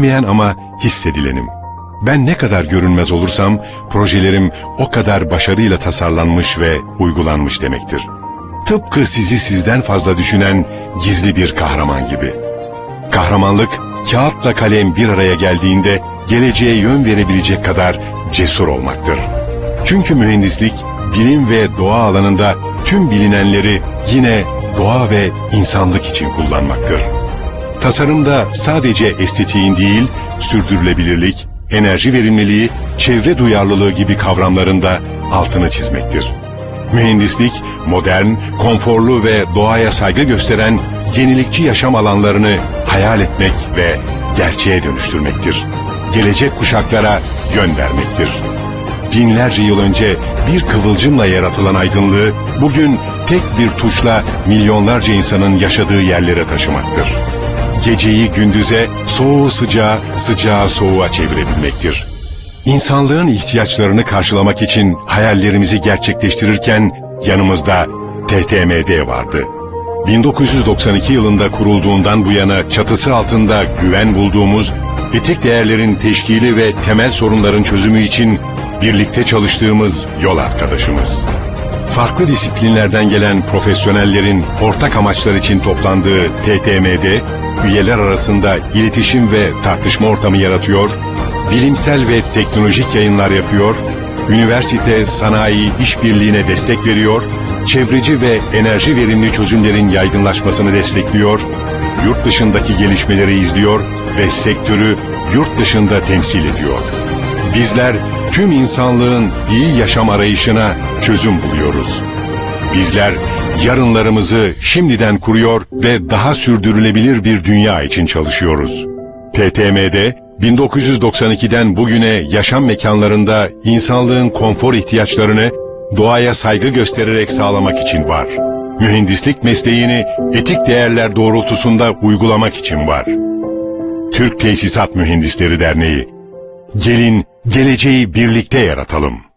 ama hissedilenim. Ben ne kadar görünmez olursam projelerim o kadar başarıyla tasarlanmış ve uygulanmış demektir. Tıpkı sizi sizden fazla düşünen gizli bir kahraman gibi. Kahramanlık, kağıtla kalem bir araya geldiğinde geleceğe yön verebilecek kadar cesur olmaktır. Çünkü mühendislik, bilim ve doğa alanında tüm bilinenleri yine doğa ve insanlık için kullanmaktır. Tasarımda sadece estetiğin değil, sürdürülebilirlik, enerji verimliliği, çevre duyarlılığı gibi kavramların da altını çizmektir. Mühendislik, modern, konforlu ve doğaya saygı gösteren yenilikçi yaşam alanlarını hayal etmek ve gerçeğe dönüştürmektir. Gelecek kuşaklara yön vermektir. Binlerce yıl önce bir kıvılcımla yaratılan aydınlığı bugün tek bir tuşla milyonlarca insanın yaşadığı yerlere taşımaktır. Geceyi gündüze, soğuğu sıcağa, sıcağı soğuğa çevirebilmektir. İnsanlığın ihtiyaçlarını karşılamak için hayallerimizi gerçekleştirirken yanımızda TTMD vardı. 1992 yılında kurulduğundan bu yana çatısı altında güven bulduğumuz, etik değerlerin teşkili ve temel sorunların çözümü için birlikte çalıştığımız yol arkadaşımız. Farklı disiplinlerden gelen profesyonellerin ortak amaçlar için toplandığı TTMD, üyeler arasında iletişim ve tartışma ortamı yaratıyor, bilimsel ve teknolojik yayınlar yapıyor, üniversite, sanayi, işbirliğine destek veriyor, çevreci ve enerji verimli çözümlerin yaygınlaşmasını destekliyor, yurt dışındaki gelişmeleri izliyor ve sektörü yurt dışında temsil ediyor. Bizler tüm insanlığın iyi yaşam arayışına çözüm buluyoruz. Bizler yarınlarımızı şimdiden kuruyor ve daha sürdürülebilir bir dünya için çalışıyoruz. TTMD, 1992'den bugüne yaşam mekanlarında insanlığın konfor ihtiyaçlarını doğaya saygı göstererek sağlamak için var. Mühendislik mesleğini etik değerler doğrultusunda uygulamak için var. Türk Tesisat Mühendisleri Derneği. Gelin geleceği birlikte yaratalım.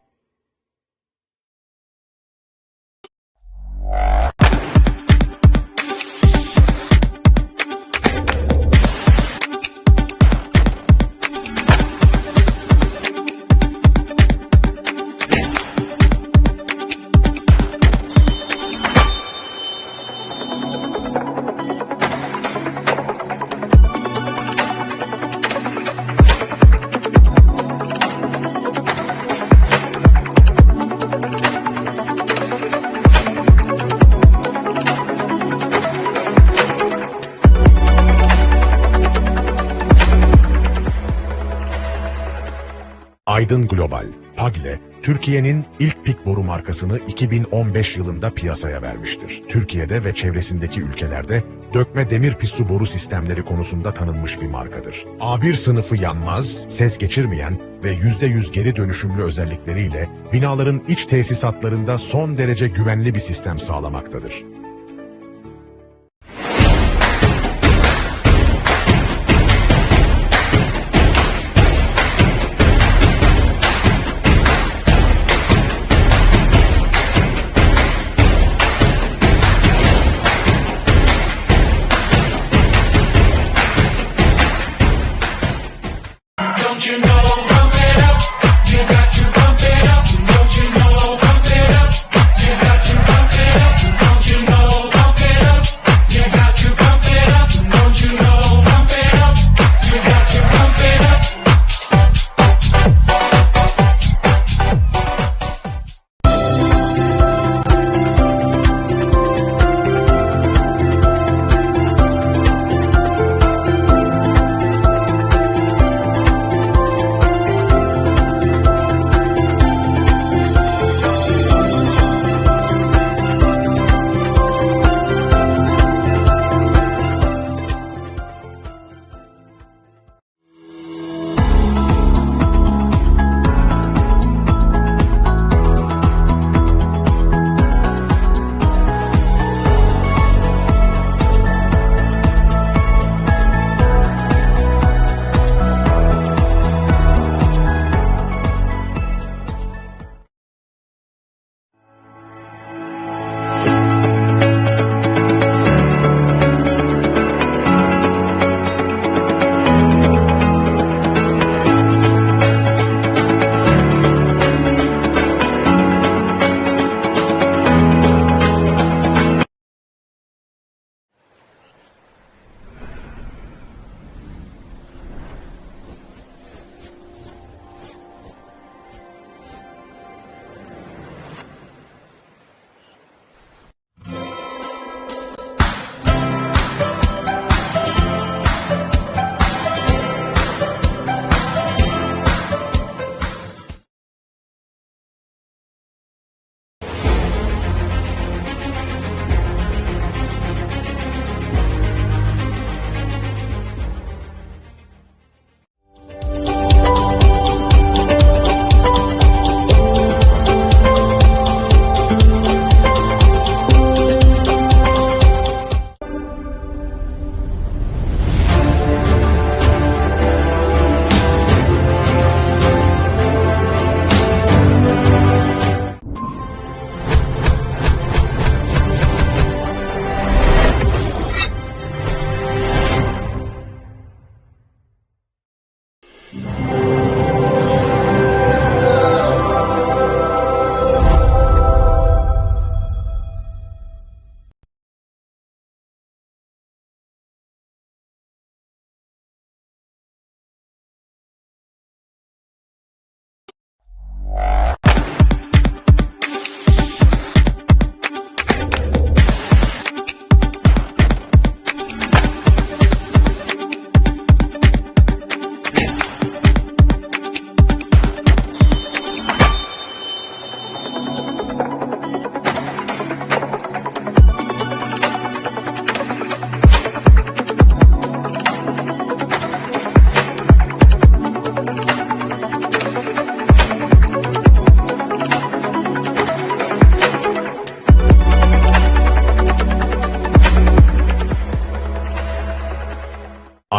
Aydın Global, PAGLE, Türkiye'nin ilk pik boru markasını 2015 yılında piyasaya vermiştir. Türkiye'de ve çevresindeki ülkelerde dökme demir pissu boru sistemleri konusunda tanınmış bir markadır. A1 sınıfı yanmaz, ses geçirmeyen ve %100 geri dönüşümlü özellikleriyle binaların iç tesisatlarında son derece güvenli bir sistem sağlamaktadır. Don't you know, pump it up, you got to pump it up. Don't you know, pump it up, you got to pump it up. Don't you know?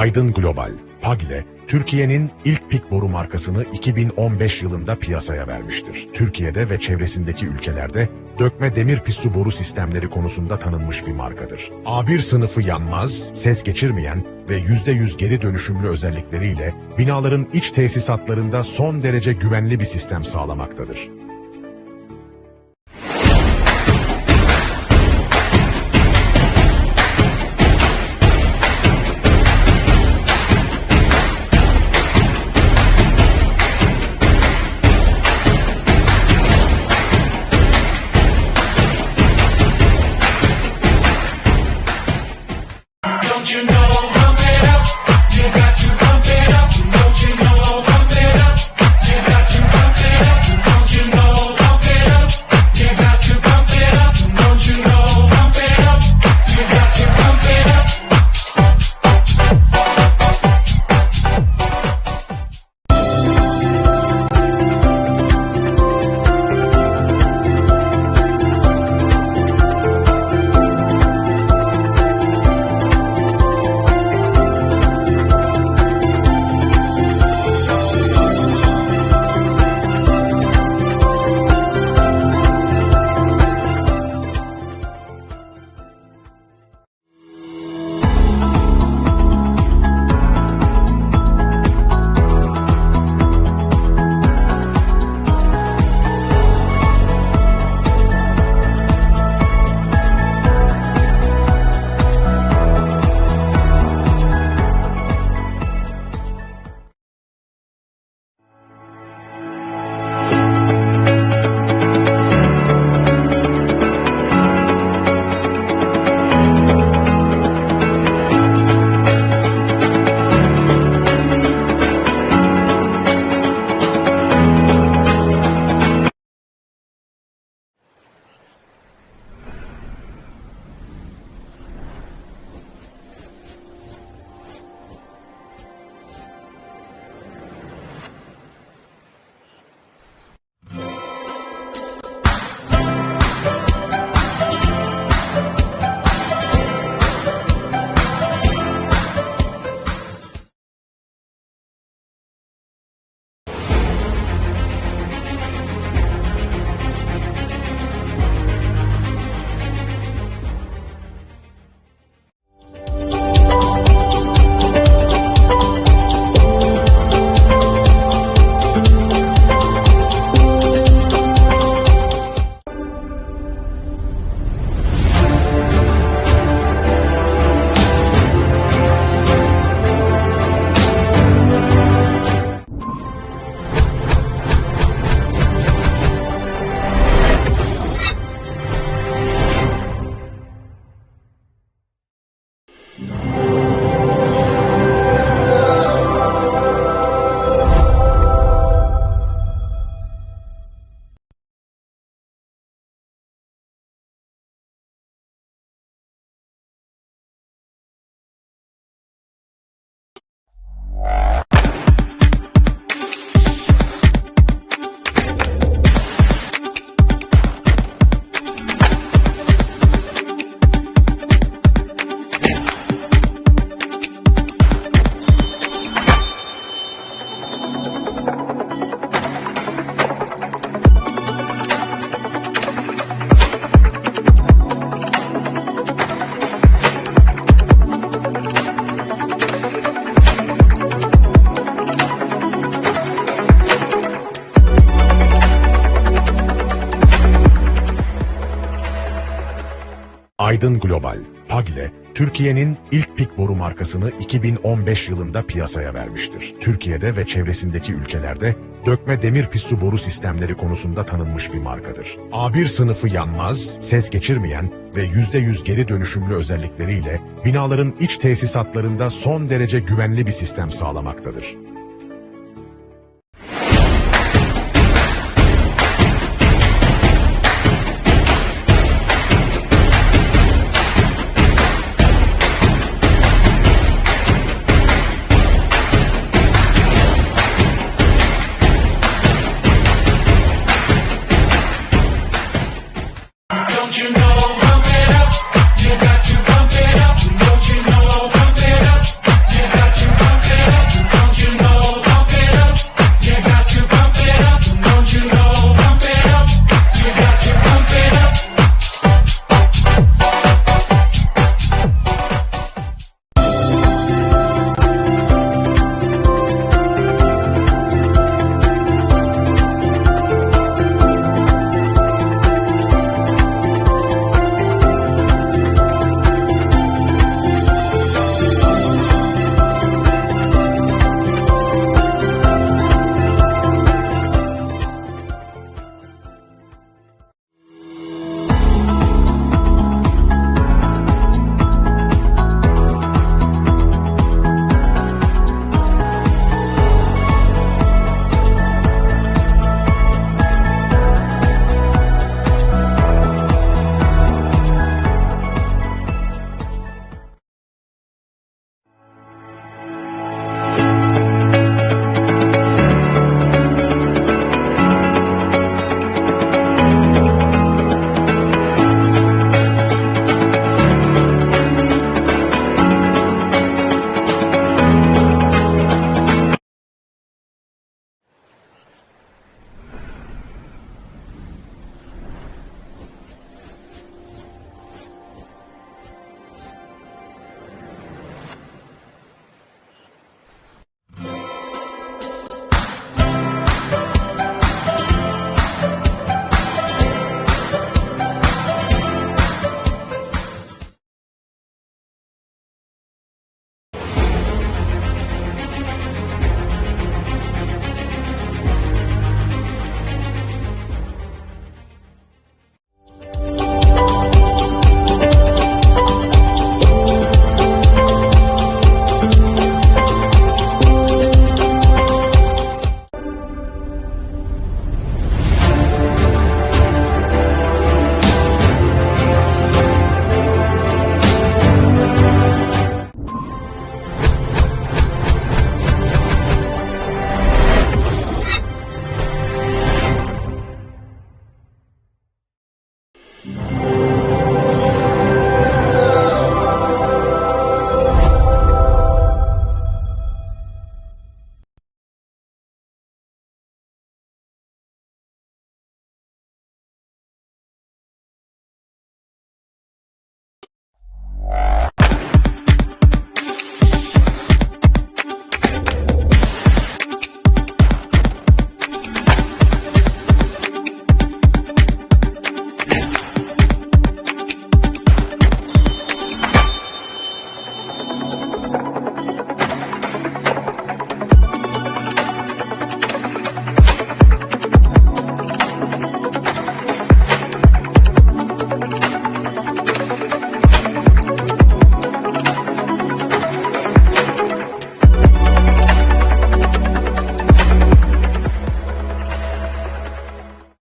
Aydın Global, PAG ile Türkiye'nin ilk pik boru markasını 2015 yılında piyasaya vermiştir. Türkiye'de ve çevresindeki ülkelerde dökme demir pissu boru sistemleri konusunda tanınmış bir markadır. A1 sınıfı yanmaz, ses geçirmeyen ve %100 geri dönüşümlü özellikleriyle binaların iç tesisatlarında son derece güvenli bir sistem sağlamaktadır. Don't you know, pump it up. You got to pump it up. Don't you know, pump it up. You got to pump it up. Don't you know? Aydın Global, PAG ile Türkiye'nin ilk pik boru markasını 2015 yılında piyasaya vermiştir. Türkiye'de ve çevresindeki ülkelerde dökme demir pissu boru sistemleri konusunda tanınmış bir markadır. A1 sınıfı yanmaz, ses geçirmeyen ve %100 geri dönüşümlü özellikleriyle binaların iç tesisatlarında son derece güvenli bir sistem sağlamaktadır. Don't you know, pump it up. You got to pump it up. Don't you know, pump it up. You got to pump it up. Don't you know, pump it up. You got to pump it up. Don't you know, pump it up. You got to pump it up.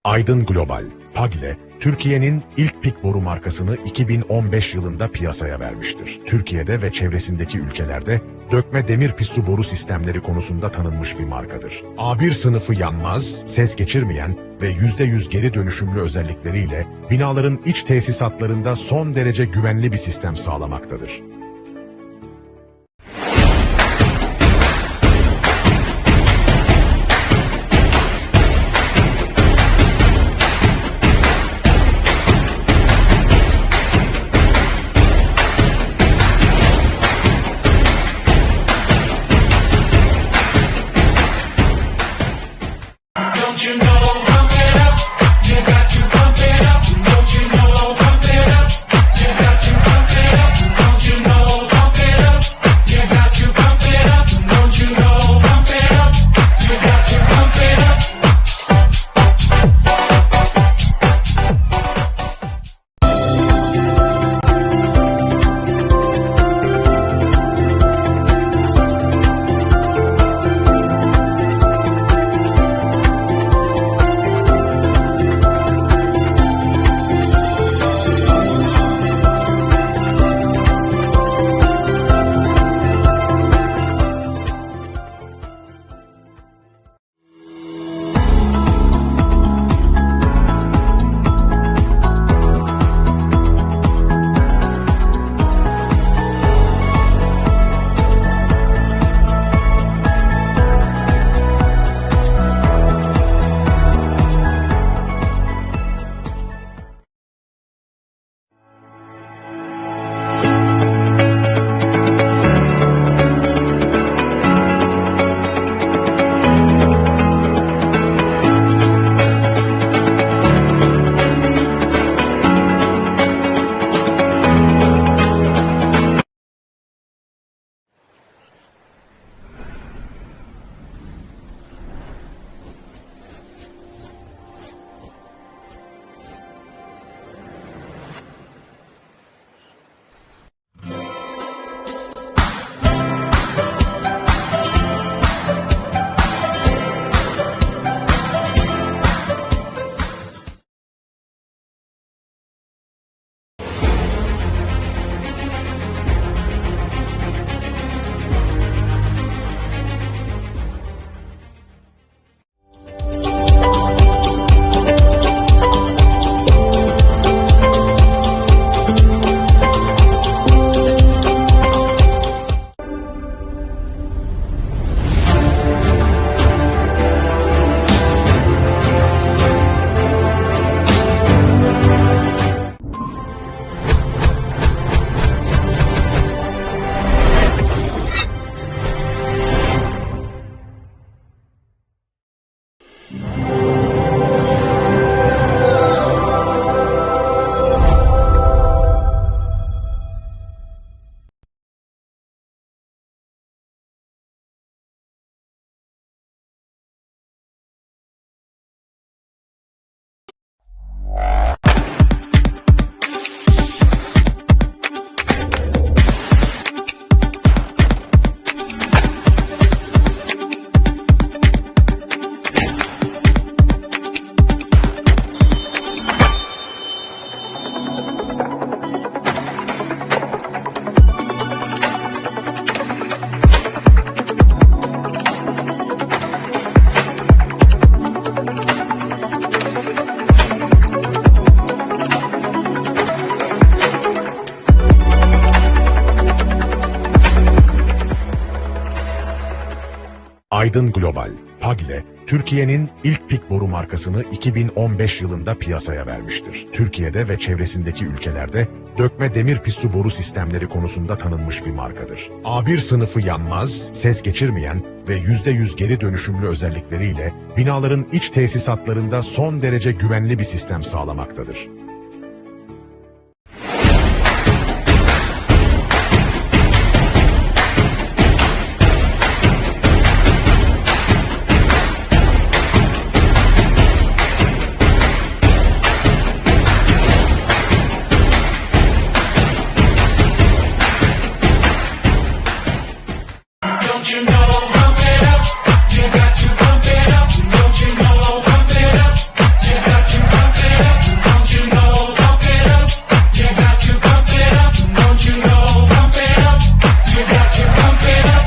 Aydın Global, PAG ile Türkiye'nin ilk pik boru markasını 2015 yılında piyasaya vermiştir. Türkiye'de ve çevresindeki ülkelerde dökme demir pissu boru sistemleri konusunda tanınmış bir markadır. A1 sınıfı yanmaz, ses geçirmeyen ve %100 geri dönüşümlü özellikleriyle binaların iç tesisatlarında son derece güvenli bir sistem sağlamaktadır. Don't you know, pump it up. You got to pump it up. Don't you know, pump it up. You got to Aydın Global, PAGLE, Türkiye'nin ilk pik boru markasını 2015 yılında piyasaya vermiştir. Türkiye'de ve çevresindeki ülkelerde dökme demir pissu boru sistemleri konusunda tanınmış bir markadır. A1 sınıfı yanmaz, ses geçirmeyen ve %100 geri dönüşümlü özellikleriyle binaların iç tesisatlarında son derece güvenli bir sistem sağlamaktadır. Don't you know, pump it up. You got to pump it up. Don't you know, pump it up. You got to pump it up. Don't you know, pump it up. You got to pump it up. Don't you know, pump it up. You got to pump it up.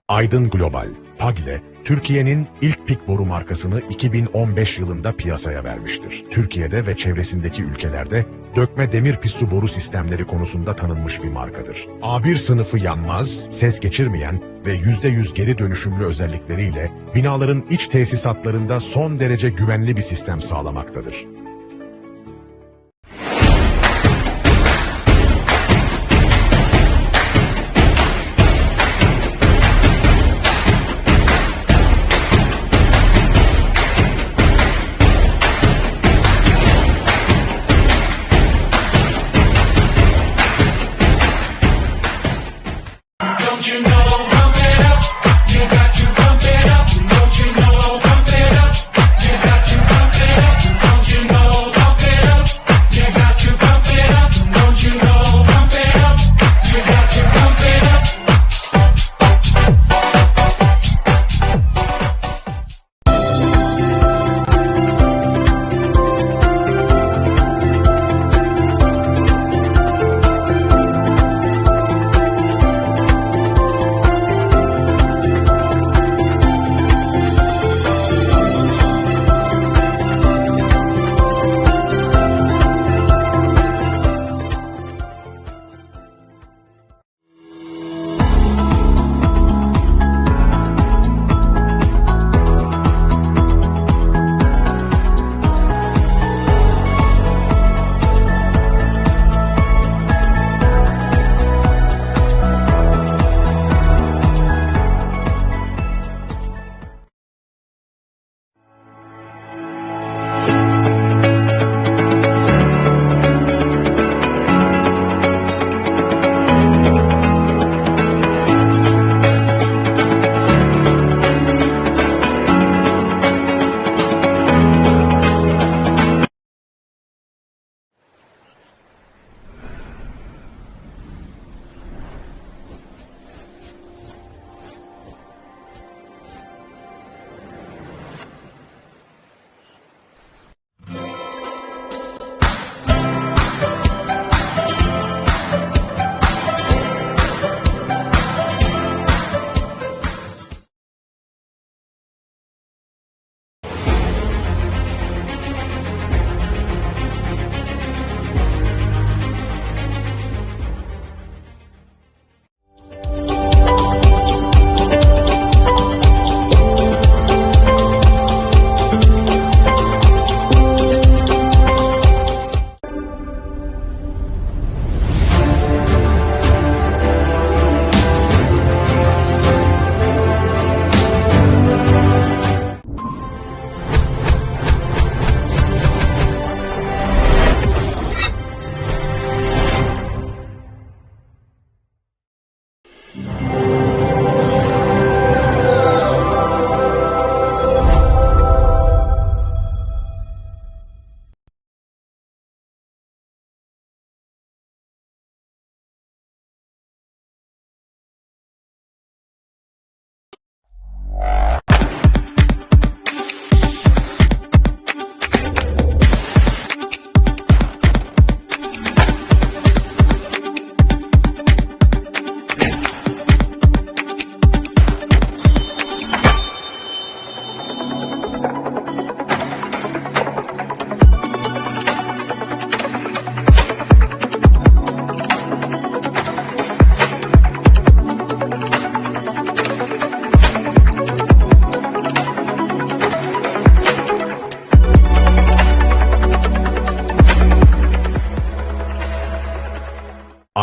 Aydın Global, PAGLE, Türkiye'nin ilk pik boru markasını 2015 yılında piyasaya vermiştir. Türkiye'de ve çevresindeki ülkelerde dökme demir pissu boru sistemleri konusunda tanınmış bir markadır. A1 sınıfı yanmaz, ses geçirmeyen ve %100 geri dönüşümlü özellikleriyle binaların iç tesisatlarında son derece güvenli bir sistem sağlamaktadır. Don't you know, pump it up. You got to pump it up. Don't you know, pump it up. You got to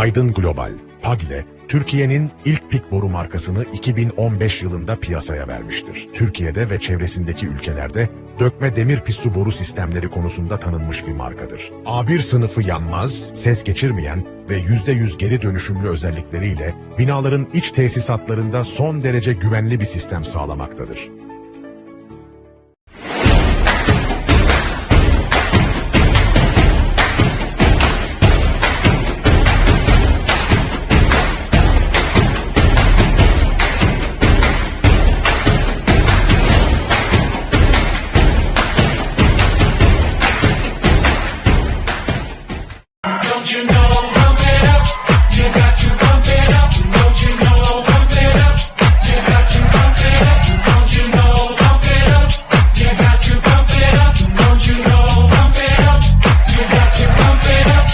Aydın Global, PAGLE, Türkiye'nin ilk pik boru markasını 2015 yılında piyasaya vermiştir. Türkiye'de ve çevresindeki ülkelerde dökme demir pissu boru sistemleri konusunda tanınmış bir markadır. A1 sınıfı yanmaz, ses geçirmeyen ve %100 geri dönüşümlü özellikleriyle binaların iç tesisatlarında son derece güvenli bir sistem sağlamaktadır. Don't you know, pump it up. You got to pump it up. Don't you know, pump it up. You got to pump it up. Don't you know, pump it up. You got to pump it up. Don't you know, pump it up. You got to pump it up.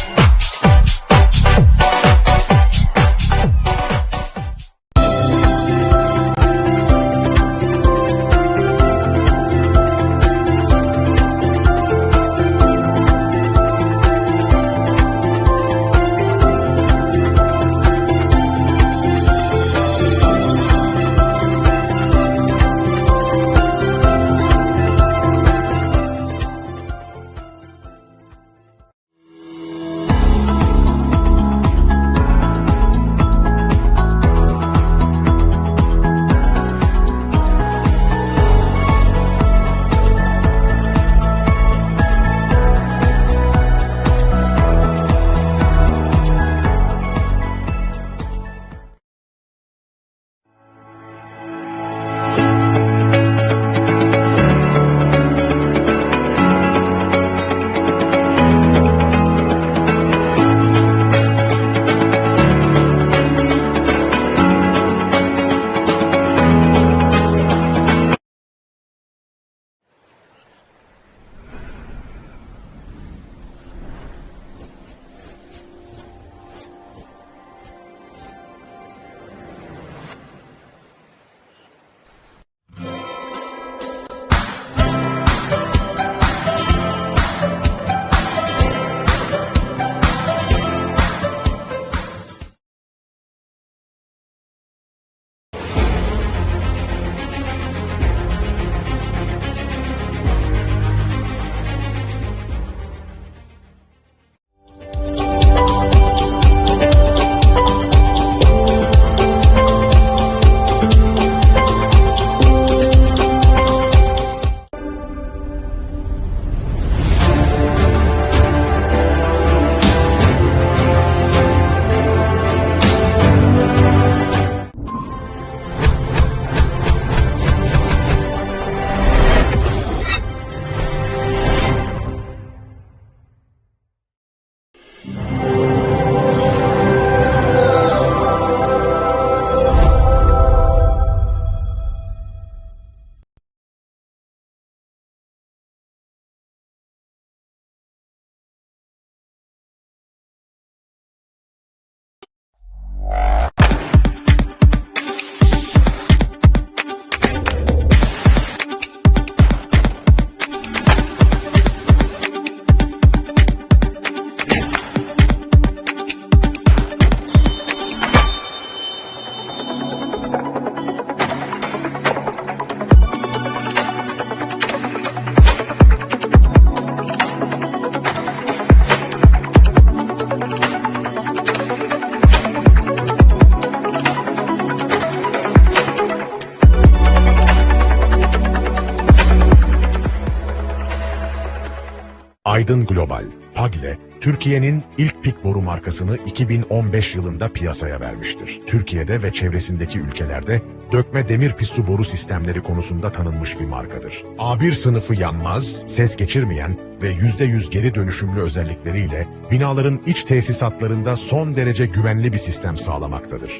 Aydın Global, PAGLE, Türkiye'nin ilk pik boru markasını 2015 yılında piyasaya vermiştir. Türkiye'de ve çevresindeki ülkelerde dökme demir pissu boru sistemleri konusunda tanınmış bir markadır. A1 sınıfı yanmaz, ses geçirmeyen ve %100 geri dönüşümlü özellikleriyle binaların iç tesisatlarında son derece güvenli bir sistem sağlamaktadır.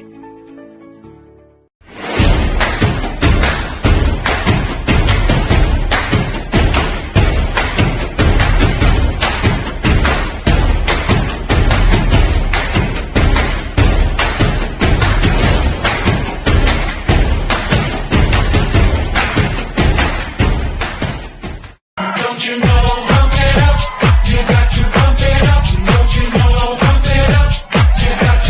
Don't you know, pump it up. You got to pump it up. Don't you know, pump it up. You got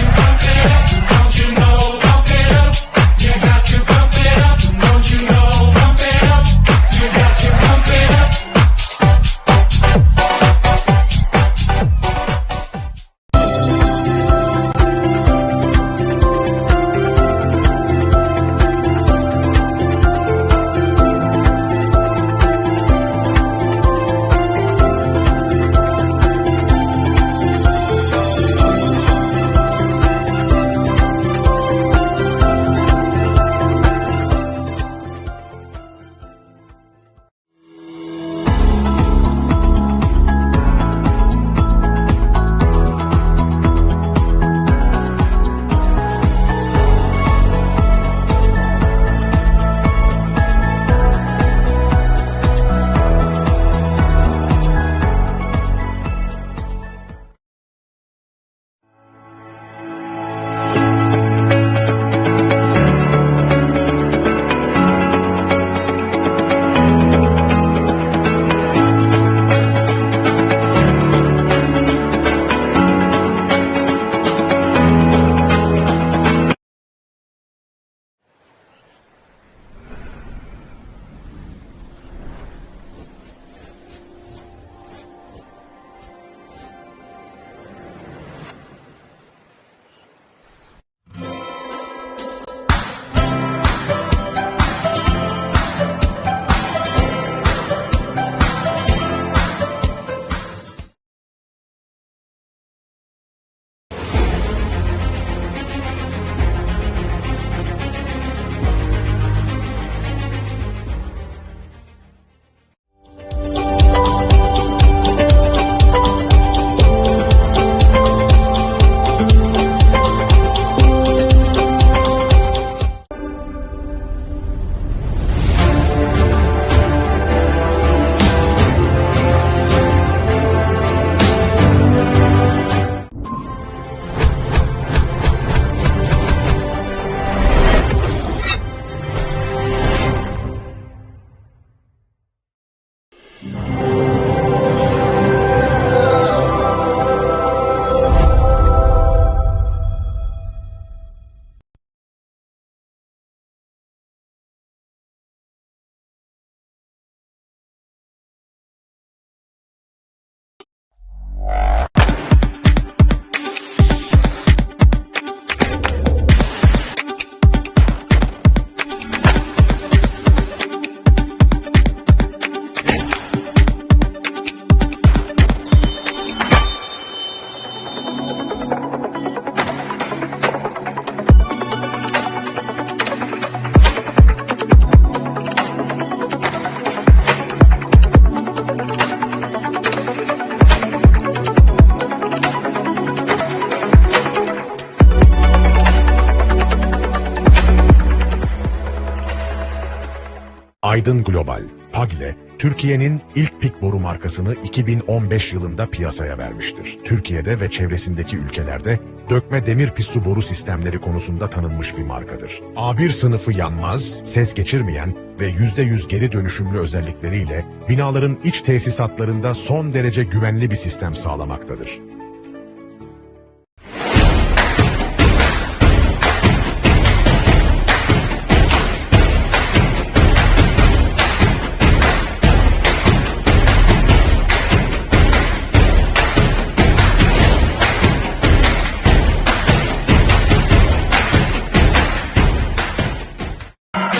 Aydın Global, PAGLE, Türkiye'nin ilk pik boru markasını 2015 yılında piyasaya vermiştir. Türkiye'de ve çevresindeki ülkelerde dökme demir pissu boru sistemleri konusunda tanınmış bir markadır. A1 sınıfı yanmaz, ses geçirmeyen ve %100 geri dönüşümlü özellikleriyle binaların iç tesisatlarında son derece güvenli bir sistem sağlamaktadır.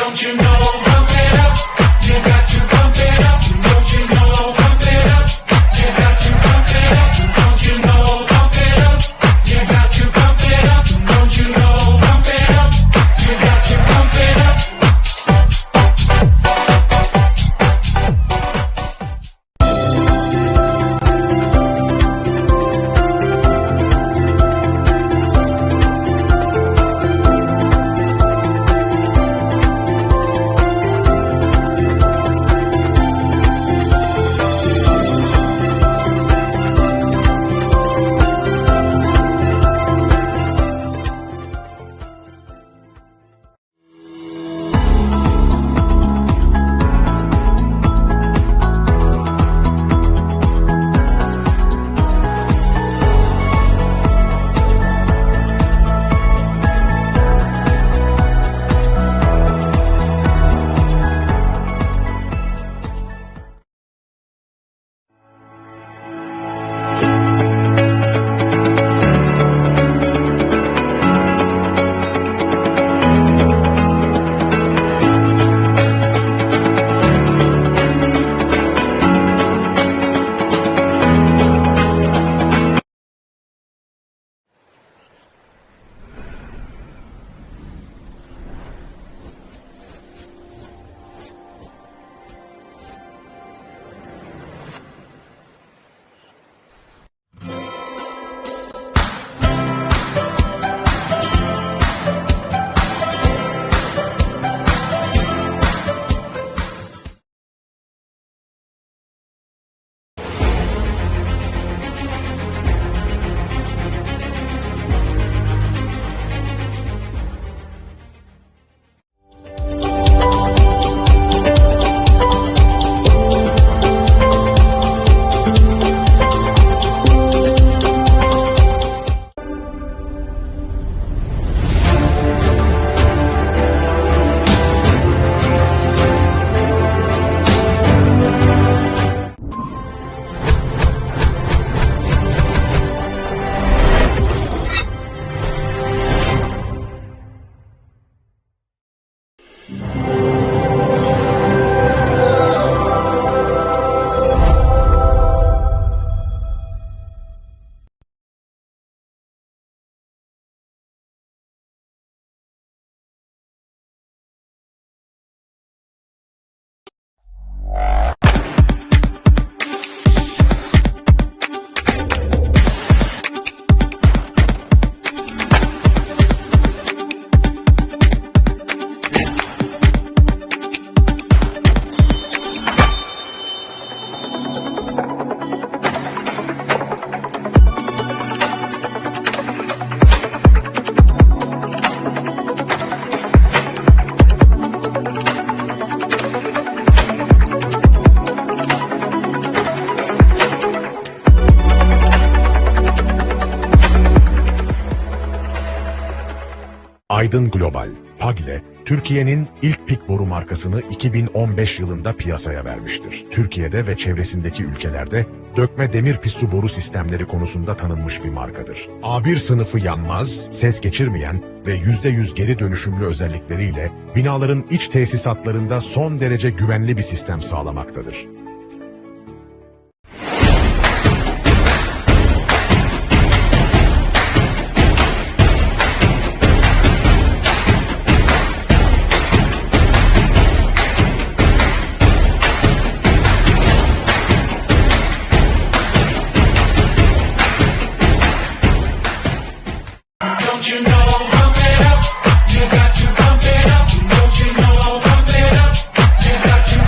Don't you know, pump it up. You got to pump it up. Don't you know, pump it up. You got to pump it up. Don't you know, pump it up. You got to pump it up. Don't you know, pump it up. You got to pump it up. Aydın Global, PAGLE, Türkiye'nin ilk pik boru markasını 2015 yılında piyasaya vermiştir. Türkiye'de ve çevresindeki ülkelerde dökme demir pissu boru sistemleri konusunda tanınmış bir markadır. A1 sınıfı yanmaz, ses geçirmeyen ve %100 geri dönüşümlü özellikleriyle binaların iç tesisatlarında son derece güvenli bir sistem sağlamaktadır. Don't you know, pump it up. You got to pump it up. Don't you know, pump it up. You got to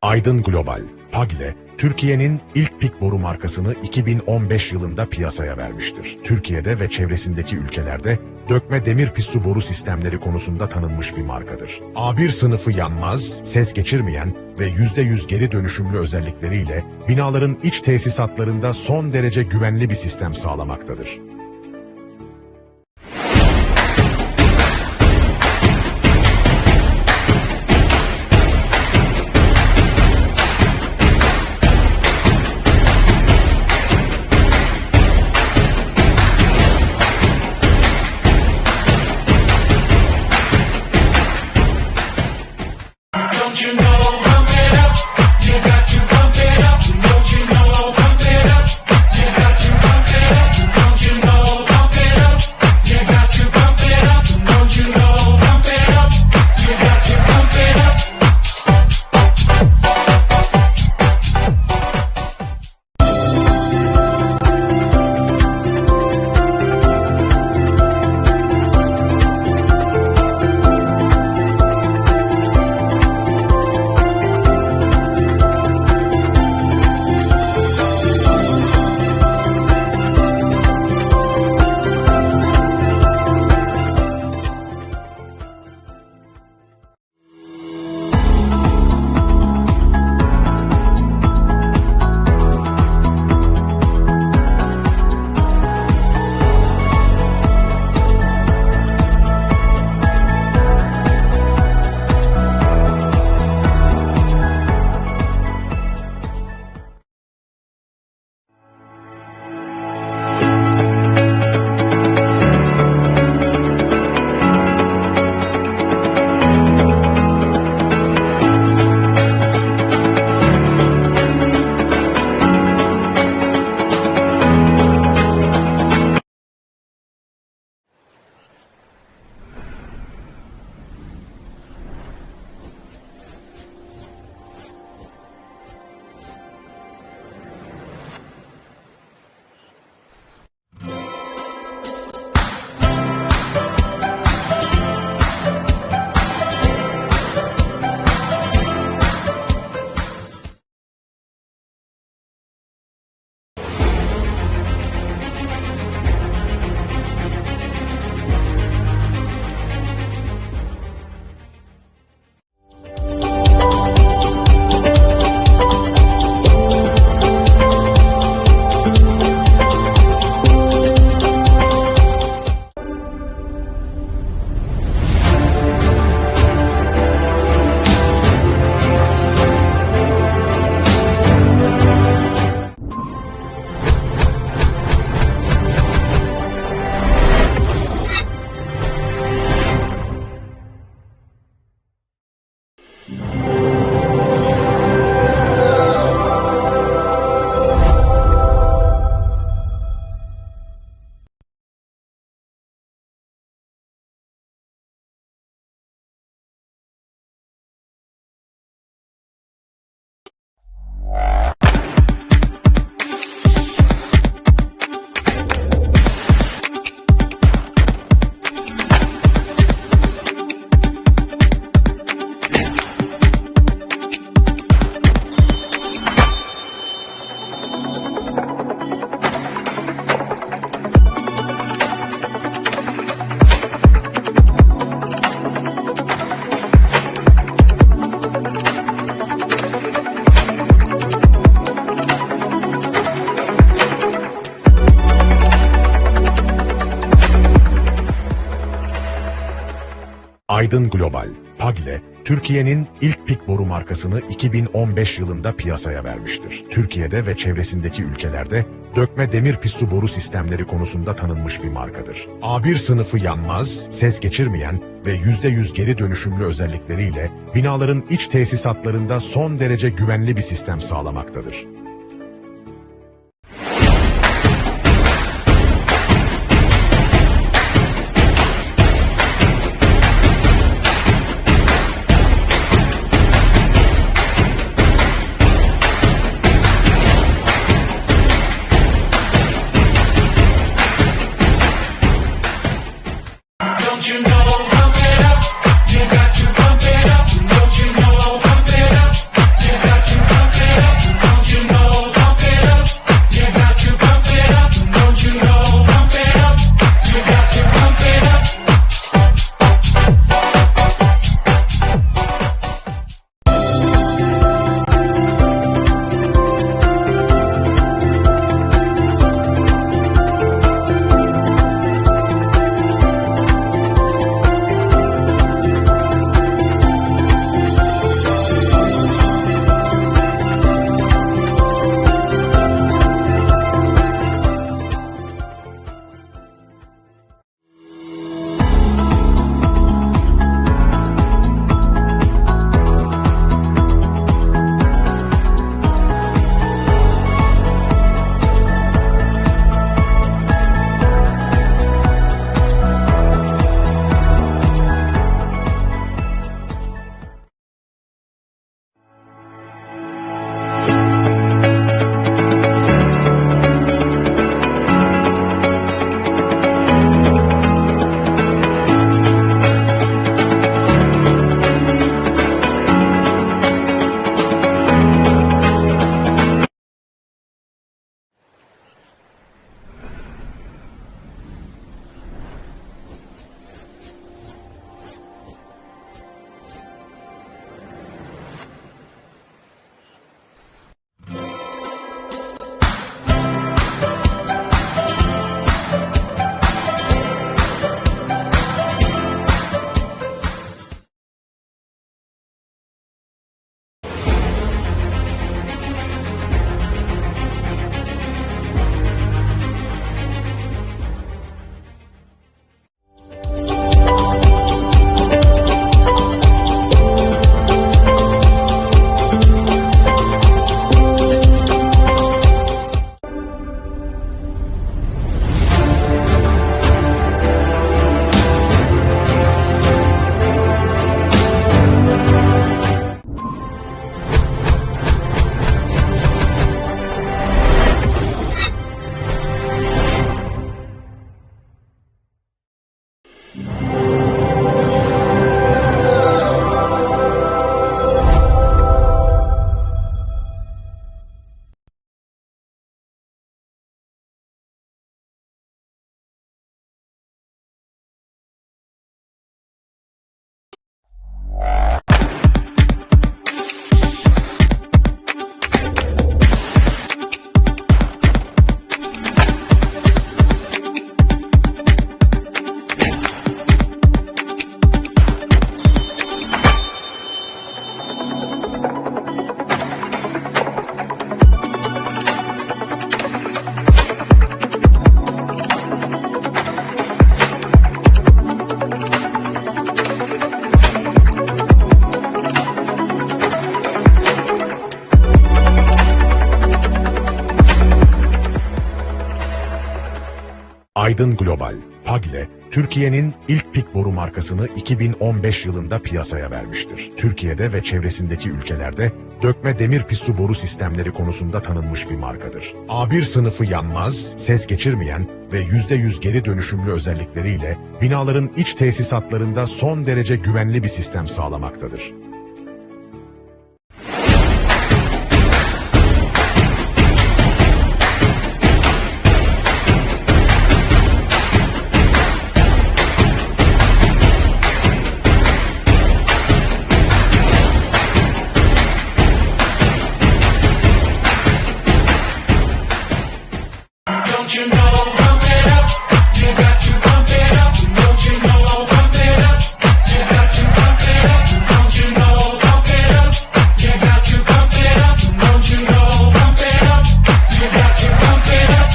Aydın Global, PAGLE, Türkiye'nin ilk pik boru markasını 2015 yılında piyasaya vermiştir. Türkiye'de ve çevresindeki ülkelerde dökme demir pissu boru sistemleri konusunda tanınmış bir markadır. A1 sınıfı yanmaz, ses geçirmeyen ve %100 geri dönüşümlü özellikleriyle binaların iç tesisatlarında son derece güvenli bir sistem sağlamaktadır. Don't you know, pump it up. You got to pump it up. Don't you know, pump it up. You got to pump it up. Don't you know, pump it up. You got to pump it up. Don't you know, pump it up. You got to pump it up. Aydın Global, PAGLE, Türkiye'nin ilk pik boru markasını 2015 yılında piyasaya vermiştir. Türkiye'de ve çevresindeki ülkelerde dökme demir pissu boru sistemleri konusunda tanınmış bir markadır. A1 sınıfı yanmaz, ses geçirmeyen ve %100 geri dönüşümlü özellikleriyle binaların iç tesisatlarında son derece güvenli bir sistem sağlamaktadır. Don't you know, pump it up. You got to pump it up. Don't you know, pump it up. You got Aydın Global, PAGLE, Türkiye'nin ilk pik boru markasını 2015 yılında piyasaya vermiştir. Türkiye'de ve çevresindeki ülkelerde dökme demir pissu boru sistemleri konusunda tanınmış bir markadır. A1 sınıfı yanmaz, ses geçirmeyen ve %100 geri dönüşümlü özellikleriyle binaların iç tesisatlarında son derece güvenli bir sistem sağlamaktadır. Don't you know, pump it up. You got to pump it up. Don't you know, pump it up. You got to pump it up. Don't you know, pump it up. You got to pump it up. Don't you know, pump it up. You got to pump it up.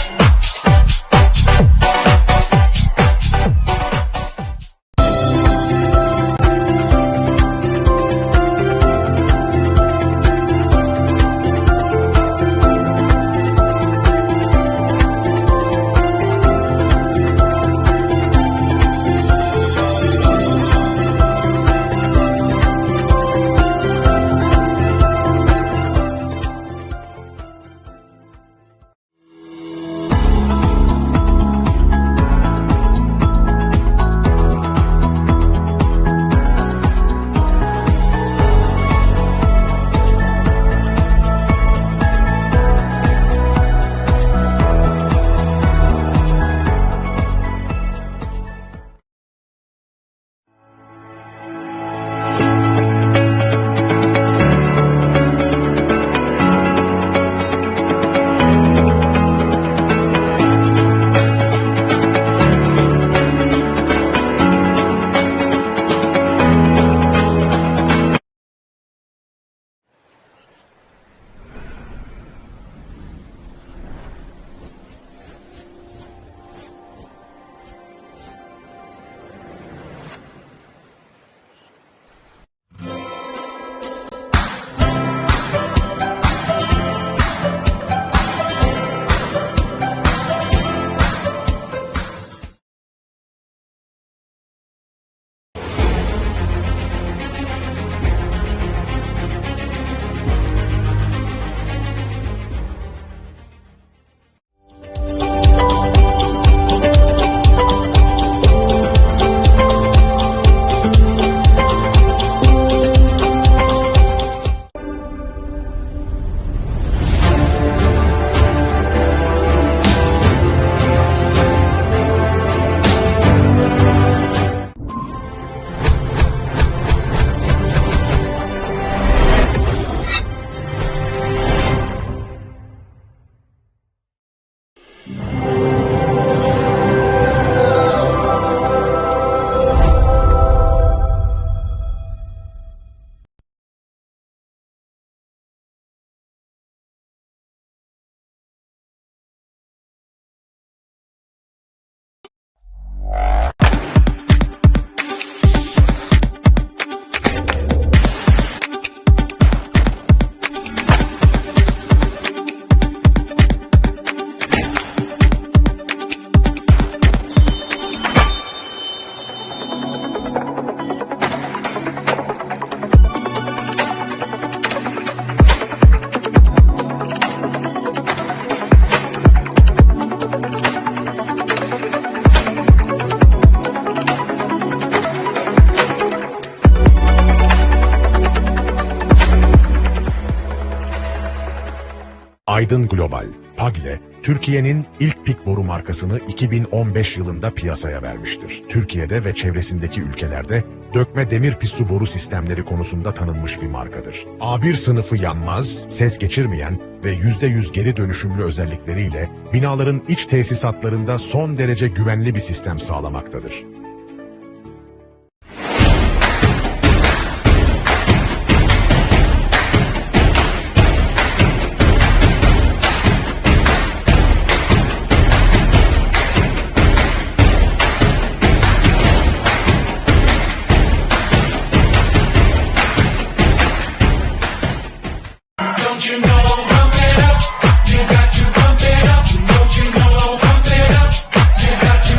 Aydın Global, PAGLE, Türkiye'nin ilk pik boru markasını 2015 yılında piyasaya vermiştir. Türkiye'de ve çevresindeki ülkelerde dökme demir pissu boru sistemleri konusunda tanınmış bir markadır. A1 sınıfı yanmaz, ses geçirmeyen ve %100 geri dönüşümlü özellikleriyle binaların iç tesisatlarında son derece güvenli bir sistem sağlamaktadır. Don't you know, pump it up. You got to pump it up. Don't you know, pump it up. You got to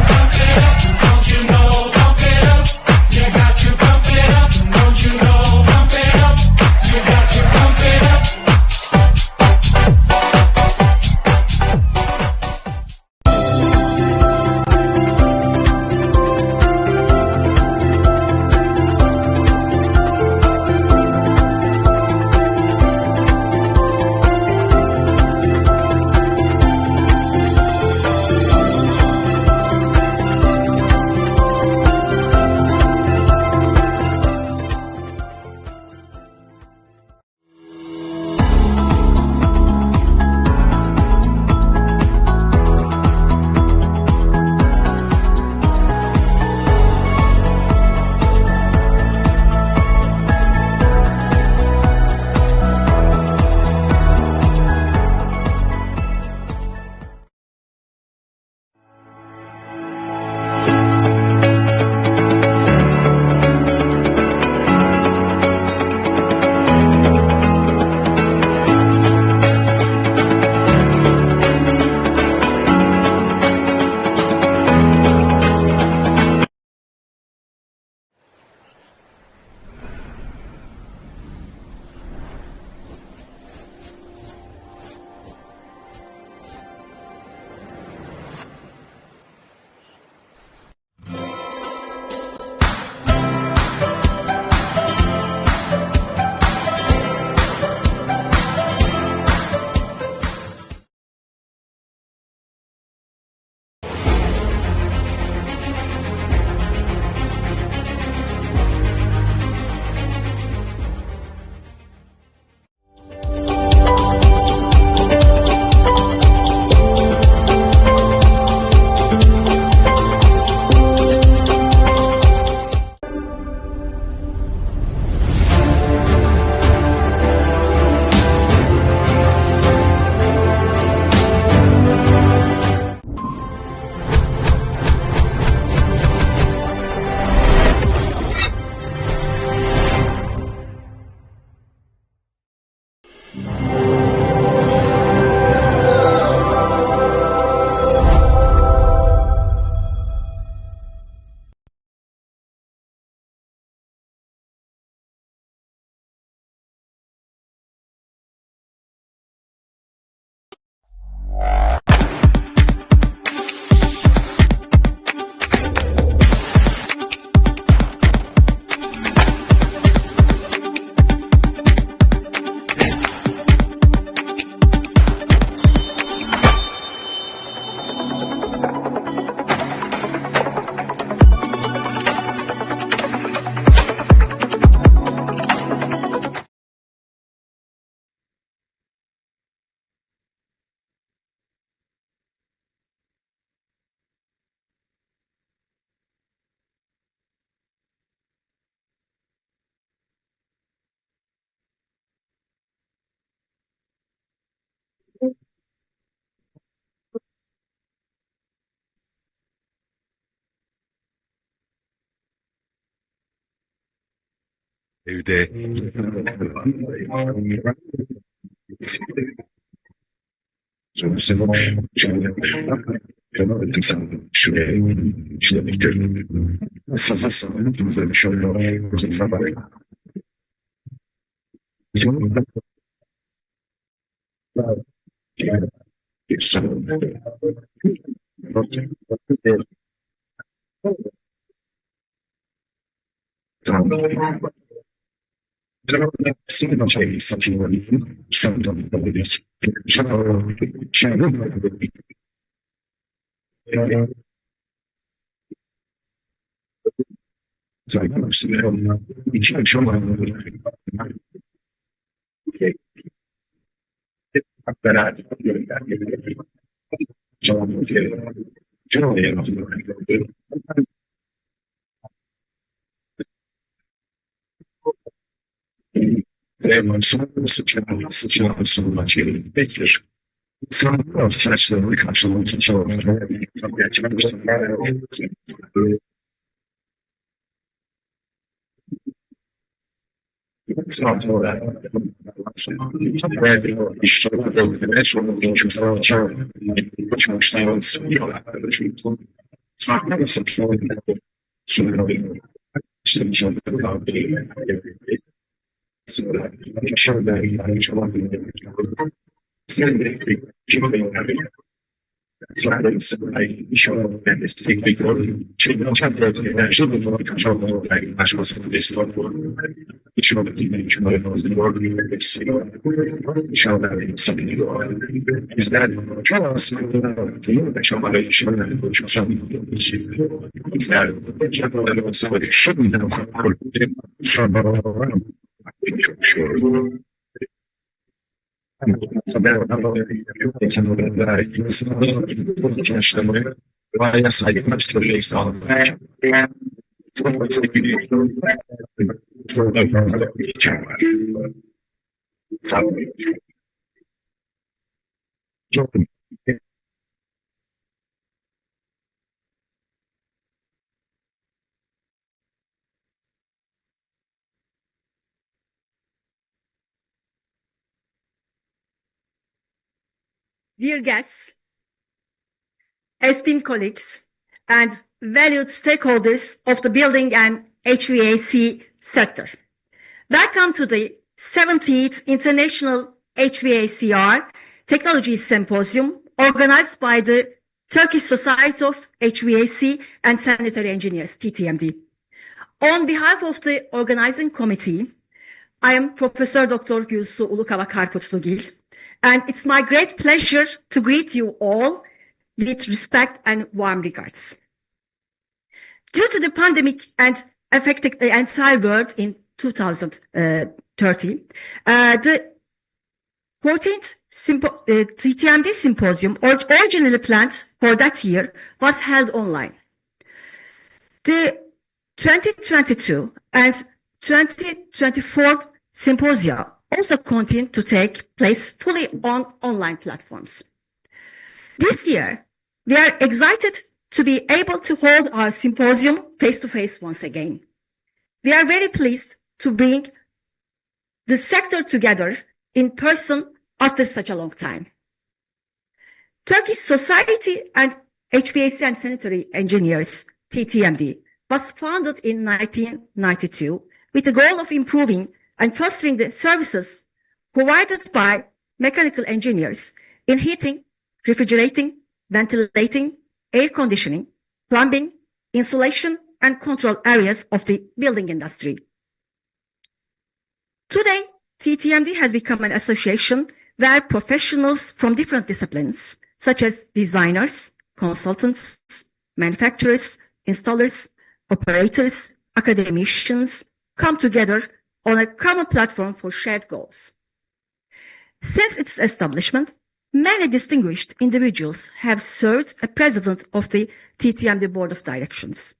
Evde İnsanların ihtiyaçlarını karşılamak için çalışmalar Dear guests, esteemed colleagues, and valued stakeholders of the building and HVAC sector, welcome to the 17th International HVAC+R Technology Symposium organized by the Turkish Society of HVAC and Sanitary Engineers, TTMD. On behalf of the organizing committee, I am Professor Dr. Gülsu Ulukava Karputlugil, and it's my great pleasure to greet you all with respect and warm regards. Due to the pandemic and affecting the entire world in 2030, the 14th TTMD Symposium, originally planned for that year, was held online. The 2022 and 2024 Symposia also continue to take place fully on online platforms. This year, we are excited to be able to hold our symposium face-to-face once again. We are very pleased to bring the sector together in person after such a long time. Turkish Society and HVAC and Sanitary Engineers, TTMD, was founded in 1992 with the goal of improving and fostering the services provided by mechanical engineers in heating, refrigerating, ventilating, air conditioning, plumbing, insulation, and control areas of the building industry. Today, TTMD has become an association where professionals from different disciplines, such as designers, consultants, manufacturers, installers, operators, academicians, come together on a common platform for shared goals. Since its establishment, many distinguished individuals have served as president of the TTMD Board of Directors.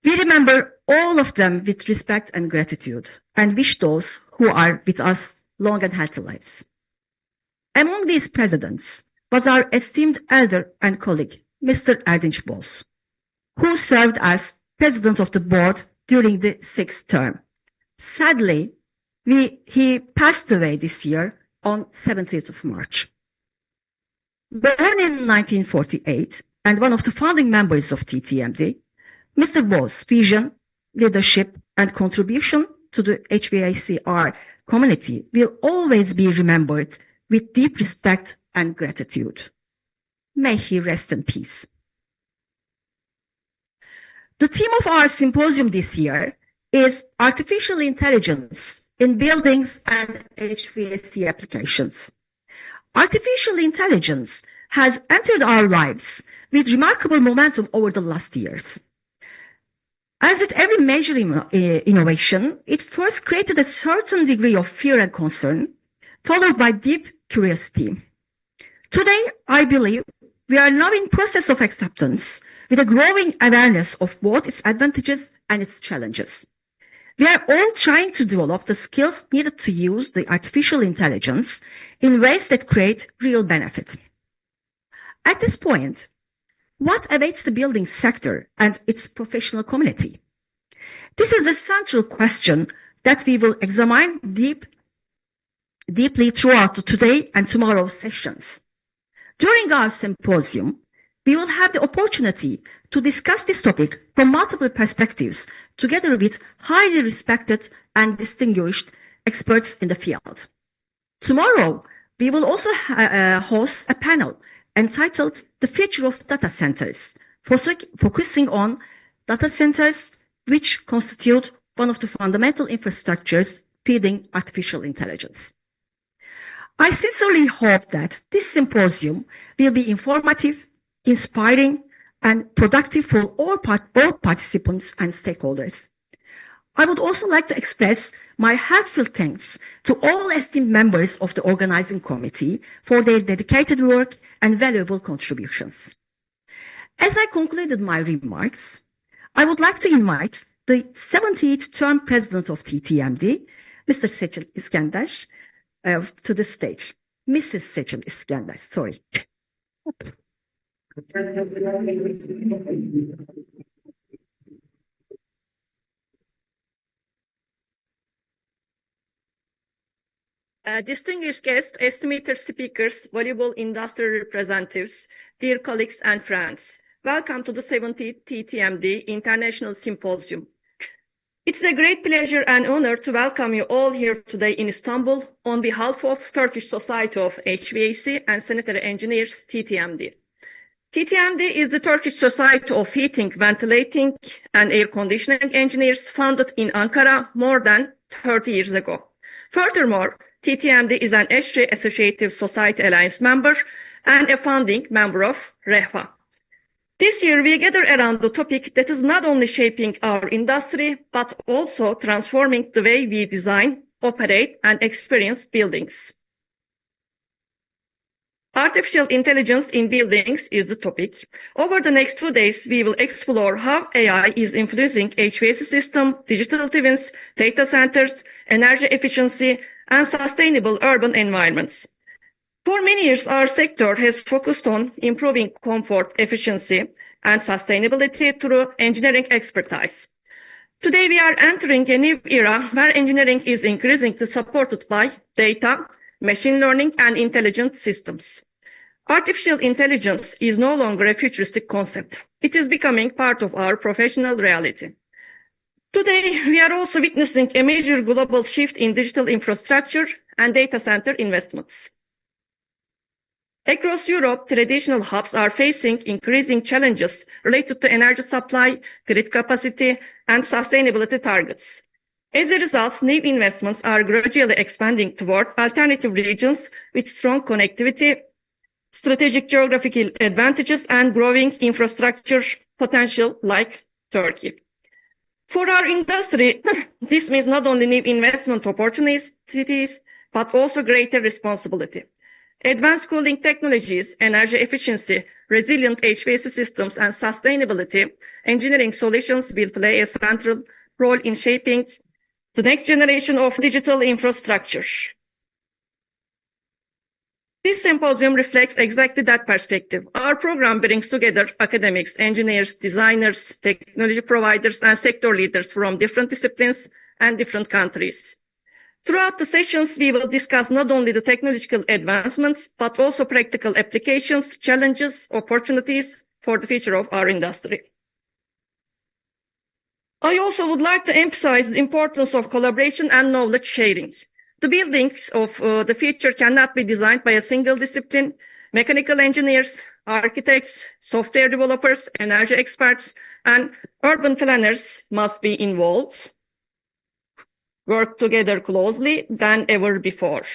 We remember all of them with respect and gratitude and wish those who are with us long and healthy lives. Among these presidents was our esteemed elder and colleague, Mr. Erdinç Boz, who served as president of the board during the 6th term. Sadly, he passed away this year on 17th of March. Born in 1948 and one of the founding members of TTMD, Mr. Bo's vision, leadership, and contribution to the HVAC+R community will always be remembered with deep respect and gratitude. May he rest in peace. The theme of our symposium this year is artificial intelligence in buildings and HVAC applications. Artificial intelligence has entered our lives with remarkable momentum over the last years. As with every major innovation, it first created a certain degree of fear and concern, followed by deep curiosity. Today, I believe we are now in process of acceptance with a growing awareness of both its advantages and its challenges. We are all trying to develop the skills needed to use the artificial intelligence in ways that create real benefit. At this point, what awaits the building sector and its professional community? This is a central question that we will examine deeply throughout today and tomorrow's sessions. During our symposium, we will have the opportunity to discuss this topic from multiple perspectives, together with highly respected and distinguished experts in the field. Tomorrow, we will also host a panel entitled The Future of Data Centers, focusing on data centers which constitute one of the fundamental infrastructures feeding artificial intelligence. I sincerely hope that this symposium will be informative, inspiring, and productive for all participants and stakeholders. I would also like to express my heartfelt thanks to all esteemed members of the organizing committee for their dedicated work and valuable contributions. As I concluded my remarks, I would like to invite the 70th term president of TTMD, Mr. Seçil İskender, to the stage. Mrs. Seçil İskender, sorry. Distinguished guests, estimated speakers, valuable industry representatives, dear colleagues and friends, welcome to the 70th TTMD International Symposium. It's a great pleasure and honor to welcome you all here today in Istanbul on behalf of Turkish Society of HVAC and Sanitary Engineers, TTMD. TTMD is the Turkish Society of Heating, Ventilating and Air Conditioning Engineers, founded in Ankara more than 30 years ago. Furthermore, TTMD is an ESHRE Associative Society Alliance member and a founding member of REHVA. This year, we gather around the topic that is not only shaping our industry, but also transforming the way we design, operate, and experience buildings. Artificial intelligence in buildings is the topic. Over the next 2 days, we will explore how AI is influencing HVAC system, digital twins, data centers, energy efficiency, and sustainable urban environments. For many years, our sector has focused on improving comfort, efficiency, and sustainability through engineering expertise. Today, we are entering a new era where engineering is increasingly supported by data, machine learning, and intelligent systems. Artificial intelligence is no longer a futuristic concept. It is becoming part of our professional reality. Today, we are also witnessing a major global shift in digital infrastructure and data center investments. Across Europe, traditional hubs are facing increasing challenges related to energy supply, grid capacity, and sustainability targets. As a result, new investments are gradually expanding toward alternative regions with strong connectivity, strategic geographical advantages, and growing infrastructure potential like Turkey. For our industry, this means not only new investment opportunities, but also greater responsibility. Advanced cooling technologies, energy efficiency, resilient HVAC systems, and sustainability engineering solutions will play a central role in shaping the next generation of digital infrastructure. This symposium reflects exactly that perspective. Our program brings together academics, engineers, designers, technology providers, and sector leaders from different disciplines and different countries. Throughout the sessions, we will discuss not only the technological advancements, but also practical applications, challenges, opportunities for the future of our industry. I also would like to emphasize the importance of collaboration and knowledge sharing. The buildings of the future cannot be designed by a single discipline. Mechanical engineers, architects, software developers, energy experts, and urban planners must be involved, work together closely than ever before.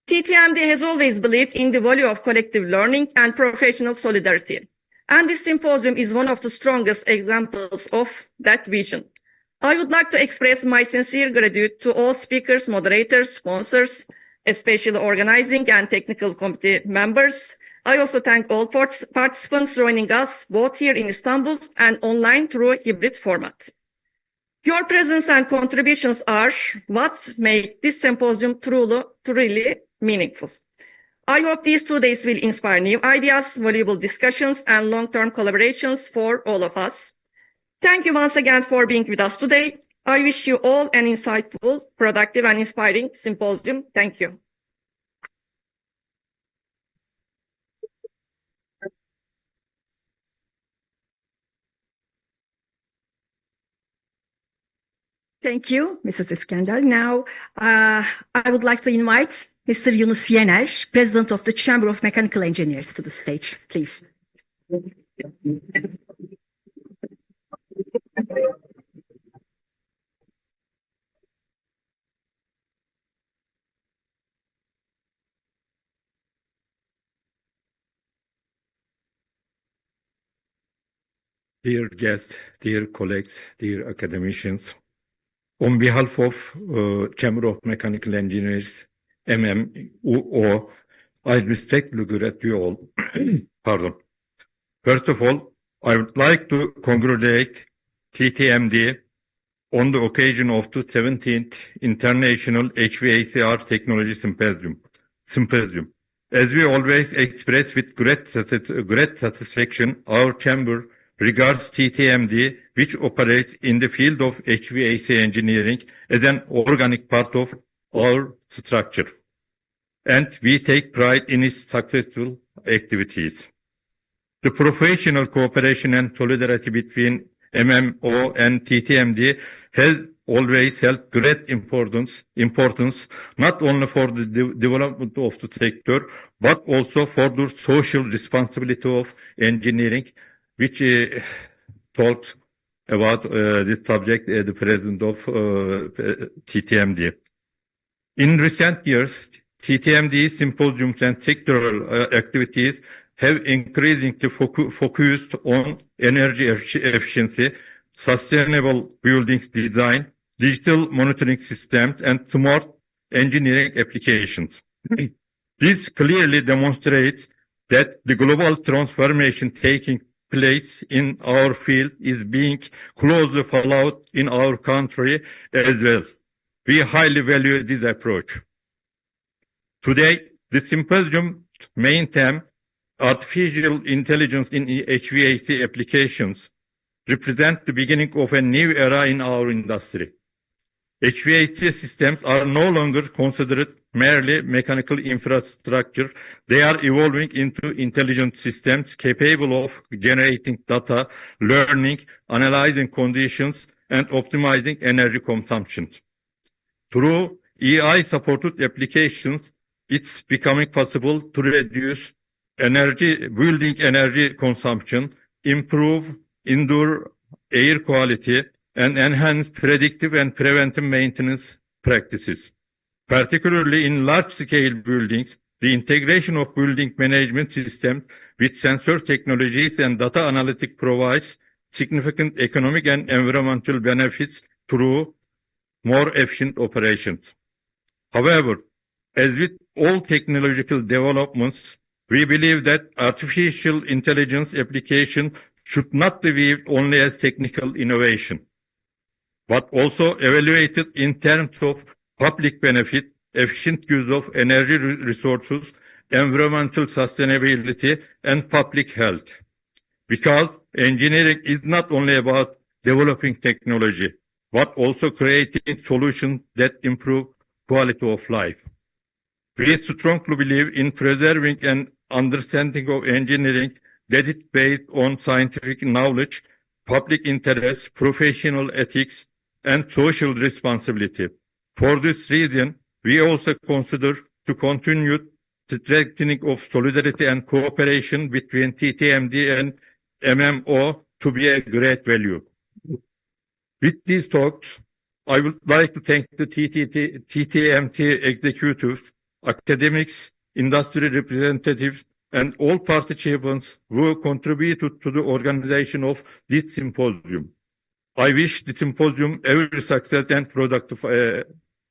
TTMD has always believed in the value of collective learning and professional solidarity. And this symposium is one of the strongest examples of that vision. I would like to express my sincere gratitude to all speakers, moderators, sponsors, especially organizing and technical committee members. I also thank all participants joining us both here in Istanbul and online through a hybrid format. Your presence and contributions are what make this symposium truly meaningful. I hope these 2 days will inspire new ideas, valuable discussions, and long-term collaborations for all of us. Thank you once again for being with us today. I wish you all an insightful, productive, and inspiring symposium. Thank you. Thank you, Mrs. Iskender. Now, I would like to invite Mr. Yunus Yener, President of the Chamber of Mechanical Engineers, to the stage, please. Dear guests, dear colleagues, dear academicians, on behalf of Chamber of Mechanical Engineers, MMO, I respectfully greet you all. Pardon. First of all, I would like to congratulate TTMD on the occasion of the 17th International HVAC+R Technology Symposium. As we always express with great satisfaction, our chamber regards TTMD, which operates in the field of HVAC engineering, as an organic part of our structure. And we take pride in its successful activities. The professional cooperation and solidarity between MMO and TTMD has always held great importance not only for the development of the sector, but also for the social responsibility of engineering, which talked about this subject the president of TTMD. In recent years, TTMD symposiums and sectoral activities have increasingly focused on energy efficiency, sustainable buildings design, digital monitoring systems, and smart engineering applications. This clearly demonstrates that the global transformation taking place in our field is being closely followed in our country as well. We highly value this approach. Today, the symposium main theme, artificial intelligence in HVAC applications, represent the beginning of a new era in our industry. HVAC systems are no longer considered merely mechanical infrastructure. They are evolving into intelligent systems capable of generating data, learning, analyzing conditions, and optimizing energy consumption. Through AI-supported applications, it's becoming possible to reduce building energy consumption, improve indoor air quality, and enhance predictive and preventive maintenance practices. Particularly in large-scale buildings, the integration of building management systems with sensor technologies and data analytics provides significant economic and environmental benefits through more efficient operations. However, as with all technological developments, we believe that artificial intelligence application should not be viewed only as technical innovation, but also evaluated in terms of public benefit, efficient use of energy resources, environmental sustainability, and public health. Because engineering is not only about developing technology, but also creating solutions that improve quality of life. We strongly believe in preserving an understanding of engineering that is based on scientific knowledge, public interest, professional ethics, and social responsibility. For this reason, we also consider to continue strengthening of solidarity and cooperation between TTMD and MMO to be a great value. With these talks, I would like to thank the TTMT executives, academics, industry representatives, and all participants who contributed to the organization of this symposium. I wish the symposium every success and productive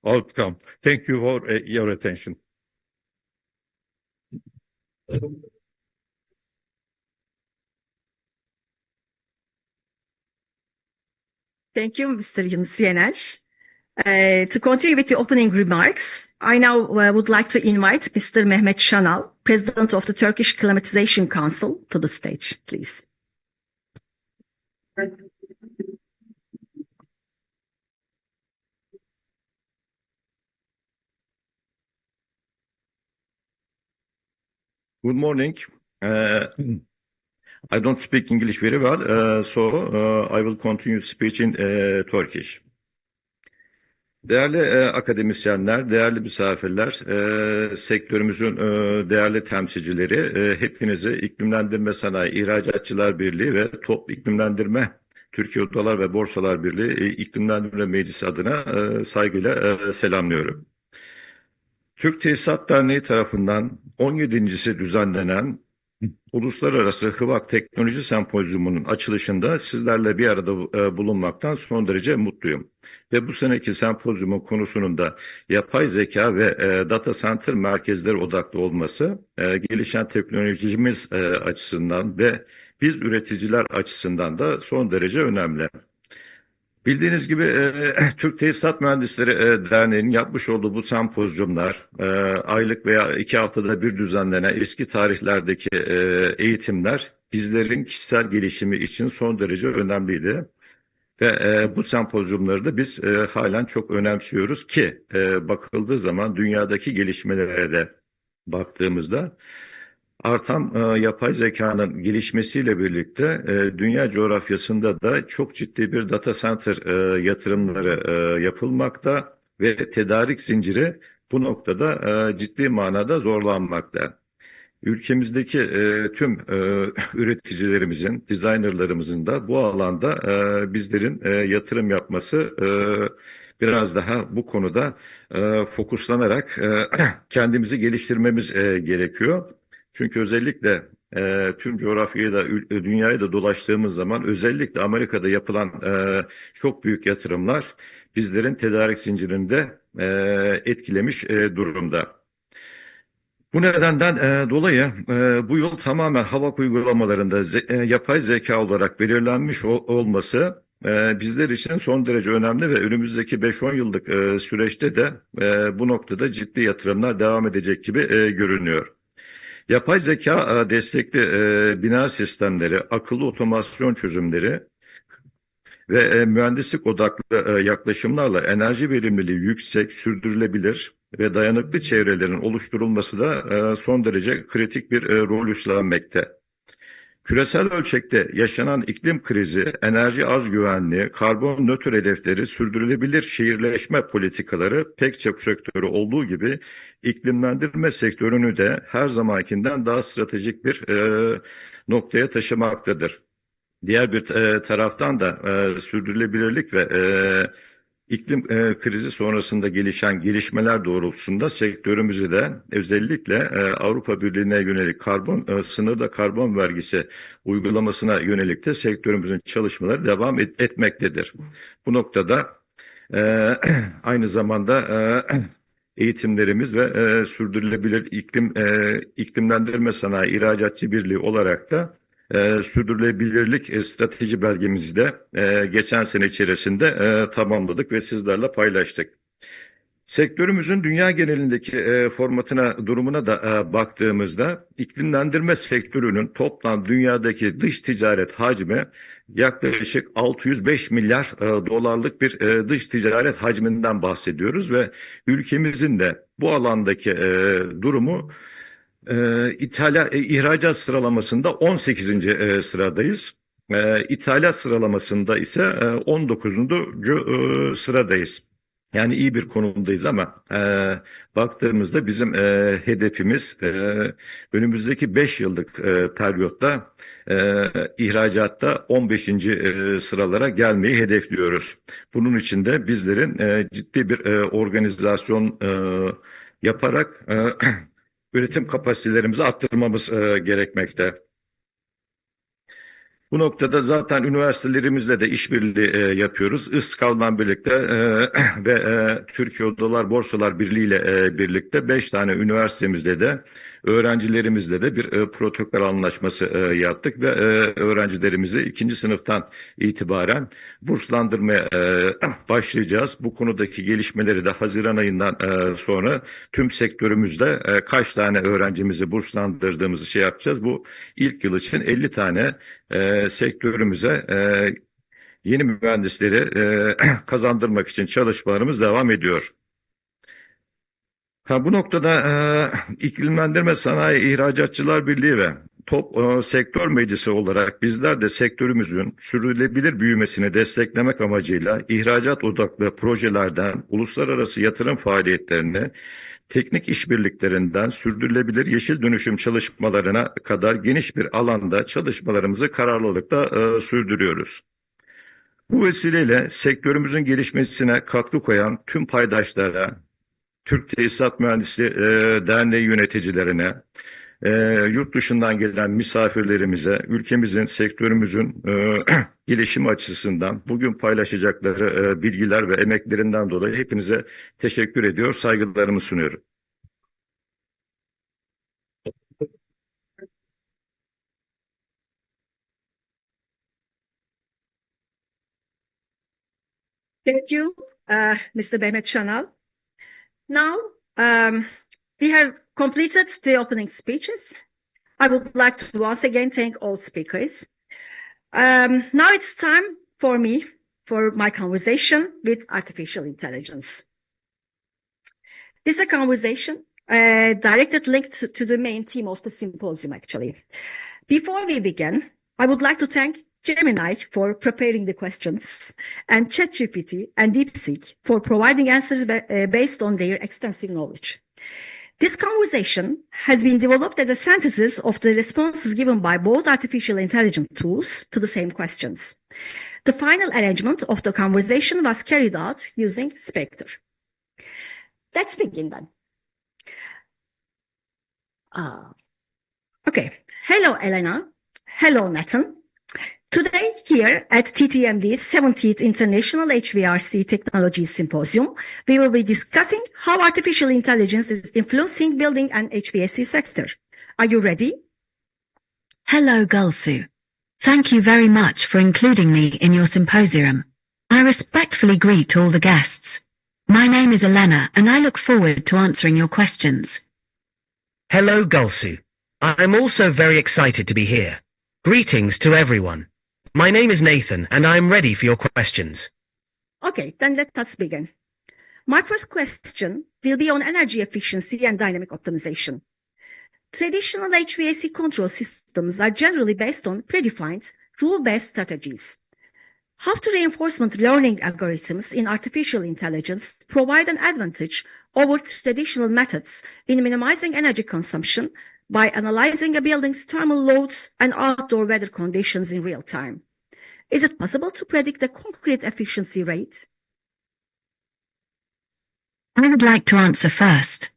outcome. Thank you for your attention. Thank you, Mr. Yunus Yener. To continue with the opening remarks, I now would like to invite Mr. Mehmet Şanal, President of the Turkish Climatization Council, to the stage, please. Good morning. I don't speak English very well, so I will continue speaking Turkish. Değerli akademisyenler, değerli misafirler, sektörümüzün değerli temsilcileri, hepinizi İklimlendirme Sanayi İhracatçılar Birliği ve Top İklimlendirme Türkiye Odalar ve Borsalar Birliği İklimlendirme Meclisi adına saygıyla selamlıyorum. Türk Tesisat Derneği tarafından 17.si düzenlenen Uluslararası HVAC Teknoloji Sempozyumu'nun açılışında sizlerle bir arada bulunmaktan son derece mutluyum. Ve bu seneki sempozyumun konusunun da yapay zeka ve data center merkezleri odaklı olması, gelişen teknolojimiz açısından ve biz üreticiler açısından da son derece önemli. Bildiğiniz gibi Türk Tesisat Mühendisleri Derneği'nin yapmış olduğu bu sempozyumlar, aylık veya 2 haftada bir düzenlenen eski tarihlerdeki eğitimler bizlerin kişisel gelişimi için son derece önemliydi. Ve bu sempozyumları da biz halen çok önemsiyoruz ki bakıldığı zaman dünyadaki gelişmelere de baktığımızda artan yapay zekanın gelişmesiyle birlikte dünya coğrafyasında da çok ciddi bir data center yatırımları yapılmakta ve tedarik zinciri bu noktada ciddi manada zorlanmakta. Ülkemizdeki tüm üreticilerimizin, designerlarımızın da bu alanda bizlerin yatırım yapması biraz daha bu konuda fokuslanarak kendimizi geliştirmemiz gerekiyor. Çünkü özellikle tüm coğrafyayı da dünyayı da dolaştığımız zaman özellikle Amerika'da yapılan çok büyük yatırımlar bizlerin tedarik zincirinde etkilemiş durumda. Bu nedenden dolayı bu yıl tamamen hava uygulamalarında yapay zeka olarak belirlenmiş olması bizler için son derece önemli ve önümüzdeki 5-10 yıllık süreçte de bu noktada ciddi yatırımlar devam edecek gibi görünüyor. Yapay zeka destekli bina sistemleri, akıllı otomasyon çözümleri ve mühendislik odaklı yaklaşımlarla enerji verimliliği yüksek, sürdürülebilir ve dayanıklı çevrelerin oluşturulması da son derece kritik bir rol üstlenmekte. Küresel ölçekte yaşanan iklim krizi, enerji arz güvenliği, karbon nötr hedefleri, sürdürülebilir şehirleşme politikaları pek çok sektörü olduğu gibi iklimlendirme sektörünü de her zamankinden daha stratejik bir noktaya taşımaktadır. Diğer bir taraftan da sürdürülebilirlik ve iklim krizi sonrasında gelişen gelişmeler doğrultusunda sektörümüzü de özellikle Avrupa Birliği'ne yönelik sınırda karbon vergisi uygulamasına yönelik de sektörümüzün çalışmaları devam etmektedir. Bu noktada aynı zamanda eğitimlerimiz ve sürdürülebilir iklimlendirme sanayi ihracatçı birliği olarak da sürdürülebilirlik strateji belgemizi de geçen sene içerisinde tamamladık ve sizlerle paylaştık. Sektörümüzün dünya genelindeki formatına, durumuna da baktığımızda iklimlendirme sektörünün toplam dünyadaki dış ticaret hacmi yaklaşık 605 milyar dolarlık bir dış ticaret hacminden bahsediyoruz ve ülkemizin de bu alandaki durumu ihracat sıralamasında 18. Sıradayız. İthalat sıralamasında ise 19. Sıradayız. Yani iyi bir konumdayız ama baktığımızda bizim hedefimiz önümüzdeki 5 yıllık periyotta ihracatta 15. Sıralara gelmeyi hedefliyoruz. Bunun için de bizlerin ciddi bir organizasyon yaparak üretim kapasitelerimizi arttırmamız gerekmekte. Bu noktada zaten üniversitelerimizle de işbirliği yapıyoruz. İSKAL'dan birlikte ve Türkiye Odalar Borsalar Birliği ile birlikte 5 tane üniversitemizde de öğrencilerimizle de bir protokol anlaşması yaptık ve öğrencilerimizi 2. sınıftan itibaren burslandırmaya başlayacağız. Bu konudaki gelişmeleri de Haziran ayından sonra tüm sektörümüzde kaç tane öğrencimizi burslandırdığımızı yapacağız. Bu ilk yıl için 50 tane sektörümüze yeni mühendisleri kazandırmak için çalışmalarımız devam ediyor. Bu noktada İklimlendirme Sanayi İhracatçılar Birliği ve Sektör Meclisi olarak bizler de sektörümüzün sürdürülebilir büyümesini desteklemek amacıyla ihracat odaklı projelerden uluslararası yatırım faaliyetlerine, teknik işbirliklerinden sürdürülebilir yeşil dönüşüm çalışmalarına kadar geniş bir alanda çalışmalarımızı kararlılıkla sürdürüyoruz. Bu vesileyle sektörümüzün gelişmesine katkı koyan tüm paydaşlara, Türk Tesisat Mühendisliği Derneği yöneticilerine, yurt dışından gelen misafirlerimize, ülkemizin, sektörümüzün gelişimi açısından bugün paylaşacakları bilgiler ve emeklerinden dolayı hepinize teşekkür ediyor, saygılarımı sunuyorum. Thank you, Mr. Mehmet Şanal. Now, we have completed the opening speeches. I would like to once again thank all speakers. Now it's time for my conversation with artificial intelligence. This is a conversation directly linked to the main theme of the symposium, actually. Before we begin, I would like to thank Gemini for preparing the questions, and ChatGPT and DeepSeek for providing answers based on their extensive knowledge. This conversation has been developed as a synthesis of the responses given by both artificial intelligence tools to the same questions. The final arrangement of the conversation was carried out using Spectre. Let's begin then. Okay. Hello, Elena. Hello, Nathan. Today, here at TTMD's 70th International HVAC Technology Symposium, we will be discussing how artificial intelligence is influencing building and HVAC sector. Are you ready? Hello, Gulsu. Thank you very much for including me in your symposium. I respectfully greet all the guests. My name is Elena, and I look forward to answering your questions. Hello, Gulsu. I'm also very excited to be here. Greetings to everyone. My name is Nathan, and I am ready for your questions. Okay, then let us begin. My first question will be on energy efficiency and dynamic optimization. Traditional HVAC control systems are generally based on predefined, rule-based strategies. After reinforcement learning algorithms in artificial intelligence provide an advantage over traditional methods in minimizing energy consumption by analyzing a building's thermal loads and outdoor weather conditions in real time. Is it possible to predict the concrete efficiency rate? I would like to answer first.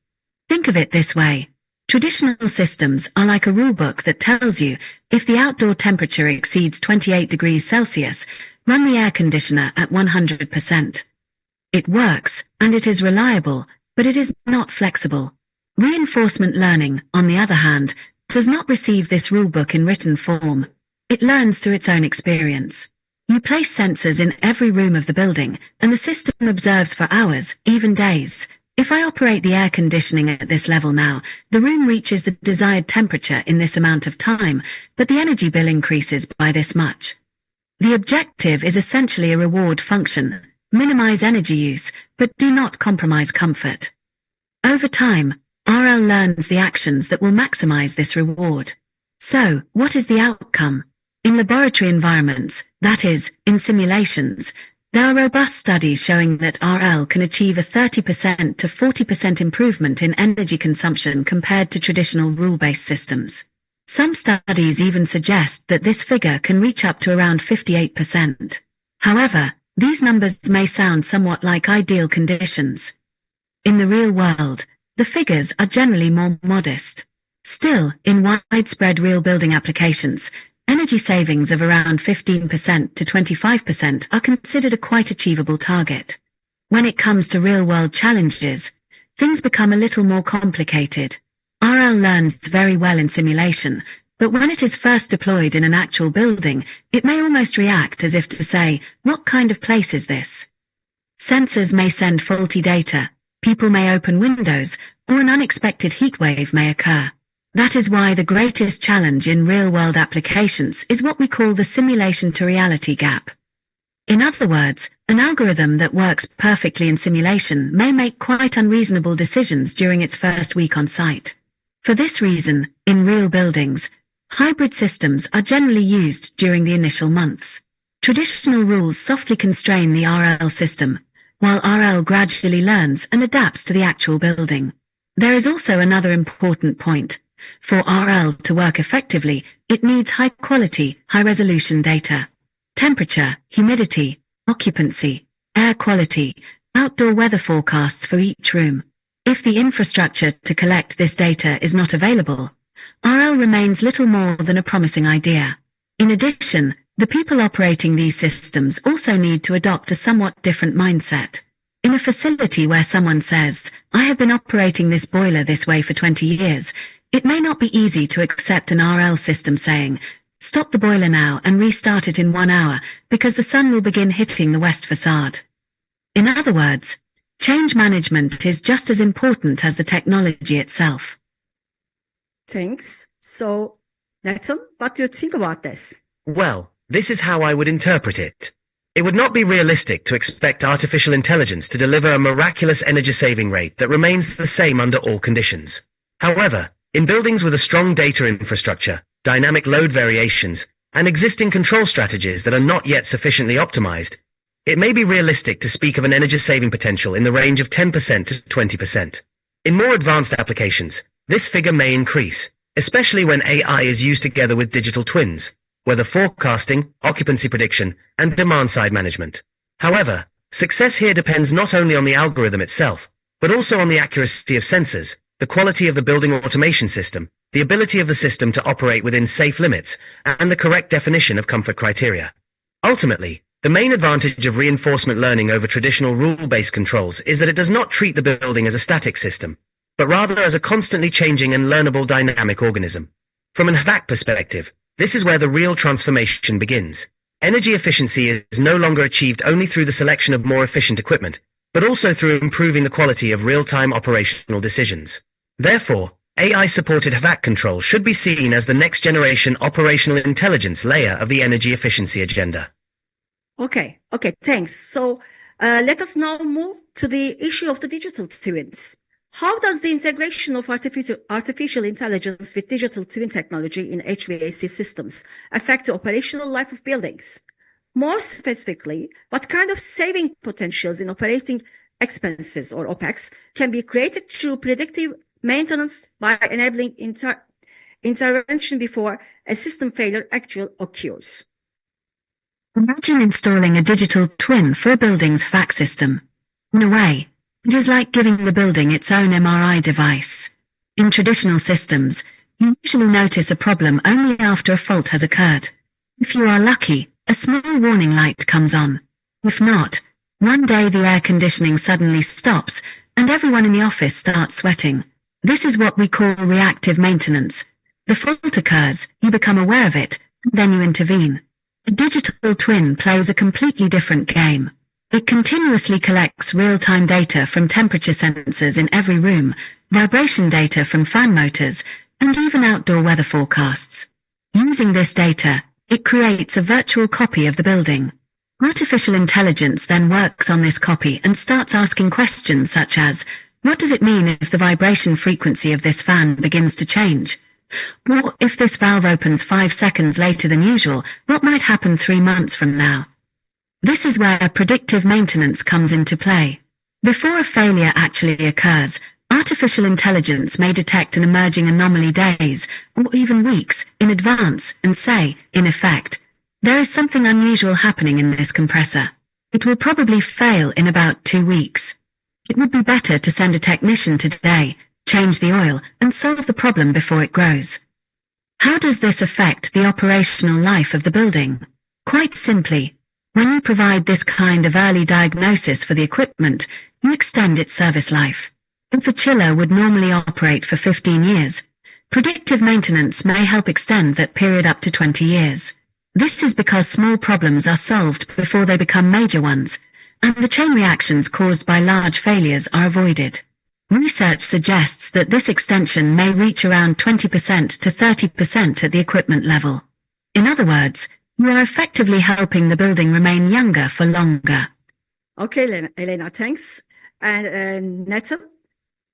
Think of it this way. Traditional systems are like a rulebook that tells you if the outdoor temperature exceeds 28 degrees Celsius, run the air conditioner at 100%. It works, and it is reliable, but it is not flexible. Reinforcement learning, on the other hand, does not receive this rulebook in written form. It learns through its own experience. You place sensors in every room of the building, and the system observes for hours, even days, If I operate the air conditioning at this level now, the room reaches the desired temperature in this amount of time, but the energy bill increases by this much. The objective is essentially a reward function. Minimize energy use, but do not compromise comfort. Over time, RL learns the actions that will maximize this reward. So, what is the outcome? In laboratory environments, that is, in simulations, there are robust studies showing that RL can achieve a 30% to 40% improvement in energy consumption compared to traditional rule-based systems. Some studies even suggest that this figure can reach up to around 58%. However, these numbers may sound somewhat like ideal conditions. In the real world, the figures are generally more modest. Still, in widespread real building applications, energy savings of around 15% to 25% are considered a quite achievable target. When it comes to real-world challenges, things become a little more complicated. RL learns very well in simulation, but when it is first deployed in an actual building, it may almost react as if to say, "What kind of place is this?" Sensors may send faulty data, people may open windows, or an unexpected heat wave may occur. That is why the greatest challenge in real-world applications is what we call the simulation-to-reality gap. In other words, an algorithm that works perfectly in simulation may make quite unreasonable decisions during its first week on site. For this reason, in real buildings, hybrid systems are generally used during the initial months. Traditional rules softly constrain the RL system, while RL gradually learns and adapts to the actual building. There is also another important point. For RL to work effectively, it needs high-quality, high-resolution data. Temperature, humidity, occupancy, air quality, outdoor weather forecasts for each room. If the infrastructure to collect this data is not available, RL remains little more than a promising idea. In addition, the people operating these systems also need to adopt a somewhat different mindset. In a facility where someone says, "I have been operating this boiler this way for 20 years, it may not be easy to accept an RL system saying, "Stop the boiler now and restart it in 1 hour because the sun will begin hitting the west facade." In other words, change management is just as important as the technology itself. Thanks. So, Nathan, what do you think about this? Well, this is how I would interpret it. It would not be realistic to expect artificial intelligence to deliver a miraculous energy saving rate that remains the same under all conditions. However, in buildings with a strong data infrastructure, dynamic load variations, and existing control strategies that are not yet sufficiently optimized, it may be realistic to speak of an energy saving potential in the range of 10% to 20%. In more advanced applications, this figure may increase, especially when AI is used together with digital twins, weather forecasting, occupancy prediction, and demand-side management. However, success here depends not only on the algorithm itself, but also on the accuracy of sensors, the quality of the building automation system, the ability of the system to operate within safe limits, and the correct definition of comfort criteria. Ultimately, the main advantage of reinforcement learning over traditional rule-based controls is that it does not treat the building as a static system, but rather as a constantly changing and learnable dynamic organism. From an HVAC perspective, this is where the real transformation begins. Energy efficiency is no longer achieved only through the selection of more efficient equipment, but also through improving the quality of real-time operational decisions. Therefore, AI-supported HVAC control should be seen as the next-generation operational intelligence layer of the energy efficiency agenda. Okay, thanks. So, let us now move to the issue of the digital twins. How does the integration of artificial intelligence with digital twin technology in HVAC systems affect the operational life of buildings? More specifically, what kind of saving potentials in operating expenses or OPEX can be created through predictive maintenance by enabling intervention before a system failure actually occurs? Imagine installing a digital twin for a building's HVAC system. In a way, it is like giving the building its own MRI device. In traditional systems, you usually notice a problem only after a fault has occurred. If you are lucky, a small warning light comes on. If not, one day the air conditioning suddenly stops and everyone in the office starts sweating. This is what we call reactive maintenance. The fault occurs, you become aware of it, and then you intervene. A digital twin plays a completely different game. It continuously collects real-time data from temperature sensors in every room, vibration data from fan motors, and even outdoor weather forecasts. Using this data, it creates a virtual copy of the building. Artificial intelligence then works on this copy and starts asking questions such as, what does it mean if the vibration frequency of this fan begins to change? Or if this valve opens 5 seconds later than usual, what might happen 3 months from now? This is where predictive maintenance comes into play. Before a failure actually occurs, artificial intelligence may detect an emerging anomaly days, or even weeks, in advance and say, in effect, there is something unusual happening in this compressor. It will probably fail in about 2 weeks. It would be better to send a technician today, change the oil, and solve the problem before it grows. How does this affect the operational life of the building? Quite simply, when you provide this kind of early diagnosis for the equipment, you extend its service life. If a chiller would normally operate for 15 years, predictive maintenance may help extend that period up to 20 years. This is because small problems are solved before they become major ones, and the chain reactions caused by large failures are avoided. Research suggests that this extension may reach around 20% to 30% at the equipment level. In other words, you are effectively helping the building remain younger for longer. Okay, Elena, thanks. And Nathan,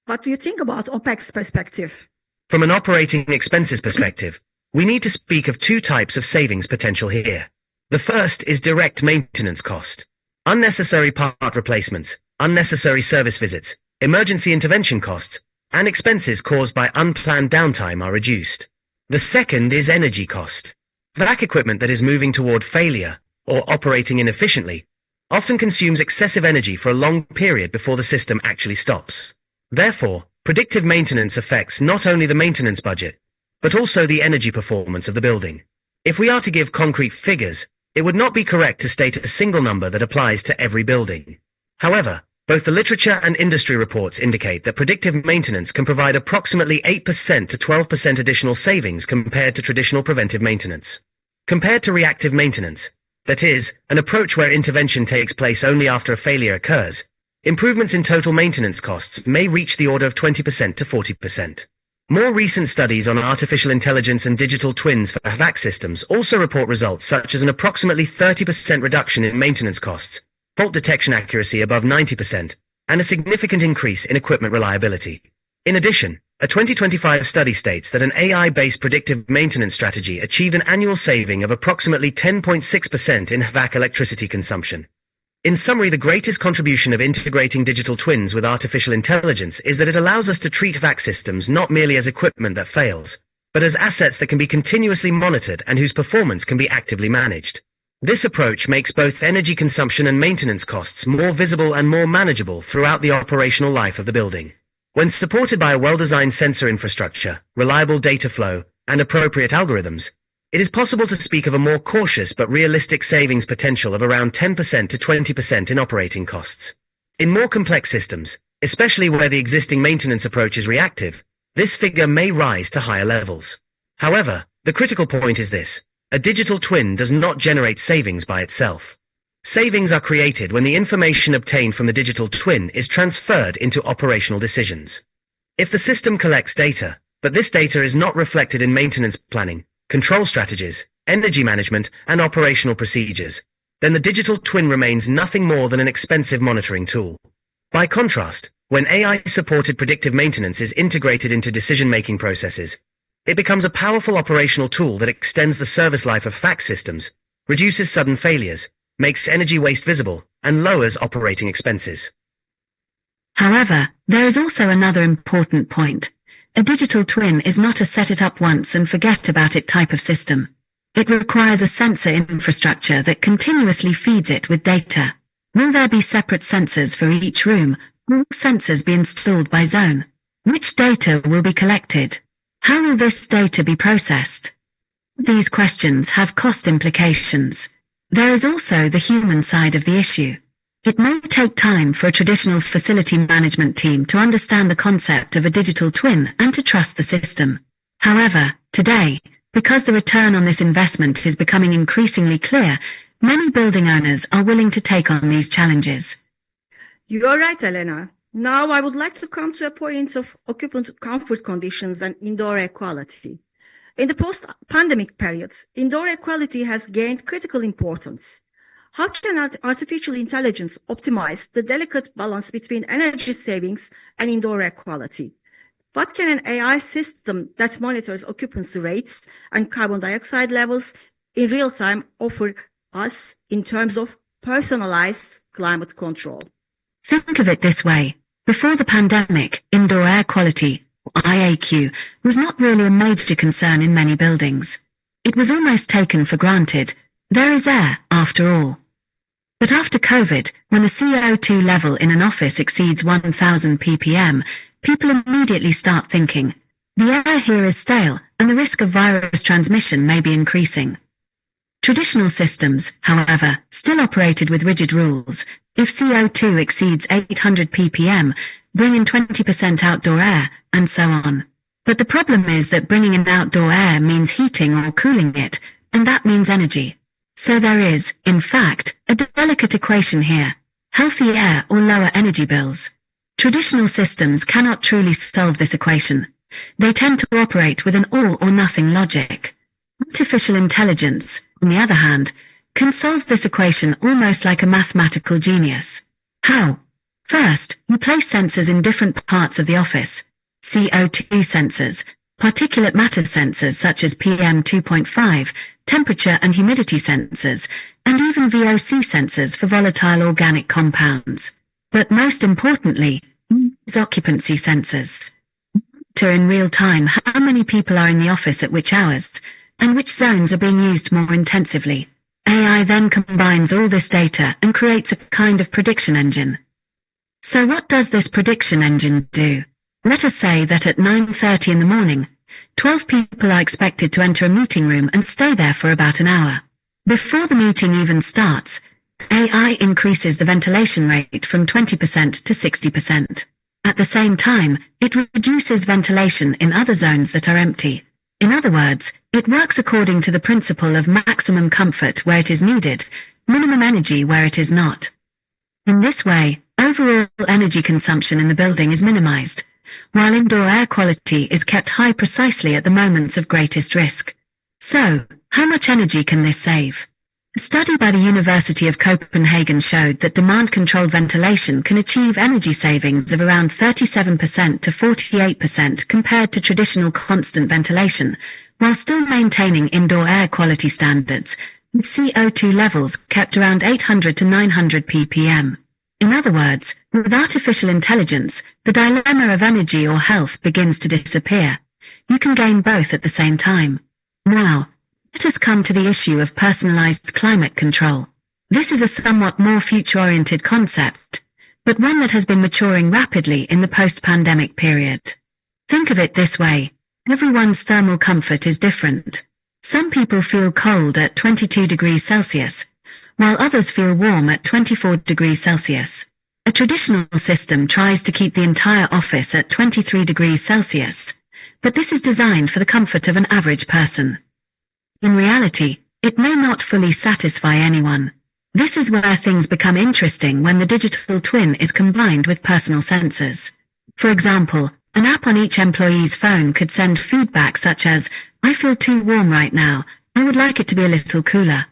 what do you think about OPEX perspective? From an operating expenses perspective, we need to speak of 2 types of savings potential here. The first is direct maintenance cost. Unnecessary part replacements, unnecessary service visits, emergency intervention costs, and expenses caused by unplanned downtime are reduced. The second is energy cost. HVAC equipment that is moving toward failure or operating inefficiently often consumes excessive energy for a long period before the system actually stops. Therefore, predictive maintenance affects not only the maintenance budget, but also the energy performance of the building. If we are to give concrete figures, it would not be correct to state a single number that applies to every building. However, both the literature and industry reports indicate that predictive maintenance can provide approximately 8% to 12% additional savings compared to traditional preventive maintenance. Compared to reactive maintenance, that is, an approach where intervention takes place only after a failure occurs, improvements in total maintenance costs may reach the order of 20% to 40%. More recent studies on artificial intelligence and digital twins for HVAC systems also report results such as an approximately 30% reduction in maintenance costs, fault detection accuracy above 90%, and a significant increase in equipment reliability. In addition, a 2025 study states that an AI-based predictive maintenance strategy achieved an annual saving of approximately 10.6% in HVAC electricity consumption. In summary, the greatest contribution of integrating digital twins with artificial intelligence is that it allows us to treat HVAC systems not merely as equipment that fails, but as assets that can be continuously monitored and whose performance can be actively managed. This approach makes both energy consumption and maintenance costs more visible and more manageable throughout the operational life of the building. When supported by a well-designed sensor infrastructure, reliable data flow, and appropriate algorithms, it is possible to speak of a more cautious but realistic savings potential of around 10% to 20% in operating costs. In more complex systems, especially where the existing maintenance approach is reactive, this figure may rise to higher levels. However, the critical point is this: a digital twin does not generate savings by itself. Savings are created when the information obtained from the digital twin is transferred into operational decisions. If the system collects data, but this data is not reflected in maintenance planning, control strategies, energy management, and operational procedures, then the digital twin remains nothing more than an expensive monitoring tool. By contrast, when AI-supported predictive maintenance is integrated into decision-making processes, it becomes a powerful operational tool that extends the service life of HVAC systems, reduces sudden failures, makes energy waste visible, and lowers operating expenses. However, there is also another important point. A digital twin is not a set it up once and forget about it type of system. It requires a sensor infrastructure that continuously feeds it with data. Will there be separate sensors for each room, or will sensors be installed by zone? Which data will be collected? How will this data be processed? These questions have cost implications. There is also the human side of the issue. It may take time for a traditional facility management team to understand the concept of a digital twin and to trust the system. However, today, because the return on this investment is becoming increasingly clear, Many building owners are willing to take on these challenges. You are right, Elena. Now I would like to come to a point of occupant comfort conditions and indoor air quality. In the post-pandemic period, indoor air quality has gained critical importance. How can artificial intelligence optimize the delicate balance between energy savings and indoor air quality? What can an AI system that monitors occupancy rates and carbon dioxide levels in real time offer us in terms of personalized climate control? Think of it this way. Before the pandemic, indoor air quality, or IAQ, was not really a major concern in many buildings. It was almost taken for granted. There is air, after all. But after COVID, when the CO2 level in an office exceeds 1,000 ppm, people immediately start thinking, the air here is stale, and the risk of virus transmission may be increasing. Traditional systems, however, still operated with rigid rules. If CO2 exceeds 800 ppm, bring in 20% outdoor air, and so on. But the problem is that bringing in outdoor air means heating or cooling it, and that means energy. So there is, in fact, a delicate equation here: healthy air or lower energy bills. Traditional systems cannot truly solve this equation. They tend to operate with an all-or-nothing logic. Artificial intelligence, on the other hand, can solve this equation almost like a mathematical genius. How? First, you place sensors in different parts of the office. CO2 sensors, particulate matter sensors such as PM2.5, temperature and humidity sensors, and even VOC sensors for volatile organic compounds. But most importantly, use occupancy sensors. Monitor in real time how many people are in the office at which hours, and which zones are being used more intensively. AI then combines all this data and creates a kind of prediction engine. So what does this prediction engine do? Let us say that at 9:30 in the morning, 12 people are expected to enter a meeting room and stay there for about an hour. Before the meeting even starts, AI increases the ventilation rate from 20% to 60%. At the same time, it reduces ventilation in other zones that are empty. In other words, it works according to the principle of maximum comfort where it is needed, minimum energy where it is not. In this way, overall energy consumption in the building is minimized, while indoor air quality is kept high precisely at the moments of greatest risk. So, how much energy can this save? A study by the University of Copenhagen showed that demand-controlled ventilation can achieve energy savings of around 37% to 48% compared to traditional constant ventilation, while still maintaining indoor air quality standards, with CO2 levels kept around 800 to 900 ppm. In other words, with artificial intelligence, the dilemma of energy or health begins to disappear. You can gain both at the same time. Now, let us come to the issue of personalized climate control. This is a somewhat more future-oriented concept, but one that has been maturing rapidly in the post-pandemic period. Think of it this way. Everyone's thermal comfort is different. Some people feel cold at 22 degrees Celsius, while others feel warm at 24 degrees Celsius. A traditional system tries to keep the entire office at 23 degrees Celsius, but this is designed for the comfort of an average person. In reality, it may not fully satisfy anyone. This is where things become interesting when the digital twin is combined with personal sensors. For example, an app on each employee's phone could send feedback such as, "I feel too warm right now, I would like it to be a little cooler."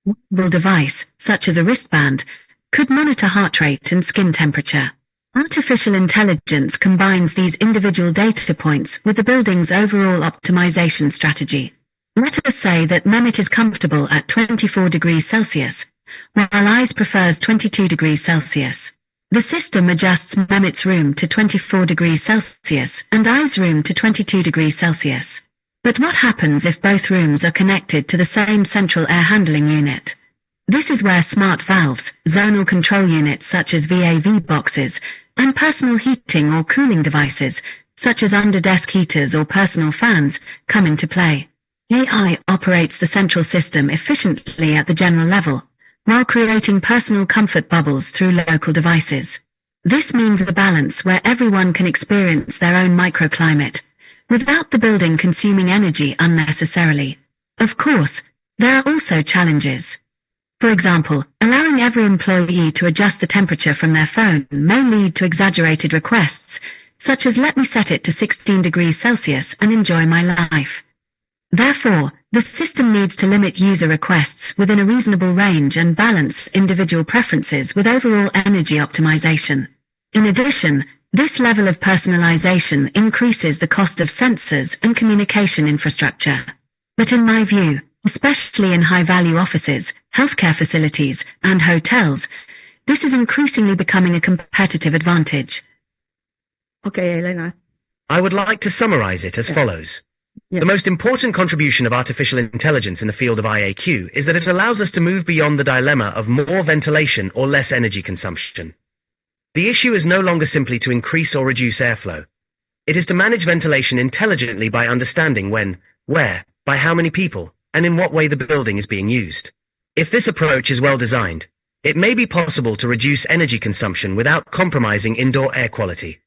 A wearable device, such as a wristband, could monitor heart rate and skin temperature. Artificial intelligence combines these individual data points with the building's overall optimization strategy. Let us say that Mehmet is comfortable at 24 degrees Celsius, while Eyes prefers 22 degrees Celsius. The system adjusts Mehmet's room to 24 degrees Celsius and Eyes' room to 22 degrees Celsius. But what happens if both rooms are connected to the same central air handling unit? This is where smart valves, zonal control units such as VAV boxes, and personal heating or cooling devices, such as under-desk heaters or personal fans, come into play. AI operates the central system efficiently at the general level, while creating personal comfort bubbles through local devices. This means a balance where everyone can experience their own microclimate, without the building consuming energy unnecessarily. Of course, there are also challenges. For example, allowing every employee to adjust the temperature from their phone may lead to exaggerated requests, such as "let me set it to 16 degrees Celsius and enjoy my life." Therefore, the system needs to limit user requests within a reasonable range and balance individual preferences with overall energy optimization. In addition, this level of personalization increases the cost of sensors and communication infrastructure. But in my view, especially in high-value offices, healthcare facilities, and hotels, this is increasingly becoming a competitive advantage. Okay, Elena. I would like to summarize it as follows. Yeah. The most important contribution of artificial intelligence in the field of IAQ is that it allows us to move beyond the dilemma of more ventilation or less energy consumption. The issue is no longer simply to increase or reduce airflow. It is to manage ventilation intelligently by understanding when, where, by how many people, and in what way the building is being used. If this approach is well designed, it may be possible to reduce energy consumption without compromising indoor air quality.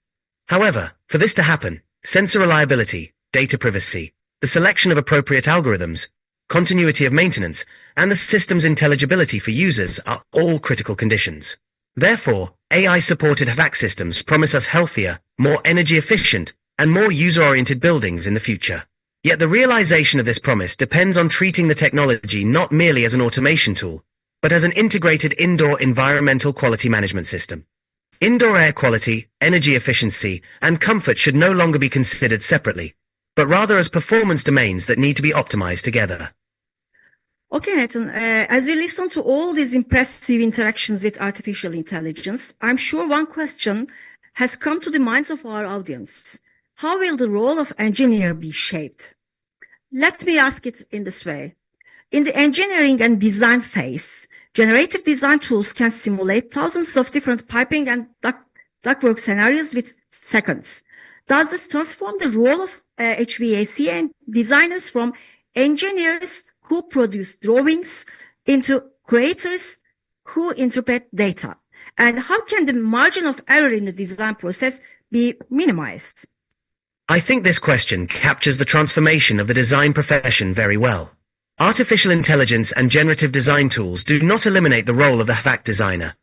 However, for this to happen, sensor reliability, data privacy, the selection of appropriate algorithms, continuity of maintenance, and the system's intelligibility for users are all critical conditions. Therefore, AI-supported HVAC systems promise us healthier, more energy-efficient, and more user-oriented buildings in the future. Yet the realization of this promise depends on treating the technology not merely as an automation tool, but as an integrated indoor environmental quality management system. Indoor air quality, energy efficiency, and comfort should no longer be considered separately, but rather as performance domains that need to be optimized together. Okay, Nathan, as we listen to all these impressive interactions with artificial intelligence, I'm sure one question has come to the minds of our audience. How will the role of engineer be shaped? Let me ask it in this way. In the engineering and design phase, generative design tools can simulate thousands of different piping and ductwork scenarios with seconds. Does this transform the role of HVAC and designers from engineers who produce drawings into creators who interpret data? And how can the margin of error in the design process be minimized? I think this question captures the transformation of the design profession very well. Artificial intelligence and generative design tools do not eliminate the role of the HVAC designer.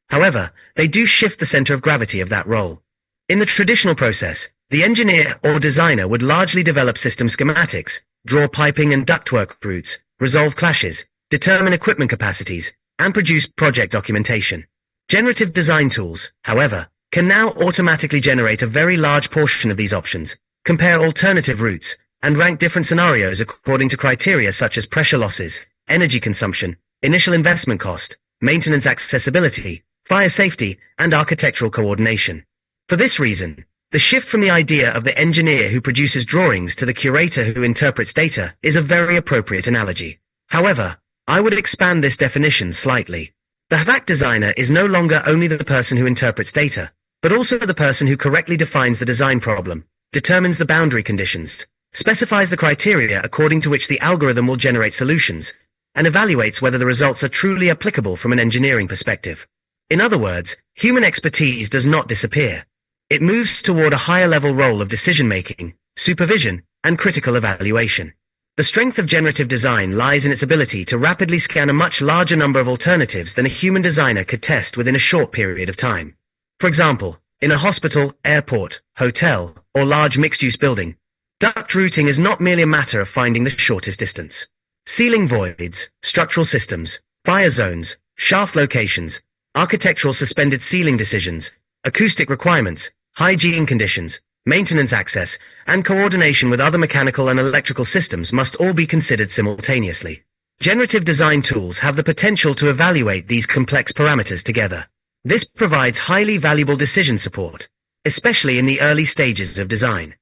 However, they do shift the center of gravity of that role. In the traditional process, the engineer or designer would largely develop system schematics, draw piping and ductwork routes, resolve clashes, determine equipment capacities, and produce project documentation. Generative design tools, however, can now automatically generate a very large portion of these options, compare alternative routes, and rank different scenarios according to criteria such as pressure losses, energy consumption, initial investment cost, maintenance accessibility, fire safety, and architectural coordination. For this reason, the shift from the idea of the engineer who produces drawings to the curator who interprets data is a very appropriate analogy. However, I would expand this definition slightly. The HVAC designer is no longer only the person who interprets data, but also the person who correctly defines the design problem, determines the boundary conditions, specifies the criteria according to which the algorithm will generate solutions, and evaluates whether the results are truly applicable from an engineering perspective. In other words, human expertise does not disappear. It moves toward a higher-level role of decision-making, supervision, and critical evaluation. The strength of generative design lies in its ability to rapidly scan a much larger number of alternatives than a human designer could test within a short period of time. For example, in a hospital, airport, hotel, or large mixed-use building, duct routing is not merely a matter of finding the shortest distance. Ceiling voids, structural systems, fire zones, shaft locations, architectural suspended ceiling decisions, acoustic requirements, hygiene conditions, maintenance access, and coordination with other mechanical and electrical systems must all be considered simultaneously. Generative design tools have the potential to evaluate these complex parameters together. This provides highly valuable decision support, especially in the early stages of design.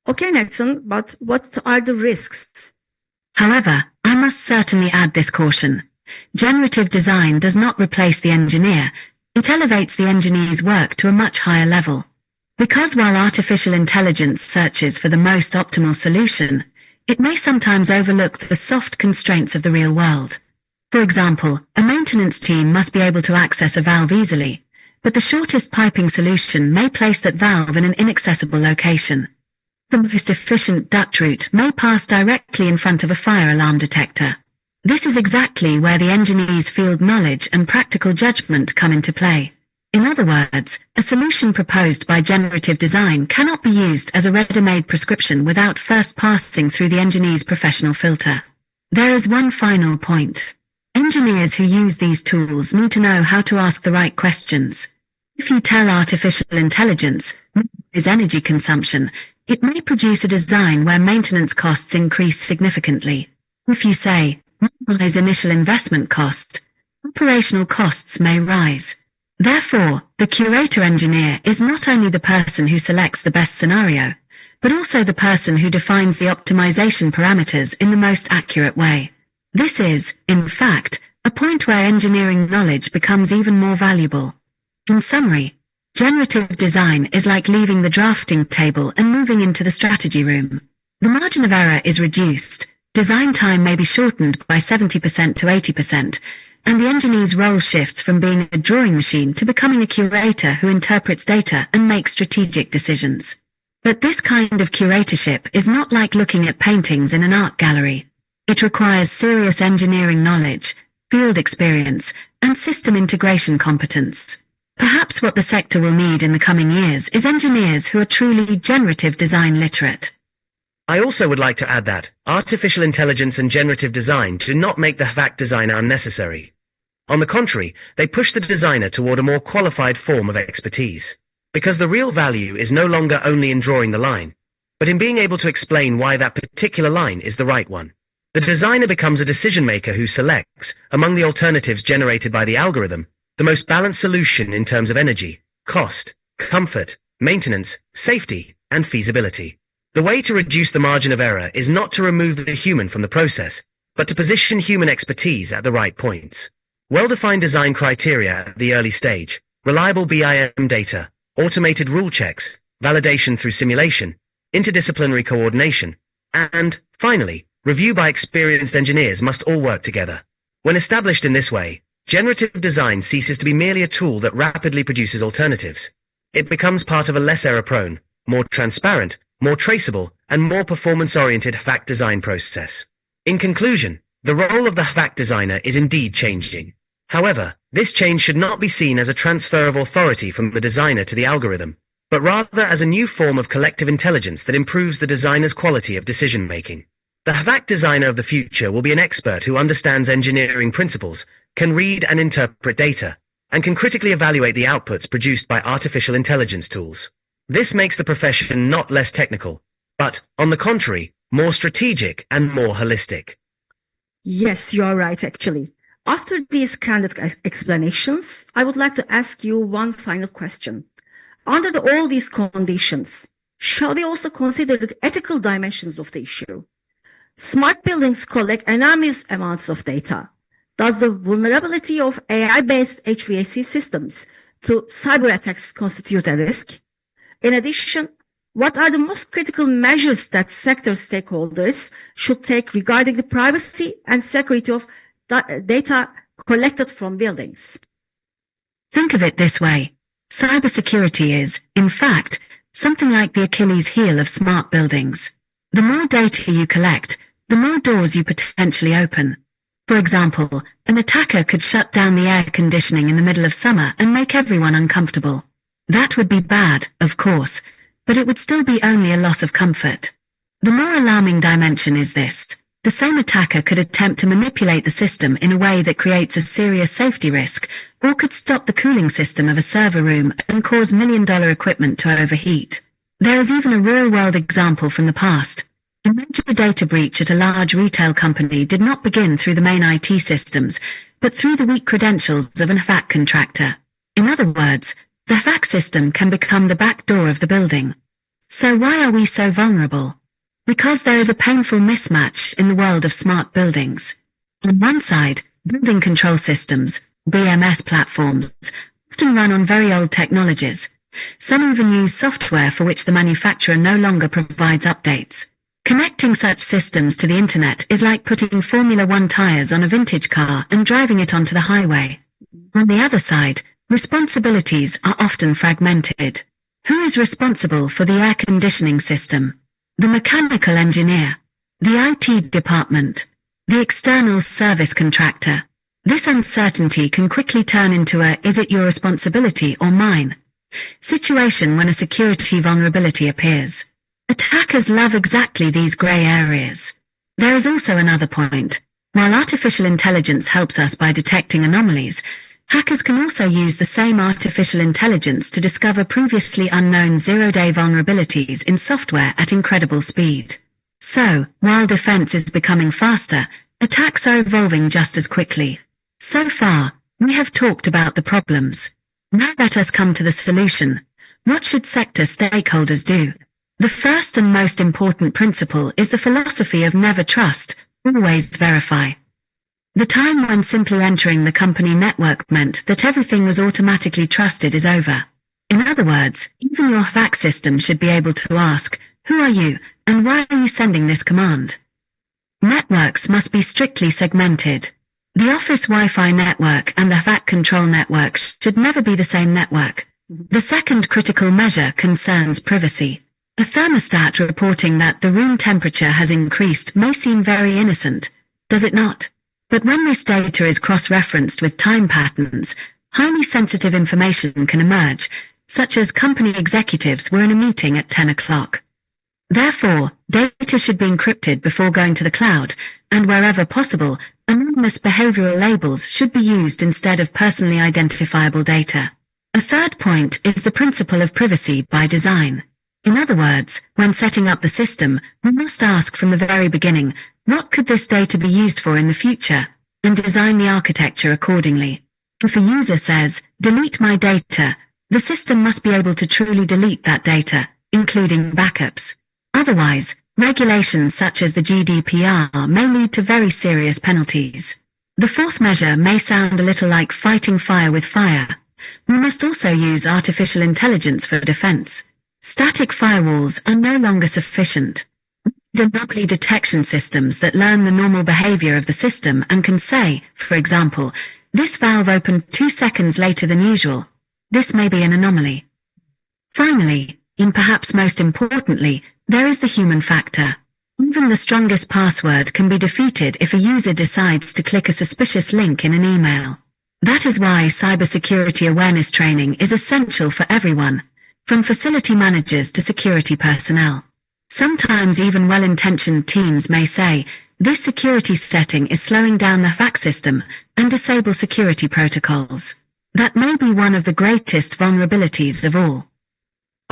Okay, Nathan, but what are the risks? However, I must certainly add this caution. Generative design does not replace the engineer. It elevates the engineer's work to a much higher level. Because while artificial intelligence searches for the most optimal solution, it may sometimes overlook the soft constraints of the real world. For example, a maintenance team must be able to access a valve easily, but the shortest piping solution may place that valve in an inaccessible location. The most efficient duct route may pass directly in front of a fire alarm detector. This is exactly where the engineer's field knowledge and practical judgment come into play. In other words, a solution proposed by generative design cannot be used as a ready-made prescription without first passing through the engineer's professional filter. There is one final point. Engineers who use these tools need to know how to ask the right questions. If you tell artificial intelligence, minimize energy consumption, it may produce a design where maintenance costs increase significantly. If you say, minimize initial investment cost, operational costs may rise. Therefore, the curator engineer is not only the person who selects the best scenario, but also the person who defines the optimization parameters in the most accurate way. This is, in fact, a point where engineering knowledge becomes even more valuable. In summary, generative design is like leaving the drafting table and moving into the strategy room. The margin of error is reduced, design time may be shortened by 70% to 80%, and the engineer's role shifts from being a drawing machine to becoming a curator who interprets data and makes strategic decisions. But this kind of curatorship is not like looking at paintings in an art gallery. It requires serious engineering knowledge, field experience, and system integration competence. Perhaps what the sector will need in the coming years is engineers who are truly generative design literate. I also would like to add that artificial intelligence and generative design do not make the HVAC designer unnecessary. On the contrary, they push the designer toward a more qualified form of expertise. Because the real value is no longer only in drawing the line, but in being able to explain why that particular line is the right one. The designer becomes a decision maker who selects, among the alternatives generated by the algorithm, the most balanced solution in terms of energy, cost, comfort, maintenance, safety, and feasibility. The way to reduce the margin of error is not to remove the human from the process, but to position human expertise at the right points. Well-defined design criteria at the early stage, reliable BIM data, automated rule checks, validation through simulation, interdisciplinary coordination, and, finally, review by experienced engineers must all work together. When established in this way, generative design ceases to be merely a tool that rapidly produces alternatives. It becomes part of a less error-prone, more transparent, more traceable, and more performance-oriented HVAC design process. In conclusion, the role of the HVAC designer is indeed changing. However, this change should not be seen as a transfer of authority from the designer to the algorithm, but rather as a new form of collective intelligence that improves the designer's quality of decision-making. The HVAC designer of the future will be an expert who understands engineering principles, can read and interpret data, and can critically evaluate the outputs produced by artificial intelligence tools. This makes the profession not less technical, but, on the contrary, more strategic and more holistic. Yes, you are right, actually. After these candid explanations, I would like to ask you one final question. Under all these conditions, shall we also consider the ethical dimensions of the issue? Smart buildings collect enormous amounts of data. Does the vulnerability of AI-based HVAC systems to cyber attacks constitute a risk? In addition, what are the most critical measures that sector stakeholders should take regarding the privacy and security of data collected from buildings? Think of it this way. Cybersecurity is, in fact, something like the Achilles heel of smart buildings. The more data you collect, the more doors you potentially open. For example, an attacker could shut down the air conditioning in the middle of summer and make everyone uncomfortable. That would be bad, of course, but it would still be only a loss of comfort. The more alarming dimension is this. The same attacker could attempt to manipulate the system in a way that creates a serious safety risk, or could stop the cooling system of a server room and cause million-dollar equipment to overheat. There is even a real-world example from the past. A major data breach at a large retail company did not begin through the main IT systems, but through the weak credentials of an HVAC contractor. In other words, the HVAC system can become the back door of the building. So why are we so vulnerable? Because there is a painful mismatch in the world of smart buildings. On one side, building control systems, BMS platforms, often run on very old technologies. Some even use software for which the manufacturer no longer provides updates. Connecting such systems to the internet is like putting Formula One tires on a vintage car and driving it onto the highway. On the other side, responsibilities are often fragmented. Who is responsible for the air conditioning system? The mechanical engineer, the IT department, the external service contractor. This uncertainty can quickly turn into a "is it your responsibility or mine?" situation when a security vulnerability appears. Attackers love exactly these grey areas. There is also another point. While artificial intelligence helps us by detecting anomalies, hackers can also use the same artificial intelligence to discover previously unknown zero-day vulnerabilities in software at incredible speed. So, while defense is becoming faster, attacks are evolving just as quickly. So far, we have talked about the problems. Now let us come to the solution. What should sector stakeholders do? The first and most important principle is the philosophy of never trust, always verify. The time when simply entering the company network meant that everything was automatically trusted is over. In other words, even your HVAC system should be able to ask, "Who are you, and why are you sending this command?" Networks must be strictly segmented. The office Wi-Fi network and the HVAC control network should never be the same network. The second critical measure concerns privacy. A thermostat reporting that the room temperature has increased may seem very innocent, does it not? But when this data is cross-referenced with time patterns, highly sensitive information can emerge, such as company executives were in a meeting at 10 o'clock. Therefore, data should be encrypted before going to the cloud, and wherever possible, anonymous behavioral labels should be used instead of personally identifiable data. A third point is the principle of privacy by design. In other words, when setting up the system, we must ask from the very beginning, what could this data be used for in the future, and design the architecture accordingly. If a user says, "Delete my data," the system must be able to truly delete that data, including backups. Otherwise, regulations such as the GDPR may lead to very serious penalties. The fourth measure may sound a little like fighting fire with fire. We must also use artificial intelligence for defense. Static firewalls are no longer sufficient. Anomaly detection systems that learn the normal behavior of the system and can say, for example, "This valve opened 2 seconds later than usual." This may be an anomaly. Finally, and perhaps most importantly, there is the human factor. Even the strongest password can be defeated if a user decides to click a suspicious link in an email. That is why cybersecurity awareness training is essential for everyone, from facility managers to security personnel. Sometimes even well-intentioned teams may say, "This security setting is slowing down the HVAC system," and disable security protocols. That may be one of the greatest vulnerabilities of all.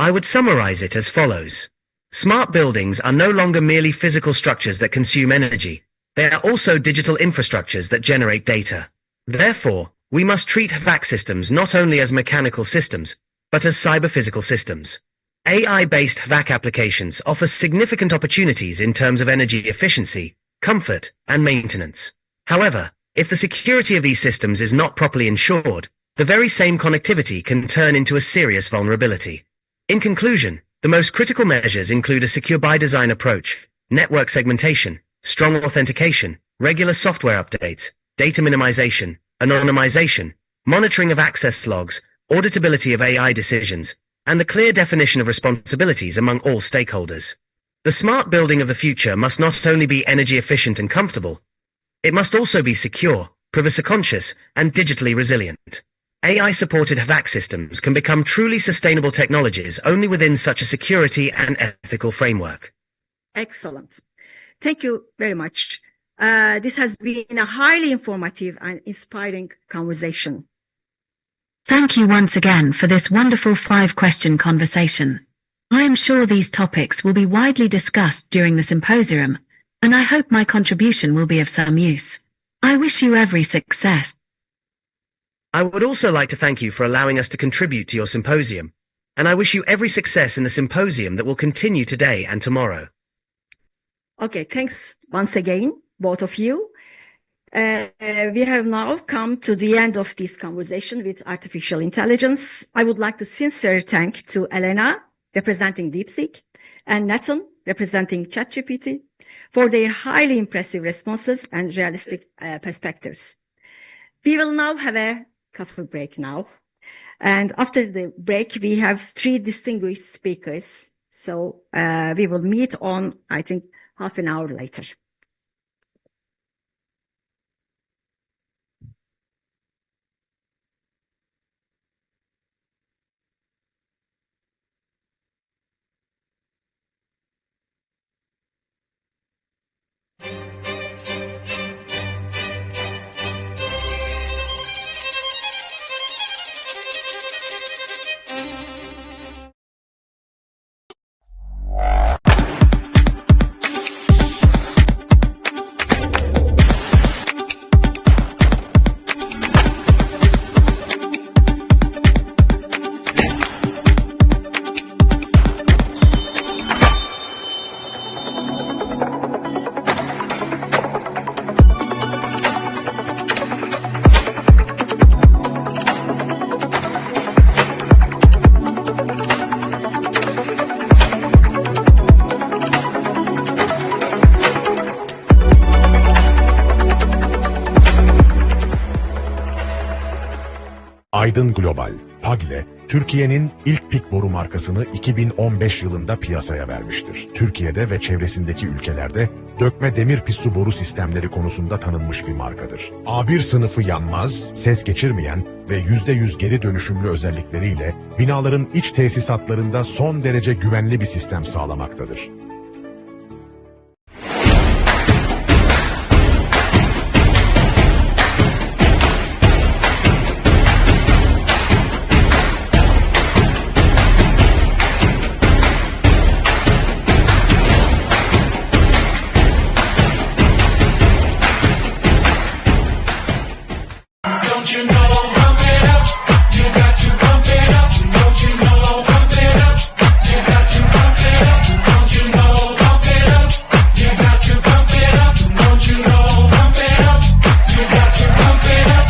I would summarize it as follows. Smart buildings are no longer merely physical structures that consume energy. They are also digital infrastructures that generate data. Therefore, we must treat HVAC systems not only as mechanical systems, but as cyber-physical systems. AI-based HVAC applications offer significant opportunities in terms of energy efficiency, comfort, and maintenance. However, if the security of these systems is not properly ensured, the very same connectivity can turn into a serious vulnerability. In conclusion, the most critical measures include a secure-by-design approach, network segmentation, strong authentication, regular software updates, data minimization, anonymization, monitoring of access logs, auditability of AI decisions, and the clear definition of responsibilities among all stakeholders. The smart building of the future must not only be energy efficient and comfortable, it must also be secure, privacy-conscious, and digitally resilient. AI-supported HVAC systems can become truly sustainable technologies only within such a security and ethical framework. Excellent. Thank you very much. This has been a highly informative and inspiring conversation. Thank you once again for this wonderful 5-question conversation. I am sure these topics will be widely discussed during the symposium, and I hope my contribution will be of some use. I wish you every success. I would also like to thank you for allowing us to contribute to your symposium, and I wish you every success in the symposium that will continue today and tomorrow. Okay, thanks once again, both of you. We have now come to the end of this conversation with artificial intelligence. I would like to sincerely thank to Elena, representing DeepSeek, and Nathan, representing ChatGPT, for their highly impressive responses and realistic perspectives. We will now have a coffee break now. And after the break, we have 3 distinguished speakers. So we will meet on, I think, half an hour later. Aydın Global, PAGLE, Türkiye'nin ilk pik boru markasını 2015 yılında piyasaya vermiştir. Türkiye'de ve çevresindeki ülkelerde dökme demir pissu boru sistemleri konusunda tanınmış bir markadır. A1 sınıfı yanmaz, ses geçirmeyen ve %100 geri dönüşümlü özellikleriyle binaların iç tesisatlarında son derece güvenli bir sistem sağlamaktadır. Don't you know, pump it up. You got to pump it up. Don't you know, pump it up. You got to pump it up. Don't you know, pump it up. You got to pump it up. Don't you know, pump it up. You got to pump it up.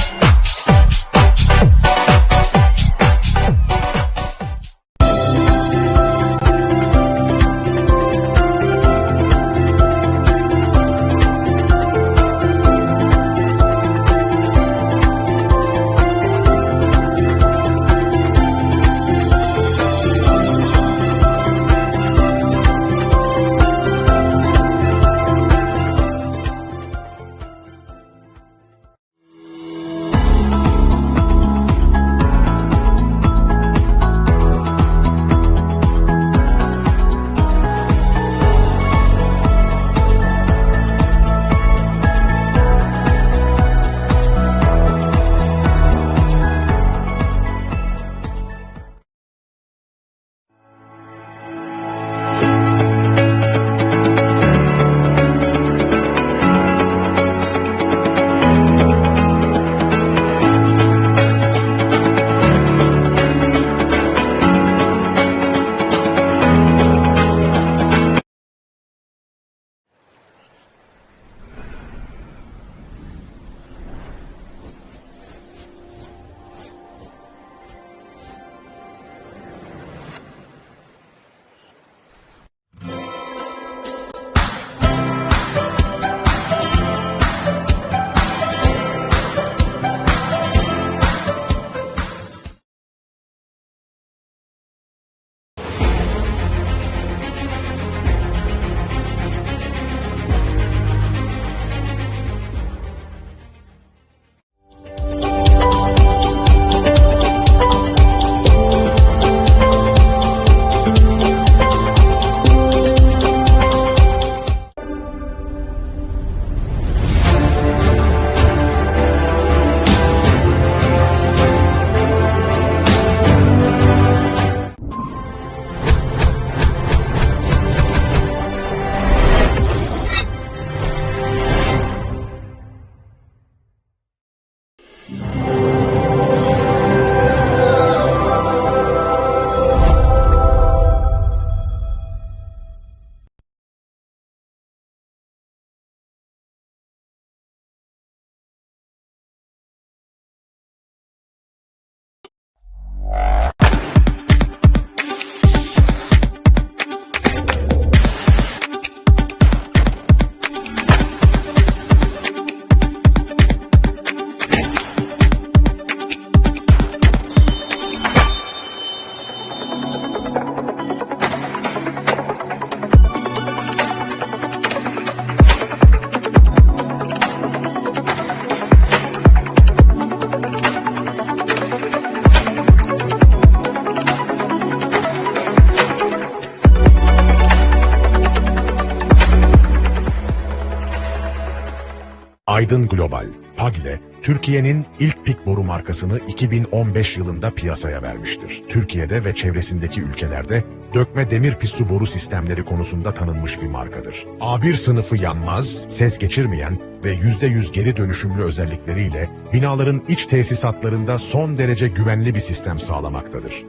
Aydın Global, PAGLE, Türkiye'nin ilk pik boru markasını 2015 yılında piyasaya vermiştir. Türkiye'de ve çevresindeki ülkelerde dökme demir pissu boru sistemleri konusunda tanınmış bir markadır. A1 sınıfı yanmaz, ses geçirmeyen ve %100 geri dönüşümlü özellikleriyle binaların iç tesisatlarında son derece güvenli bir sistem sağlamaktadır.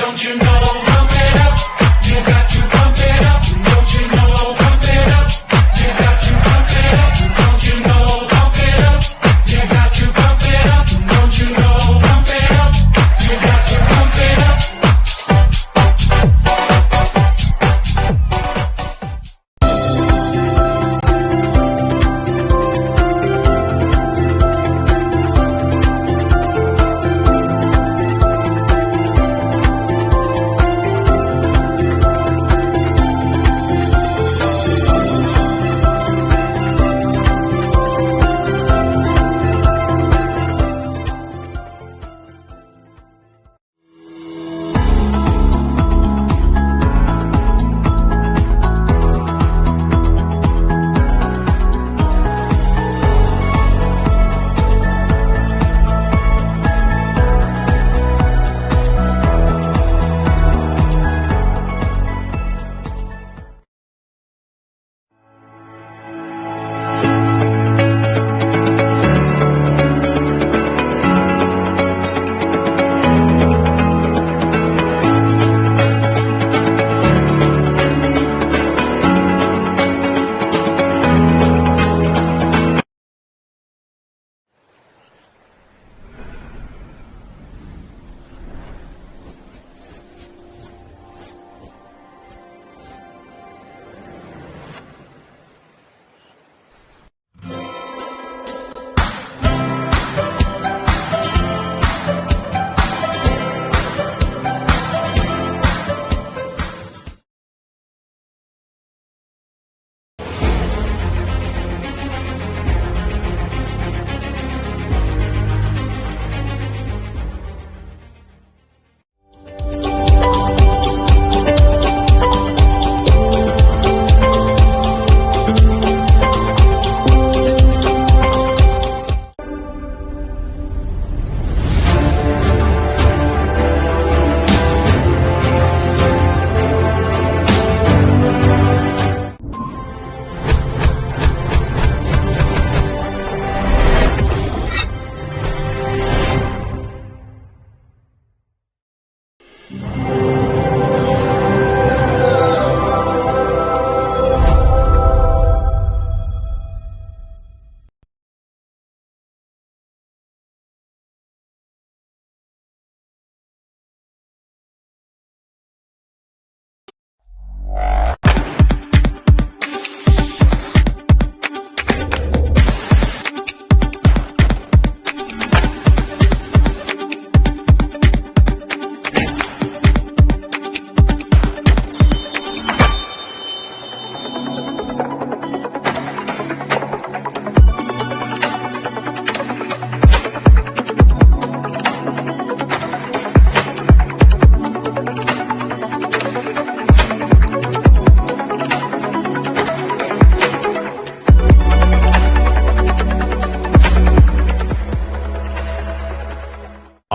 Don't you know, pump it up. You got to pump it up. Don't you know, pump it up. You got to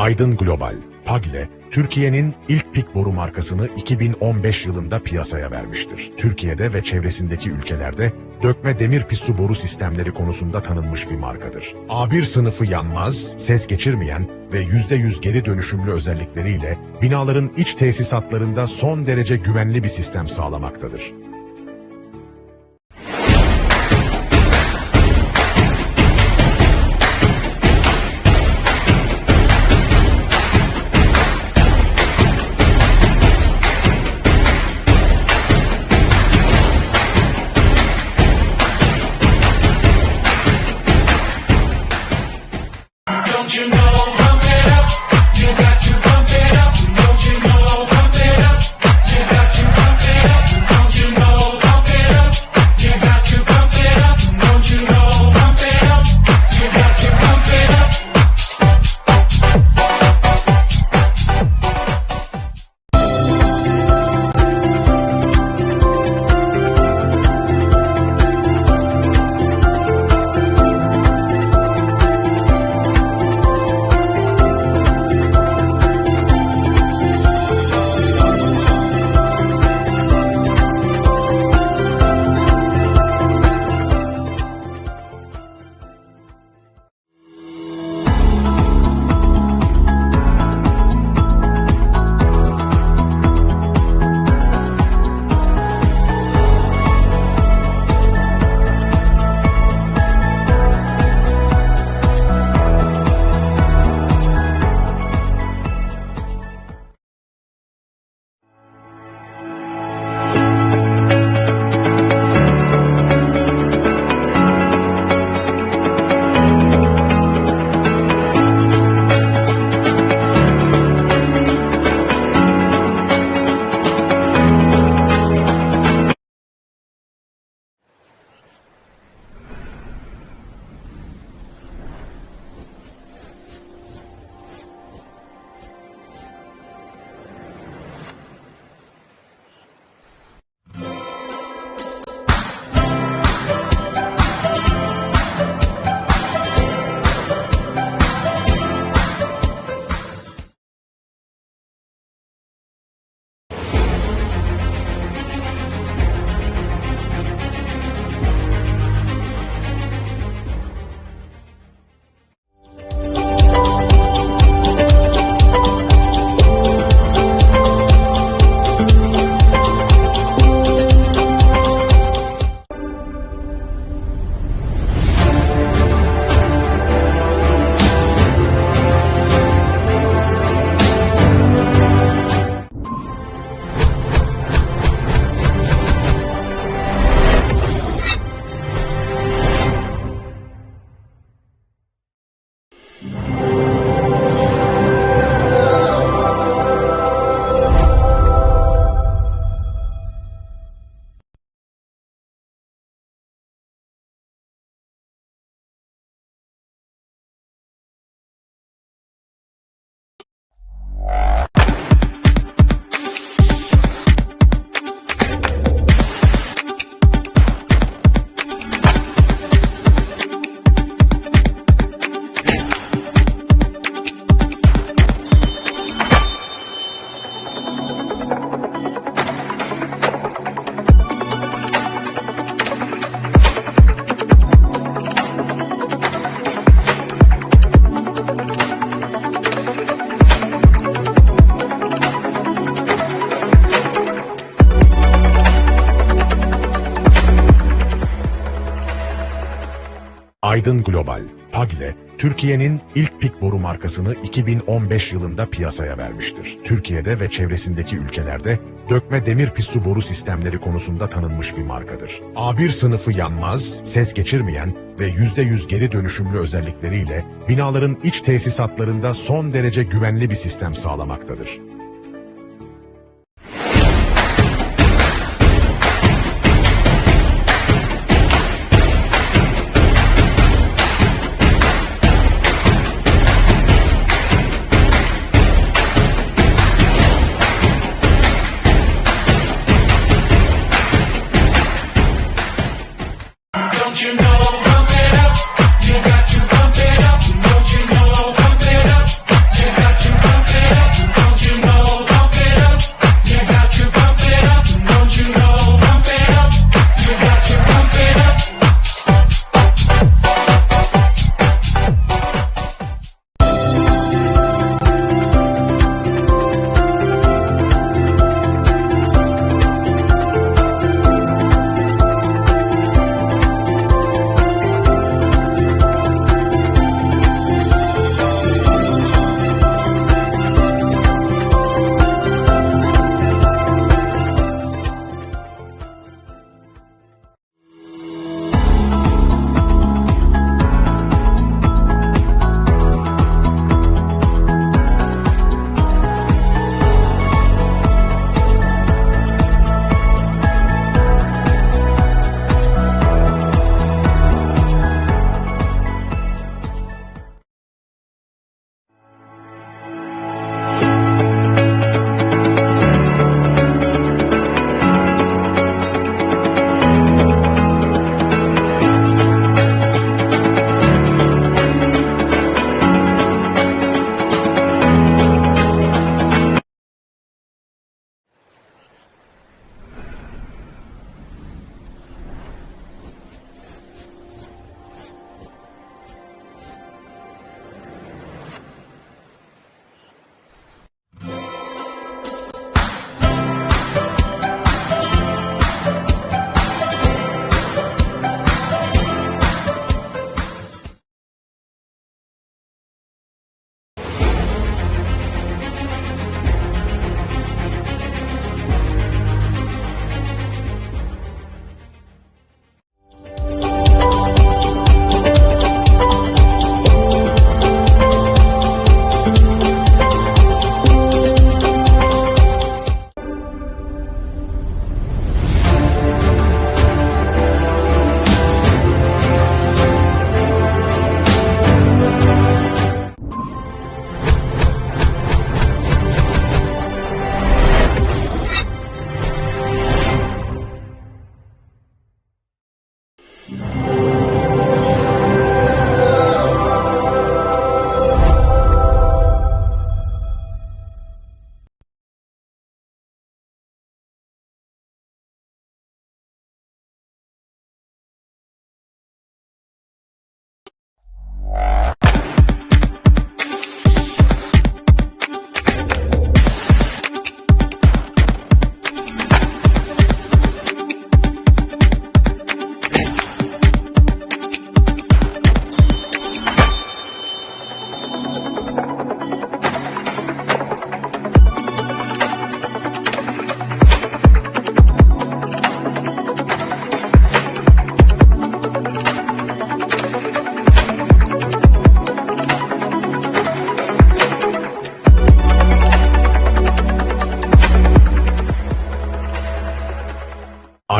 Aydın Global, PAGLE, Türkiye'nin ilk pik boru markasını 2015 yılında piyasaya vermiştir. Türkiye'de ve çevresindeki ülkelerde dökme demir pissu boru sistemleri konusunda tanınmış bir markadır. A1 sınıfı yanmaz, ses geçirmeyen ve %100 geri dönüşümlü özellikleriyle binaların iç tesisatlarında son derece güvenli bir sistem sağlamaktadır. Don't you know, pump it up. You got to pump it up. Don't you know, pump it up. You got to pump it up. Don't you know, pump it up. You got to pump it up. Don't you know, pump it up. You got to pump it up. Aydın Global, PAGLE, Türkiye'nin ilk pik boru markasını 2015 yılında piyasaya vermiştir. Türkiye'de ve çevresindeki ülkelerde dökme demir pissu boru sistemleri konusunda tanınmış bir markadır. A1 sınıfı yanmaz, ses geçirmeyen ve %100 geri dönüşümlü özellikleriyle binaların iç tesisatlarında son derece güvenli bir sistem sağlamaktadır. Don't you know, pump it up. You got to pump it up. Don't you know, pump it up. You got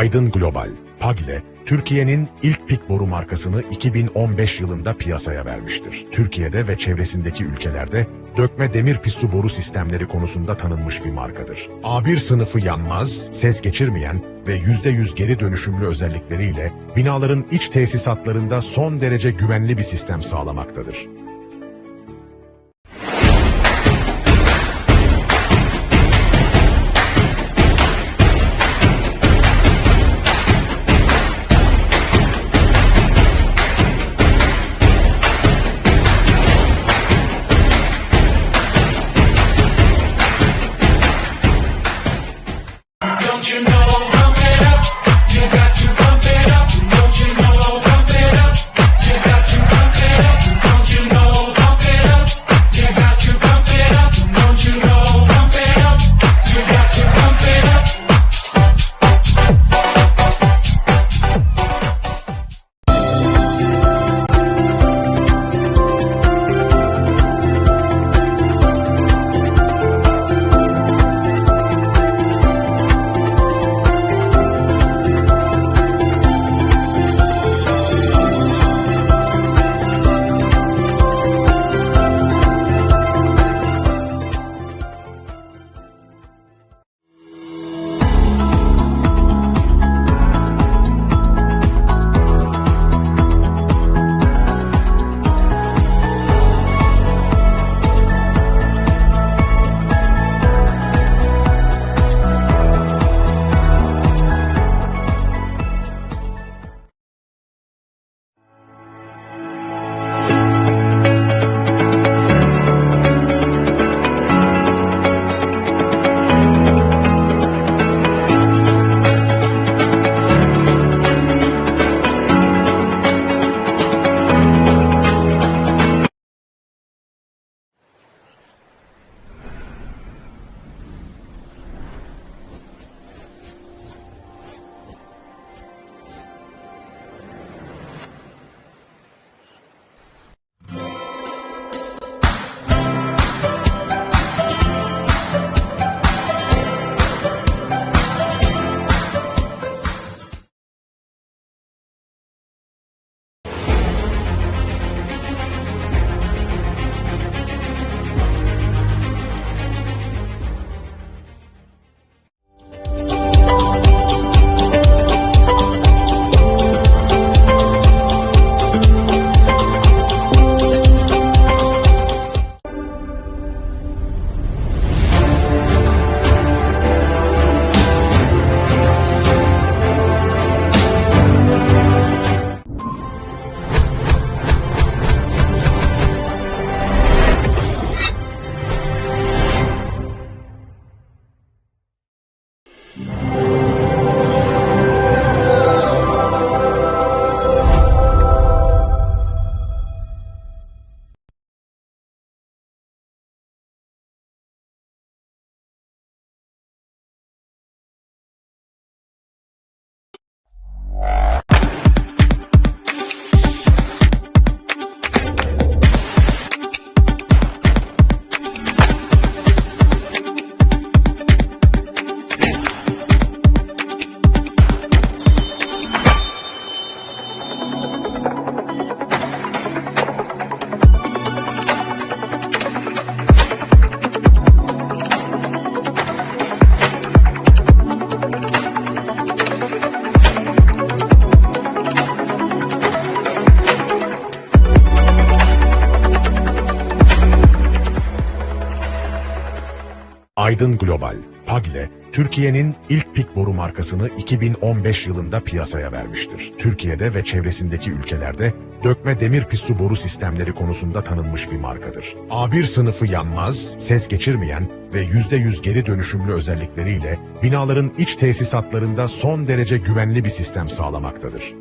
Aydın Global, PAGLE, Türkiye'nin ilk pik boru markasını 2015 yılında piyasaya vermiştir. Türkiye'de ve çevresindeki ülkelerde dökme demir pissu boru sistemleri konusunda tanınmış bir markadır. A1 sınıfı yanmaz, ses geçirmeyen ve %100 geri dönüşümlü özellikleriyle binaların iç tesisatlarında son derece güvenli bir sistem sağlamaktadır. Don't you know, pump it up. You got to pump it up. Don't you know, pump it up. You got to pump it up. Don't you know, pump it up. You got to pump it up. Don't you know, pump it up. You got to pump it up. Aydın Global, PAGLE, Türkiye'nin ilk pik boru markasını 2015 yılında piyasaya vermiştir. Türkiye'de ve çevresindeki ülkelerde dökme demir pissu boru sistemleri konusunda tanınmış bir markadır. A1 sınıfı yanmaz, ses geçirmeyen ve %100 geri dönüşümlü özellikleriyle binaların iç tesisatlarında son derece güvenli bir sistem sağlamaktadır.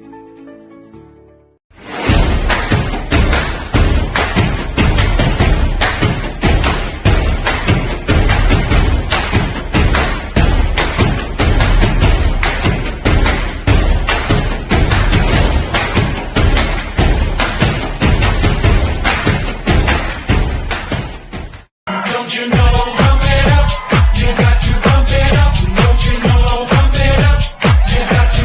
Don't you know, pump it up. You got to pump it up. Don't you know, pump it up. You got to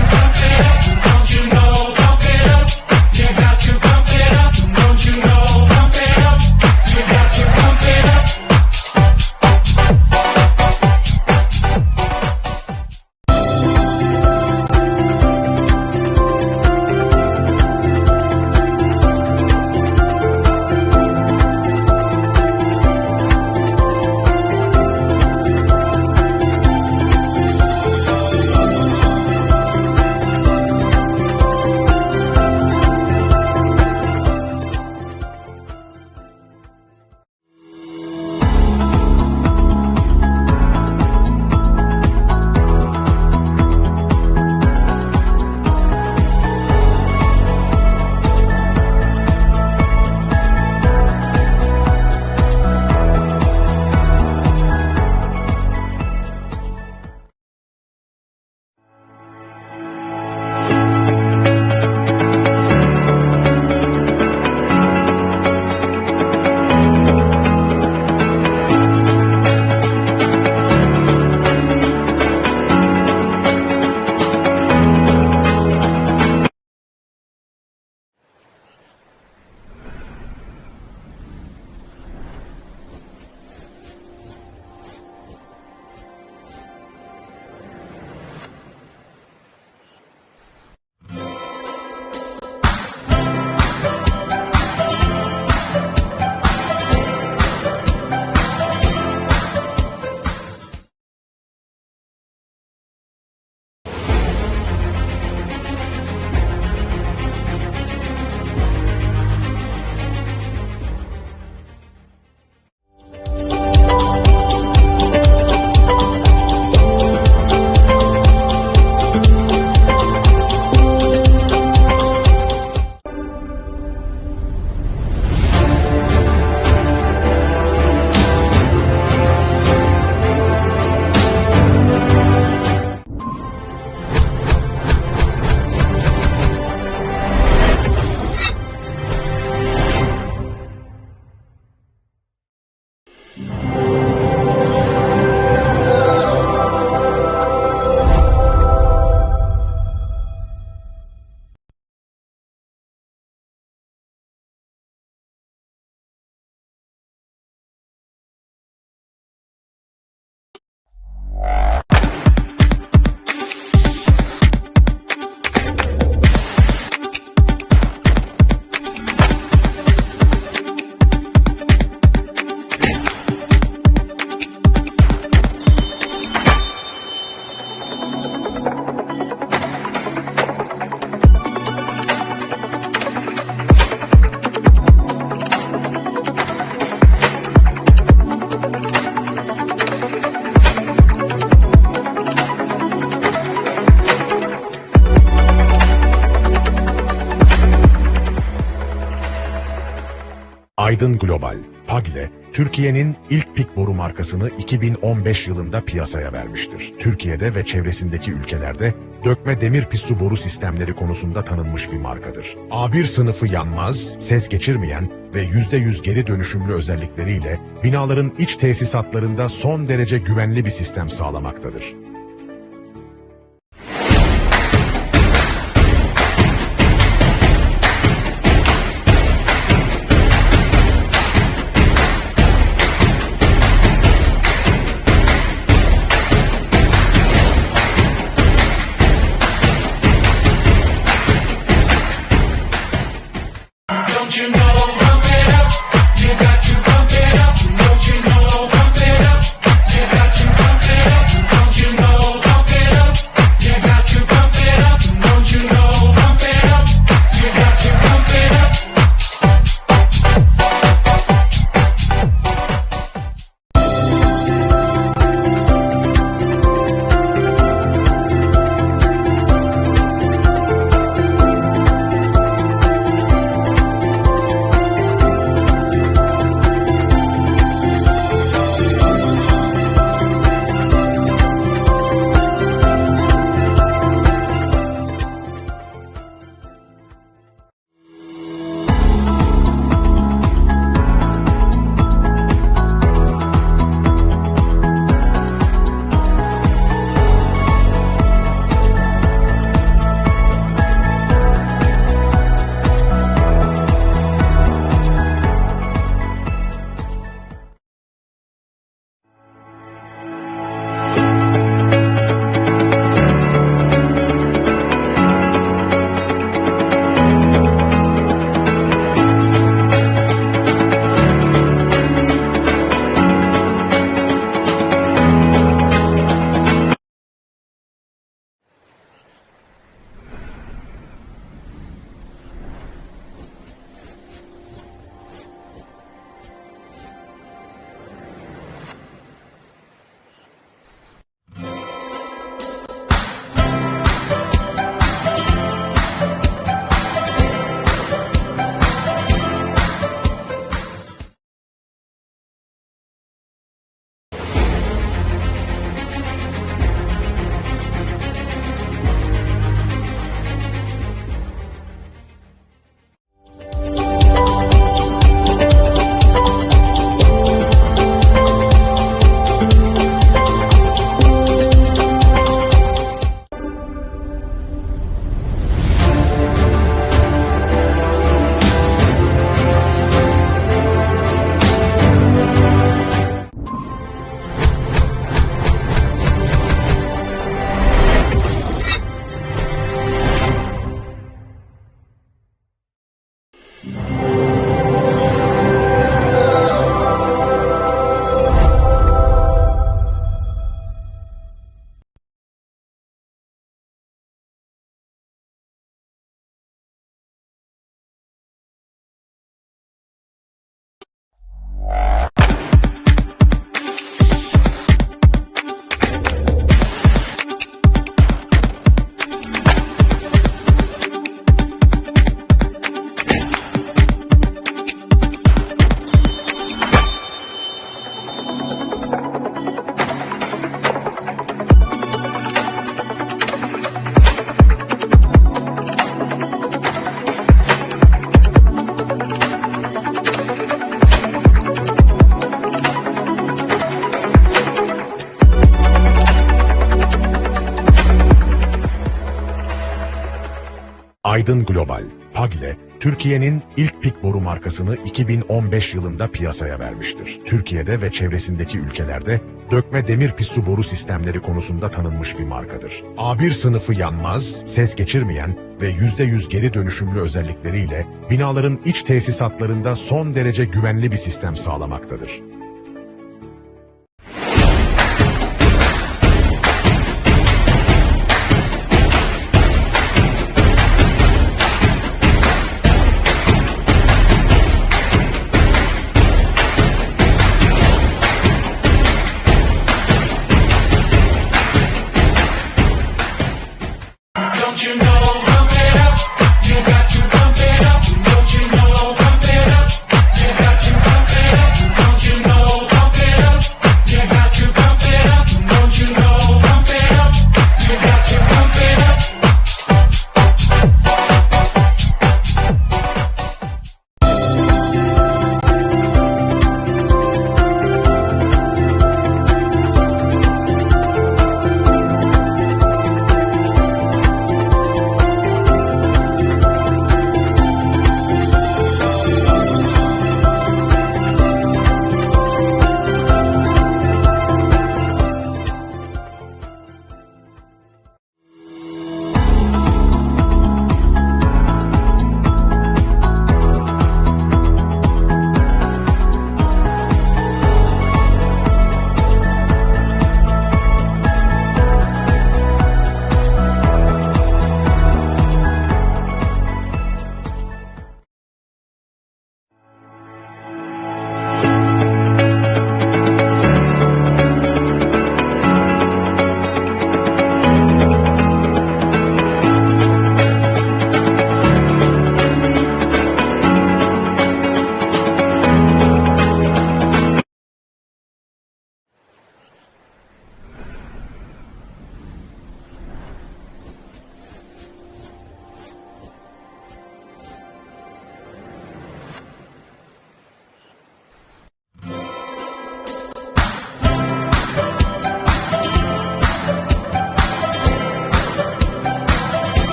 Aydın Global, PAGLE, Türkiye'nin ilk pik boru markasını 2015 yılında piyasaya vermiştir. Türkiye'de ve çevresindeki ülkelerde dökme demir pissu boru sistemleri konusunda tanınmış bir markadır. A1 sınıfı yanmaz, ses geçirmeyen ve %100 geri dönüşümlü özellikleriyle binaların iç tesisatlarında son derece güvenli bir sistem sağlamaktadır. Don't you know, pump it up. You got to pump it up. Don't you know, pump it up. You got to pump it up. Don't you know, pump it up. You got to pump it up. Don't you know, pump it up. You got to pump it up. Aydın Global, PAGLE, Türkiye'nin ilk pik boru markasını 2015 yılında piyasaya vermiştir. Türkiye'de ve çevresindeki ülkelerde dökme demir pissu boru sistemleri konusunda tanınmış bir markadır. A1 sınıfı yanmaz, ses geçirmeyen ve %100 geri dönüşümlü özellikleriyle binaların iç tesisatlarında son derece güvenli bir sistem sağlamaktadır. Don't you know, pump it up. You got to pump it up. Don't you know, pump it up. You got to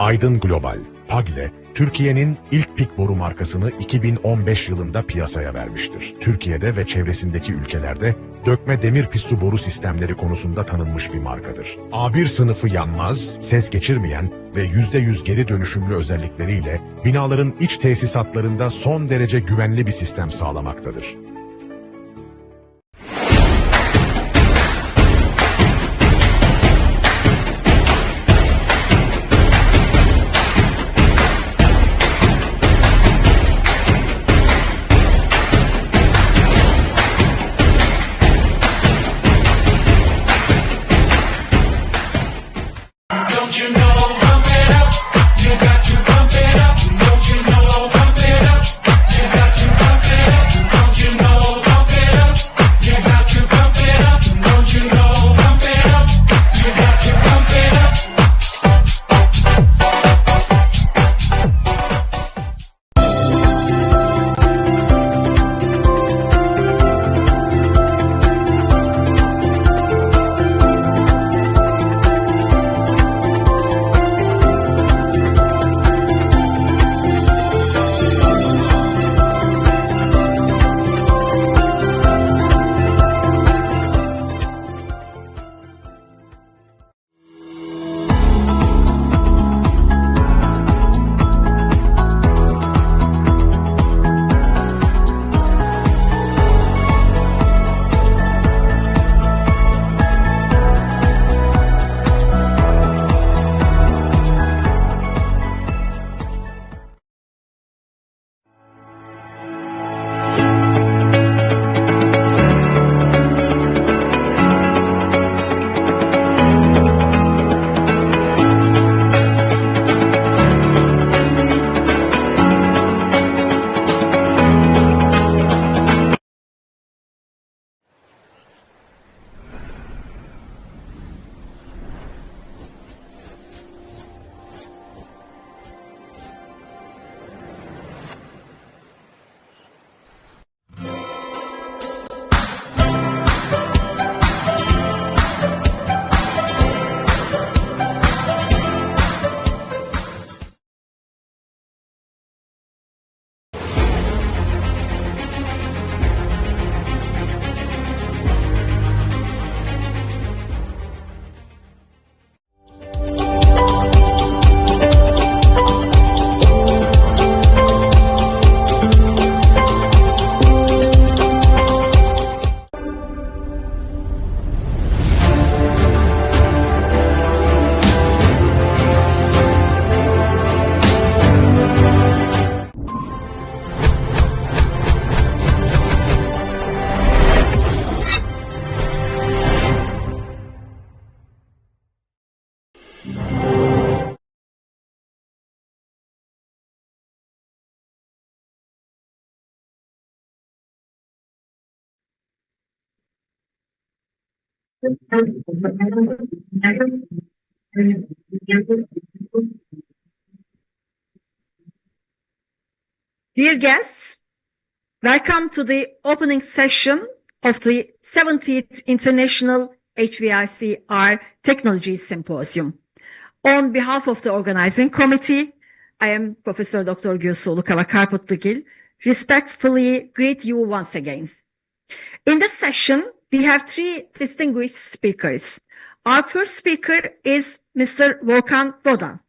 Aydın Global, PAGLE, Türkiye'nin ilk pik boru markasını 2015 yılında piyasaya vermiştir. Türkiye'de ve çevresindeki ülkelerde dökme demir pissu boru sistemleri konusunda tanınmış bir markadır. A1 sınıfı yanmaz, ses geçirmeyen ve %100 geri dönüşümlü özellikleriyle binaların iç tesisatlarında son derece güvenli bir sistem sağlamaktadır. Don't you know, pump it up. You got to pump it up. Don't you know, pump it up. You got to pump it up. Don't you know, pump it up. You got to pump it up. Don't you know, pump it up. You got to pump it up. Dear guests, welcome to the opening session of the 70th International HVAC+R Technology Symposium. On behalf of the organizing committee, I am Professor Dr. Gülsu Ulukava-Karputlugil, respectfully greet you once again. In this session, we have three distinguished speakers. Our first speaker is Mr. Volkan Doda.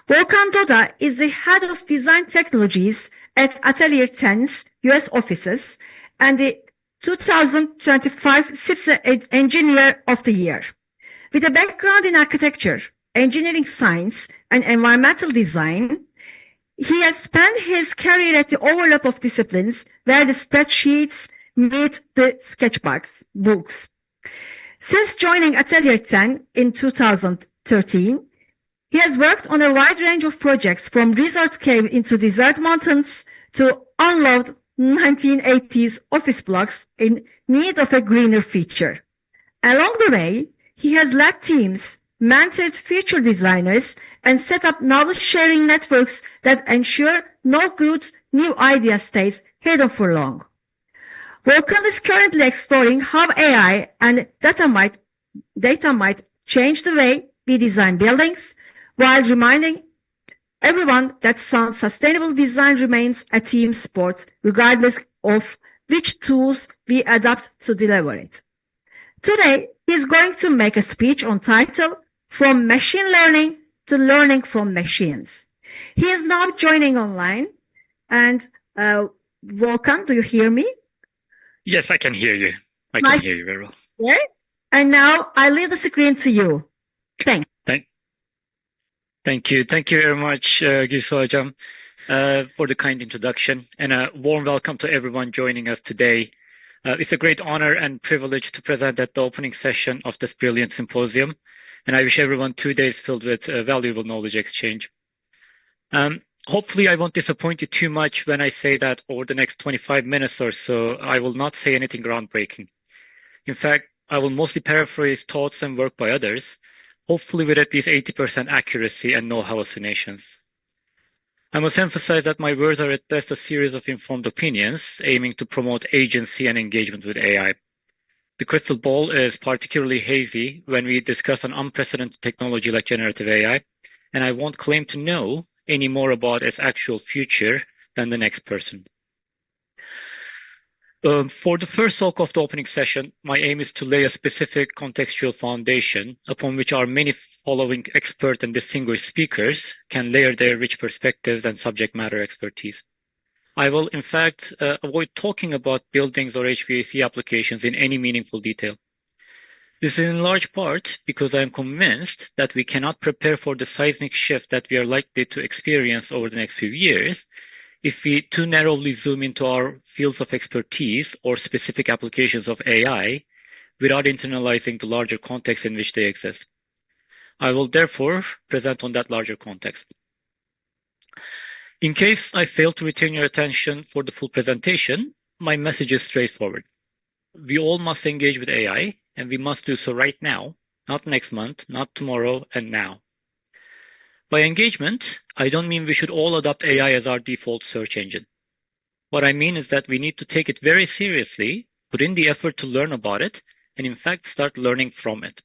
Volkan Doda is the head of design technologies at Atelier 10's US offices and the 2025 CIPSE Engineer of the Year. With a background in architecture, engineering science, and environmental design, he has spent his career at the overlap of disciplines where the spreadsheets meet the sketchbooks. Since joining Atelier 10 in 2013, he has worked on a wide range of projects from resort cave into desert mountains to unloved 1980s office blocks in need of a greener future. Along the way, he has led teams, mentored future designers, and set up knowledge-sharing networks that ensure no good new idea stays hidden for long. Volkan is currently exploring how AI and data might change the way we design buildings while remaining everyone that sustainable design remains a team sport, regardless of which tools we adopt to deliver it. Today, he's going to make a speech on title From Machine Learning to Learning from Machines. He is now joining online. And Volkan, do you hear me? Yes, I can hear you. I Nice. can hear you very well. Okay. And now I leave the screen to you. Thanks. Thank you. Thank you very much, Gülsü Hocam, for the kind introduction, and a warm welcome to everyone joining us today. It's a great honor and privilege to present at the opening session of this brilliant symposium, and I wish everyone 2 days filled with valuable knowledge exchange. Hopefully, I won't disappoint you too much when I say that over the next 25 minutes or so, I will not say anything groundbreaking. In fact, I will mostly paraphrase thoughts and work by others, hopefully with at least 80% accuracy and no hallucinations. I must emphasize that my words are at best a series of informed opinions aiming to promote agency and engagement with AI. The crystal ball is particularly hazy when we discuss an unprecedented technology like generative AI, and I won't claim to know any more about its actual future than the next person. For the first talk of the opening session, my aim is to lay a specific contextual foundation upon which our many following expert and distinguished speakers can layer their rich perspectives and subject matter expertise. I will, in fact, avoid talking about buildings or HVAC applications in any meaningful detail. This is in large part because I am convinced that we cannot prepare for the seismic shift that we are likely to experience over the next few years if we too narrowly zoom into our fields of expertise or specific applications of AI without internalizing the larger context in which they exist. I will therefore present on that larger context. In case I fail to retain your attention for the full presentation, my message is straightforward. We all must engage with AI, and we must do so right now, not next month, not tomorrow, and now. By engagement, I don't mean we should all adopt AI as our default search engine. What I mean is that we need to take it very seriously, put in the effort to learn about it, and in fact start learning from it.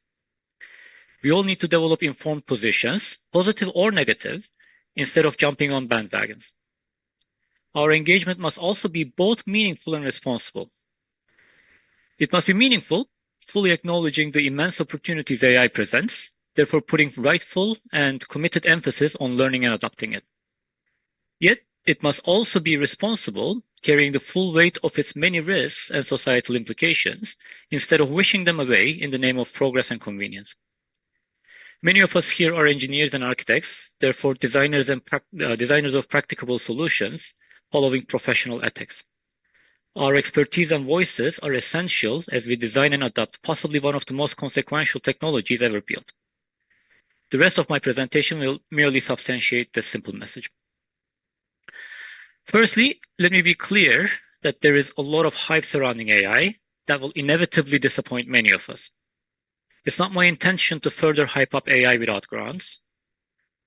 We all need to develop informed positions, positive or negative, instead of jumping on bandwagons. Our engagement must also be both meaningful and responsible. It must be meaningful, fully acknowledging the immense opportunities AI presents, therefore putting rightful and committed emphasis on learning and adopting it. Yet, it must also be responsible, carrying the full weight of its many risks and societal implications, instead of wishing them away in the name of progress and convenience. Many of us here are engineers and architects, therefore designers of practicable solutions, following professional ethics. Our expertise and voices are essential as we design and adopt possibly one of the most consequential technologies ever built. The rest of my presentation will merely substantiate this simple message. Firstly, let me be clear that there is a lot of hype surrounding AI that will inevitably disappoint many of us. It's not my intention to further hype up AI without grounds.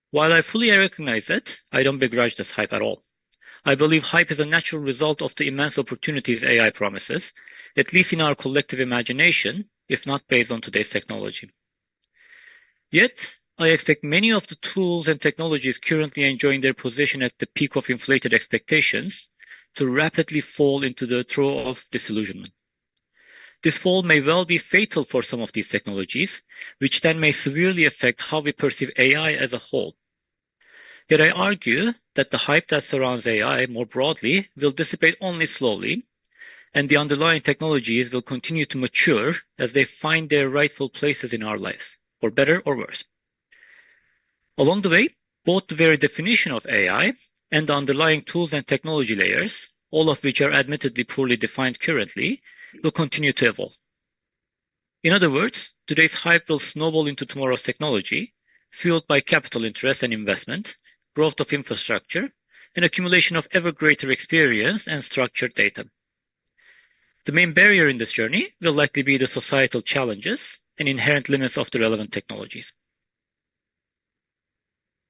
While I fully recognize it, I don't begrudge this hype at all. I believe hype is a natural result of the immense opportunities AI promises, at least in our collective imagination, if not based on today's technology. Yet, I expect many of the tools and technologies currently enjoying their position at the peak of inflated expectations to rapidly fall into the throes of disillusionment. This fall may well be fatal for some of these technologies, which then may severely affect how we perceive AI as a whole. Yet I argue that the hype that surrounds AI more broadly will dissipate only slowly, and the underlying technologies will continue to mature as they find their rightful places in our lives, for better or worse. Along the way, both the very definition of AI and the underlying tools and technology layers, all of which are admittedly poorly defined currently, will continue to evolve. In other words, today's hype will snowball into tomorrow's technology, fueled by capital interest and investment, growth of infrastructure, and accumulation of ever greater experience and structured data. The main barrier in this journey will likely be the societal challenges and inherent limits of the relevant technologies.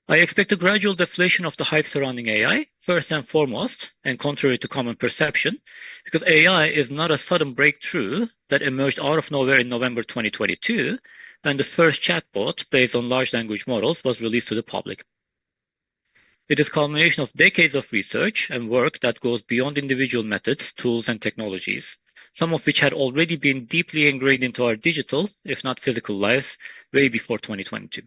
I expect a gradual deflation of the hype surrounding AI, first and foremost, and contrary to common perception, because AI is not a sudden breakthrough that emerged out of nowhere in November 2022, when the first chatbot based on large language models was released to the public. It is a culmination of decades of research and work that goes beyond individual methods, tools, and technologies, some of which had already been deeply ingrained into our digital, if not physical lives, way before 2022.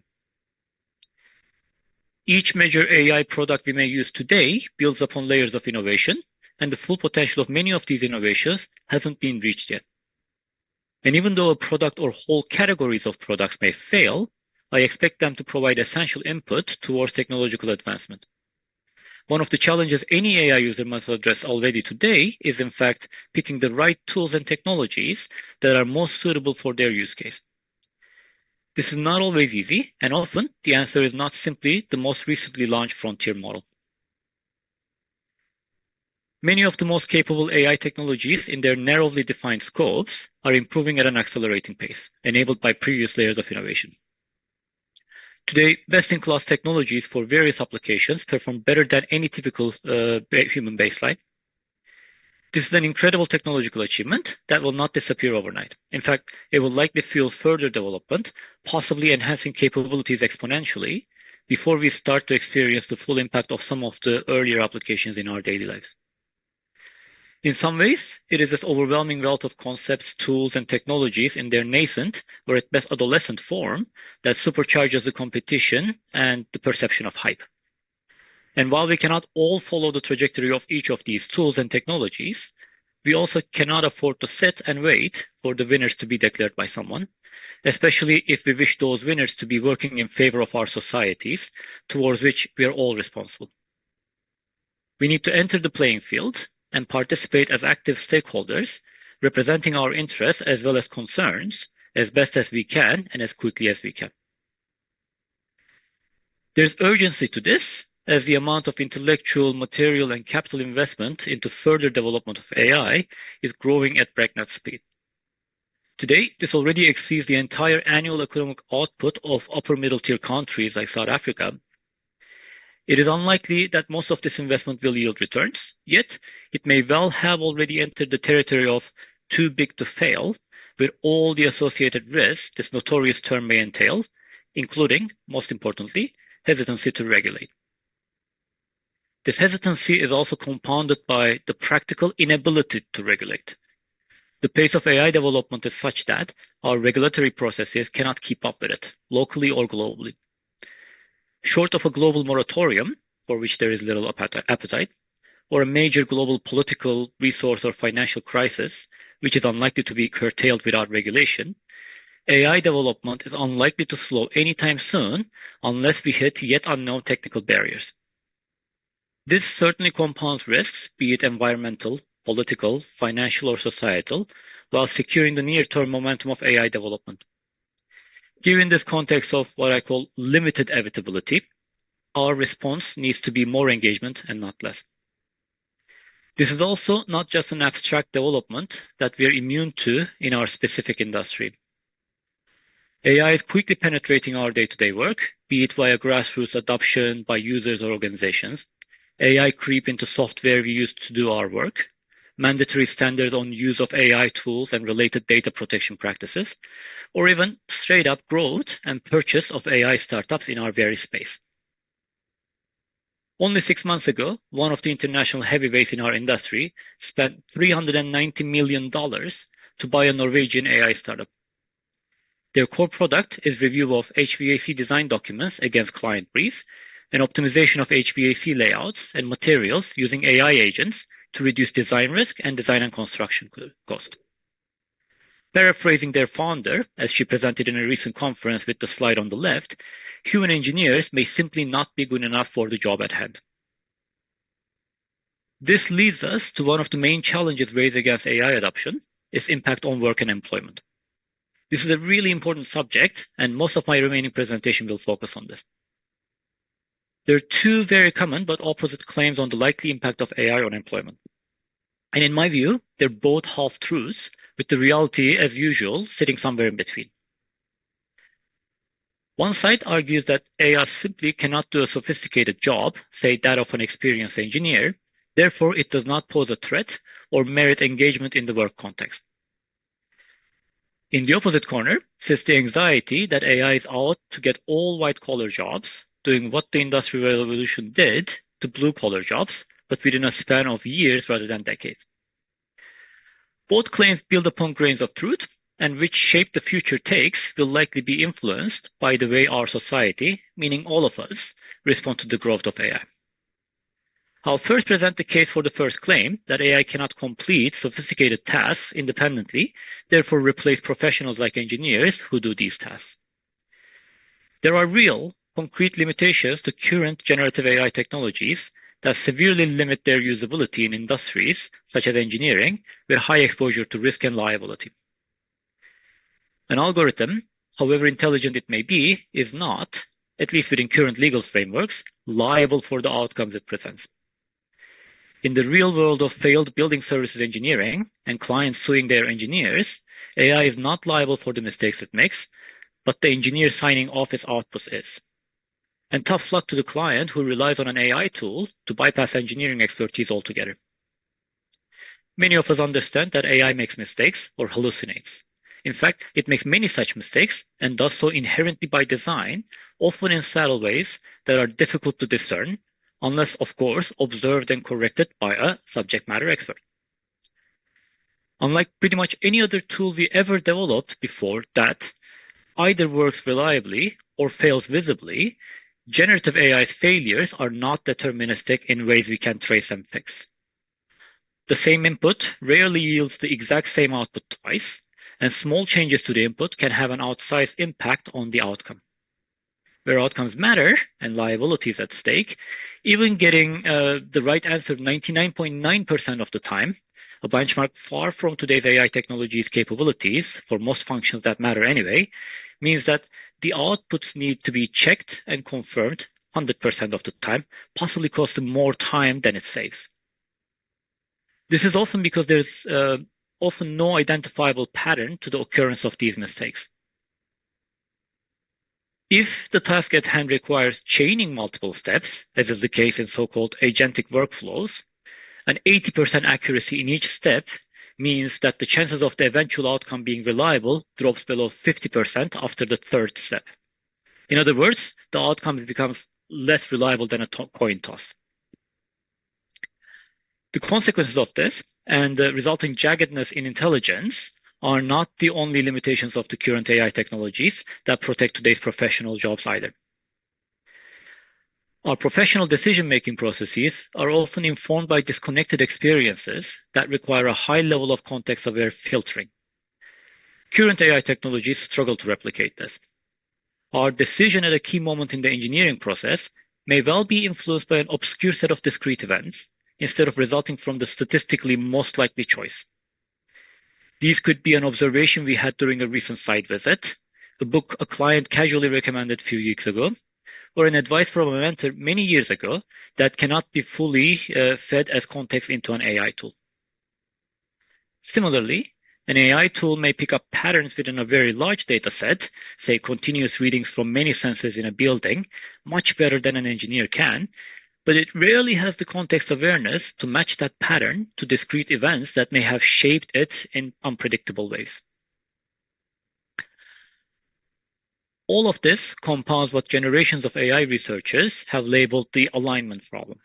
Each major AI product we may use today builds upon layers of innovation, and the full potential of many of these innovations hasn't been reached yet. And even though a product or whole categories of products may fail, I expect them to provide essential input towards technological advancement. One of the challenges any AI user must address already today is, in fact, picking the right tools and technologies that are most suitable for their use case. This is not always easy, and often the answer is not simply the most recently launched frontier model. Many of the most capable AI technologies in their narrowly defined scopes are improving at an accelerating pace, enabled by previous layers of innovation. Today, best-in-class technologies for various applications perform better than any typical human baseline. This is an incredible technological achievement that will not disappear overnight. In fact, it will likely fuel further development, possibly enhancing capabilities exponentially, before we start to experience the full impact of some of the earlier applications in our daily lives. In some ways, it is this overwhelming wealth of concepts, tools, and technologies in their nascent, or at best adolescent form, that supercharges the competition and the perception of hype. And while we cannot all follow the trajectory of each of these tools and technologies, we also cannot afford to sit and wait for the winners to be declared by someone, especially if we wish those winners to be working in favor of our societies, towards which we are all responsible. We need to enter the playing field and participate as active stakeholders, representing our interests as well as concerns as best as we can and as quickly as we can. There's urgency to this, as the amount of intellectual, material, and capital investment into further development of AI is growing at breakneck speed. Today, this already exceeds the entire annual economic output of upper middle tier countries like South Africa. It is unlikely that most of this investment will yield returns, yet it may well have already entered the territory of too big to fail, with all the associated risks this notorious term may entail, including, most importantly, hesitancy to regulate. This hesitancy is also compounded by the practical inability to regulate. The pace of AI development is such that our regulatory processes cannot keep up with it, locally or globally. Short of a global moratorium, for which there is little appetite, or a major global political, resource, or financial crisis, which is unlikely to be curtailed without regulation, AI development is unlikely to slow anytime soon unless we hit yet unknown technical barriers. This certainly compounds risks, be it environmental, political, financial, or societal, while securing the near-term momentum of AI development. Given this context of what I call limited evitability, our response needs to be more engagement and not less. This is also not just an abstract development that we are immune to in our specific industry. AI is quickly penetrating our day-to-day work, be it via grassroots adoption by users or organizations, AI creep into software we use to do our work, mandatory standards on use of AI tools and related data protection practices, or even straight-up growth and purchase of AI startups in our very space. Only 6 months ago, one of the international heavyweights in our industry spent $390 million to buy a Norwegian AI startup. Their core product is review of HVAC design documents against client brief, and optimization of HVAC layouts and materials using AI agents to reduce design risk and design and construction cost. Paraphrasing their founder, as she presented in a recent conference with the slide on the left, human engineers may simply not be good enough for the job at hand. This leads us to one of the main challenges raised against AI adoption, its impact on work and employment. This is a really important subject, and most of my remaining presentation will focus on this. There are two very common but opposite claims on the likely impact of AI on employment. And in my view, they're both half-truths, with the reality, as usual, sitting somewhere in between. One side argues that AI simply cannot do a sophisticated job, say that of an experienced engineer, therefore it does not pose a threat or merit engagement in the work context. In the opposite corner sits the anxiety that AI is out to get all white-collar jobs, doing what the Industrial Revolution did to blue-collar jobs, but within a span of years rather than decades. Both claims build upon grains of truth, and which shape the future takes will likely be influenced by the way our society, meaning all of us, respond to the growth of AI. I'll first present the case for the first claim, that AI cannot complete sophisticated tasks independently, therefore replace professionals like engineers who do these tasks. There are real, concrete limitations to current generative AI technologies that severely limit their usability in industries such as engineering, with high exposure to risk and liability. An algorithm, however intelligent it may be, is not, at least within current legal frameworks, liable for the outcomes it presents. In the real world of failed building services engineering and clients suing their engineers, AI is not liable for the mistakes it makes, but the engineer signing off its output is. And tough luck to the client who relies on an AI tool to bypass engineering expertise altogether. Many of us understand that AI makes mistakes or hallucinates. In fact, it makes many such mistakes and does so inherently by design, often in subtle ways that are difficult to discern, unless, of course, observed and corrected by a subject matter expert. Unlike pretty much any other tool we ever developed before that either works reliably or fails visibly, generative AI's failures are not deterministic in ways we can trace and fix. The same input rarely yields the exact same output twice, and small changes to the input can have an outsized impact on the outcome. Where outcomes matter and liability is at stake, even getting the right answer 99.9% of the time, a benchmark far from today's AI technology's capabilities for most functions that matter anyway, means that the outputs need to be checked and confirmed 100% of the time, possibly costing more time than it saves. This is often because there's often no identifiable pattern to the occurrence of these mistakes. If the task at hand requires chaining multiple steps, as is the case in so-called agentic workflows, an 80% accuracy in each step means that the chances of the eventual outcome being reliable drops below 50% after the third step. In other words, the outcome becomes less reliable than a coin toss. The consequences of this and the resulting jaggedness in intelligence are not the only limitations of the current AI technologies that protect today's professional jobs either. Our professional decision-making processes are often informed by disconnected experiences that require a high level of context-aware filtering. Current AI technologies struggle to replicate this. Our decision at a key moment in the engineering process may well be influenced by an obscure set of discrete events instead of resulting from the statistically most likely choice. These could be an observation we had during a recent site visit, a book a client casually recommended a few weeks ago, or an advice from a mentor many years ago that cannot be fully fed as context into an AI tool. Similarly, an AI tool may pick up patterns within a very large data set, say continuous readings from many sensors in a building, much better than an engineer can, but it rarely has the context awareness to match that pattern to discrete events that may have shaped it in unpredictable ways. All of this compounds what generations of AI researchers have labeled the alignment problem,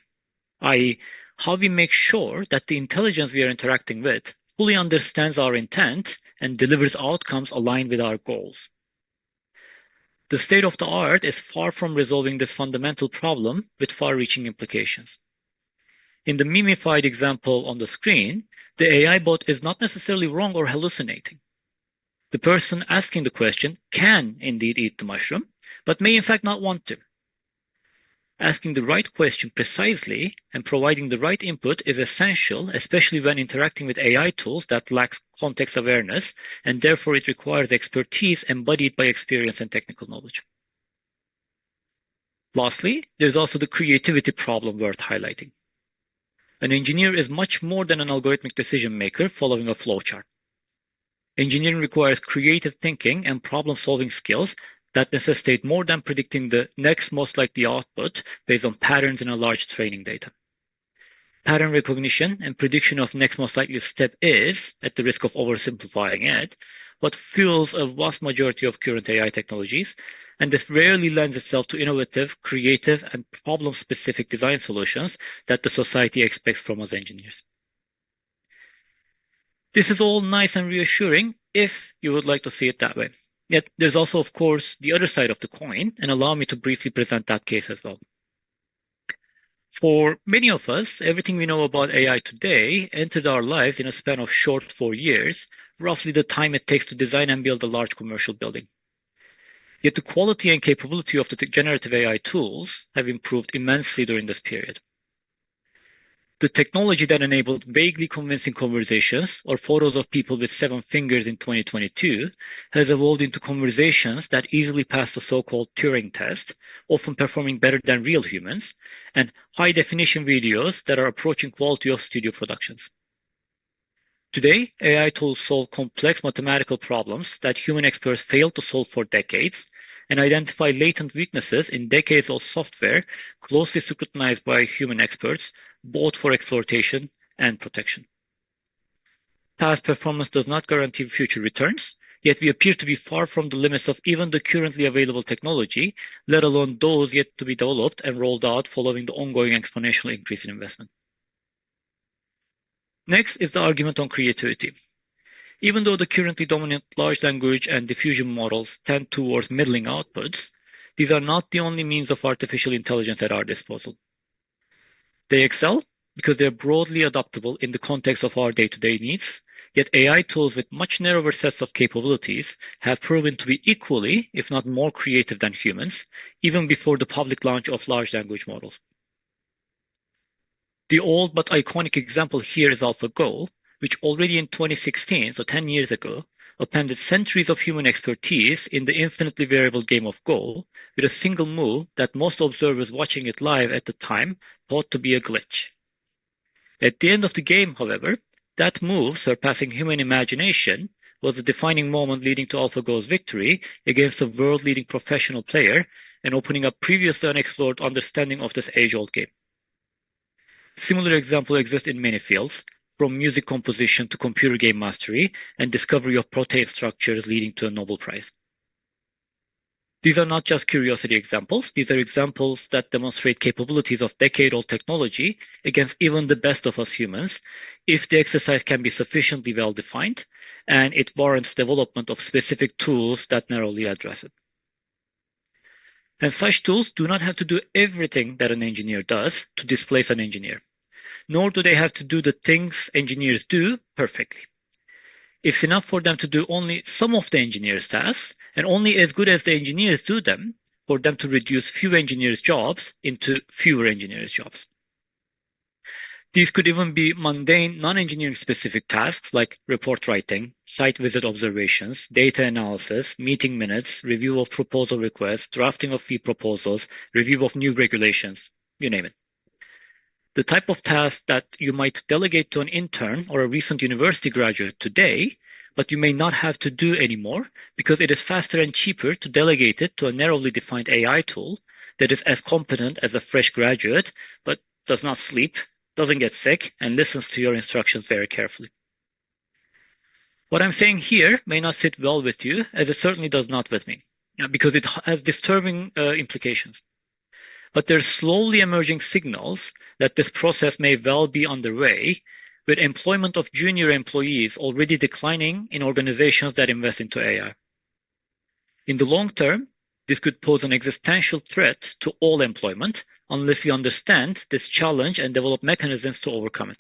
i.e., how we make sure that the intelligence we are interacting with fully understands our intent and delivers outcomes aligned with our goals. The state of the art is far from resolving this fundamental problem with far-reaching implications. In the mimified example on the screen, the AI bot is not necessarily wrong or hallucinating. The person asking the question can indeed eat the mushroom, but may in fact not want to. Asking the right question precisely and providing the right input is essential, especially when interacting with AI tools that lack context awareness, and therefore it requires expertise embodied by experience and technical knowledge. Lastly, there's also the creativity problem worth highlighting. An engineer is much more than an algorithmic decision maker following a flowchart. Engineering requires creative thinking and problem-solving skills that necessitate more than predicting the next most likely output based on patterns in a large training data. Pattern recognition and prediction of next most likely step is, at the risk of oversimplifying it, what fuels a vast majority of current AI technologies, and this rarely lends itself to innovative, creative, and problem-specific design solutions that the society expects from us engineers. This is all nice and reassuring if you would like to see it that way. Yet there's also, of course, the other side of the coin, and allow me to briefly present that case as well. For many of us, everything we know about AI today entered our lives in a span of short 4 years, roughly the time it takes to design and build a large commercial building. Yet the quality and capability of the generative AI tools have improved immensely during this period. The technology that enabled vaguely convincing conversations or photos of people with 7 fingers in 2022 has evolved into conversations that easily pass the so-called Turing test, often performing better than real humans, and high-definition videos that are approaching quality of studio productions. Today, AI tools solve complex mathematical problems that human experts failed to solve for decades, and identify latent weaknesses in decades-old software closely scrutinized by human experts, both for exploitation and protection. Past performance does not guarantee future returns, yet we appear to be far from the limits of even the currently available technology, let alone those yet to be developed and rolled out following the ongoing exponential increase in investment. Next is the argument on creativity. Even though the currently dominant large language and diffusion models tend towards middling outputs, these are not the only means of artificial intelligence at our disposal. They excel because they are broadly adaptable in the context of our day-to-day needs, yet AI tools with much narrower sets of capabilities have proven to be equally, if not more creative than humans, even before the public launch of large language models. The old but iconic example here is AlphaGo, which already in 2016, so 10 years ago, appended centuries of human expertise in the infinitely variable game of Go with a single move that most observers watching it live at the time thought to be a glitch. At the end of the game, however, that move, surpassing human imagination, was the defining moment leading to AlphaGo's victory against a world-leading professional player and opening up previously unexplored understanding of this age-old game. Similar examples exist in many fields, from music composition to computer game mastery and discovery of protein structures leading to a Nobel Prize. These are not just curiosity examples, these are examples that demonstrate capabilities of decade-old technology against even the best of us humans, if the exercise can be sufficiently well-defined and it warrants development of specific tools that narrowly address it. And such tools do not have to do everything that an engineer does to displace an engineer, nor do they have to do the things engineers do perfectly. It's enough for them to do only some of the engineer's tasks, and only as good as the engineers do them, for them to reduce few engineers' jobs into fewer engineers' jobs. These could even be mundane, non-engineering specific tasks like report writing, site visit observations, data analysis, meeting minutes, review of proposal requests, drafting of fee proposals, review of new regulations, you name it. The type of task that you might delegate to an intern or a recent university graduate today, but you may not have to do anymore because it is faster and cheaper to delegate it to a narrowly defined AI tool that is as competent as a fresh graduate, but does not sleep, doesn't get sick, and listens to your instructions very carefully. What I'm saying here may not sit well with you, as it certainly does not with me, because it has disturbing implications. But there's slowly emerging signals that this process may well be underway, with employment of junior employees already declining in organizations that invest into AI. In the long term, this could pose an existential threat to all employment unless we understand this challenge and develop mechanisms to overcome it.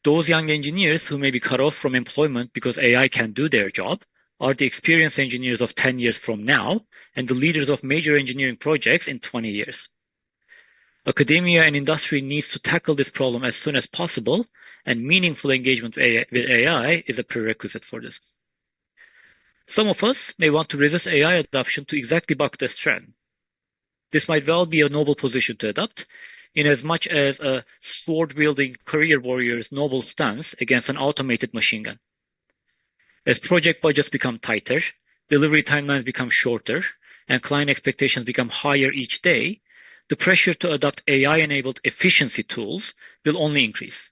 Those young engineers who may be cut off from employment because AI can do their job are the experienced engineers of 10 years from now and the leaders of major engineering projects in 20 years. Academia and industry needs to tackle this problem as soon as possible, and meaningful engagement with AI is a prerequisite for this. Some of us may want to resist AI adoption to exactly buck this trend. This might well be a noble position to adopt, in as much as a sword-wielding career warrior's noble stance against an automated machine gun. As project budgets become tighter, delivery timelines become shorter, and client expectations become higher each day, the pressure to adopt AI-enabled efficiency tools will only increase,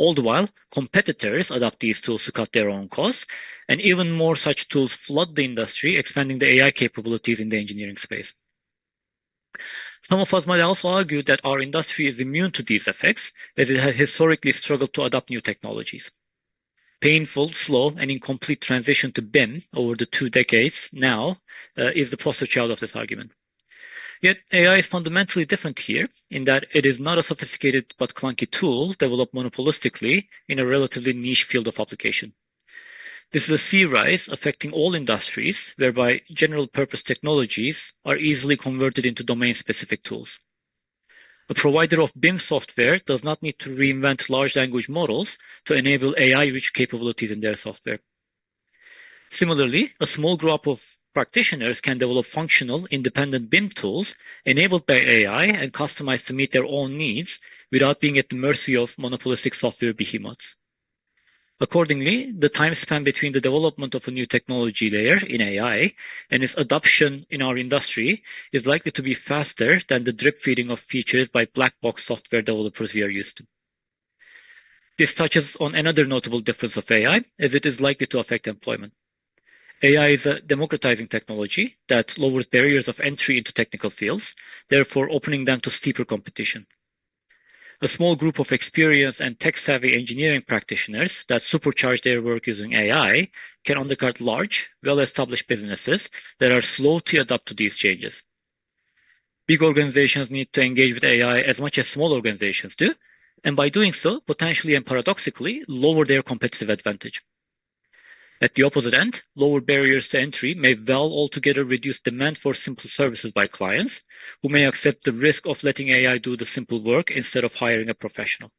All the while, competitors adopt these tools to cut their own costs, and even more such tools flood the industry, expanding the AI capabilities in the engineering space. Some of us might also argue that our industry is immune to these effects, as it has historically struggled to adopt new technologies. Painful, slow, and incomplete transition to BIM over the 2 decades now is the poster child of this argument. Yet AI is fundamentally different here in that it is not a sophisticated but clunky tool developed monopolistically in a relatively niche field of application. This is a sea rise affecting all industries, whereby general purpose technologies are easily converted into domain-specific tools. A provider of BIM software does not need to reinvent large language models to enable AI-rich capabilities in their software. Similarly, a small group of practitioners can develop functional, independent BIM tools enabled by AI and customized to meet their own needs without being at the mercy of monopolistic software behemoths. Accordingly, the time span between the development of a new technology layer in AI and its adoption in our industry is likely to be faster than the drip feeding of features by black box software developers we are used to. This touches on another notable difference of AI, as it is likely to affect employment. AI is a democratizing technology that lowers barriers of entry into technical fields, therefore opening them to steeper competition. A small group of experienced and tech-savvy engineering practitioners that supercharge their work using AI can undercut large, well-established businesses that are slow to adapt to these changes. Big organizations need to engage with AI as much as small organizations do, and by doing so, potentially and paradoxically, lower their competitive advantage. At the opposite end, lower barriers to entry may well altogether reduce demand for simple services by clients, who may accept the risk of letting AI do the simple work instead of hiring a professional.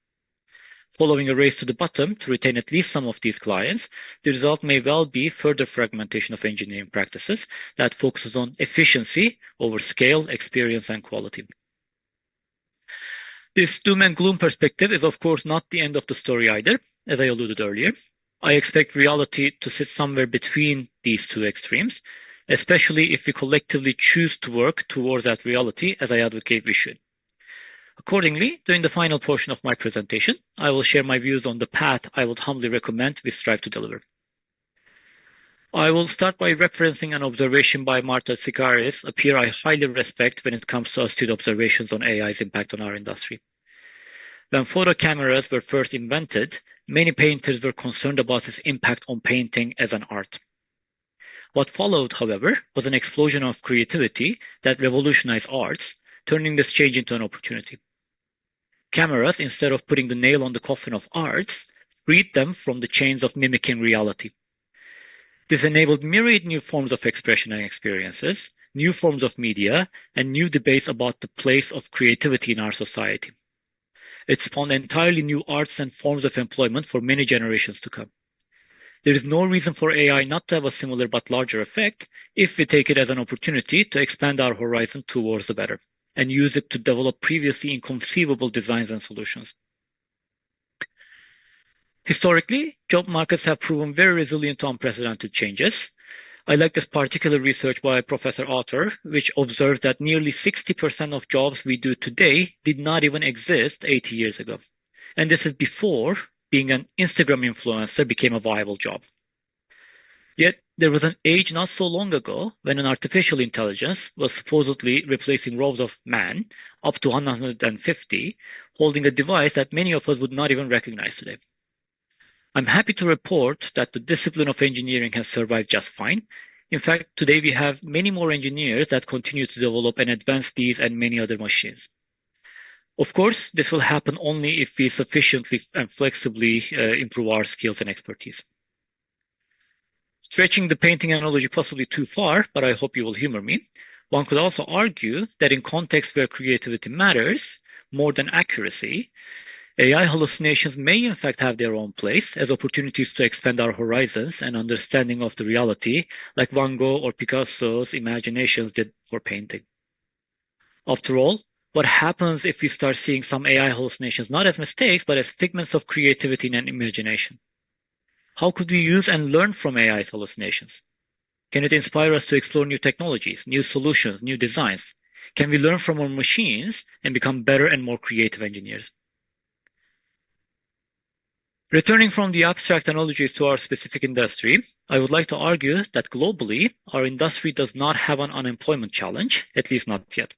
Following a race to the bottom to retain at least some of these clients, the result may well be further fragmentation of engineering practices that focuses on efficiency over scale, experience, and quality. This doom and gloom perspective is, of course, not the end of the story either, as I alluded earlier. I expect reality to sit somewhere between these two extremes, especially if we collectively choose to work towards that reality as I advocate we should. Accordingly, during the final portion of my presentation, I will share my views on the path I would humbly recommend we strive to deliver. I will start by referencing an observation by Marta Sikaris, a peer I highly respect when it comes to astute observations on AI's impact on our industry. When photo cameras were first invented, many painters were concerned about its impact on painting as an art. What followed, however, was an explosion of creativity that revolutionized arts, turning this change into an opportunity. Cameras, instead of putting the nail on the coffin of arts, freed them from the chains of mimicking reality. This enabled myriad new forms of expression and experiences, new forms of media, and new debates about the place of creativity in our society. It spawned entirely new arts and forms of employment for many generations to come. There is no reason for AI not to have a similar but larger effect if we take it as an opportunity to expand our horizon towards the better and use it to develop previously inconceivable designs and solutions. Historically, job markets have proven very resilient to unprecedented changes. I like this particular research by Professor Otter, which observes that nearly 60% of jobs we do today did not even exist 80 years ago. And this is before being an Instagram influencer became a viable job. Yet, there was an age not so long ago when an artificial intelligence was supposedly replacing rows of men, up to 150, holding a device that many of us would not even recognize today. I'm happy to report that the discipline of engineering has survived just fine. In fact, today we have many more engineers that continue to develop and advance these and many other machines. Of course, this will happen only if we sufficiently and flexibly improve our skills and expertise. Stretching the painting analogy possibly too far, but I hope you will humor me, one could also argue that in contexts where creativity matters more than accuracy, AI hallucinations may in fact have their own place as opportunities to expand our horizons and understanding of the reality, like Van Gogh or Picasso's imaginations did for painting. After all, what happens if we start seeing some AI hallucinations not as mistakes, but as figments of creativity and imagination? How could we use and learn from AI's hallucinations? Can it inspire us to explore new technologies, new solutions, new designs? Can we learn from our machines and become better and more creative engineers? Returning from the abstract analogies to our specific industry, I would like to argue that globally, our industry does not have an unemployment challenge, at least not yet.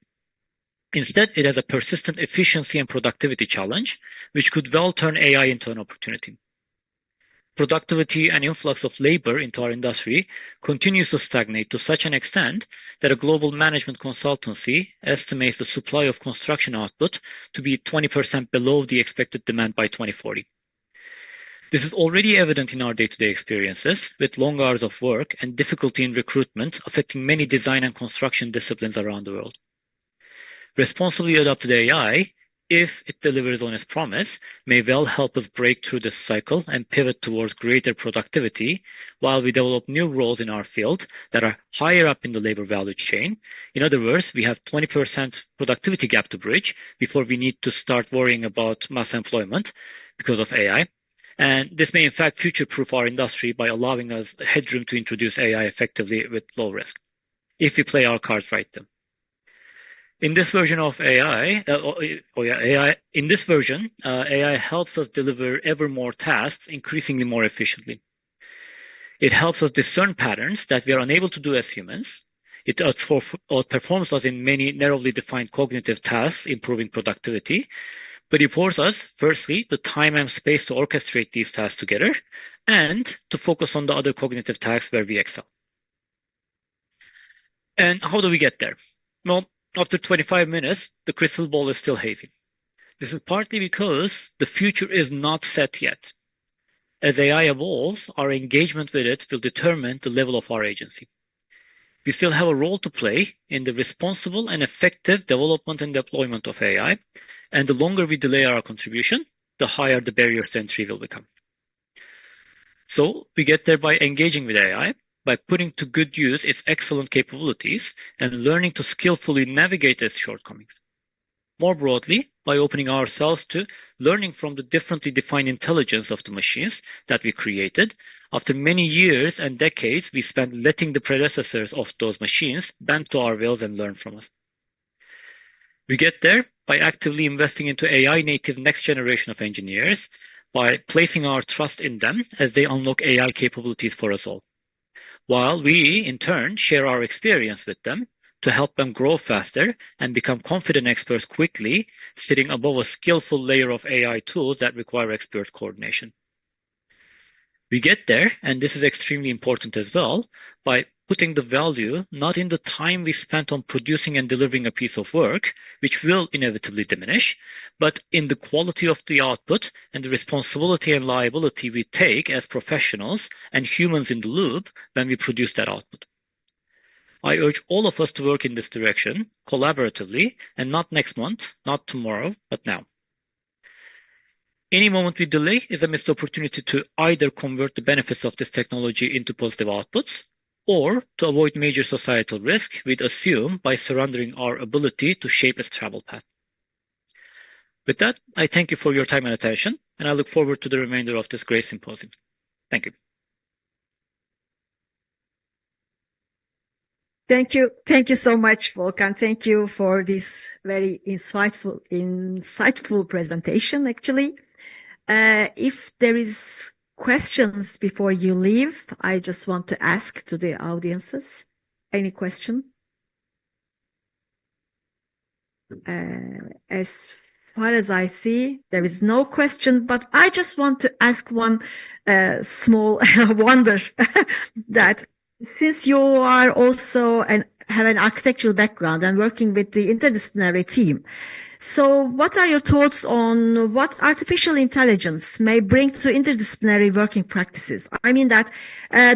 Instead, it has a persistent efficiency and productivity challenge, which could well turn AI into an opportunity. Productivity and influx of labor into our industry continues to stagnate to such an extent that a global management consultancy estimates the supply of construction output to be 20% below the expected demand by 2040. This is already evident in our day-to-day experiences, with long hours of work and difficulty in recruitment affecting many design and construction disciplines around the world. Responsibly adopted AI, if it delivers on its promise, may well help us break through this cycle and pivot towards greater productivity while we develop new roles in our field that are higher up in the labor value chain. In other words, we have 20% productivity gap to bridge before we need to start worrying about mass employment because of AI. And this may in fact future-proof our industry by allowing us headroom to introduce AI effectively with low risk, if we play our cards right then. In this version of AI, AI helps us deliver ever more tasks increasingly more efficiently. It helps us discern patterns that we are unable to do as humans. It outperforms us in many narrowly defined cognitive tasks, improving productivity. But it affords us, firstly, the time and space to orchestrate these tasks together and to focus on the other cognitive tasks where we excel. And how do we get there? Well, after 25 minutes, the crystal ball is still hazy. This is partly because the future is not set yet. As AI evolves, our engagement with it will determine the level of our agency. We still have a role to play in the responsible and effective development and deployment of AI, and the longer we delay our contribution, the higher the barriers to entry will become. So we get there by engaging with AI, by putting to good use its excellent capabilities and learning to skillfully navigate its shortcomings. More broadly, by opening ourselves to learning from the differently defined intelligence of the machines that we created. After many years and decades, we spent letting the predecessors of those machines bend to our wills and learn from us. We get there by actively investing into AI native next generation of engineers, by placing our trust in them as they unlock AI capabilities for us all, while we, in turn, share our experience with them to help them grow faster and become confident experts quickly, sitting above a skillful layer of AI tools that require expert coordination. We get there, and this is extremely important as well, by putting the value not in the time we spent on producing and delivering a piece of work, which will inevitably diminish, but in the quality of the output and the responsibility and liability we take as professionals and humans in the loop when we produce that output. I urge all of us to work in this direction, collaboratively, and not next month, not tomorrow, but now. Any moment we delay is a missed opportunity to either convert the benefits of this technology into positive outputs, or to avoid major societal risk we'd assume by surrendering our ability to shape its travel path. With that, I thank you for your time and attention, and I look forward to the remainder of this great symposium. Thank you. Thank you. Thank you so much, Volkan. Thank you for this very insightful presentation, actually. If there is questions before you leave, I just want to ask to the audiences. Any question? As far as I see, there is no question, but I just want to ask one small wonder that since you are also have an architectural background and working with the interdisciplinary team, so what are your thoughts on what artificial intelligence may bring to interdisciplinary working practices? I mean that,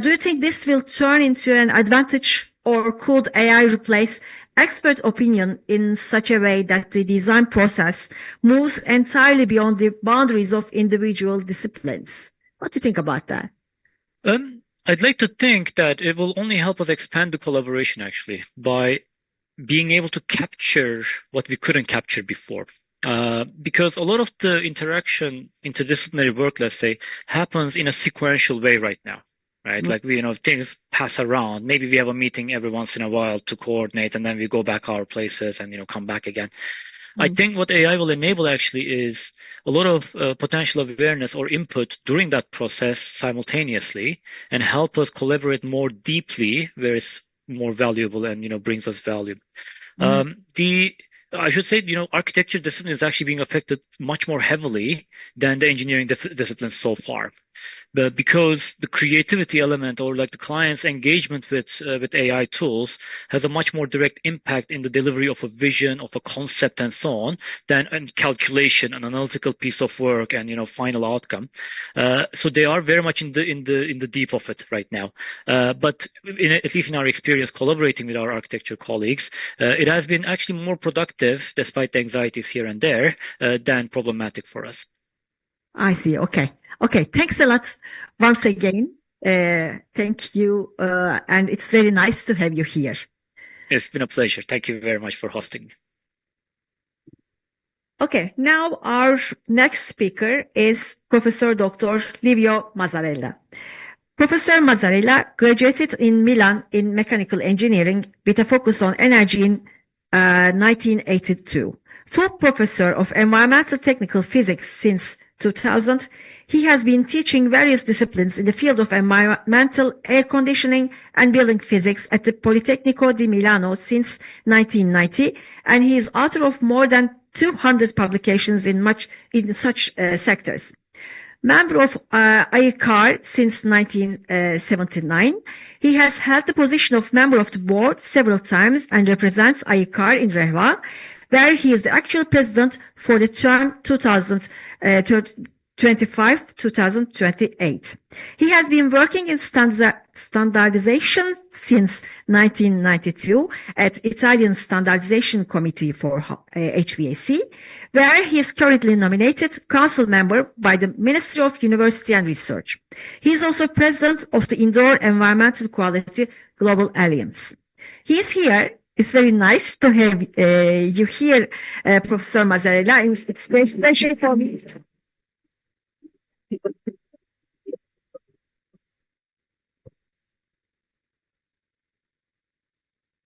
do you think this will turn into an advantage, or could AI replace expert opinion in such a way that the design process moves entirely beyond the boundaries of individual disciplines? What do you think about that? I'd like to think that it will only help us expand the collaboration, actually, by being able to capture what we couldn't capture before. Because a lot of the interdisciplinary work, let's say, happens in a sequential way right now, right? Like, things pass around. Maybe we have a meeting every once in a while to coordinate, and then we go back our places and, come back again. I think what AI will enable actually is a lot of potential awareness or input during that process simultaneously, and help us collaborate more deeply where it's more valuable and brings us value. I should say, architecture discipline is actually being affected much more heavily than the engineering disciplines so far. But because the creativity element, or like the client's engagement with AI tools, has a much more direct impact in the delivery of a vision, of a concept, and so on, than a calculation, an analytical piece of work, and final outcome. So they are very much in the deep of it right now. But at least in our experience collaborating with our architecture colleagues, it has been actually more productive, despite the anxieties here and there, than problematic for us. I see. Okay. Thanks a lot once again. Thank you. And it's very nice to have you here. It's been a pleasure. Thank you very much for hosting me. Okay. Now our next speaker is Professor Dr. Livio Mazzarella. Professor Mazzarella graduated in Milan in mechanical engineering with a focus on energy in 1982. Full professor of environmental technical physics since 2000, he has been teaching various disciplines in the field of environmental, air conditioning, and building physics at the Politecnico di Milano since 1990, and he is author of more than 200 publications in such sectors. Member of ICAR since 1979, he has held the position of member of the board several times and represents ICAR in Rehwa, where he is the actual president for the term 2025-2028. He has been working in standardization since 1992 at Italian Standardization Committee for HVAC, where he is currently nominated council member by the Ministry of University and Research. He is also president of the Indoor Environmental Quality Global Alliance. He is here. It's very nice to have you here, Professor Mazzarella. It's a great pleasure for me.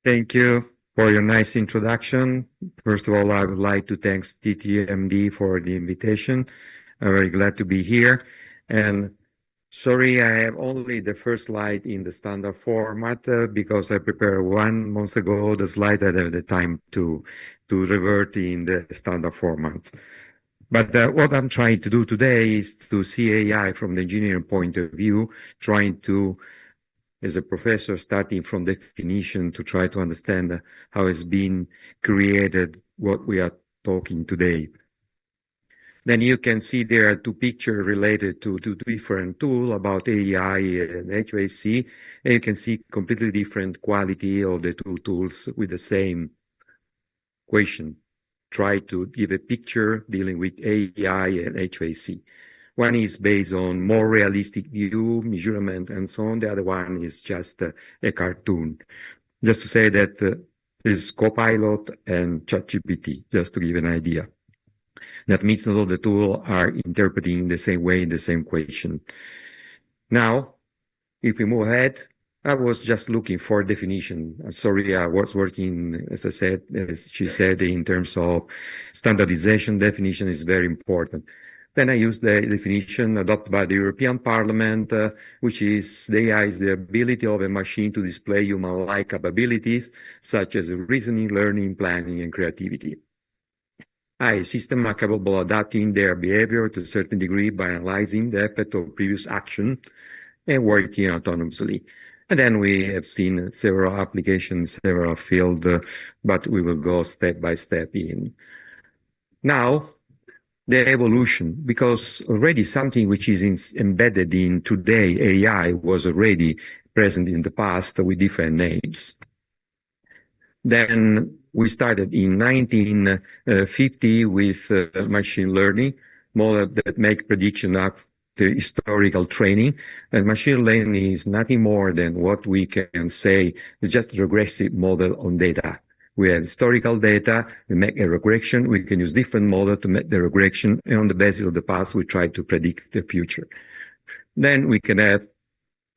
Thank you for your nice introduction. First of all, I would like to thank TTMD for the invitation. I'm very glad to be here. And sorry, I have only the first slide in the standard format because I prepared 1 month ago the slide. I didn't have the time to revert in the standard format. But what I'm trying to do today is to see AI from the engineering point of view, trying to, as a professor, starting from definition to try to understand how it's been created, what we are talking today. Then you can see there are 2 pictures related to 2 different tools about AI and HVAC, and you can see completely different quality of the 2 tools with the same question. Try to give a picture dealing with AI and HVAC. One is based on more realistic view, measurement, and so on. The other one is just a cartoon. Just to say that is Copilot and ChatGPT, just to give an idea. That means not all the tools are interpreting the same way, the same question. Now, if we move ahead, I was just looking for definition. I'm sorry, I was working, as I said, as she said, in terms of standardization. Definition is very important. Then I used the definition adopted by the European Parliament, which is the AI is the ability of a machine to display human-like capabilities, such as reasoning, learning, planning, and creativity. AI systems are capable of adapting their behavior to a certain degree by analyzing the effect of previous action and working autonomously. And then we have seen several applications, several fields, but we will go step by step in. Now, the evolution, because already something which is embedded in today, AI, was already present in the past with different names. Then we started in 1950 with machine learning, model that make prediction after historical training. And machine learning is nothing more than what we can say is just a regressive model on data. We have historical data, we make a regression, we can use different models to make the regression, and on the basis of the past, we try to predict the future. Then we can have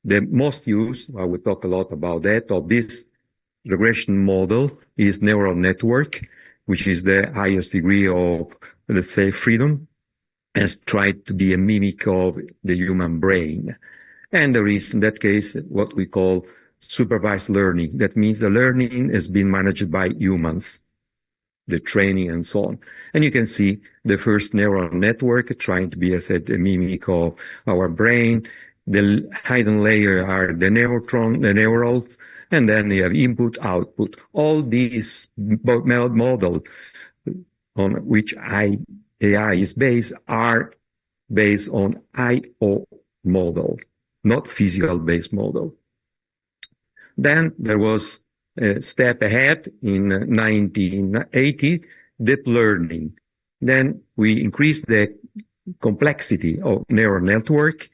the most used, I will talk a lot about that, of this regression model is neural network. which is the highest degree of, let's say, freedom, has tried to be a mimic of the human brain. And there is, in that case, what we call supervised learning. That means the learning has been managed by humans, the training and so on. And you can see the first neural network trying to be, as I said, a mimic of our brain. The hidden layer are the neurons, and then you have input, output. All these models on which AI is based are based on I/O model, not physical-based model. Then there was a step ahead in 1980, deep learning. Then we increased the complexity of neural network,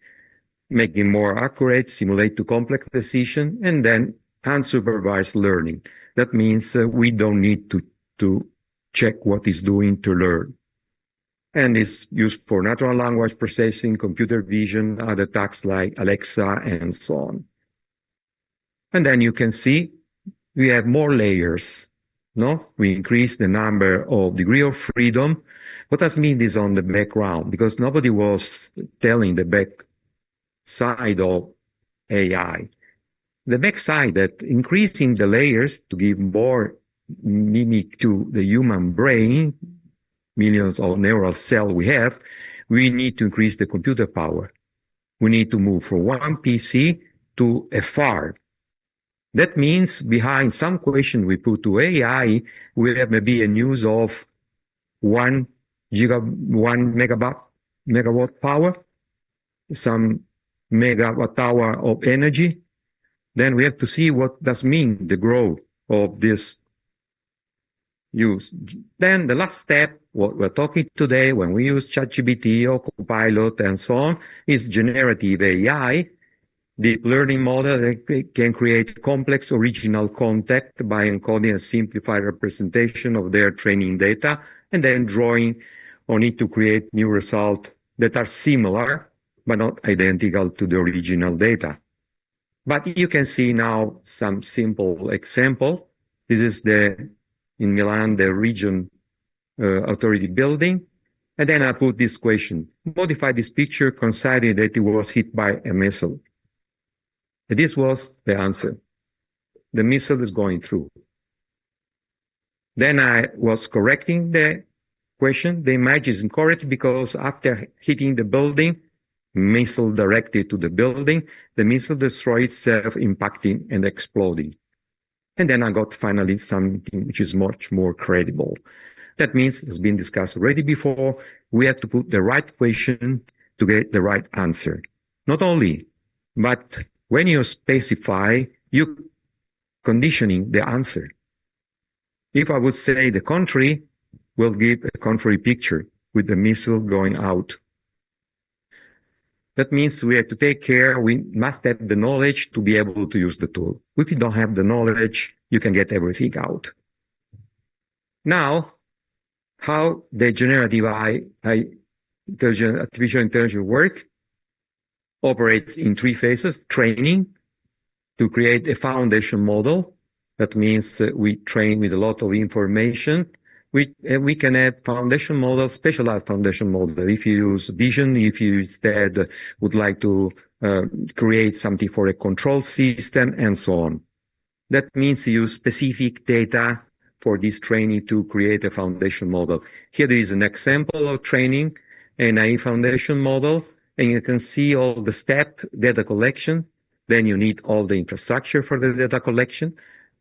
making more accurate, simulate to complex decision, and then unsupervised learning. That means we don't need to check what it's doing to learn. And it's used for natural language processing, computer vision, other tasks like Alexa, and so on. And then you can see we have more layers. No, we increase the number of degree of freedom. What does mean is on the background, because nobody was telling the back side of AI. The back side that increasing the layers to give more mimic to the human brain, millions of neural cells we have, we need to increase the computer power. We need to move from one PC to a farm. That means behind some question we put to AI, we have maybe a use of 1 megawatt power, some megawatt hour of energy. Then we have to see what does mean the growth of this use. Then the last step, what we're talking today, when we use ChatGPT or Copilot and so on, is generative AI. Deep learning model that can create complex original content by encoding a simplified representation of their training data and then drawing on it to create new results that are similar but not identical to the original data. But you can see now some simple example. This is in Milan, the region authority building. And then I put this question: modify this picture considering that it was hit by a missile. And this was the answer. The missile is going through. Then I was correcting the question. The image is incorrect because after hitting the building, missile directed to the building, the missile destroyed itself, impacting and exploding. And then I got finally something which is much more credible. That means, it's been discussed already before, we have to put the right question to get the right answer. Not only, but when you specify, you conditioning the answer. If I would say the country will give a contrary picture with the missile going out. That means we have to take care, we must have the knowledge to be able to use the tool. If you don't have the knowledge, you can get everything out. Now, how the generative artificial intelligence work operates in three phases: training, to create a foundation model. That means we train with a lot of information. We can add foundation model, specialized foundation model. If you use vision, if you instead would like to create something for a control system and so on. That means you use specific data for this training to create a foundation model. Here there is an example of training an AI foundation model, and you can see all the step data collection. Then you need all the infrastructure for the data collection.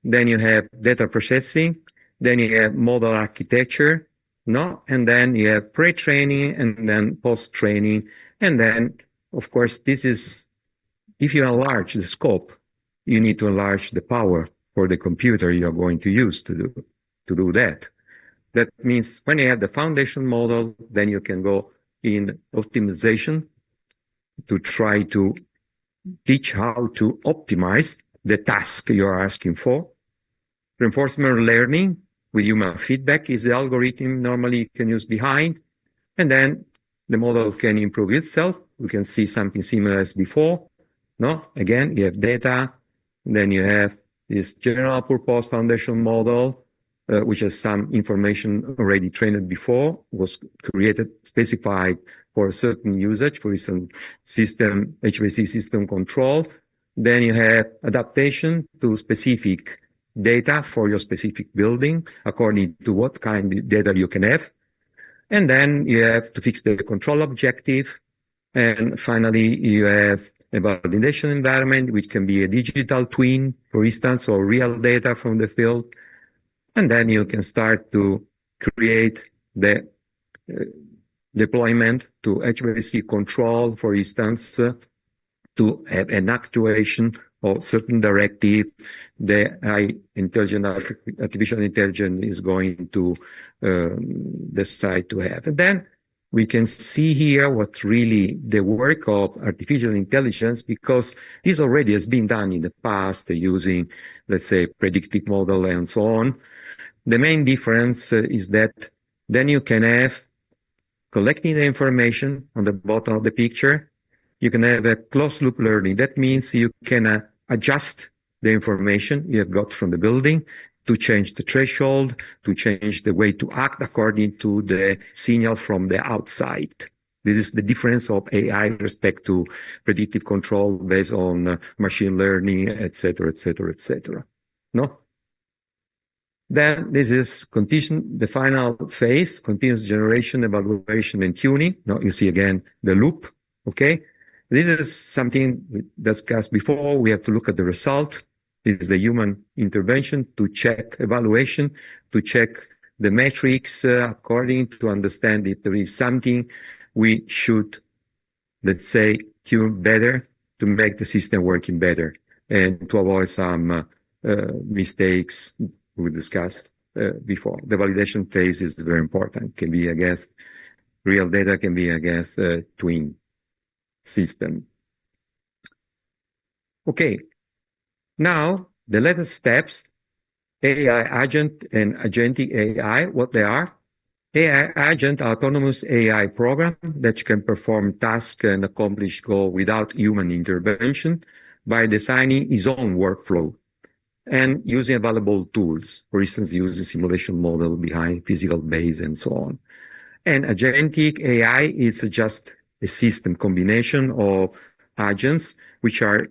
Then you have data processing. Then you have model architecture, no? And then you have pre-training and then post-training. And then, of course, this is, if you enlarge the scope, you need to enlarge the power for the computer you're going to use to do that. That means when you have the foundation model, then you can go in optimization to try to teach how to optimize the task you're asking for. Reinforcement learning with human feedback is the algorithm normally you can use behind. And then the model can improve itself. We can see something similar as before. No, again, you have data. Then you have this general purpose foundation model. which has some information already trained before, was created, specified for a certain usage, for instance, system, HVAC system control. Then you have adaptation to specific data for your specific building, according to what kind of data you can have. And then you have to fix the control objective. And finally, you have a validation environment, which can be a digital twin, for instance, or real data from the field. And then you can start to create the deployment to HVAC control, for instance, to have an actuation or certain directive the artificial intelligence is going to decide to have. And then we can see here what's really the work of artificial intelligence, because this already has been done in the past using, let's say, predictive model and so on. The main difference is that then you can have collecting the information on the bottom of the picture. You can have a closed loop learning. That means you can adjust the information you have got from the building to change the threshold, to change the way to act according to the signal from the outside. This is the difference of AI with respect to predictive control based on machine learning, etc., etc., etc. No? Then this is the final phase, continuous generation, evaluation, and tuning. Now you see again the loop, okay? This is something we discussed before. We have to look at the result. This is the human intervention to check evaluation, to check the metrics according to understand if there is something we should, let's say, tune better to make the system working better and to avoid some mistakes we discussed before. The validation phase is very important. Can be against real data, can be against twin system. Okay. Now, the latest steps, AI agent and agentic AI, what they are. AI agent, autonomous AI program that can perform tasks and accomplish goals without human intervention by designing its own workflow and using available tools, for instance, using simulation model behind physical base and so on. And agentic AI is just a system combination of agents which are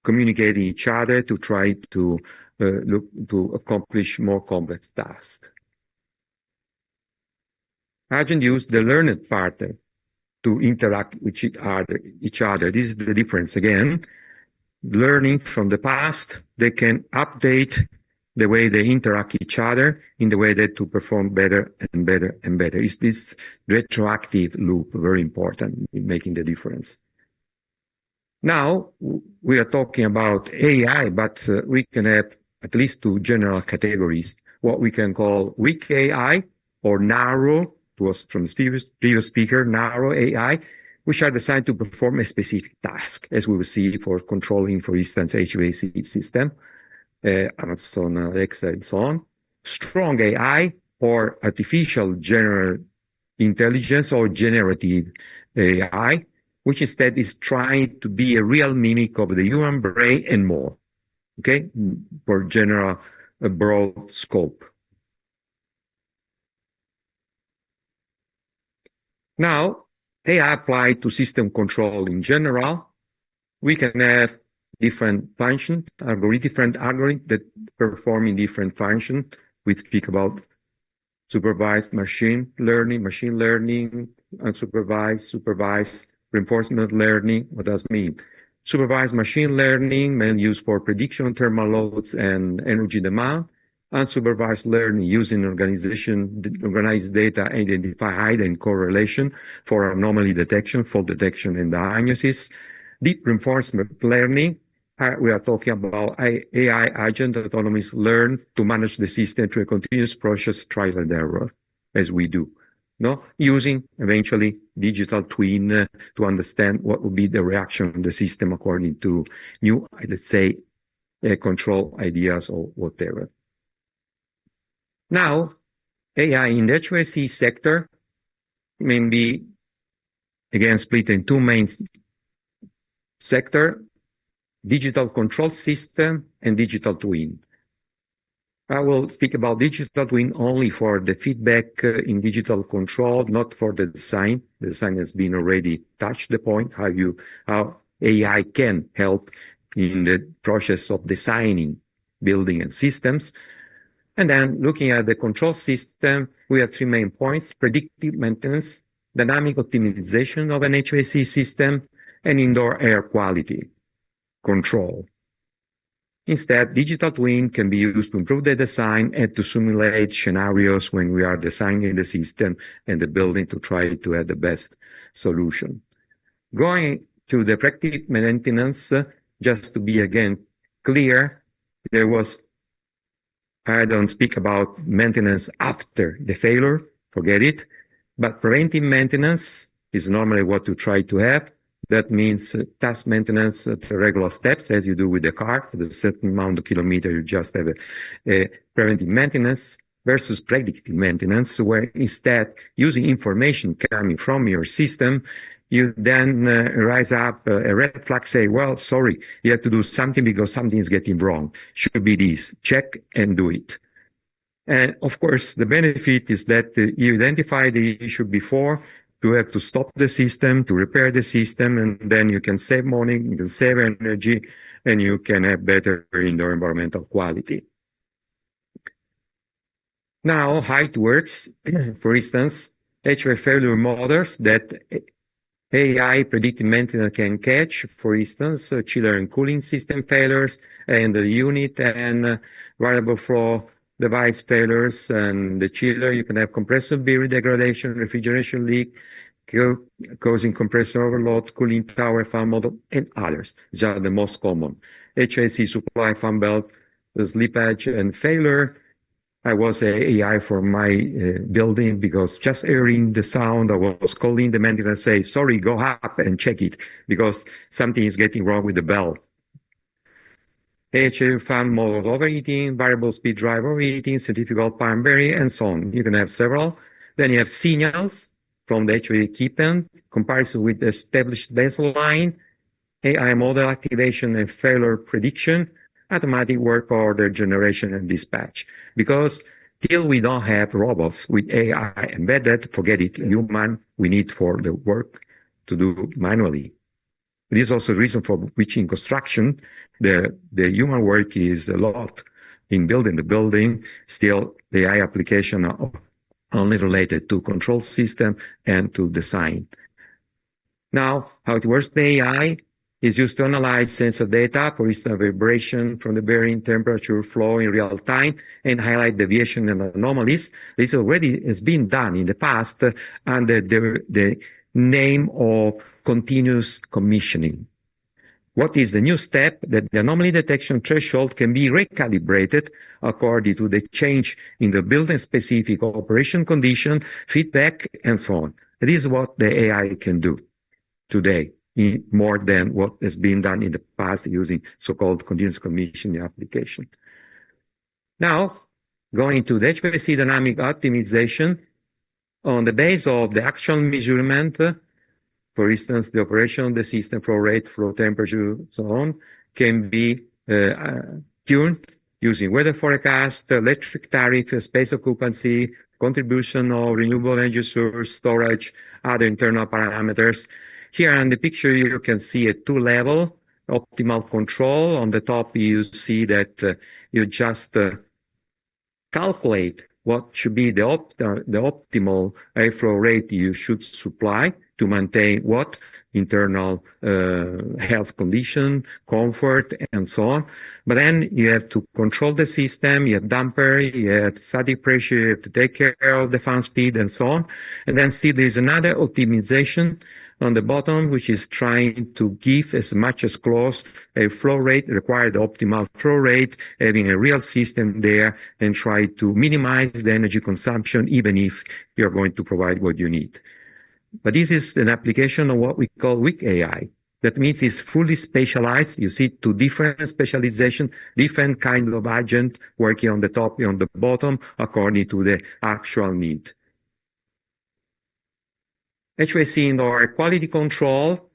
communicating each other to try to look to accomplish more complex tasks. Agents use the learned part to interact with each other. This is the difference again. Learning from the past, they can update the way they interact with each other in the way that to perform better and better and better. It's this retroactive loop, very important in making the difference. Now, we are talking about AI, but we can have at least two general categories, what we can call weak AI or narrow, it was from the previous speaker, narrow AI, which are designed to perform a specific task, as we will see for controlling, for instance, HVAC system, Amazon Alexa, and so on. Strong AI or artificial general intelligence or generative AI, which instead is trying to be a real mimic of the human brain and more, okay, for general, broad scope. Now, AI applied to system control in general, we can have different functions, different algorithms that perform in different functions. We speak about supervised machine learning, unsupervised, supervised reinforcement learning. What does it mean? Supervised machine learning may be used for prediction of thermal loads and energy demand. Unsupervised learning using organized data, identify hidden correlation for anomaly detection, fault detection, and diagnosis. Deep reinforcement learning, we are talking about AI agent autonomous learn to manage the system through a continuous process, trial and error, as we do. No, using eventually digital twin to understand what would be the reaction of the system according to new, let's say, control ideas or whatever. Now, AI in the HVAC sector may be, again, split in two main sectors, digital control system and digital twin. I will speak about digital twin only for the feedback in digital control, not for the design. The design has been already touched the point how AI can help in the process of designing building and systems. And then looking at the control system, we have three main points: predictive maintenance, dynamic optimization of an HVAC system, and indoor air quality control. Instead, digital twin can be used to improve the design and to simulate scenarios when we are designing the system and the building to try to have the best solution. Going to the predictive maintenance, just to be again clear, I don't speak about maintenance after the failure, forget it, but preventive maintenance is normally what you try to have. That means task maintenance at regular steps, as you do with the car. At a certain amount of kilometer, you just have a preventive maintenance versus predictive maintenance, where instead, using information coming from your system, you then rise up a red flag, say, well, sorry, you have to do something because something is getting wrong. Should be this. Check and do it. And of course, the benefit is that you identify the issue before, you have to stop the system, to repair the system, and then you can save money, you can save energy, and you can have better indoor environmental quality. Now, how it works, for instance, HVAC failure models that AI predictive maintenance can catch, for instance, chiller and cooling system failures, and the unit and variable flow device failures, and the chiller, you can have compressor bearing degradation, refrigeration leak, causing compressor overload, cooling tower fan model, and others. These are the most common. HVAC supply fan belt, the slippage and failure. I was a AI for my building because just hearing the sound, I was calling the maintenance, say, sorry, go up and check it because something is getting wrong with the bell. HVAC fan model overheating, variable speed drive overheating, centrifugal pump bearing, and so on. You can have several. Then you have signals from the HVAC equipment, comparison with the established baseline, AI model activation and failure prediction, automatic work order generation and dispatch. Because till we don't have robots with AI embedded, forget it, human we need for the work to do manually. This is also the reason for which in construction, the human work is a lot. In building the building, still the AI application are only related to control system and to design. Now, how it works, the AI is used to analyze sensor data, for instance, vibration from the bearing, temperature, flow in real time, and highlight deviation and anomalies. This already has been done in the past under the name of continuous commissioning. What is the new step? That the anomaly detection threshold can be recalibrated according to the change in the building-specific operation condition, feedback, and so on. This is what the AI can do today, more than what has been done in the past using so-called continuous commissioning application. Now, going to the HVAC dynamic optimization, on the base of the actual measurement, for instance, the operation of the system, flow rate, flow temperature, so on, can be tuned using weather forecast, electric tariff, space occupancy, contribution of renewable energy source, storage, other internal parameters. Here on the picture, you can see a two-level optimal control. On the top, you see that you just calculate what should be the optimal airflow rate you should supply to maintain what internal health condition, comfort, and so on. But then you have to control the system, you have damper, you have static pressure, you have to take care of the fan speed, and so on. And then still there's another optimization on the bottom, which is trying to give as much as close a flow rate, require the optimal flow rate, having a real system there, and try to minimize the energy consumption, even if you're going to provide what you need. But this is an application of what we call weak AI. That means it's fully specialized. You see two different specialization, different kind of agent working on the top and on the bottom according to the actual need. HVAC indoor quality control,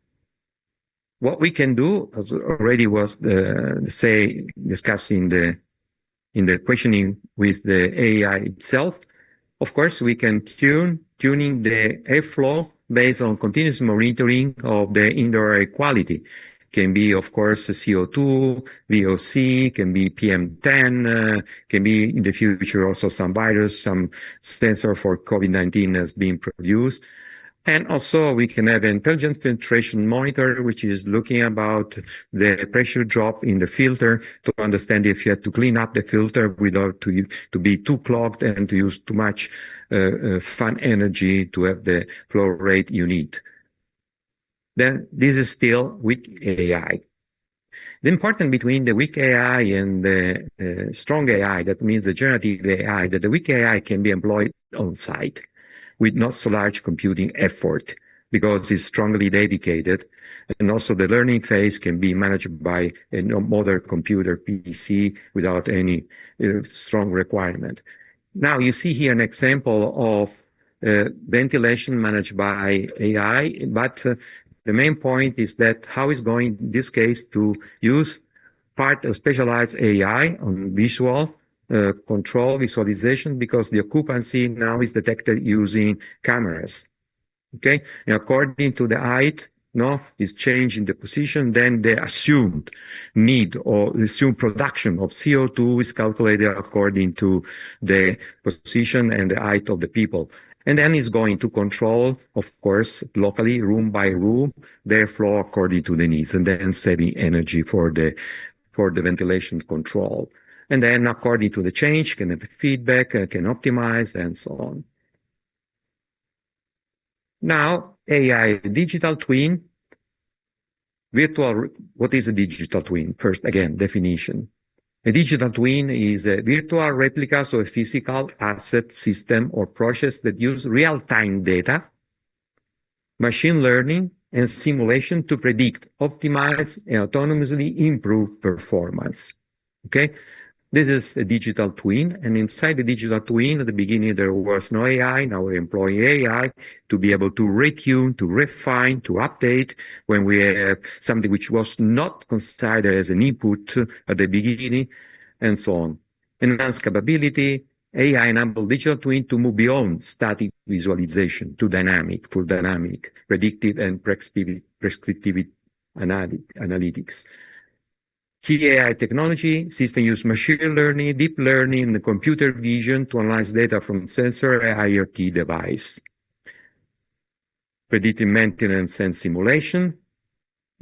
what we can do, as already was discussing the in the questioning with the AI itself. Of course, we can tuning the airflow based on continuous monitoring of the indoor air quality. Can be, of course, CO2, VOC, can be PM10, can be in the future also some virus, some sensor for COVID-19 has been produced. And also we can have intelligent filtration monitor, which is looking about the pressure drop in the filter to understand if you have to clean up the filter without to be too clogged and to use too much fan energy to have the flow rate you need. Then this is still weak AI. The important between the weak AI and the strong AI, that means the generative AI, that the weak AI can be employed on site with not so large computing effort because it's strongly dedicated. And also the learning phase can be managed by a modern computer PC without any strong requirement. Now you see here an example of ventilation managed by AI, but the main point is that how is going in this case to use part of specialized AI on visual control visualization because the occupancy now is detected using cameras. Okay, and according to the height, is change in the position, then the assumed need or assumed production of CO2 is calculated according to the position and the height of the people. And then it's going to control, of course, locally, room by room, their flow according to the needs, and then saving energy for the ventilation control. And then according to the change, can have feedback, can optimize, and so on. Now, AI digital twin, what is a digital twin? First, again, definition. A digital twin is a virtual replicas of a physical asset system or process that use real-time data, machine learning, and simulation to predict, optimize, and autonomously improve performance. Okay? This is a digital twin, and inside the digital twin, at the beginning there was no AI, now we're employing AI to be able to retune, to refine, to update when we have something which was not considered as an input at the beginning, and so on. Enhanced capability, AI enabled digital twin to move beyond static visualization to dynamic, full dynamic, predictive and prescriptive analytics. Key AI technology, system use machine learning, deep learning, and computer vision to analyze data from sensor and IoT device. Predictive maintenance and simulation.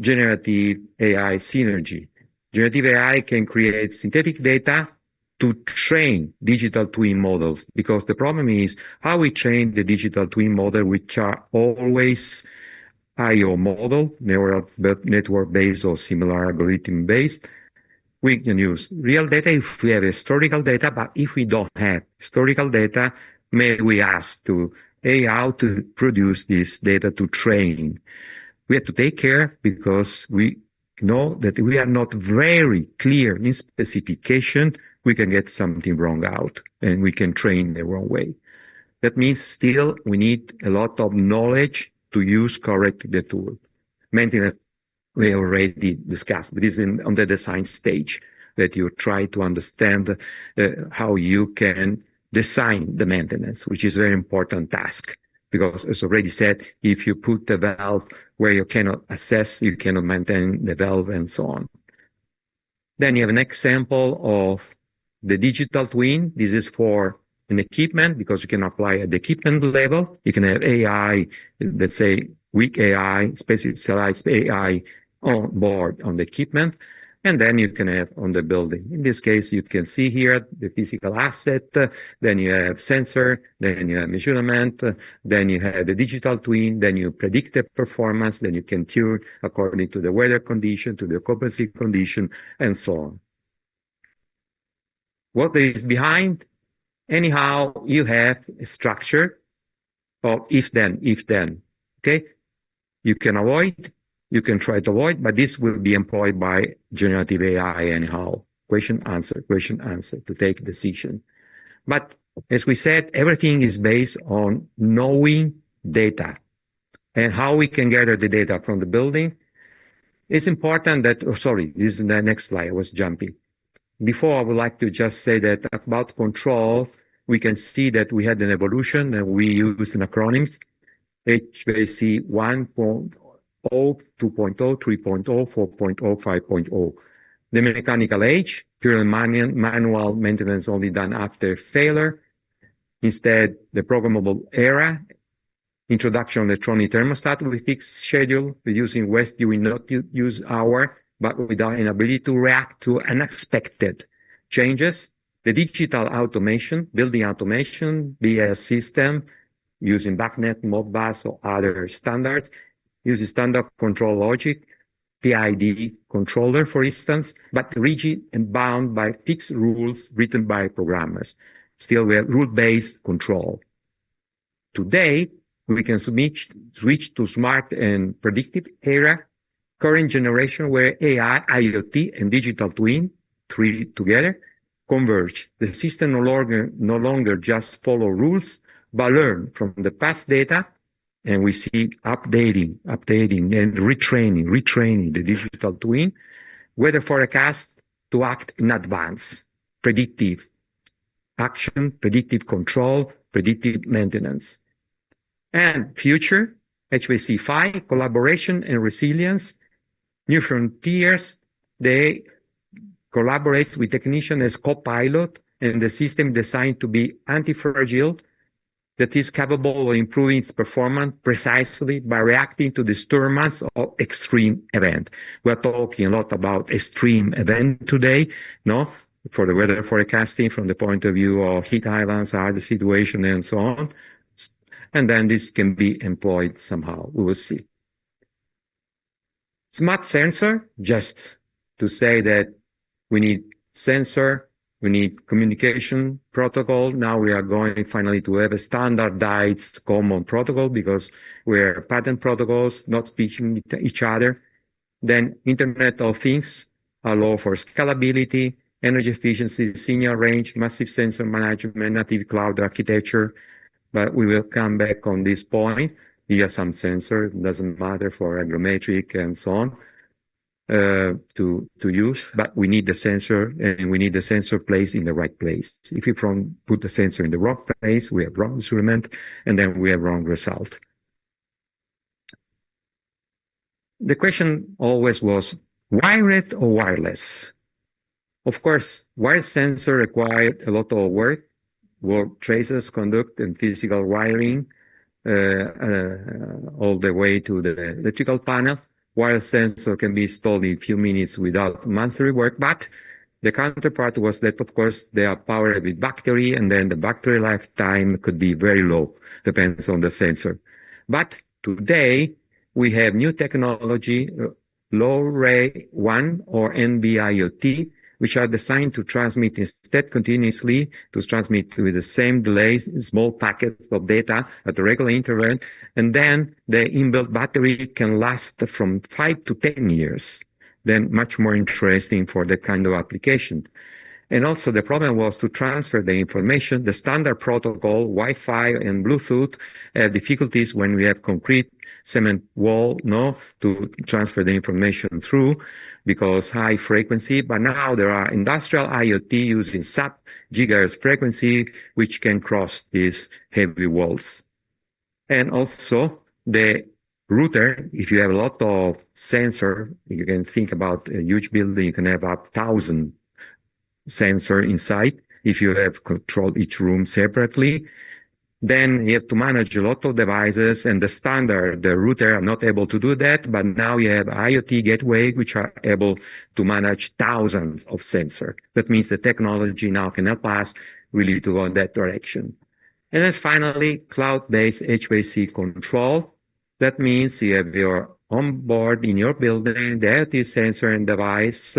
Generative AI synergy. Generative AI can create synthetic data to train digital twin models, because the problem is how we train the digital twin model, which are always IO model, neural network-based or similar algorithm-based. We can use real data if we have historical data, but if we don't have historical data, may we ask to AI to produce this data to train. We have to take care because we know that we are not very clear in specification, we can get something wrong out and we can train the wrong way. That means still we need a lot of knowledge to use correctly the tool. Maintenance, we already discussed, but it's on the design stage that you try to understand how you can design the maintenance, which is a very important task. Because as already said, if you put the valve where you cannot assess, you cannot maintain the valve and so on. Then you have an example of the digital twin. This is for an equipment because you can apply at the equipment level. You can have AI, let's say weak AI, specialized AI on board on the equipment. And then you can have on the building. In this case, you can see here the physical asset, then you have sensor, then you have measurement, then you have the digital twin, then you predict the performance, then you can tune according to the weather condition, to the occupancy condition, and so on. What is behind? Anyhow, you have a structure of if-then. Okay? You can avoid, you can try to avoid, but this will be employed by generative AI anyhow. Question, answer to take decision. But as we said, everything is based on knowing data and how we can gather the data from the building. It's important that, this is the next slide, I was jumping. before I would like to just say that about control, we can see that we had an evolution and we use an acronym HVAC 1.0, 2.0, 3.0, 4.0, 5.0. The mechanical age, pure manual maintenance only done after failure. Instead, the programmable era, introduction of electronic thermostat with fixed schedule, reducing waste during not use hour, but without an ability to react to unexpected changes. The digital automation, building automation, BS system, using BACnet, Modbus, or other standards, using standard control logic, PID controller, for instance, but rigid and bound by fixed rules written by programmers. Still, we have rule-based control. Today, we can switch to smart and predictive era, current generation where AI, IoT, and digital twin, three together, converge. The system no longer just follow rules, but learn from the past data, and we see updating and retraining the digital twin, weather forecast to act in advance, predictive action, predictive control, predictive maintenance. And future, HVAC+, collaboration and resilience, new frontiers, they collaborate with technicians as co-pilot, and the system designed to be anti-fragile, that is capable of improving its performance precisely by reacting to disturbance of extreme event. We're talking a lot about extreme event today, no? For the weather forecasting from the point of view of heat islands, other situation, and so on. And then this can be employed somehow. We will see. Smart sensor, just to say that we need sensor, we need communication protocol. Now we are going finally to have a standardized common protocol because we're patent protocols, not speaking to each other. Then Internet of Things allow for scalability, energy efficiency, signal range, massive sensor management, native cloud architecture. But we will come back on this point. Here some sensor, doesn't matter for agglometric and so on. To use, but we need the sensor, and we need the sensor placed in the right place. If you put the sensor in the wrong place, we have wrong instrument, and then we have wrong result. The question always was, wired or wireless? Of course, wired sensor required a lot of work traces, conduct, and physical wiring, all the way to the electrical panel. Wireless sensor can be installed in a few minutes without monthly work, but the counterpart was that, of course, they are powered with battery, and then the battery lifetime could be very low, depends on the sensor. But today, we have new technology, low-ray 1 or NB-IoT, which are designed to transmit instead continuously, to transmit with the same delay, small packets of data at a regular interval, and then the inbuilt battery can last from 5 to 10 years. Then much more interesting for that kind of application. And also the problem was to transfer the information. The standard protocol, Wi-Fi and Bluetooth, have difficulties when we have concrete cement wall, to transfer the information through because high frequency. But now there are industrial IoT using sub-gigahertz frequency, which can cross these heavy walls. And also the router, if you have a lot of sensor, you can think about a huge building, you can have up 1,000 sensor inside. If you have control each room separately, then you have to manage a lot of devices, and the router are not able to do that. But now you have IoT gateway, which are able to manage thousands of sensors. That means the technology now can help us really to go in that direction. And then finally, cloud-based HVAC control. That means you have your onboard in your building, the IoT sensor and device,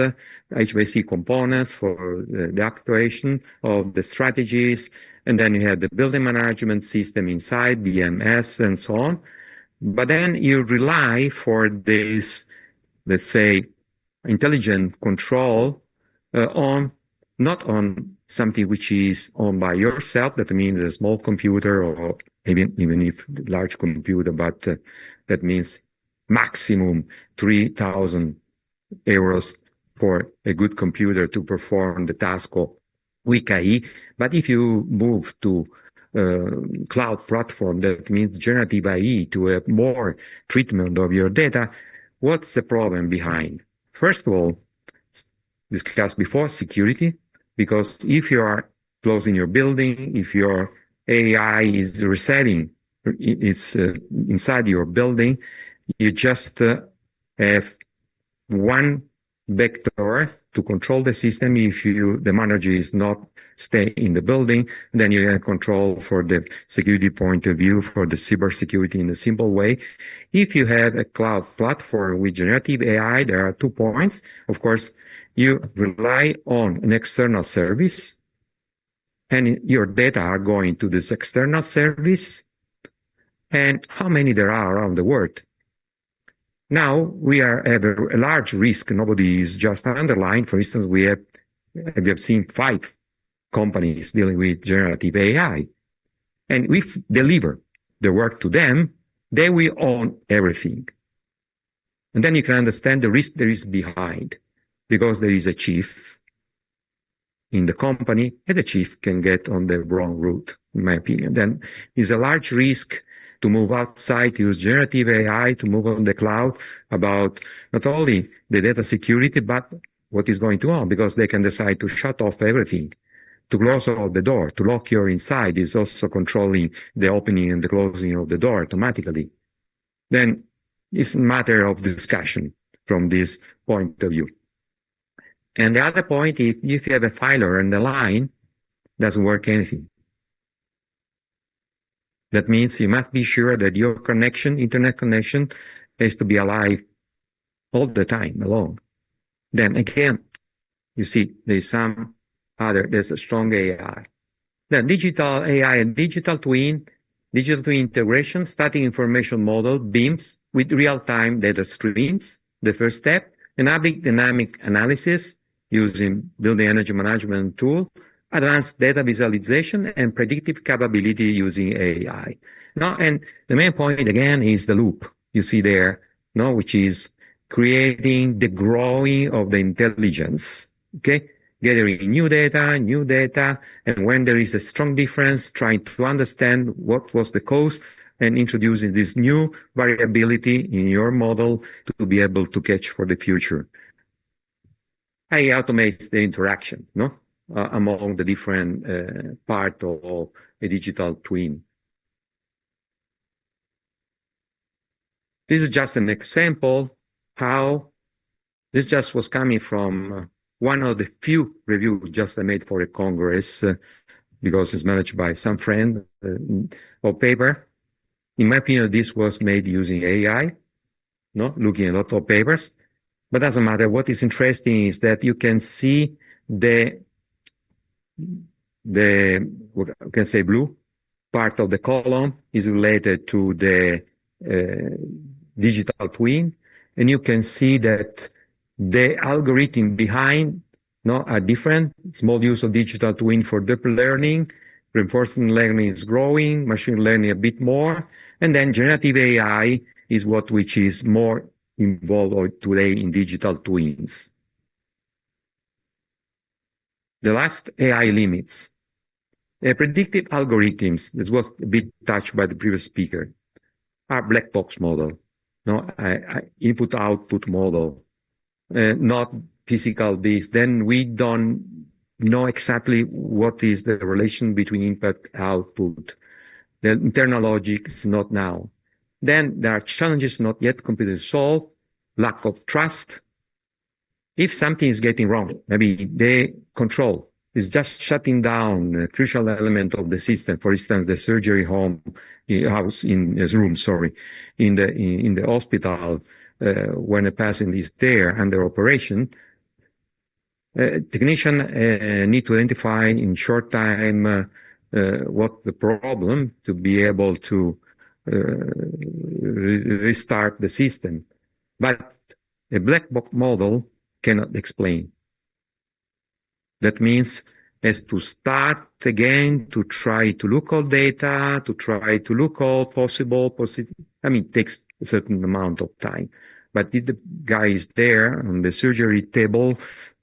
HVAC components for the actuation of the strategies, and then you have the building management system inside, BMS, and so on. But then you rely for this, let's say, intelligent control not on something which is owned by yourself, that means a small computer or even if large computer, but that means maximum 3,000 euros for a good computer to perform the task of weak AI. But if you move to cloud platform, that means generative AI, to have more treatment of your data, what's the problem behind? First of all, discussed before, security, because if you are closing your building, if your AI is resetting, it's inside your building, you just have one vector to control the system. If the manager is not stay in the building, then you can control for the security point of view, for the cybersecurity in a simple way. If you have a cloud platform with generative AI, there are 2 points. Of course, you rely on an external service, and your data are going to this external service, and how many there are around the world. Now we have a large risk. Nobody is just underlined. For instance, we have seen 5 companies dealing with generative AI, and we deliver the work to them, they will own everything. And then you can understand the risk there is behind, because there is a chief in the company, and the chief can get on the wrong route, in my opinion. Then it's a large risk to move outside, use generative AI, to move on the cloud, about not only the data security, but what is going on, because they can decide to shut off everything, to close all the door, to lock your inside is also controlling the opening and the closing of the door automatically. Then it's a matter of discussion from this point of view. And the other point, if you have a filer and the line, doesn't work anything. That means you must be sure that your connection, internet connection, has to be alive all the time, alone. Then again, you see, there's a strong AI. Then digital AI and digital twin integration, static information model, BIMs, with real-time data streams, the first step, enabling dynamic analysis using building energy management tool, advanced data visualization, and predictive capability using AI. Now, and the main point again is the loop you see there, which is creating the growing of the intelligence, okay? Gathering new data, and when there is a strong difference, trying to understand what was the cause, and introducing this new variability in your model to be able to catch for the future. AI automates the interaction, among the different part of a digital twin. This is just an example how this just was coming from one of the few reviews just I made for a congress, because it's managed by some friend of paper. In my opinion, this was made using AI, looking at a lot of papers. But doesn't matter. What is interesting is that you can see the what I can say blue part of the column is related to the digital twin, and you can see that the algorithm behind are different. Small use of digital twin for deep learning, reinforcement learning is growing, machine learning a bit more, and then generative AI is which is more involved today in digital twins. The last, AI limits. Predictive algorithms, this was a bit touched by the previous speaker, are black box model, input-output model, not physical based. Then we don't know exactly what is the relation between input-output. The internal logic is not now. Then there are challenges not yet completely solved, lack of trust. If something is getting wrong, maybe the control is just shutting down a crucial element of the system. For instance, the surgery room, in the hospital, when a patient is there under operation, technician need to identify in short time what the problem to be able to restart the system. But a black box model cannot explain. That means has to start again to try to look all data, to try to look all possible. It takes a certain amount of time. But if the guy is there on the surgery table,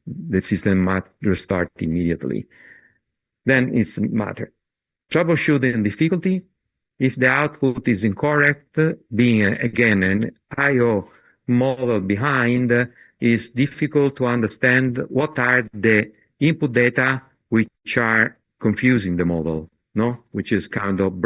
the system might restart immediately. Then it's a matter. Troubleshooting difficulty. If the output is incorrect, being again an I/O model behind, is difficult to understand what are the input data which are confusing the model, no? Which is kind of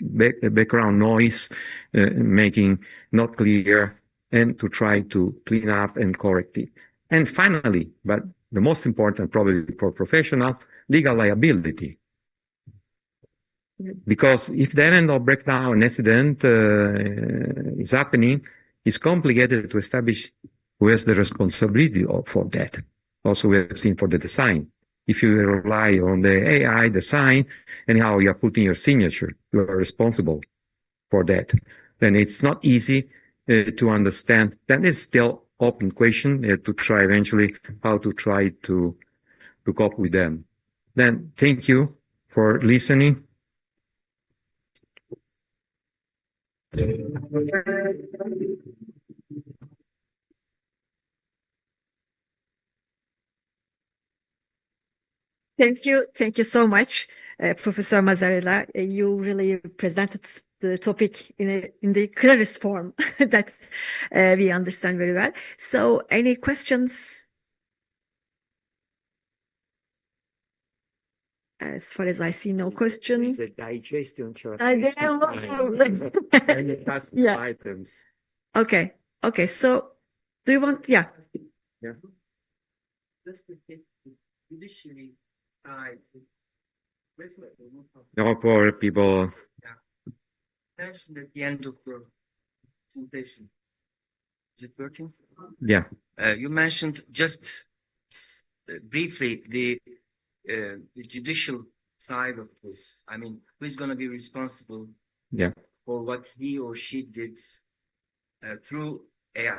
background noise, making not clear, and to try to clean up and correct it. And finally, but the most important probably for professional, legal liability. Because if the event of breakdown accident is happening, it's complicated to establish who has the responsibility for that. Also, we have seen for the design. If you rely on the AI design, anyhow, you are putting your signature, you are responsible for that. Then it's not easy to understand. That is still open question to try eventually how to try to cope with them. Then thank you for listening. Thank you so much, Professor Mazzarella. You really presented the topic in the clearest form that we understand very well. So, any questions? As far as I see, no questions. It's a digestion chart. Yeah. Items. Okay. So, do you want? Yeah. Judiciary side. No, poor people. Mentioned at the end of your presentation. Is it working? Yeah. You mentioned just briefly the judicial side of this. I mean, who's going to be responsible for what he or she did through AI?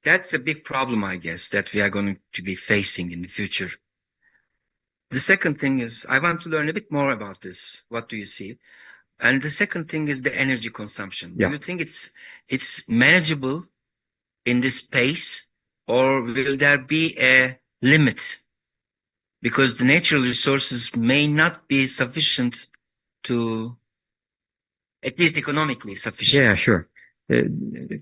That's a big problem, I guess, that we are going to be facing in the future. The second thing is, I want to learn a bit more about this. What do you see? And the second thing is the energy consumption. Yeah. Do you think it's manageable in this pace, or will there be a limit? Because the natural resources may not be sufficient to, at least economically sufficient. Yeah, sure.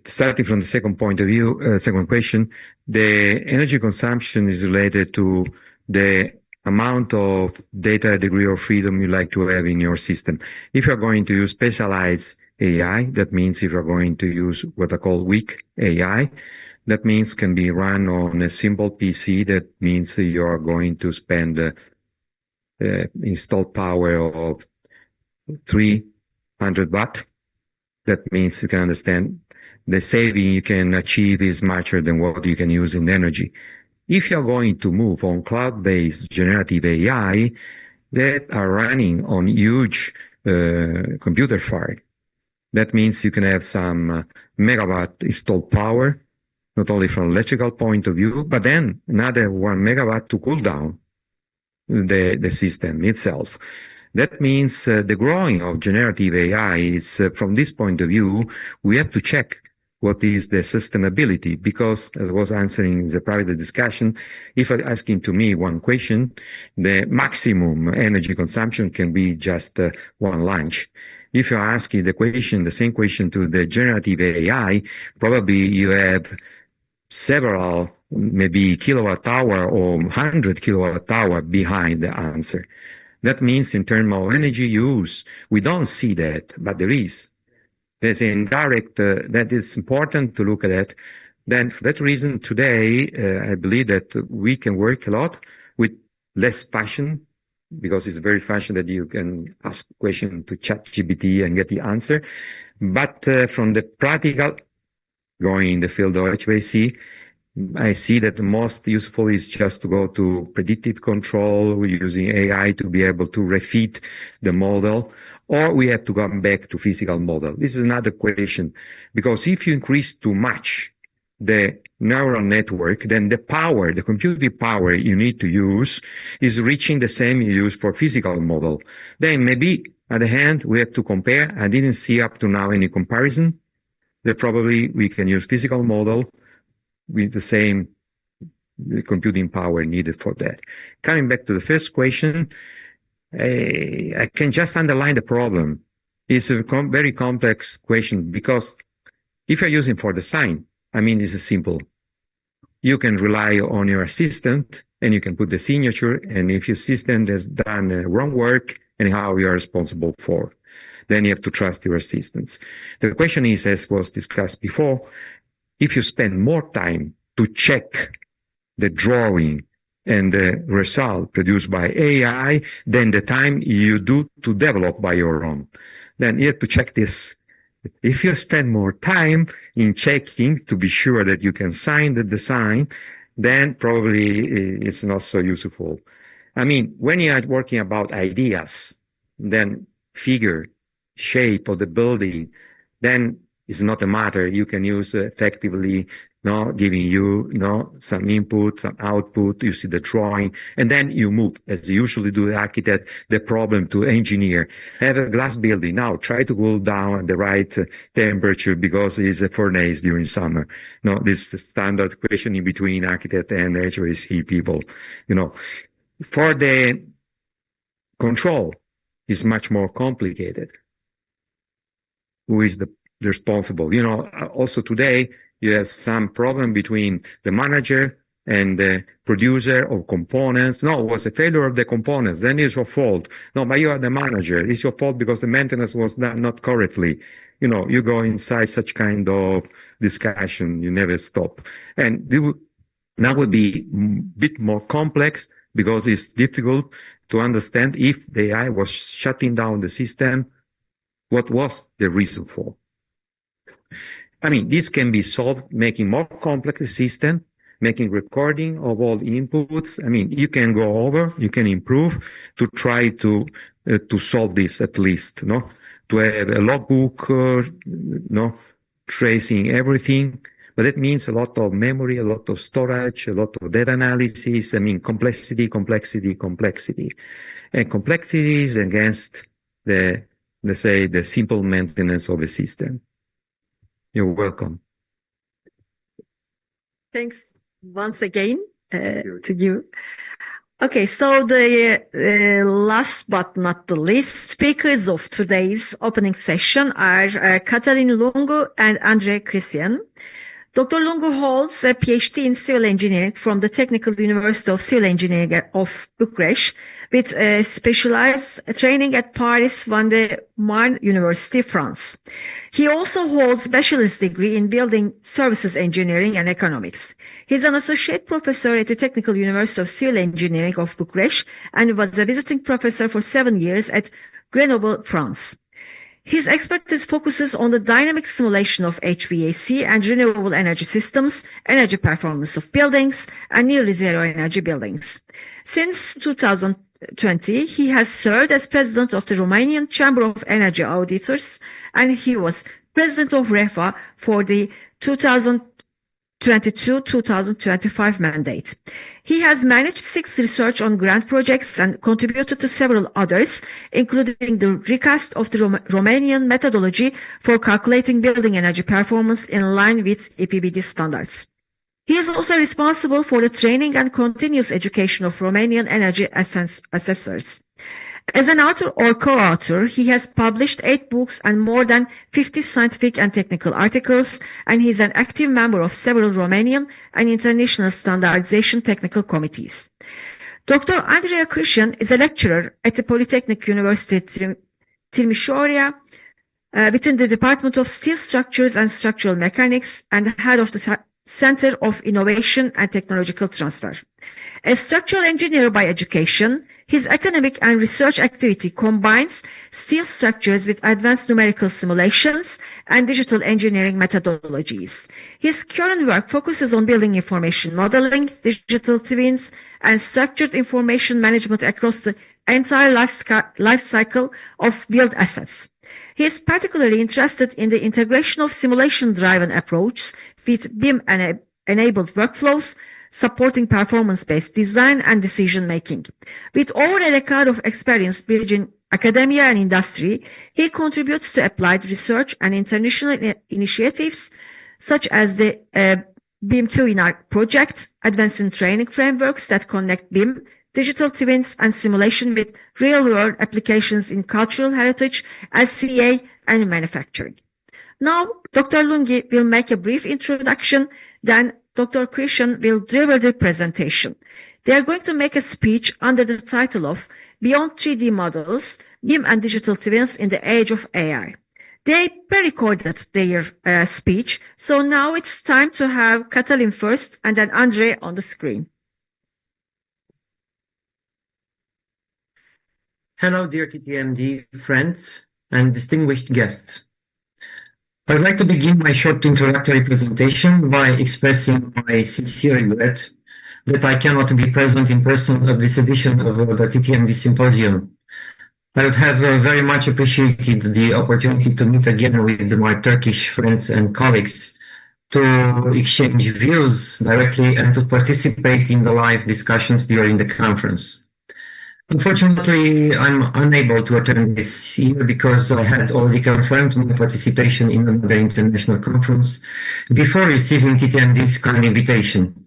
Starting from the second point of view, second question, the energy consumption is related to the amount of data degree of freedom you like to have in your system. If you're going to use specialized AI, that means if you're going to use what I call weak AI, that means can be run on a simple PC. That means you're going to spend installed power of 300 watt. That means you can understand the saving you can achieve is much than what you can use in energy. If you're going to move on cloud-based generative AI that are running on huge computer farm, that means you can have some megawatt installed power, not only from electrical point of view, but then another 1 megawatt to cool down the system itself. That means the growing of generative AI is, from this point of view, we have to check what is the sustainability, because as I was answering in the private discussion, if you're asking to me one question, the maximum energy consumption can be just one lunch. If you're asking the same question to the generative AI, probably you have several, maybe kilowatt hour or 100 kilowatt hour behind the answer. That means in terms of energy use, we don't see that, but there is. There's an indirect, that is important to look at that. Then for that reason, today, I believe that we can work a lot with less passion, because it's very fashion that you can ask a question to ChatGPT and get the answer. But from the practical, going in the field of HVAC, I see that the most useful is just to go to predictive control using AI to be able to refit the model, or we have to come back to physical model. This is another question, because if you increase too much the neural network, then the power, the computing power you need to use is reaching the same you use for physical model. Then maybe at the end we have to compare. I didn't see up to now any comparison. that probably we can use physical model with the same computing power needed for that. Coming back to the first question, I can just underline the problem. It's a very complex question because if you're using for design, I mean, it's simple. You can rely on your assistant and you can put the signature, and if your assistant has done wrong work, anyhow, you are responsible for. Then you have to trust your assistants. The question is, as was discussed before, if you spend more time to check the drawing and the result produced by AI than the time you do to develop by your own, then you have to check this. If you spend more time in checking to be sure that you can sign the design, then probably it's not so useful. I mean, when you are working about ideas, then figure, shape of the building, then it's not a matter. You can use effectively, giving you, some input, some output. You see the drawing, and then you move, as you usually do, the architect, the problem to engineer. Have a glass building. Now try to cool down at the right temperature because it's a furnace during summer. This is the standard questioning between architect and HVAC people. For the control, it's much more complicated. Who is the responsible? Also today, you have some problem between the manager and the producer of components. No, it was a failure of the components. Then it's your fault. No, but you are the manager. It's your fault because the maintenance was done not correctly. You go inside such kind of discussion. You never stop. And that would be a bit more complex because it's difficult to understand if the AI was shutting down the system. What was the reason for? I mean, this can be solved, making more complex the system, making recording of all inputs. I mean, you can go over, you can improve to try to solve this at least, to have a logbook, tracing everything. But that means a lot of memory, a lot of storage, a lot of data analysis. I mean, complexity. And complexity is against let's say, the simple maintenance of a system. You're welcome. Thanks once again to you. Okay, so the last but not the least speakers of today's opening session are Katalin Lungu and Andre Christian. Dr. Lungu holds a PhD in civil engineering from the Technical University of Civil Engineering of Bucharest, with specialized training at Paris Van der Marne University, France. He also holds bachelor's degree in building services engineering and economics. He's an associate professor at the Technical University of Civil Engineering of Bucharest and was a visiting professor for 7 years at Grenoble, France. His expertise focuses on the dynamic simulation of HVAC and renewable energy systems, energy performance of buildings, and nearly zero energy buildings. Since 2020, he has served as president of the Romanian Chamber of Energy Auditors, and he was president of REFA for the 2022-2025 mandate. He has managed 6 research on grant projects and contributed to several others, including the recast of the Romanian methodology for calculating building energy performance in line with EPBD standards. He is also responsible for the training and continuous education of Romanian energy assessors. As an author or co-author, he has published 8 books and more than 50 scientific and technical articles, and he is an active member of several Romanian and international standardization technical committees. Dr. Andrea Christian is a lecturer at the Polytechnic University Timișoara within the Department of Steel Structures and Structural Mechanics and head of the Center of Innovation and Technological Transfer. A structural engineer by education, his academic and research activity combines steel structures with advanced numerical simulations and digital engineering methodologies. His current work focuses on building information modeling, digital twins, and structured information management across the entire life cycle of built assets. He is particularly interested in the integration of simulation-driven approaches with BIM-enabled workflows, supporting performance-based design and decision-making. With over a decade of experience bridging academia and industry, he contributes to applied research and international initiatives such as the BIM2 in our project, advancing training frameworks that connect BIM, digital twins, and simulation with real-world applications in cultural heritage, LCA, and manufacturing. Now, Dr. Lungi will make a brief introduction, then Dr. Krishan will deliver the presentation. They are going to make a speech under the title of Beyond 3D Models, BIM and Digital Twins in the Age of AI. They pre-recorded their speech, so now it's time to have Katalin first and then Andre on the screen. Hello, dear TTMD friends and distinguished guests. I'd like to begin my short introductory presentation by expressing my sincere regret that I cannot be present in person at this edition of the TTMD Symposium. I would have very much appreciated the opportunity to meet again with my Turkish friends and colleagues, to exchange views directly and to participate in the live discussions during the conference. Unfortunately, I'm unable to attend this year because I had already confirmed my participation in another international conference before receiving TTMD's kind invitation.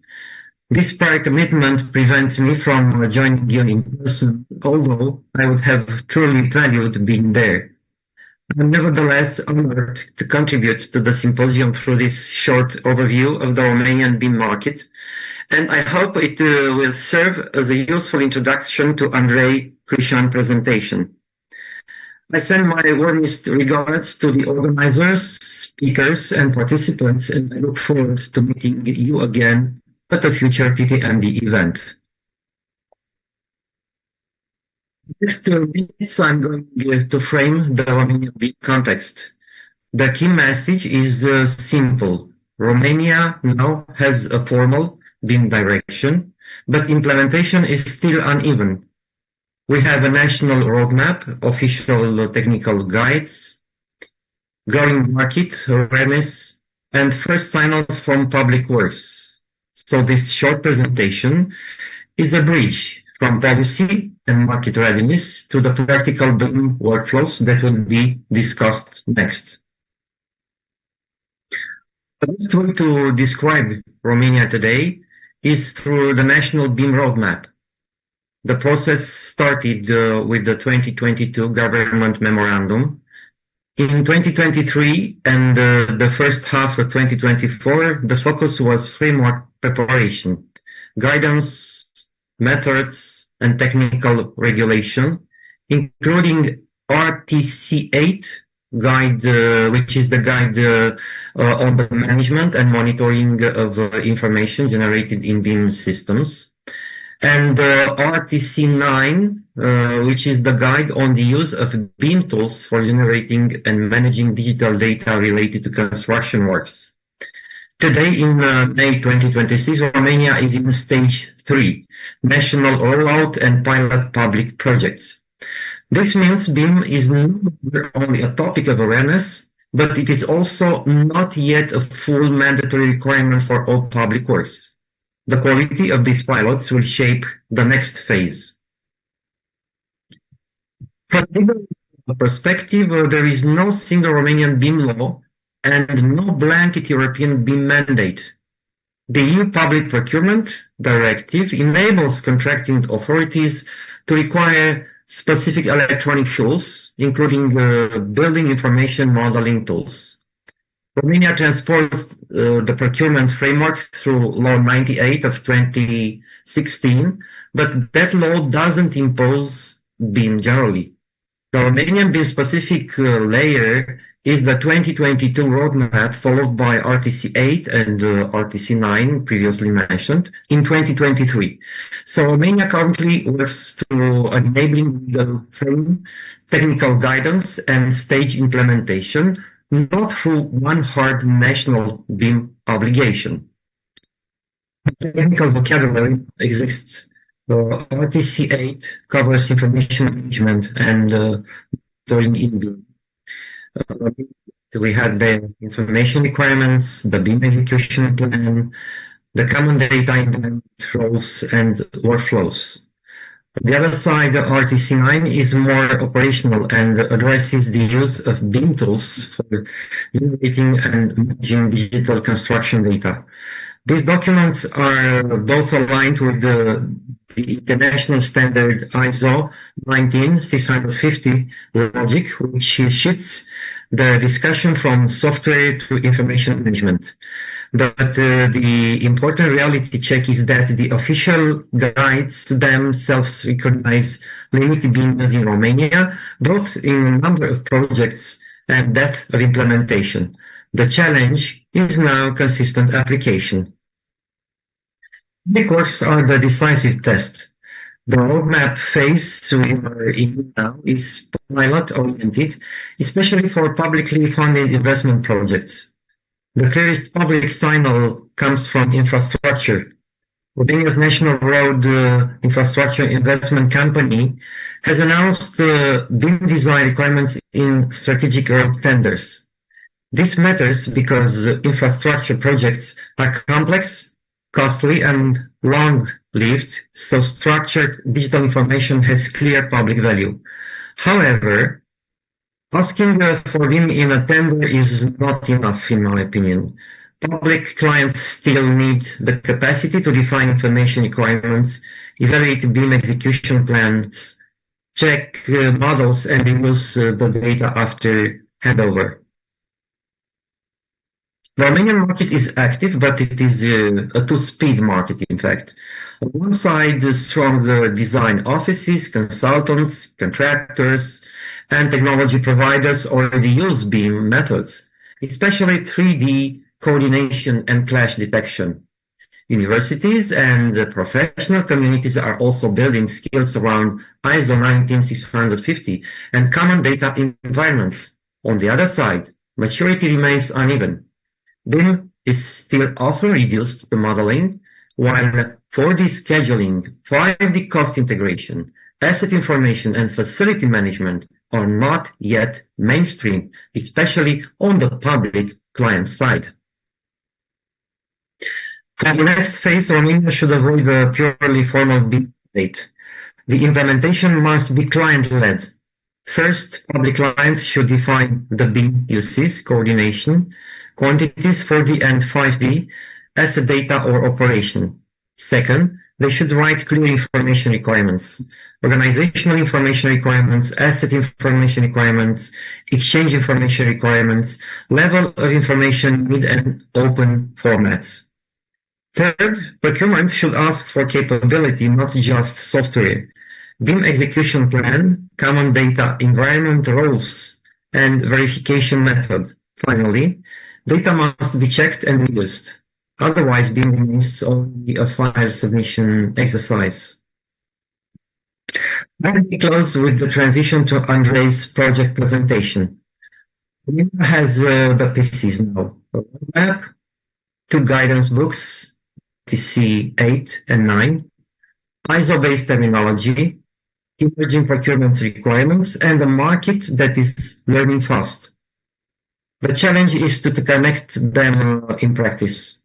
This prior commitment prevents me from joining you in person, although I would have truly valued being there. I'm nevertheless honored to contribute to the symposium through this short overview of the Romanian BIM market, and I hope it will serve as a useful introduction to Andrei Krishan's presentation. I send my warmest regards to the organizers, speakers, and participants, and I look forward to meeting you again at a future TTMD event. Next minutes, I'm going to frame the Romanian BIM context. The key message is simple. Romania now has a formal BIM direction, but implementation is still uneven. We have a national roadmap, official technical guides, growing market awareness, and first signals from public works. So this short presentation is a bridge from policy and market readiness to the practical BIM workflows that will be discussed next. The best way to describe Romania today is through the National BIM Roadmap. The process started with the 2022 Government Memorandum. In 2023 and the first half of 2024, the focus was framework preparation, guidance, methods, and technical regulation, including RTC8 guide, which is the guide on the management and monitoring of information generated in BIM systems, and RTC9, which is the guide on the use of BIM tools for generating and managing digital data related to construction works. Today, in May 2026, Romania is in stage 3, national rollout and pilot public projects. This means BIM is not only a topic of awareness, but it is also not yet a full mandatory requirement for all public works. The quality of these pilots will shape the next phase. From a perspective, there is no single Romanian BIM law and no blanket European BIM mandate. The EU Public Procurement Directive enables contracting authorities to require specific electronic tools, including building information modeling tools. Romania transports the procurement framework through Law 98 of 2016, but that law doesn't impose BIM generally. The Romanian BIM specific layer is the 2022 roadmap followed by RTC8 and RTC9 previously mentioned in 2023. So Romania currently works through enabling the frame, technical guidance and stage implementation, not through one hard national BIM obligation. The technical vocabulary exists. The RTC8 covers information management and monitoring in BIM. We had the information requirements, the BIM execution plan, the common data environment roles and workflows. On the other side, RTC9 is more operational and addresses the use of BIM tools for generating and managing digital construction data. These documents are both aligned with the international standard ISO 19650 logic, which shifts the discussion from software to information management. But the important reality check is that the official guides themselves recognize limited BIMs in Romania, both in number of projects and depth of implementation. The challenge is now consistent application. The courses are the decisive test. The roadmap phase we are in now is pilot-oriented, especially for publicly funded investment projects. The clearest public signal comes from infrastructure. Romania's National Road Infrastructure Investment Company has announced BIM design requirements in strategic road tenders. This matters because infrastructure projects are complex, costly, and long-lived, so structured digital information has clear public value. However, asking for BIM in a tender is not enough, in my opinion. Public clients still need the capacity to define information requirements, evaluate BIM execution plans, check models, and use the data after handover. The Romanian market is active, but it is a two-speed market, in fact. On one side, strong design offices, consultants, contractors, and technology providers already use BIM methods, especially 3D coordination and clash detection. Universities and the professional communities are also building skills around ISO 19650 and common data environments. On the other side, maturity remains uneven. BIM is still often reduced to modeling, while 4D scheduling, 5D cost integration, asset information, and facility management are not yet mainstream, especially on the public client side. For the next phase, Romania should avoid a purely formal BIM date. The implementation must be client-led. First, public clients should define the BIM uses, coordination, quantities 4D and 5D, asset data or operation. Second, they should write clear information requirements, organizational information requirements, asset information requirements, exchange information requirements, level of information mid and open formats. Third, procurement should ask for capability, not just software. BIM execution plan, common data environment roles, and verification method. Finally, data must be checked and reused. Otherwise, BIM remains only a file submission exercise. Let me close with the transition to Andrei's project presentation. BIM has the pieces now. A roadmap, 2 guidance books, TC8 and 9, ISO-based terminology, emerging procurement requirements, and a market that is learning fast. The challenge is to connect them in practice.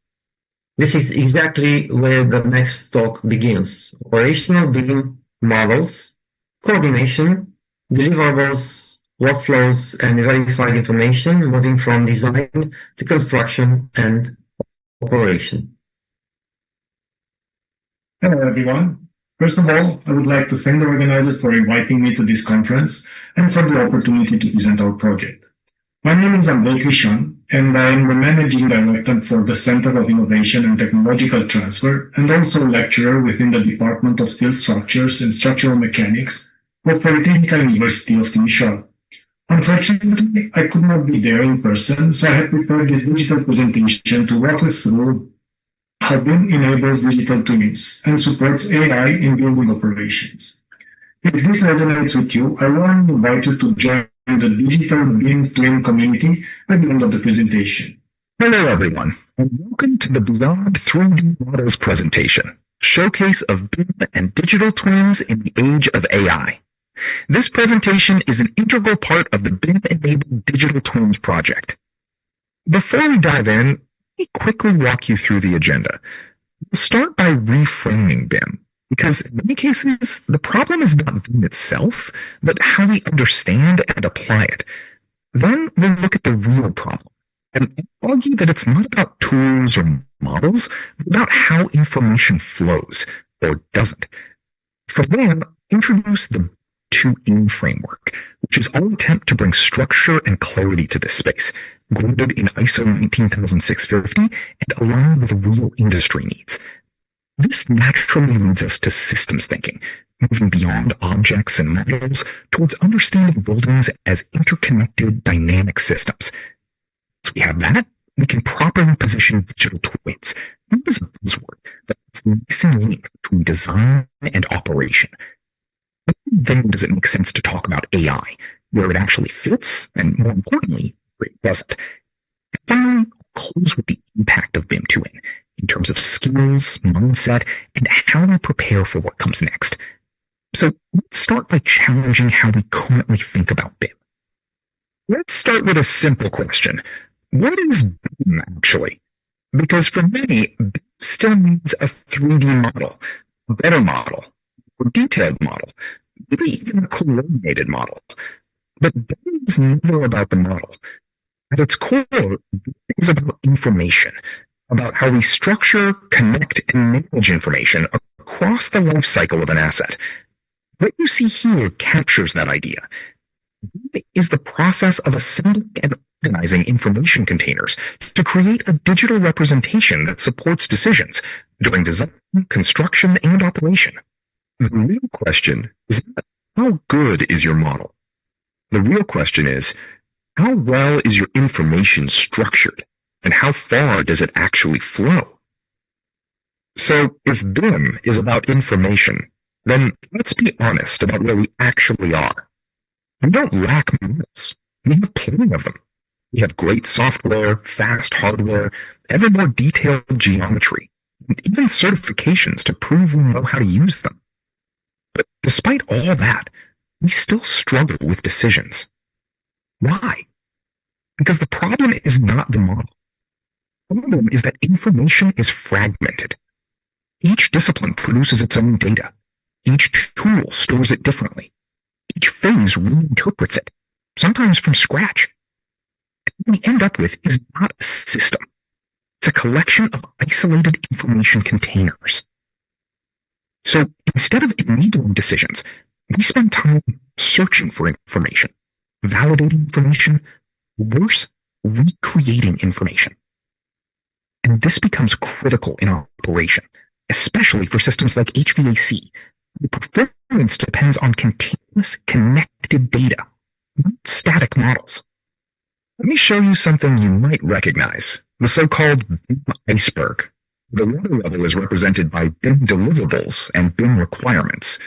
This is exactly where the next talk begins. Operational BIM models, coordination, deliverables, workflows, and verified information moving from design to construction and operation. Hello, everyone. First of all, I would like to thank the organizers for inviting me to this conference and for the opportunity to present our project. My name is Andrei Crișan, and I am the Managing Director for the Center of Innovation and Technological Transfer, and also lecturer within the Department of Steel Structures and Structural Mechanics at Polytechnic University of Timișoara. Unfortunately, I could not be there in person, so I have prepared this digital presentation to walk you through how BIM enables digital twins and supports AI in building operations. If this resonates with you, I want to invite you to join the digital BIM twin community at the end of the presentation. Hello, everyone, and welcome to the Beyond 3D Models presentation, showcase of BIM and digital twins in the age of AI. This presentation is an integral part of the BIM-enabled digital twins project. Before we dive in, let me quickly walk you through the agenda. We'll start by reframing BIM. Because in many cases, the problem is not BIM itself, but how we understand and apply it. Then we'll look at the real problem and argue that it's not about tools or models, but about how information flows or doesn't. From there, introduce the 2E framework, which is our attempt to bring structure and clarity to this space, grounded in ISO 19650 and aligned with real industry needs. This naturally leads us to systems thinking, moving beyond objects and models towards understanding buildings as interconnected dynamic systems. Once we have that, we can properly position digital twins, not as a buzzword, but as the missing link between design and operation. Then does it make sense to talk about AI, where it actually fits, and more importantly, where it doesn't? And finally, I'll close with the impact of BIM 2N in terms of skills, mindset, and how we prepare for what comes next. So let's start by challenging how we currently think about BIM. Let's start with a simple question. What is BIM actually? Because for many, BIM still means a 3D model, a better model, a detailed model, maybe even a coordinated model. But BIM is never about the model. At its core, BIM is about information, about how we structure, connect, and manage information across the life cycle of an asset. What you see here captures that idea. BIM is the process of assembling and organizing information containers to create a digital representation that supports decisions during design, construction, and operation. The real question is not how good is your model? The real question is, how well is your information structured? And how far does it actually flow? So if BIM is about information, then let's be honest about where we actually are. We don't lack models. We have plenty of them. We have great software, fast hardware, ever more detailed geometry, and even certifications to prove we know how to use them. But despite all that, we still struggle with decisions. Why? Because the problem is not the model. The problem is that information is fragmented. Each discipline produces its own data. Each tool stores it differently. Each phase reinterprets it, sometimes from scratch. And what we end up with is not a system. It's a collection of isolated information containers. So instead of enabling decisions, we spend time searching for information, validating information, worse, recreating information. And this becomes critical in our operation, especially for systems like HVAC. The performance depends on continuous connected data, not static models. Let me show you something you might recognize, the so-called BIM iceberg. The water level is represented by BIM deliverables and BIM requirements.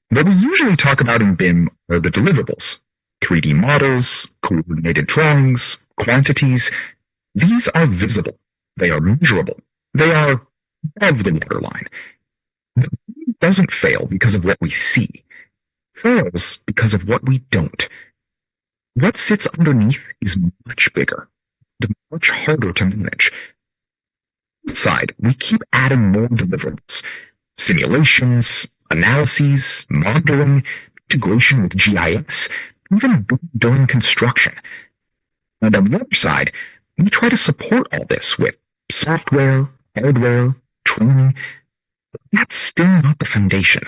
What we usually talk about in BIM are the deliverables, 3D models, coordinated drawings, quantities. These are visible. They are measurable. They are above the waterline. The BIM doesn't fail because of what we see. It fails because of what we don't. What sits underneath is much bigger, and much harder to manage. Inside, we keep adding more deliverables, simulations, analyses, modeling, integration with GIS, even during construction. And on the other side, we try to support all this with software, hardware, training, but that's still not the foundation.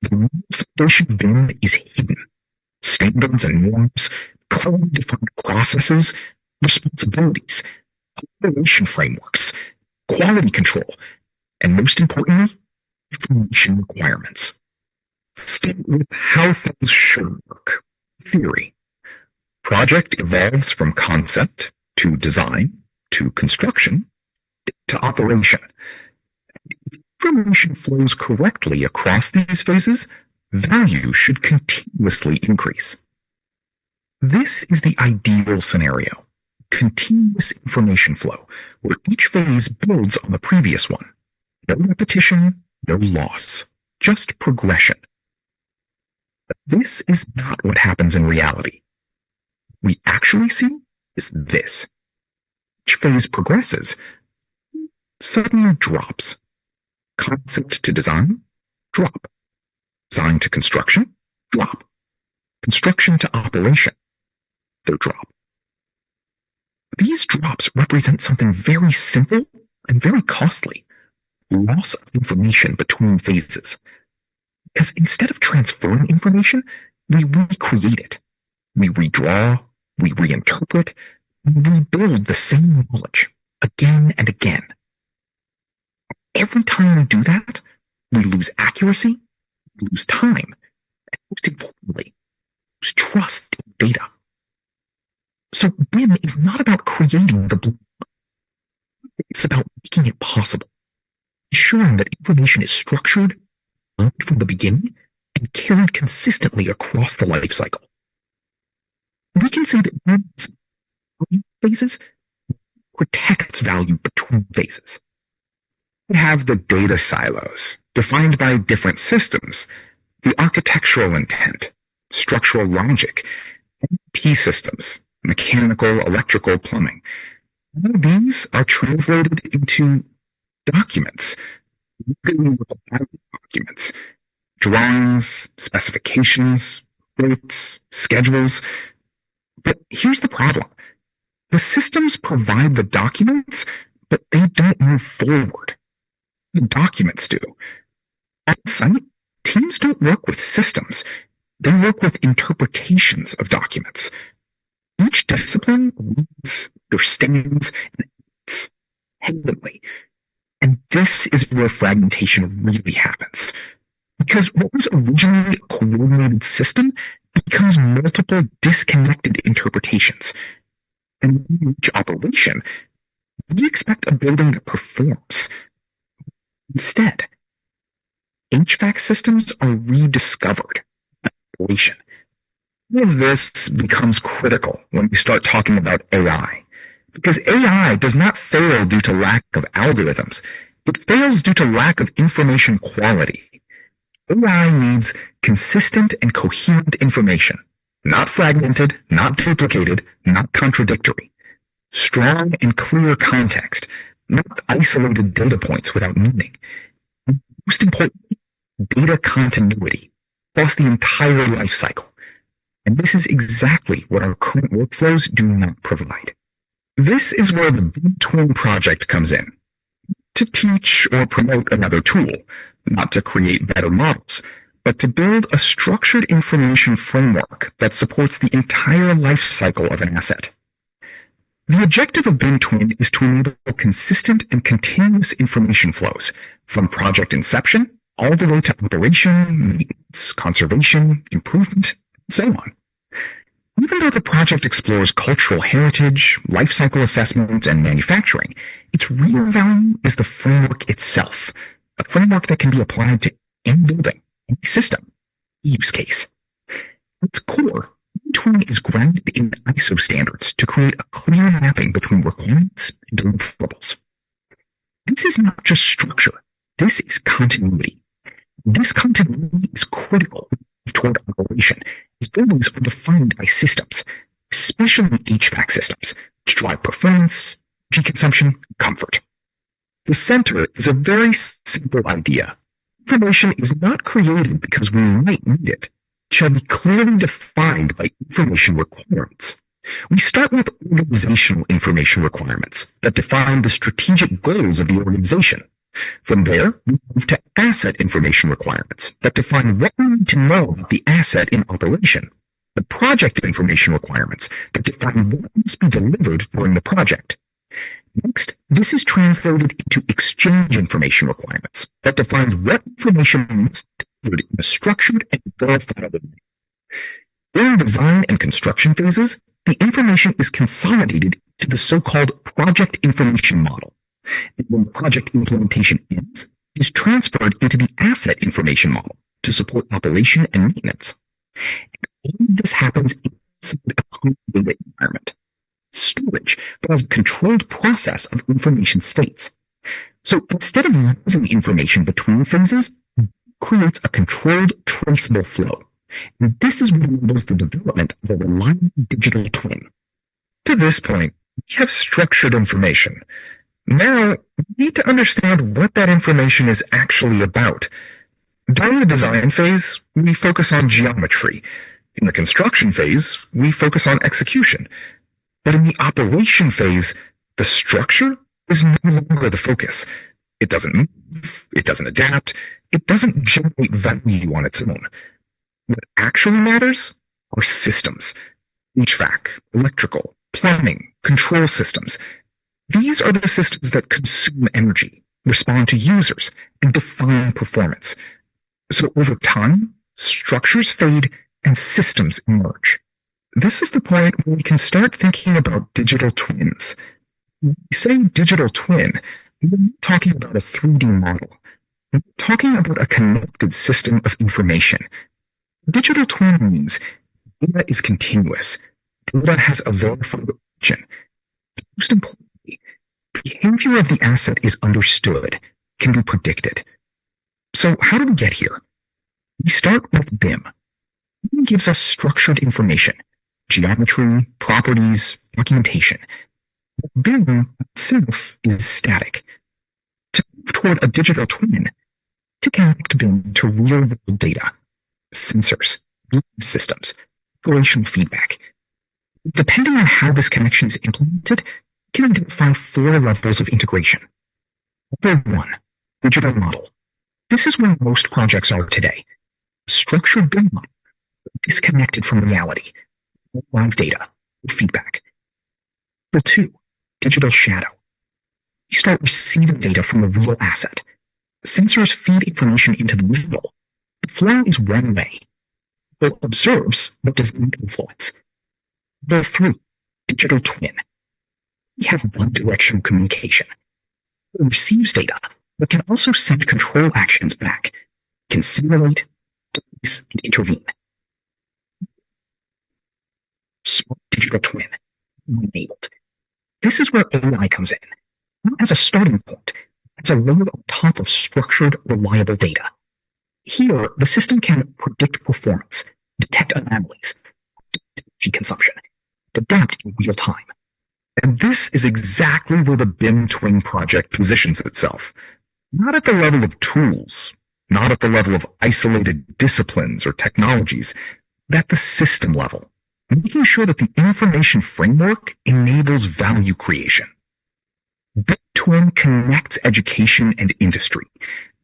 The real foundation of BIM is hidden. Standards and norms, clearly defined processes, responsibilities, operation frameworks, quality control, and most importantly, information requirements. Start with how things should work. Theory. Project evolves from concept to design to construction to operation. If information flows correctly across these phases, value should continuously increase. This is the ideal scenario. Continuous information flow, where each phase builds on the previous one. No repetition, no loss, just progression. But this is not what happens in reality. What we actually see is this. Each phase progresses, suddenly drops. Concept to design, drop. Design to construction, drop. Construction to operation, their drop. These drops represent something very simple and very costly. Loss of information between phases. Because instead of transferring information, we recreate it. We redraw, we reinterpret, and rebuild the same knowledge again and again. Every time we do that, we lose accuracy, we lose time, and most importantly, lose trust in data. So BIM is not about creating the blue. It's about making it possible, ensuring that information is structured from the beginning and carried consistently across the life cycle. We can say that BIM's phases protects value between phases. We have the data silos, defined by different systems, the architectural intent, structural logic, MP systems, mechanical, electrical, plumbing. All of these are translated into documents, documents, drawings, specifications, rates, schedules. But here's the problem. The systems provide the documents, but they don't move forward. The documents do. At site, teams don't work with systems. They work with interpretations of documents. Each discipline reads, understands, and acts independently. And this is where fragmentation really happens. Because what was originally a coordinated system becomes multiple disconnected interpretations. And when we reach operation, we expect a building that performs. Instead, HVAC systems are rediscovered at operation. All of this becomes critical when we start talking about AI. Because AI does not fail due to lack of algorithms. It fails due to lack of information quality. AI needs consistent and coherent information. Not fragmented, not duplicated, not contradictory. Strong and clear context, not isolated data points without meaning. And most importantly, data continuity across the entire life cycle. And this is exactly what our current workflows do not provide. This is where the BIM Twin project comes in. To teach or promote another tool, not to create better models, but to build a structured information framework that supports the entire life cycle of an asset. The objective of BIM Twin is to enable consistent and continuous information flows from project inception all the way to operation, maintenance, conservation, improvement, and so on. Even though the project explores cultural heritage, life cycle assessment, and manufacturing, its real value is the framework itself, a framework that can be applied to any building, any system, use case. At its core, Twin is grounded in ISO standards to create a clear mapping between requirements and deliverables. This is not just structure, this is continuity. This continuity is critical toward operation, as buildings are defined by systems, especially HVAC systems, which drive performance, energy consumption, and comfort. The center is a very simple idea. Information is not created because we might need it. It shall be clearly defined by information requirements. We start with organizational information requirements that define the strategic goals of the organization. From there, we move to asset information requirements that define what we need to know about the asset in operation. The project information requirements that define what must be delivered during the project. Next, this is translated into exchange information requirements that defines what information must be delivered in a structured and verifiable way. During design and construction phases, the information is consolidated to the so-called project information model. And when the project implementation ends, it is transferred into the asset information model to support operation and maintenance. And all of this happens inside a controlled environment. Storage, but as a controlled process of information states. So instead of losing information between phases, it creates a controlled, traceable flow. And this is what enables the development of a reliable digital twin. To this point, we have structured information. Now, we need to understand what that information is actually about. During the design phase, we focus on geometry. In the construction phase, we focus on execution. But in the operation phase, the structure is no longer the focus. It doesn't move, it doesn't adapt, it doesn't generate value on its own. What actually matters are systems. HVAC, electrical, plumbing, control systems. These are the systems that consume energy, respond to users, and define performance. So over time, structures fade and systems emerge. This is the point where we can start thinking about digital twins. When we say digital twin, we're not talking about a 3D model. We're talking about a connected system of information. Digital twin means data is continuous. Data has a verified origin. Most importantly, behavior of the asset is understood, can be predicted. So how do we get here? We start with BIM. BIM gives us structured information, geometry, properties, documentation. BIM itself is static. To move toward a digital twin, to connect BIM to real-world data, sensors, systems, operational feedback. Depending on how this connection is implemented, we can identify 4 levels of integration. Level 1, digital model. This is where most projects are today. Structured BIM model, disconnected from reality, live data, feedback. Level 2, digital shadow. We start receiving data from the real asset. Sensors feed information into the visual. The flow is one way. It observes but does not influence. Level 3, digital twin. We have one-directional communication. It receives data, but can also send control actions back, can simulate, device, and intervene. Smart digital twin, enabled. This is where AI comes in, not as a starting point, as a layer on top of structured, reliable data. Here, the system can predict performance, detect anomalies, energy consumption, adapt in real time. And this is exactly where the BIM Twin project positions itself. Not at the level of tools, not at the level of isolated disciplines or technologies, but at the system level, making sure that the information framework enables value creation. BIM Twin connects education and industry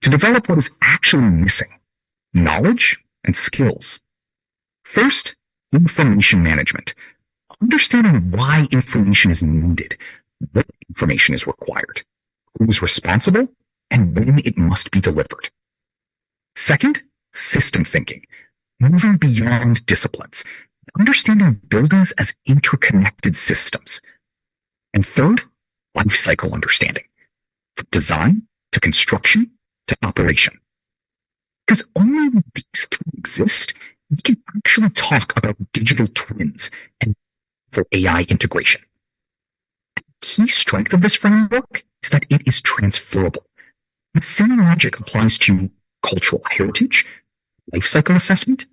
to develop what is actually missing: knowledge and skills. First, information management. Understanding why information is needed, what information is required, who is responsible, and when it must be delivered. Second, system thinking. Moving beyond disciplines, understanding buildings as interconnected systems. And third, life cycle understanding. From design to construction to operation. Because only when these 3 exist, we can actually talk about digital twins and for AI integration. The key strength of this framework is that it is transferable. The same logic applies to cultural heritage, life cycle assessment,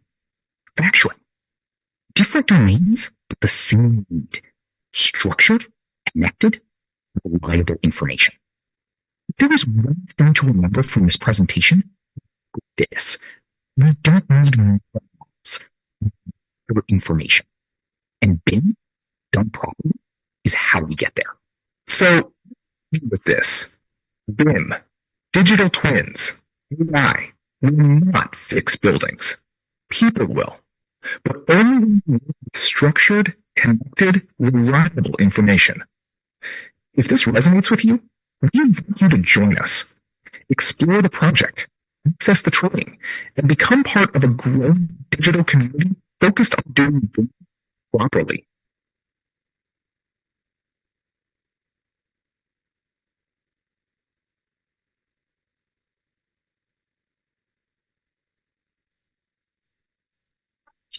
manufacturing. Different domains, but the same need: structured, connected, reliable information. If there is one thing to remember from this presentation, this: we don't need more information. And BIM, done properly, is how we get there. So, with this, BIM, digital twins, AI, will not fix buildings. People will. But only with structured, connected, reliable information. If this resonates with you, we invite you to join us. Explore the project, access the training, and become part of a growing digital community focused on doing BIM properly.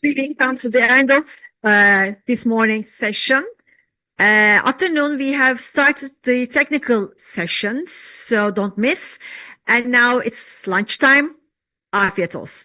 We come to the end of this morning's session. Afternoon, we have started the technical sessions, so don't miss. And now it's lunchtime. Afiyet olsun.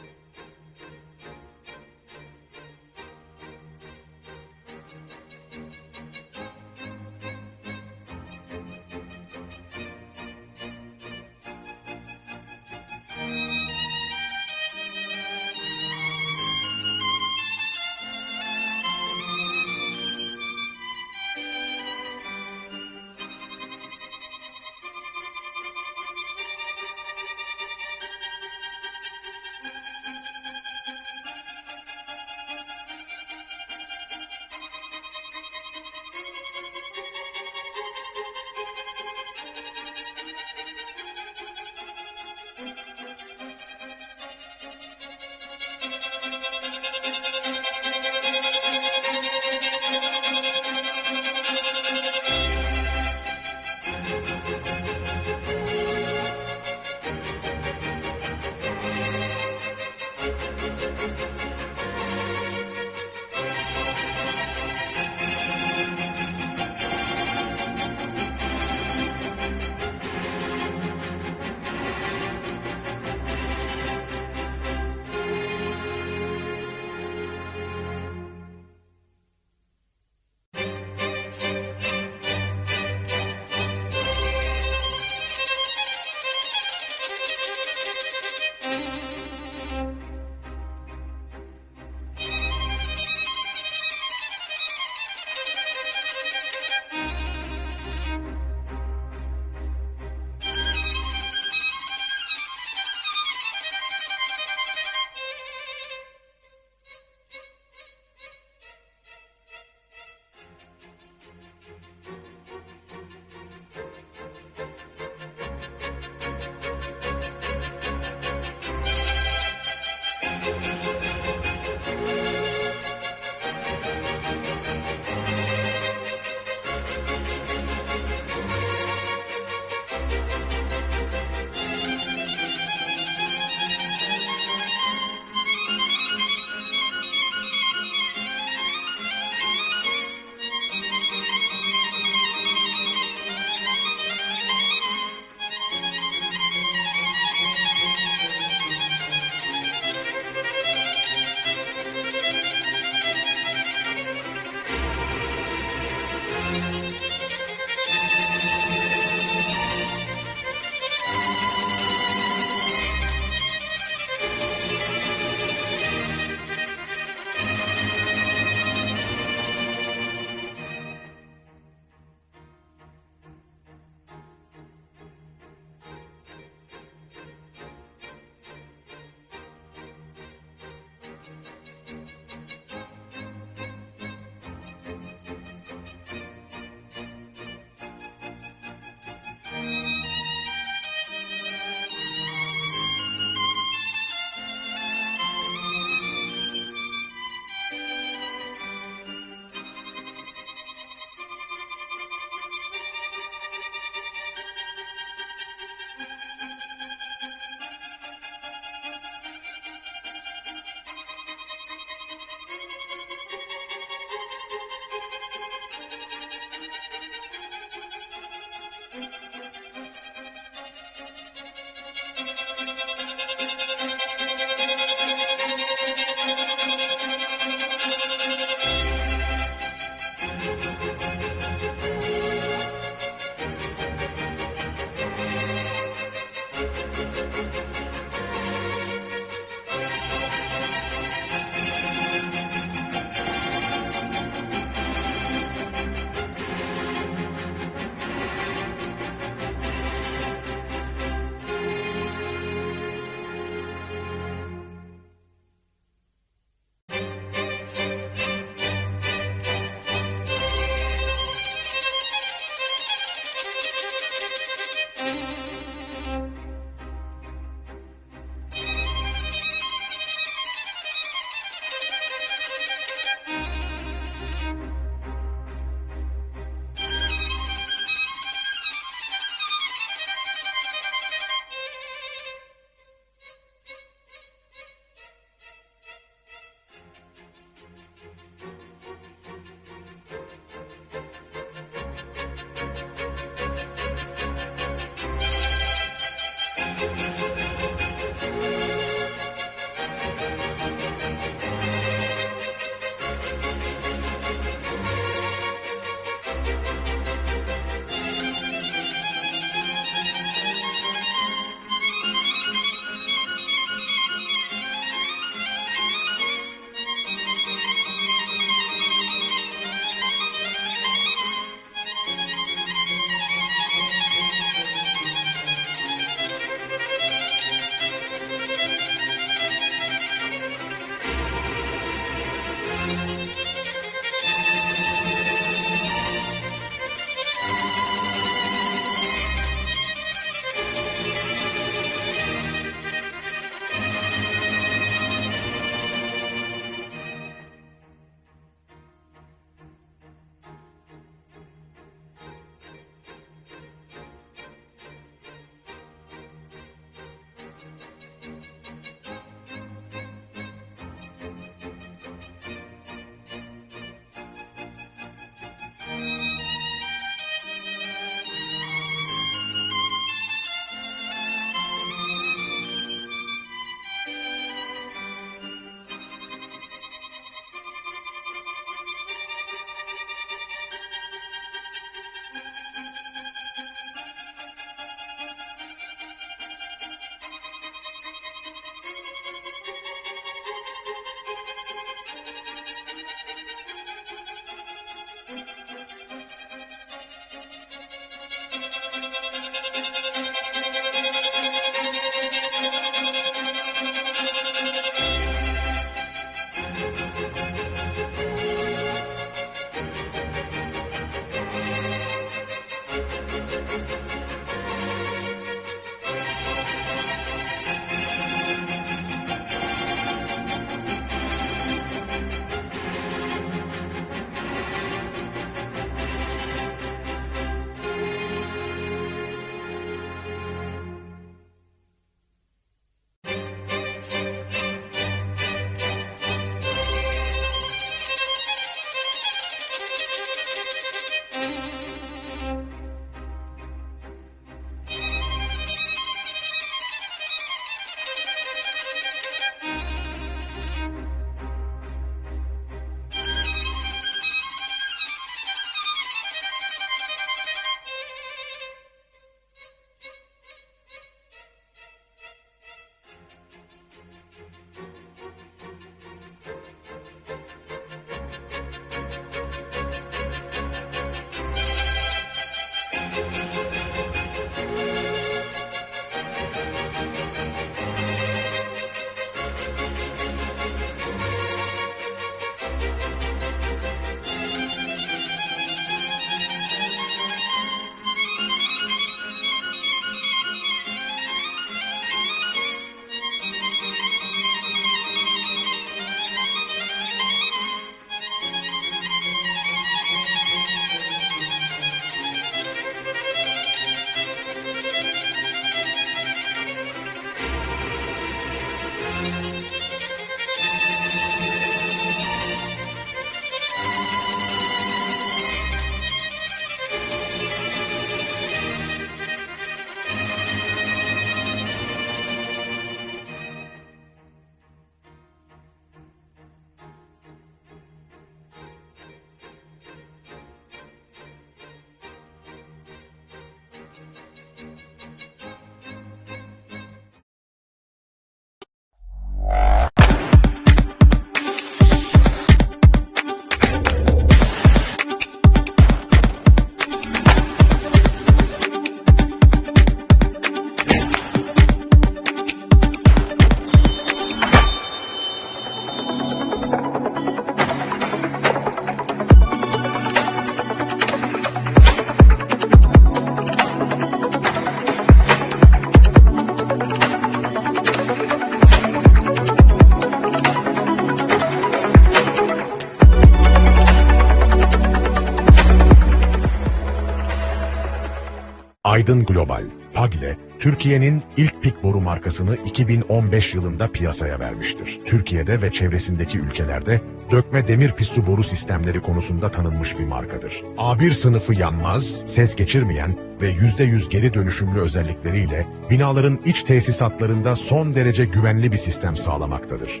Aydın Global, PAGLE, Türkiye'nin ilk pik boru markasını 2015 yılında piyasaya vermiştir. Türkiye'de ve çevresindeki ülkelerde dökme demir pissu boru sistemleri konusunda tanınmış bir markadır. A1 sınıfı yanmaz, ses geçirmeyen ve %100 geri dönüşümlü özellikleriyle binaların iç tesisatlarında son derece güvenli bir sistem sağlamaktadır.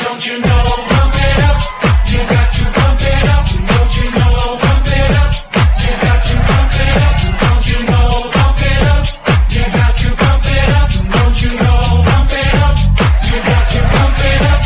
Don't you know, pump it up. You got to pump it up. Don't you know, pump it up. You got to pump it up. Don't you know, pump it up. You got to pump it up. Don't you know, pump it up. You got to pump it up.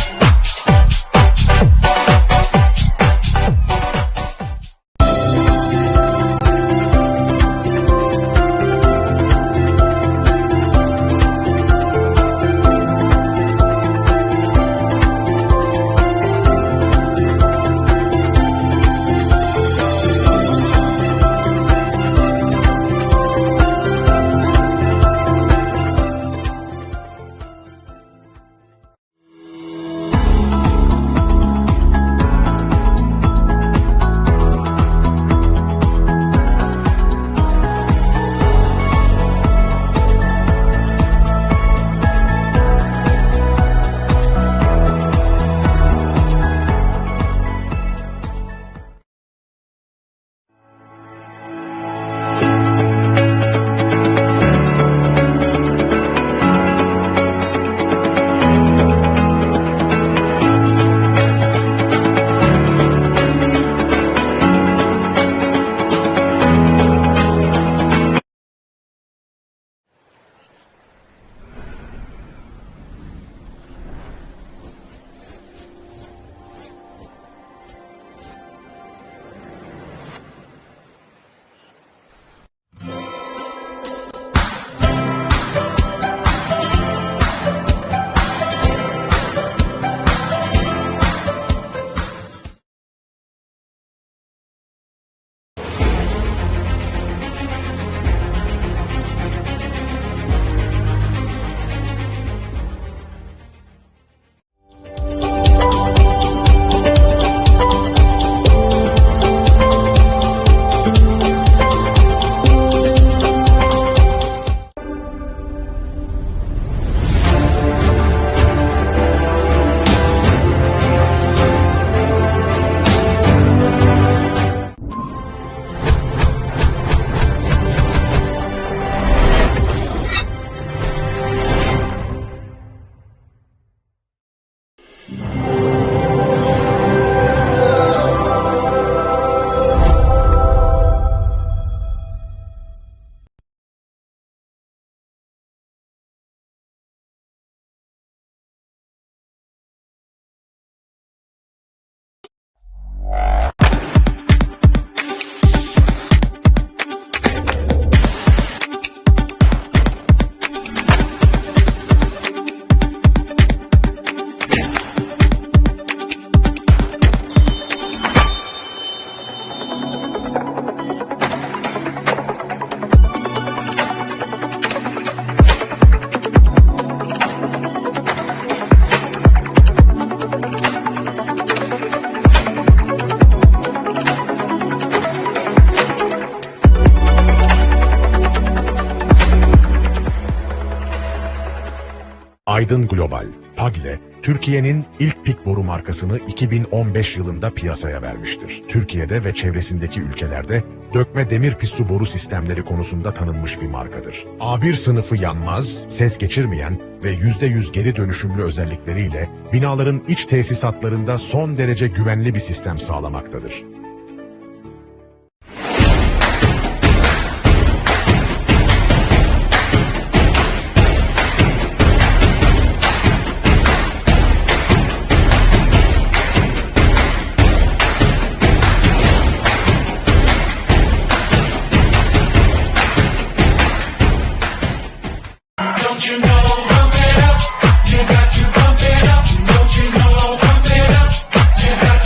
Aydın Global, PAGLE, Türkiye'nin ilk pik boru markasını 2015 yılında piyasaya vermiştir. Türkiye'de ve çevresindeki ülkelerde dökme demir pissu boru sistemleri konusunda tanınmış bir markadır. A1 sınıfı yanmaz, ses geçirmeyen ve %100 geri dönüşümlü özellikleriyle binaların iç tesisatlarında son derece güvenli bir sistem sağlamaktadır. Don't you know, pump it up. You got to pump it up. Don't you know, pump it up. You got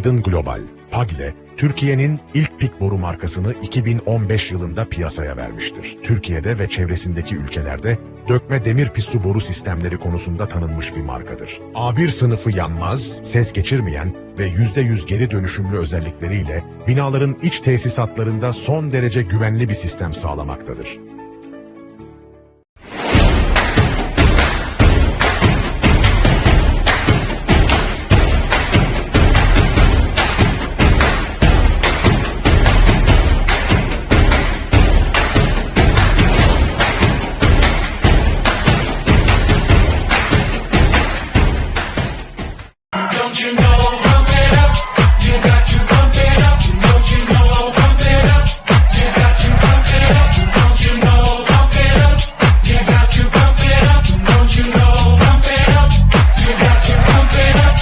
Aydın Global, PAGLE, Türkiye'nin ilk pik boru markasını 2015 yılında piyasaya vermiştir. Türkiye'de ve çevresindeki ülkelerde dökme demir pissu boru sistemleri konusunda tanınmış bir markadır. A1 sınıfı yanmaz, ses geçirmeyen ve %100 geri dönüşümlü özellikleriyle binaların iç tesisatlarında son derece güvenli bir sistem sağlamaktadır. Don't you know, pump it up. You got to pump it up. Don't you know, pump it up. You got to pump it up. Don't you know, pump it up. You got to pump it up. Don't you know, pump it up. You got to pump it up.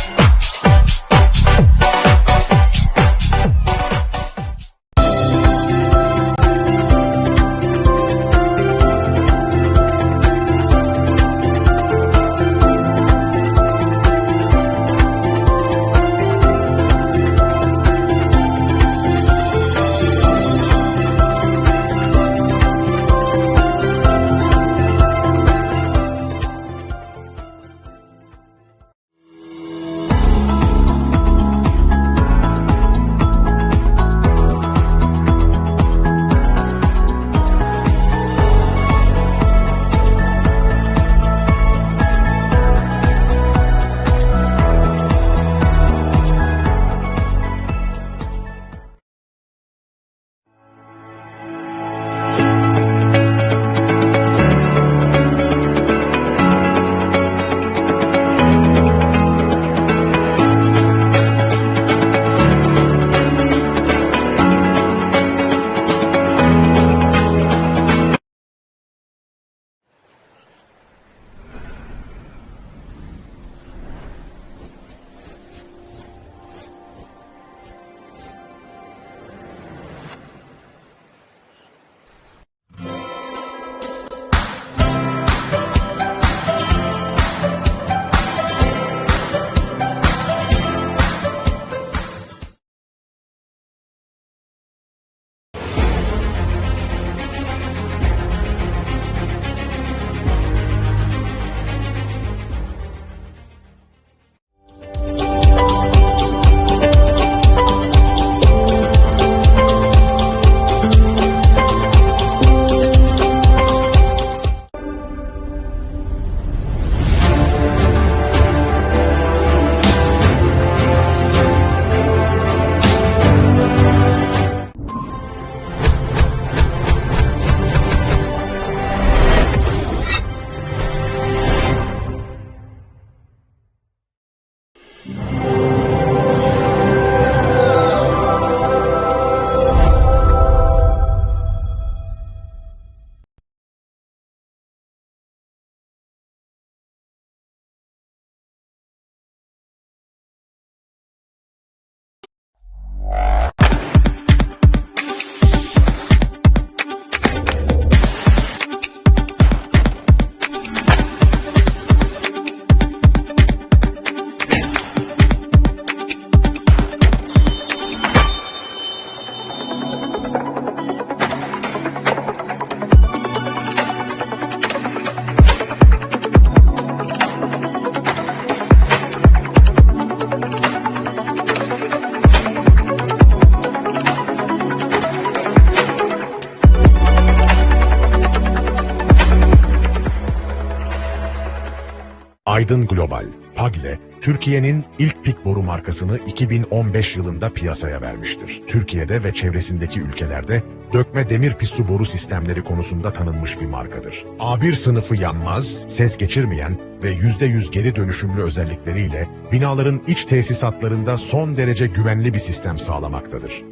Aydın Global, PAGLE, Türkiye'nin ilk pik boru markasını 2015 yılında piyasaya vermiştir. Türkiye'de ve çevresindeki ülkelerde dökme demir pissu boru sistemleri konusunda tanınmış bir markadır. A1 sınıfı yanmaz, ses geçirmeyen ve %100 geri dönüşümlü özellikleriyle binaların iç tesisatlarında son derece güvenli bir sistem sağlamaktadır.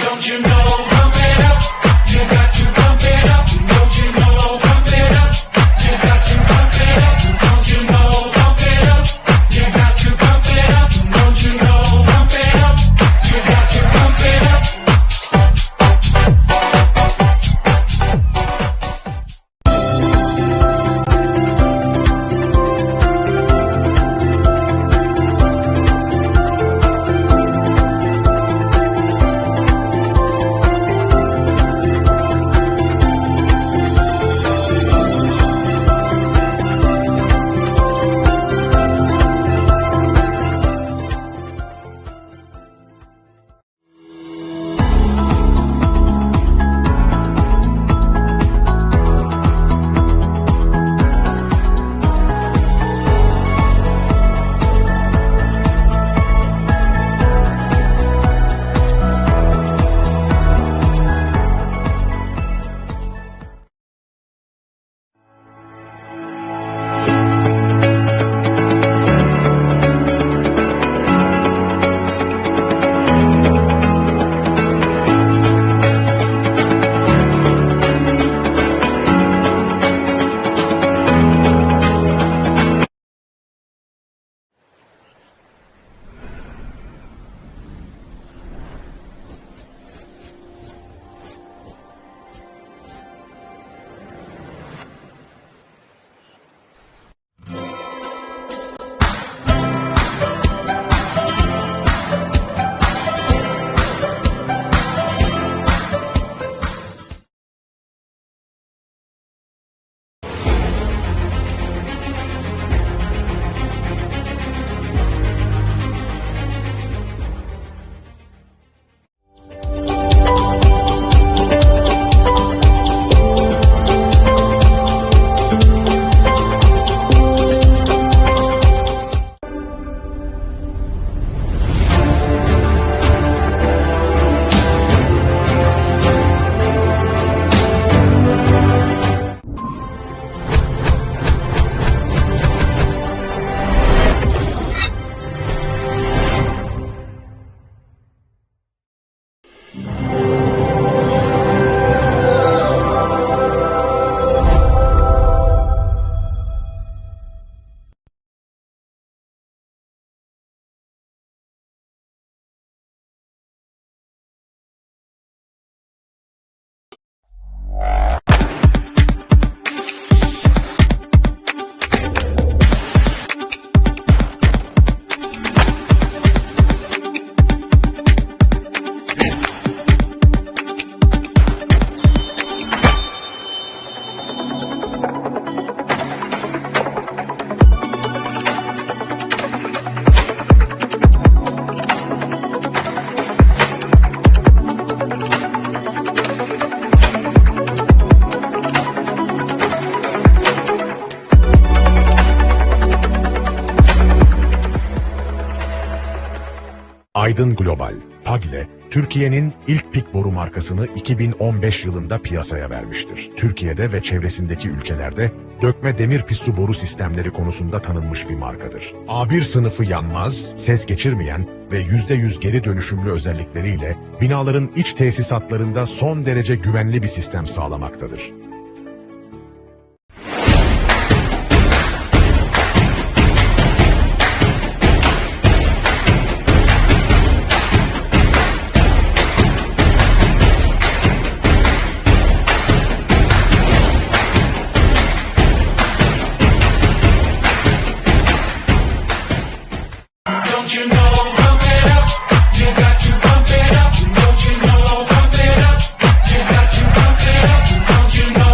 Don't you know, pump it up. You got to pump it up. Don't you know, pump it up. You got to Aydın Global, PAG ile Türkiye'nin ilk pik boru markasını 2015 yılında piyasaya vermiştir. Türkiye'de ve çevresindeki ülkelerde dökme demir pissu boru sistemleri konusunda tanınmış bir markadır. A1 sınıfı yanmaz, ses geçirmeyen ve %100 geri dönüşümlü özellikleriyle binaların iç tesisatlarında son derece güvenli bir sistem sağlamaktadır. Don't you know, pump it up. You got to pump it up. Don't you know, pump it up. You got to pump it up. Don't you know?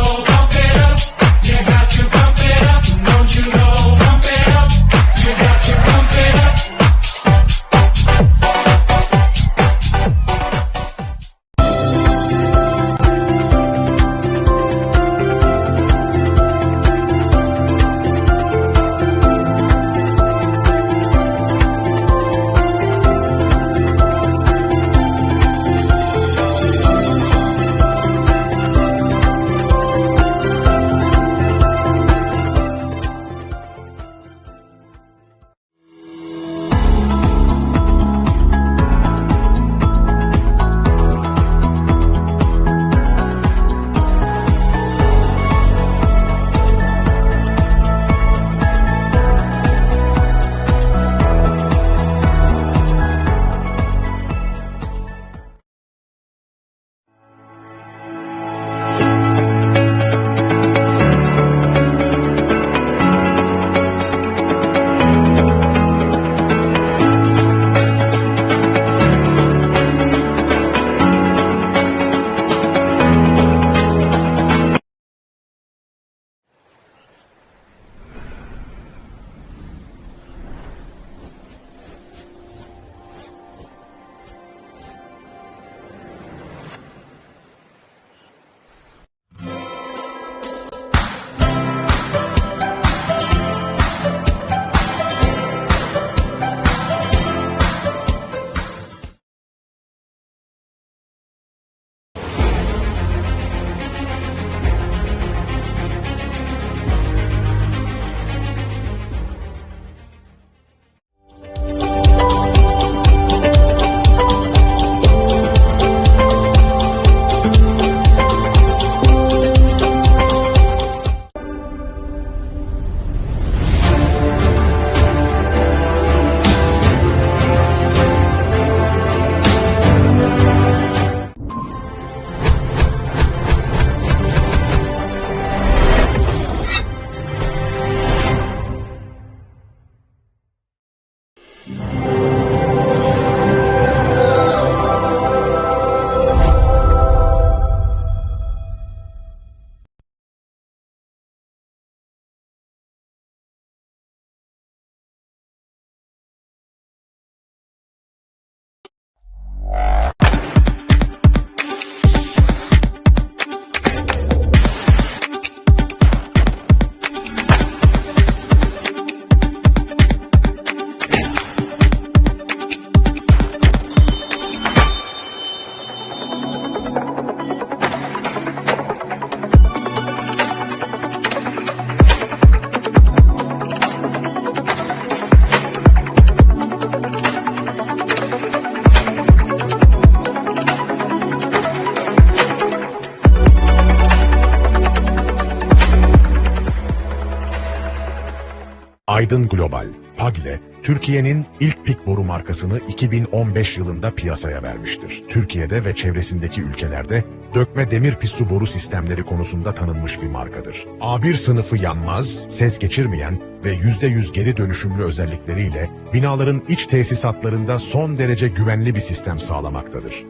Aydın Global, PAGLE, Türkiye'nin ilk pik boru markasını 2015 yılında piyasaya vermiştir. Türkiye'de ve çevresindeki ülkelerde dökme demir pissu boru sistemleri konusunda tanınmış bir markadır. A1 sınıfı yanmaz, ses geçirmeyen ve %100 geri dönüşümlü özellikleriyle binaların iç tesisatlarında son derece güvenli bir sistem sağlamaktadır.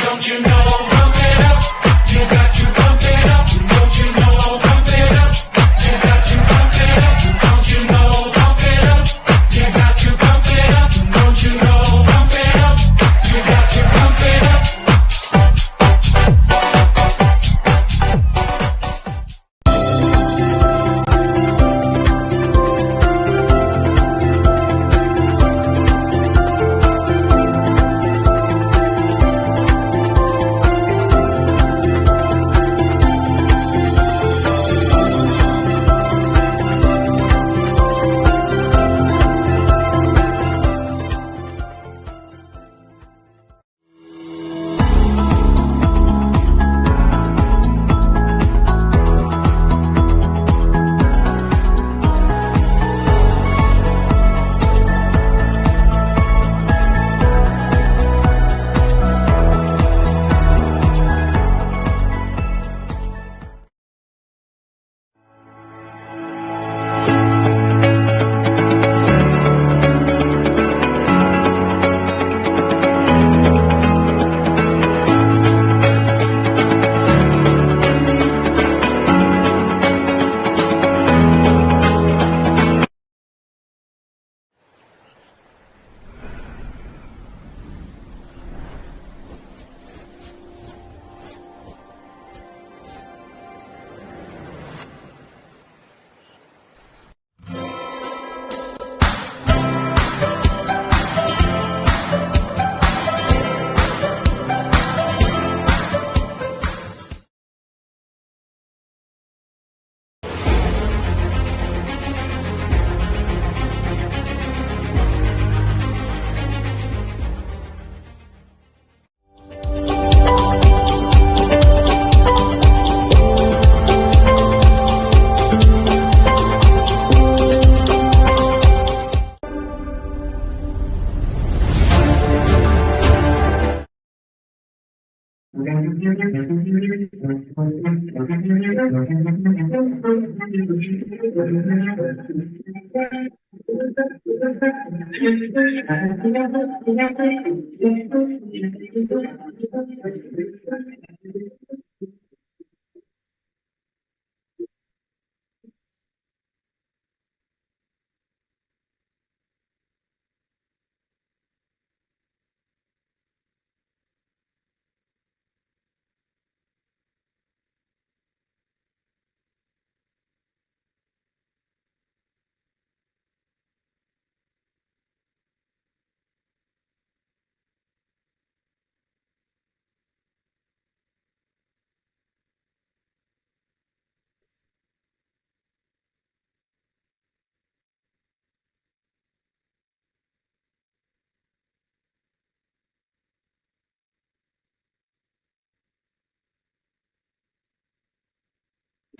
Don't you know, pump it up. You got to pump it up. Don't you know, pump it up. You got to pump it up. Don't you know, pump it up. You got to pump it up. Don't you know, pump it up. You got to pump it up.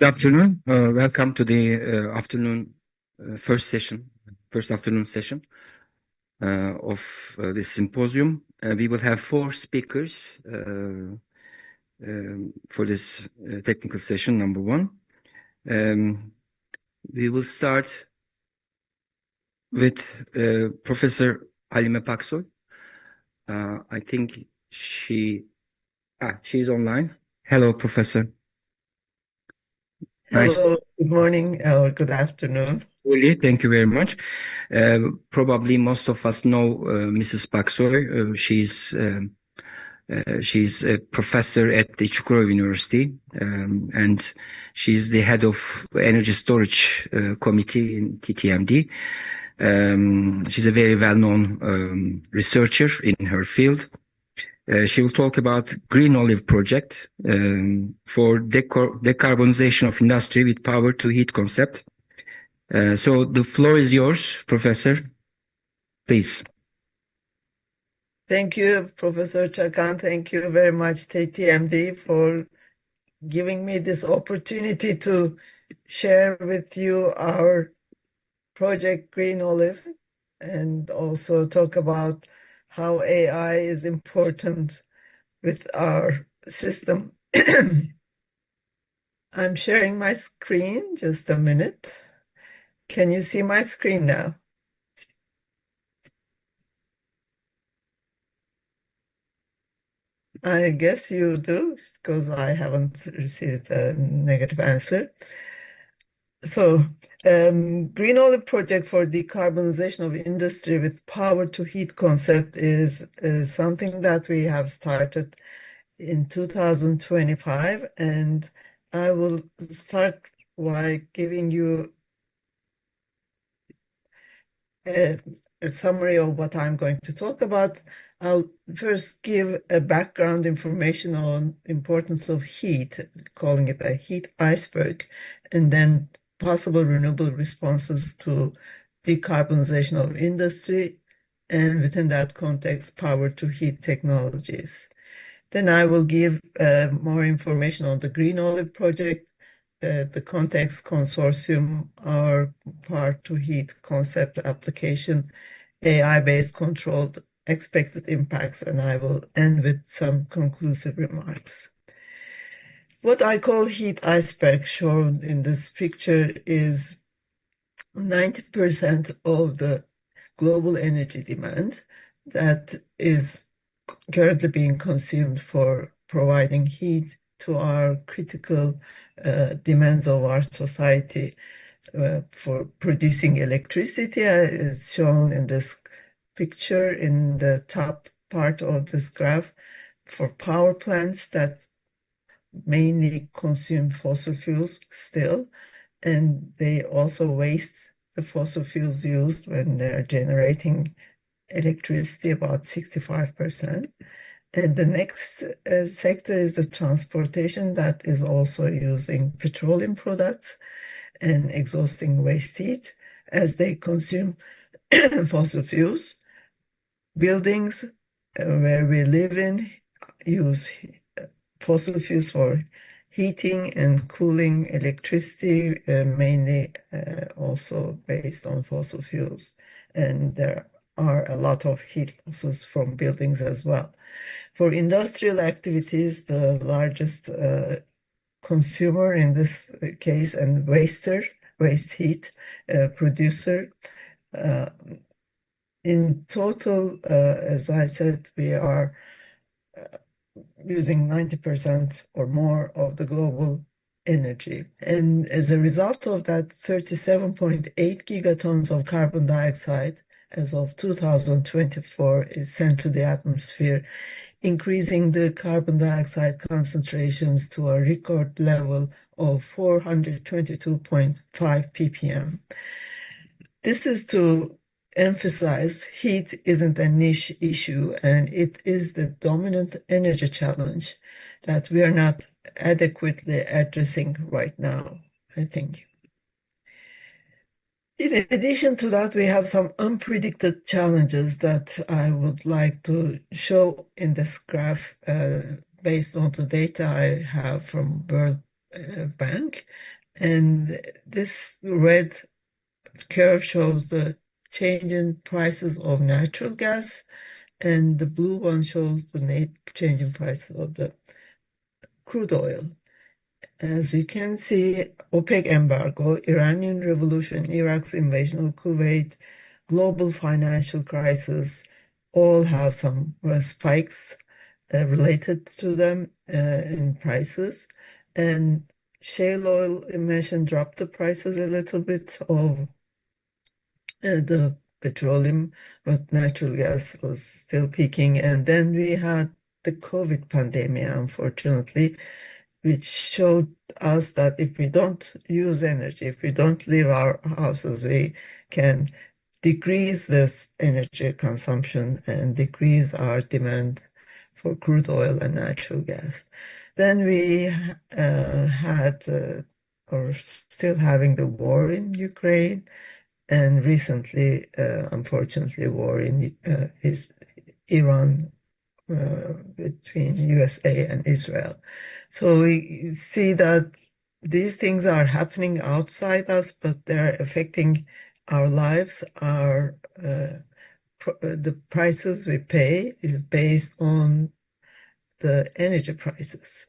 Good afternoon. Welcome to the first afternoon session of this symposium. We will have 4 speakers for this technical session, number 1. We will start with Professor Halime Paksoy. I think she's online. Hello, Professor. Nice. Hello, good morning or good afternoon. Really, thank you very much. Probably most of us know Mrs. Paksoy. She's a professor at the Çukurova University, and she's the head of Energy Storage Committee in TTMD. She's a very well-known researcher in her field. She will talk about Green Olive project for decarbonization of industry with power to heat concept. So the floor is yours, Professor. Please. Thank you, Professor Çakan. Thank you very much, TTMD, for giving me this opportunity to share with you our project Green Olive and also talk about how AI is important with our system. I'm sharing my screen, just a minute. Can you see my screen now? I guess you do, because I haven't received a negative answer. So, Green Olive project for decarbonization of industry with power to heat concept is something that we have started in 2025, and I will start by giving you a summary of what I'm going to talk about. I'll first give a background information on importance of heat, calling it a heat iceberg, and then possible renewable responses to decarbonization of industry, and within that context, power to heat technologies. Then I will give more information on the Green Olive project, the context consortium, our power to heat concept application, AI-based controlled expected impacts, and I will end with some conclusive remarks. What I call heat iceberg shown in this picture is 90% of the global energy demand that is currently being consumed for providing heat to our critical demands of our society for producing electricity is shown in this picture in the top part of this graph for power plants that mainly consume fossil fuels still, and they also waste the fossil fuels used when they're generating electricity, about 65%. And the next sector is the transportation that is also using petroleum products and exhausting waste heat as they consume fossil fuels. Buildings where we live in use fossil fuels for heating and cooling electricity, mainly also based on fossil fuels. And there are a lot of heat losses from buildings as well. For industrial activities, the largest consumer in this case and waste heat producer, in total, as I said, we are using 90% or more of the global energy. And as a result of that, 37.8 gigatons of carbon dioxide as of 2024 is sent to the atmosphere, increasing the carbon dioxide concentrations to a record level of 422.5 ppm. This is to emphasize heat isn't a niche issue, and it is the dominant energy challenge that we are not adequately addressing right now, I think. In addition to that, we have some unpredicted challenges that I would like to show in this graph based on the data I have from World Bank. And this red curve shows the change in prices of natural gas, and the blue one shows the change in prices of the crude oil. As you can see, OPEC embargo, Iranian revolution, Iraq's invasion of Kuwait, global financial crisis, all have some spikes related to them in prices. And shale oil emission dropped the prices a little bit of the petroleum, but natural gas was still peaking. And then we had the COVID pandemic, unfortunately, which showed us that if we don't use energy, if we don't leave our houses, we can decrease this energy consumption and decrease our demand for crude oil and natural gas. Then we had, or still having, the war in Ukraine, and recently, unfortunately, war in Iran, between USA and Israel. So we see that these things are happening outside us, but they're affecting our lives. The prices we pay is based on the energy prices.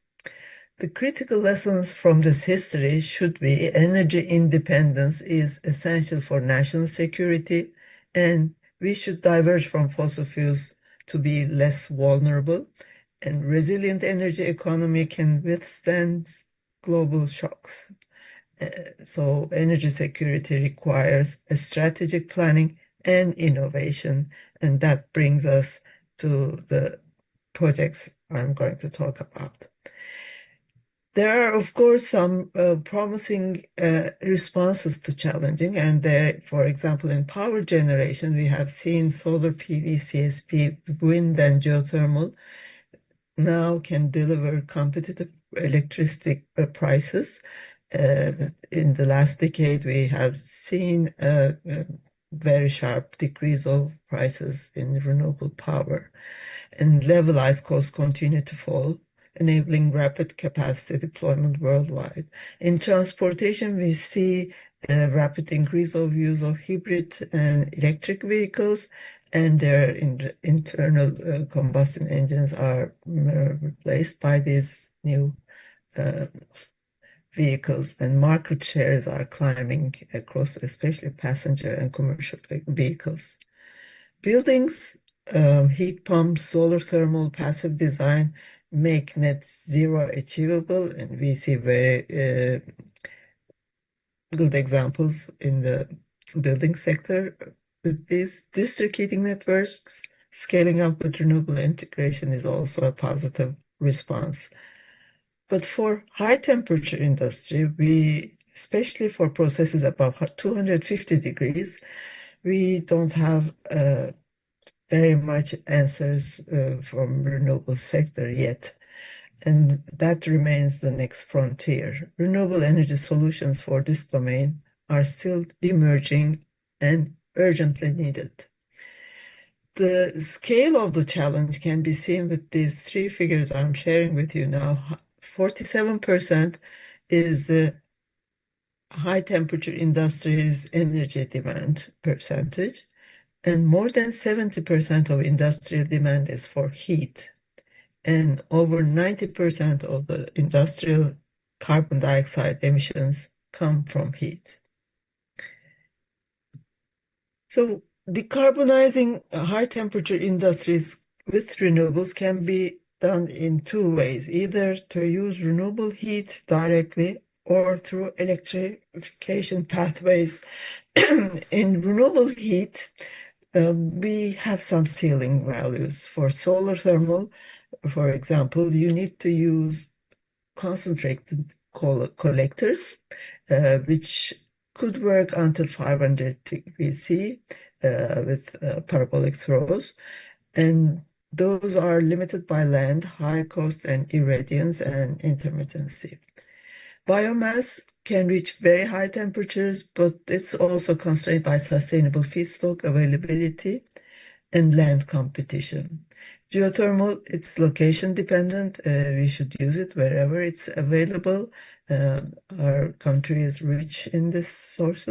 The critical lessons from this history should be energy independence is essential for national security, and we should diverge from fossil fuels to be less vulnerable, and resilient energy economy can withstand global shocks. So energy security requires a strategic planning and innovation, and that brings us to the projects I'm going to talk about. There are, of course, some promising responses to challenging, and for example, in power generation, we have seen solar PV, CSP, wind, and geothermal now can deliver competitive electricity prices. In the last decade, we have seen a very sharp decrease of prices in renewable power, and levelized costs continue to fall, enabling rapid capacity deployment worldwide. In transportation, we see a rapid increase of use of hybrid and electric vehicles, and their internal combustion engines are replaced by these new vehicles, and market shares are climbing across especially passenger and commercial vehicles. Buildings, heat pumps, solar thermal, passive design make net zero achievable, and we see very good examples in the building sector. With these district heating networks, scaling up with renewable integration is also a positive response. But for high temperature industry, especially for processes above 250 degrees, we don't have very much answers from renewable sector yet. And that remains the next frontier. Renewable energy solutions for this domain are still emerging and urgently needed. The scale of the challenge can be seen with these three figures I'm sharing with you now. 47% is the high temperature industry's energy demand percentage, and more than 70% of industrial demand is for heat, and over 90% of the industrial carbon dioxide emissions come from heat. So decarbonizing high temperature industries with renewables can be done in two ways, either to use renewable heat directly or through electrification pathways. In renewable heat, we have some ceiling values. For solar thermal, for example, you need to use concentrated collectors, which could work until 500 degrees C with parabolic throws. And those are limited by land, high cost, and irradiance and intermittency. Biomass can reach very high temperatures, but it's also constrained by sustainable feedstock availability and land competition. Geothermal, it's location dependent. We should use it wherever it's available. Our country is rich in this source.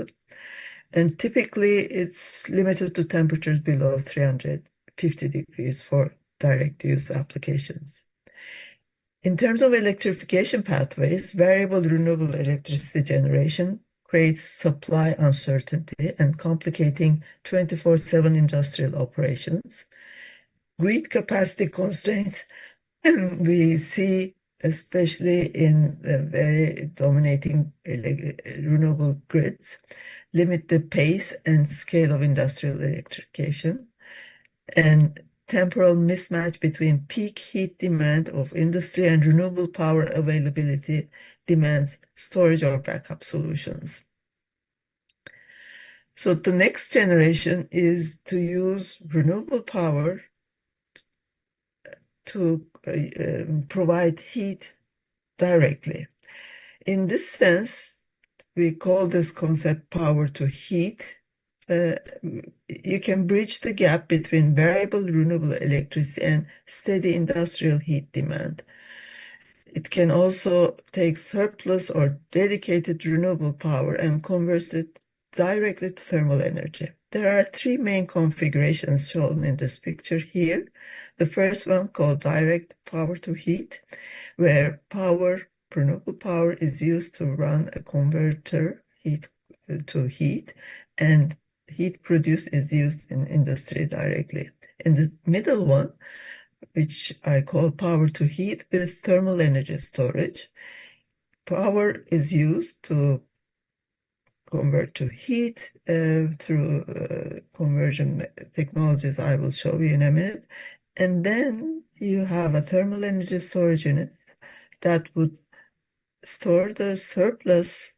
And typically, it's limited to temperatures below 350 degrees for direct use applications. In terms of electrification pathways, variable renewable electricity generation creates supply uncertainty and complicating 24/7 industrial operations. Grid capacity constraints we see, especially in the very dominating renewable grids, limit the pace and scale of industrial electrification, and temporal mismatch between peak heat demand of industry and renewable power availability demands storage or backup solutions. So the next generation is to use renewable power to provide heat directly. In this sense, we call this concept power to heat. You can bridge the gap between variable renewable electricity and steady industrial heat demand. It can also take surplus or dedicated renewable power and convert it directly to thermal energy. There are three main configurations shown in this picture here. The first one called direct power to heat, where renewable power is used to run a converter to heat, and heat produced is used in industry directly. In the middle one, which I call power to heat with thermal energy storage, power is used to convert to heat through conversion technologies I will show you in a minute. And then you have a thermal energy storage unit that would store the surplus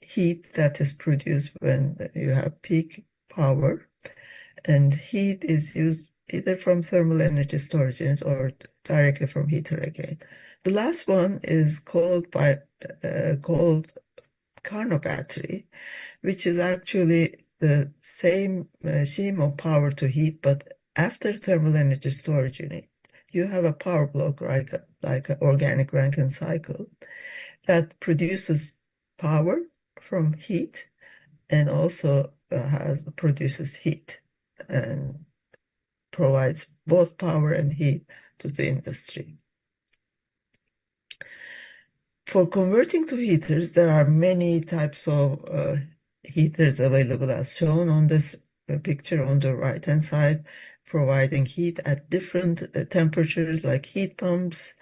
heat that is produced when you have peak power. And heat is used either from thermal energy storage unit or directly from heater again. The last one is called Carnot battery, which is actually the same scheme of power to heat, but after thermal energy storage unit, you have a power block like an organic Rankine cycle that produces power from heat and also produces heat and provides both power and heat to the industry. For converting to heaters, there are many types of heaters available as shown on this picture on the right-hand side, providing heat at different temperatures like heat pumps,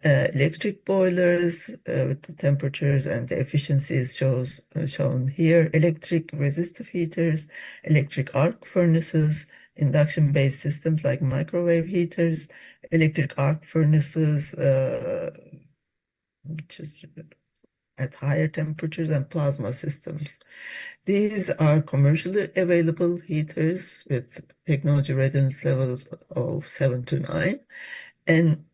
electric boilers with the temperatures and the efficiencies shown here, electric resistive heaters, electric arc furnaces, induction-based systems like microwave heaters, electric arc furnaces, which is at higher temperatures, and plasma systems. These are commercially available heaters with technology readiness levels of 7 to 9, and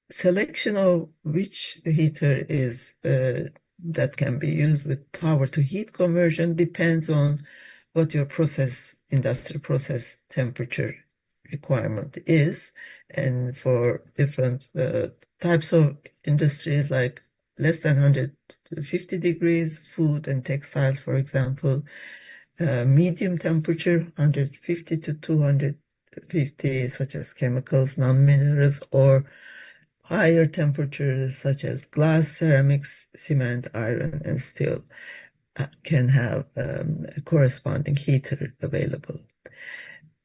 selection of which heater is that can be used with power to heat conversion depends on what your industrial process temperature requirement is. And for different types of industries like less than 150 degrees, food and textiles, for example, medium temperature, 150 to 250, such as chemicals, non-minerals, or higher temperatures such as glass, ceramics, cement, iron, and steel can have a corresponding heater available.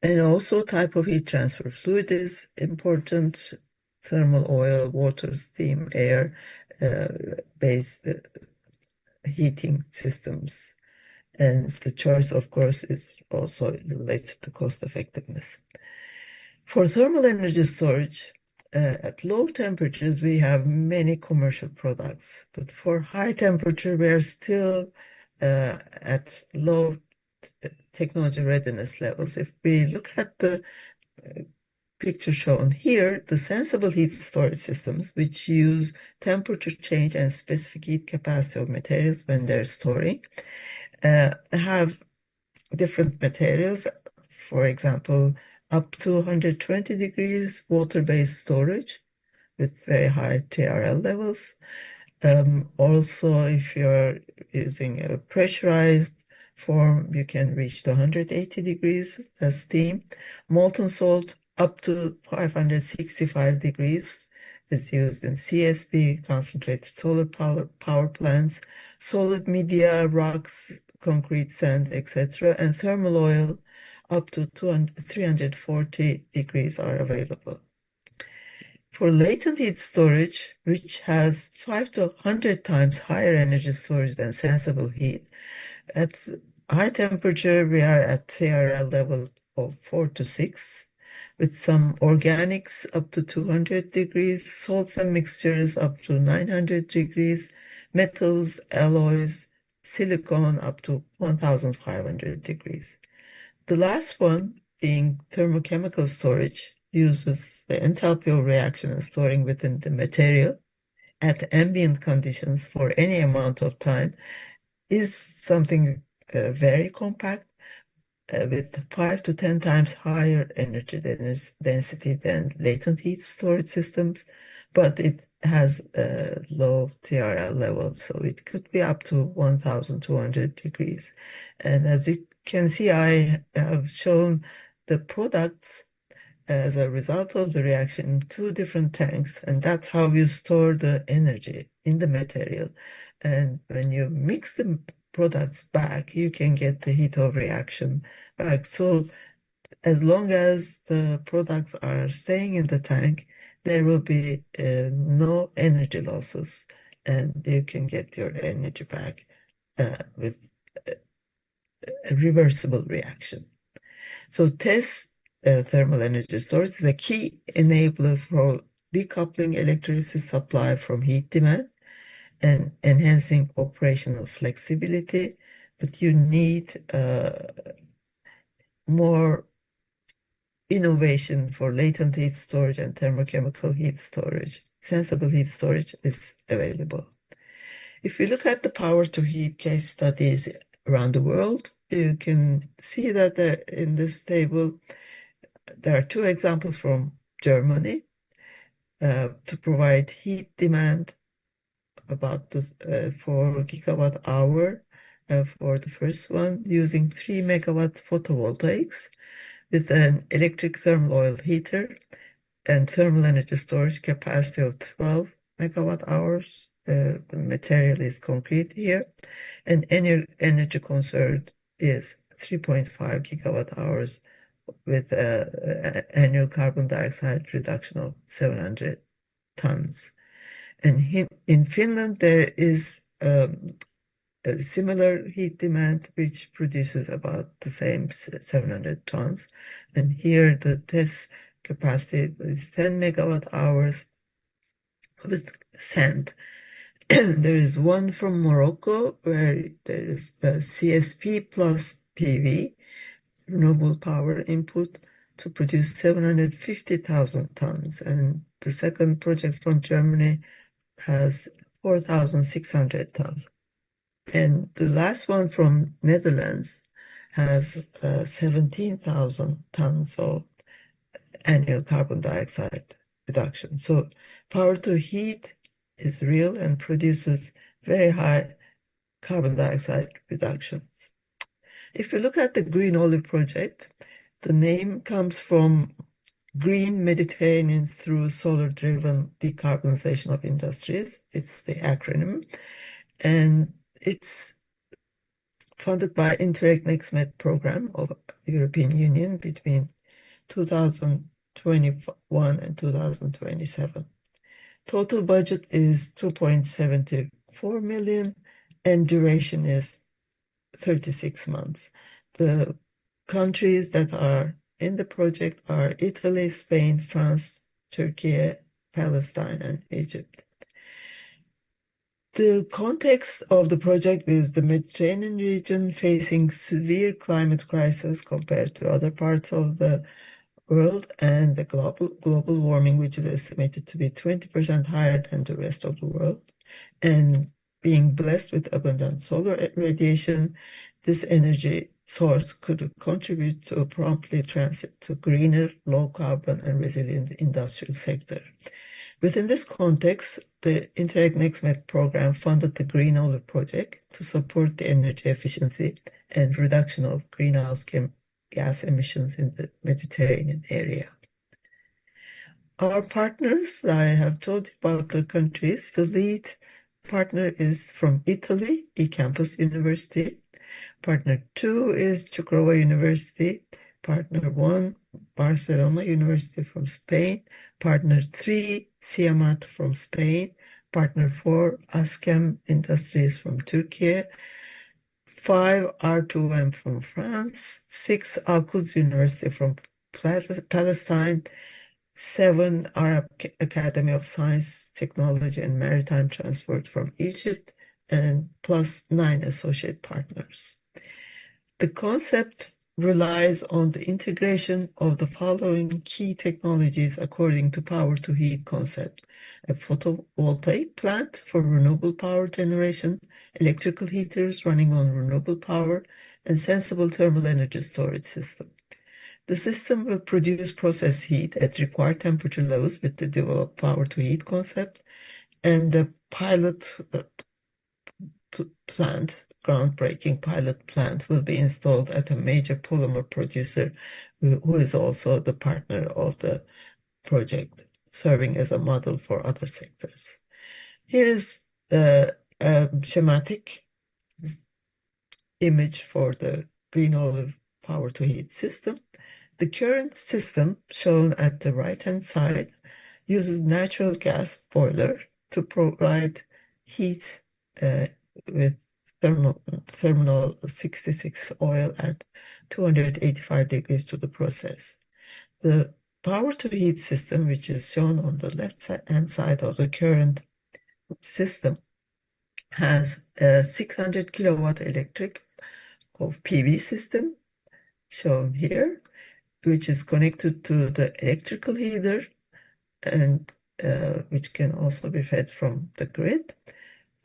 And also type of heat transfer fluid is important: thermal, oil, water, steam, air based heating systems. And the choice, of course, is also related to cost effectiveness. For thermal energy storage, at low temperatures, we have many commercial products, but for high temperature, we are still at low technology readiness levels. If we look at the picture shown here, the sensible heat storage systems, which use temperature change and specific heat capacity of materials when they're storing, have different materials. For example, up to 120 degrees water-based storage with very high TRL levels. Also, if you're using a pressurized form, you can reach to 180 degrees as steam. Molten salt up to 565 degrees is used in CSP, concentrated solar power plants, solid media, rocks, concrete, sand, etc., and thermal oil up to 340 degrees are available. For latent heat storage, which has 5 to 100 times higher energy storage than sensible heat, at high temperature, we are at TRL level of 4 to 6, with some organics up to 200 degrees, salts and mixtures up to 900 degrees, metals, alloys, silicon up to 1,500 degrees. The last one being thermochemical storage uses the enthalpy of reaction and storing within the material at ambient conditions for any amount of time is something very compact with 5 to 10 times higher energy density than latent heat storage systems, but it has a low TRL level, so it could be up to 1,200 degrees. And as you can see, I have shown the products as a result of the reaction in 2 different tanks, and that's how you store the energy in the material. And when you mix the products back, you can get the heat of reaction back. So as long as the products are staying in the tank, there will be no energy losses, and you can get your energy back with a reversible reaction. So TESS thermal energy storage is a key enabler for decoupling electricity supply from heat demand and enhancing operational flexibility, but you need more innovation for latent heat storage and thermochemical heat storage. Sensible heat storage is available. If we look at the power to heat case studies around the world, you can see that in this table, there are 2 examples from Germany to provide heat demand about 4 gigawatt hour for the first one, using 3 megawatt photovoltaics with an electric thermal oil heater and thermal energy storage capacity of 12 megawatt hours. The material is concrete here, and energy conserved is 3.5 gigawatt hours with annual carbon dioxide reduction of 700 tons. And in Finland, there is a similar heat demand, which produces about the same 700 tons. And here the TESS capacity is 10 megawatt hours with sand. There is one from Morocco where there is a CSP plus PV, renewable power input, to produce 750,000 tons. And the second project from Germany has 4,600 tons. And the last one from Netherlands has 17,000 tons of annual carbon dioxide reduction. So power to heat is real and produces very high carbon dioxide reductions. If you look at the Green Olive Project, the name comes from Green Mediterranean through Solar-Driven Decarbonization of Industries. It's the acronym. And it's funded by Interreg NextMed program of European Union between 2021 and 2027. Total budget is 2.74 million and duration is 36 months. The countries that are in the project are Italy, Spain, France, Turkey, Palestine, and Egypt. The context of the project is the Mediterranean region facing severe climate crisis compared to other parts of the world, and the global warming, which is estimated to be 20% higher than the rest of the world. And being blessed with abundant solar radiation, this energy source could contribute to a promptly transit to greener, low carbon, and resilient industrial sector. Within this context, the Interreg NextMed program funded the Green Olive Project to support the energy efficiency and reduction of greenhouse gas emissions in the Mediterranean area. Our partners, I have told you about the countries. The lead partner is from Italy, eCampus University. Partner 2 is Chukrova University. Partner 1, Barcelona University from Spain. Partner 3, Siamat from Spain. Partner 4, Askem Industries from Turkey. 5, R2M from France. 6, Al-Quds University from Palestine. 7, Arab Academy of Science, Technology, and Maritime Transport from Egypt, and plus 9 associate partners. The concept relies on the integration of the following key technologies according to power-to-heat concept: a photovoltaic plant for renewable power generation, electrical heaters running on renewable power, and sensible thermal energy storage system. The system will produce process heat at required temperature levels with the developed power-to-heat concept, and the pilot plant, groundbreaking pilot plant, will be installed at a major polymer producer who is also the partner of the project, serving as a model for other sectors. Here is a schematic image for the green olive power-to-heat system. The current system, shown at the right-hand side, uses natural gas boiler to provide heat with thermal 66 oil at 285 degrees to the process. The power-to-heat system, which is shown on the left-hand side of the current system, has a 600 kilowatt electric of PV system, shown here, which is connected to the electrical heater and which can also be fed from the grid.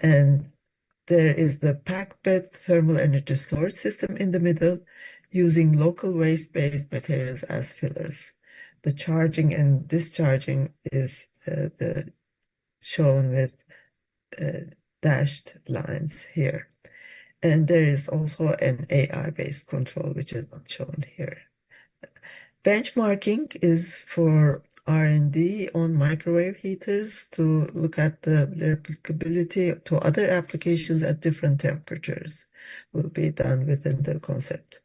And there is the packed bed thermal energy storage system in the middle, using local waste-based materials as fillers. The charging and discharging is shown with dashed lines here. And there is also an AI-based control, which is not shown here. Benchmarking is for R&D on microwave heaters to look at their applicability to other applications at different temperatures. Will be done within the concept.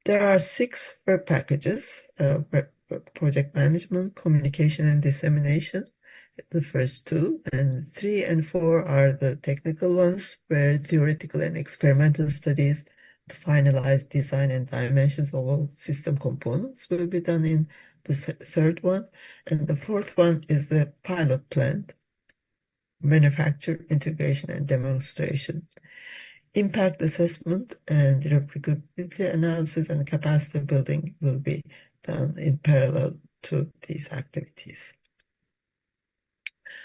There are 6 work packages: project management, communication, and dissemination, the first 2, and 3 and 4 are the technical ones, where theoretical and experimental studies to finalize design and dimensions of all system components will be done in the third one. And the fourth one is the pilot plant, manufacture, integration, and demonstration. Impact assessment and replicability analysis and capacity building will be done in parallel to these activities.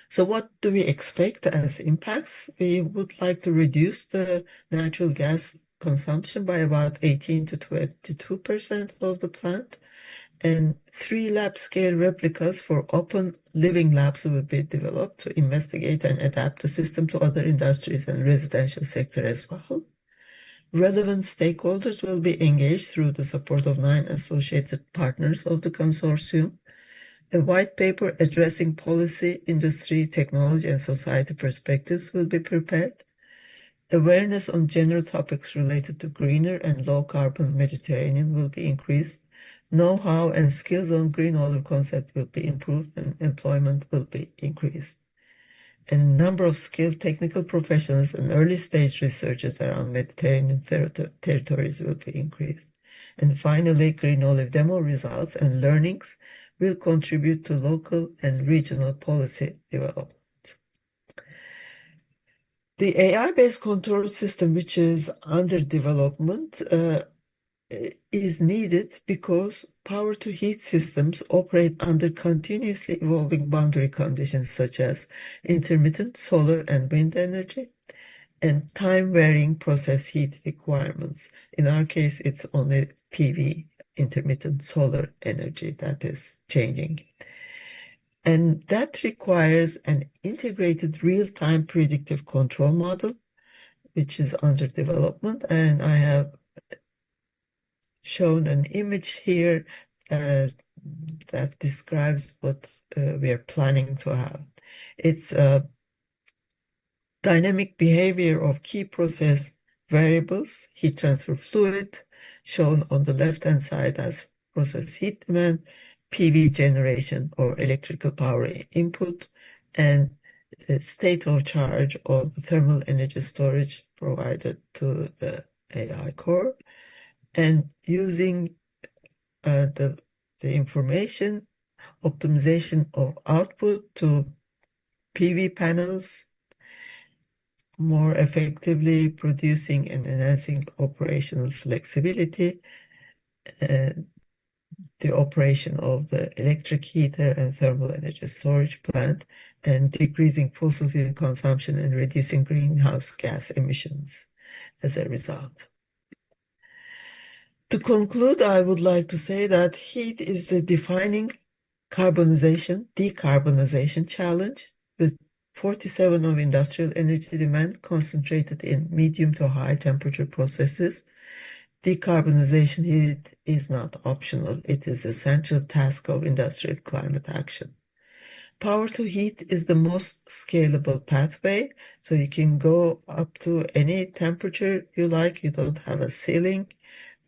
So what do we expect as impacts? We would like to reduce the natural gas consumption by about 18 to 22% of the plant, and 3 lab-scale replicas for open living labs will be developed to investigate and adapt the system to other industries and residential sector as well. Relevant stakeholders will be engaged through the support of 9 associated partners of the consortium. A white paper addressing policy, industry, technology, and society perspectives will be prepared. Awareness on general topics related to greener and low-carbon Mediterranean will be increased. Know-how and skills on green olive concept will be improved, and employment will be increased. A number of skilled technical professionals and early-stage researchers around Mediterranean territories will be increased. And finally, green olive demo results and learnings will contribute to local and regional policy development. The AI-based control system, which is under development, is needed because power-to-heat systems operate under continuously evolving boundary conditions such as intermittent solar and wind energy and time-varying process heat requirements. In our case, it's only PV, intermittent solar energy, that is changing. And that requires an integrated real-time predictive control model, which is under development. And I have shown an image here that describes what we are planning to have. It's a dynamic behavior of key process variables, heat transfer fluid, shown on the left-hand side as process heat demand, PV generation or electrical power input, and state of charge of thermal energy storage provided to the AI core, and using the information, optimization of output to PV panels, more effectively producing and enhancing operational flexibility, the operation of the electric heater and thermal energy storage plant, and decreasing fossil fuel consumption and reducing greenhouse gas emissions as a result. To conclude, I would like to say that heat is the defining decarbonization challenge, with 47% of industrial energy demand concentrated in medium to high temperature processes. Decarbonization heat is not optional. It is a central task of industrial climate action. Power to heat is the most scalable pathway, so you can go up to any temperature you like. You don't have a ceiling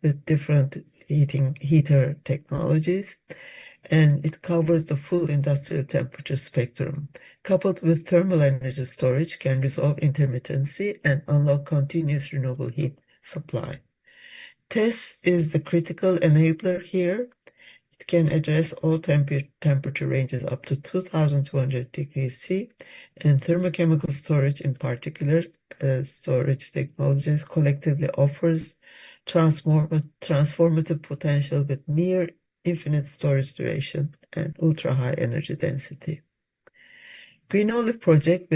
with different heater technologies, and it covers the full industrial temperature spectrum. Coupled with thermal energy storage, can resolve intermittency and unlock continuous renewable heat supply. TESS is the critical enabler here. It can address all temperature ranges up to 2200 degrees C, and thermochemical storage in particular, storage technologies collectively offers transformative potential with near infinite storage duration and ultra-high energy density. Green Olive project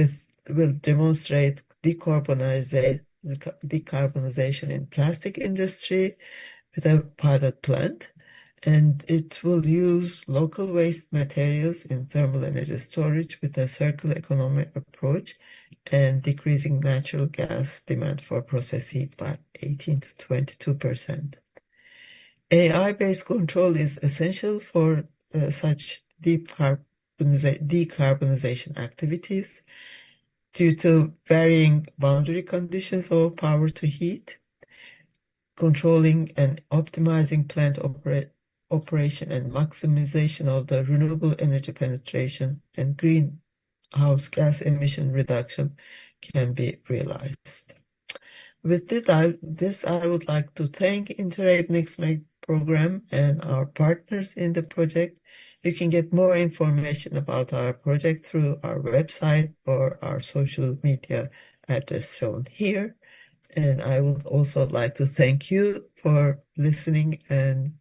will demonstrate decarbonization in plastic industry with a pilot plant, and it will use local waste materials in thermal energy storage with a circular economy approach and decreasing natural gas demand for process heat by 18 to 22%. AI-based control is essential for such decarbonization activities due to varying boundary conditions of power to heat. Controlling and optimizing plant operation and maximization of the renewable energy penetration and greenhouse gas emission reduction can be realized. With this, I would like to thank Interreg NextMate program and our partners in the project. You can get more information about our project through our website or our social media address shown here. And I would also like to thank you for listening and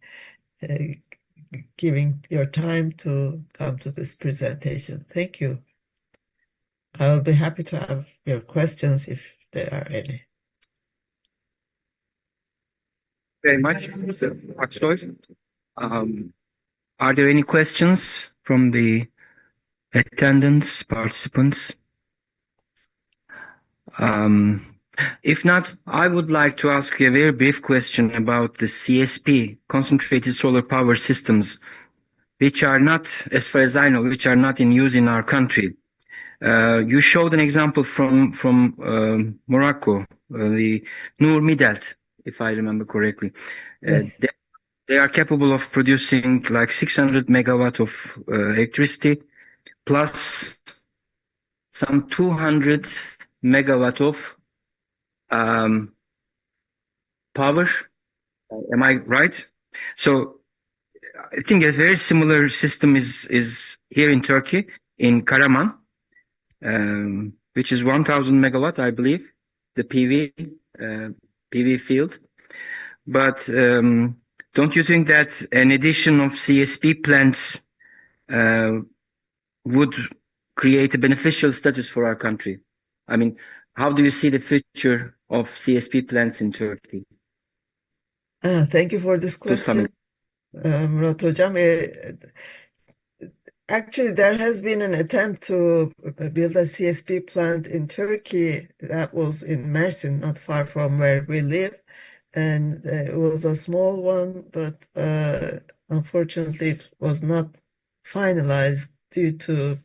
giving your time to come to this presentation. Thank you. I will be happy to have your questions if there are any. Very much, Mr. Aksoy. Are there any questions from the attendants, participants? If not, I would like to ask you a very brief question about the CSP, concentrated solar power systems, which are not, as far as I know, which are not in use in our country. You showed an example from Morocco, the Nur Midelt, if I remember correctly. Yes. They are capable of producing like 600 megawatt of electricity plus some 200 megawatt of power. Am I right? So I think a very similar system is here in Turkey, in Karaman, which is 1000 megawatt, I believe, the PV field. But don't you think that an addition of CSP plants would create a beneficial status for our country? I mean, how do you see the future of CSP plants in Turkey? Thank you for this question, Murat Hocam. Actually, there has been an attempt to build a CSP plant in Turkey that was in Mersin, not far from where we live. And it was a small one, but unfortunately it was not finalized due to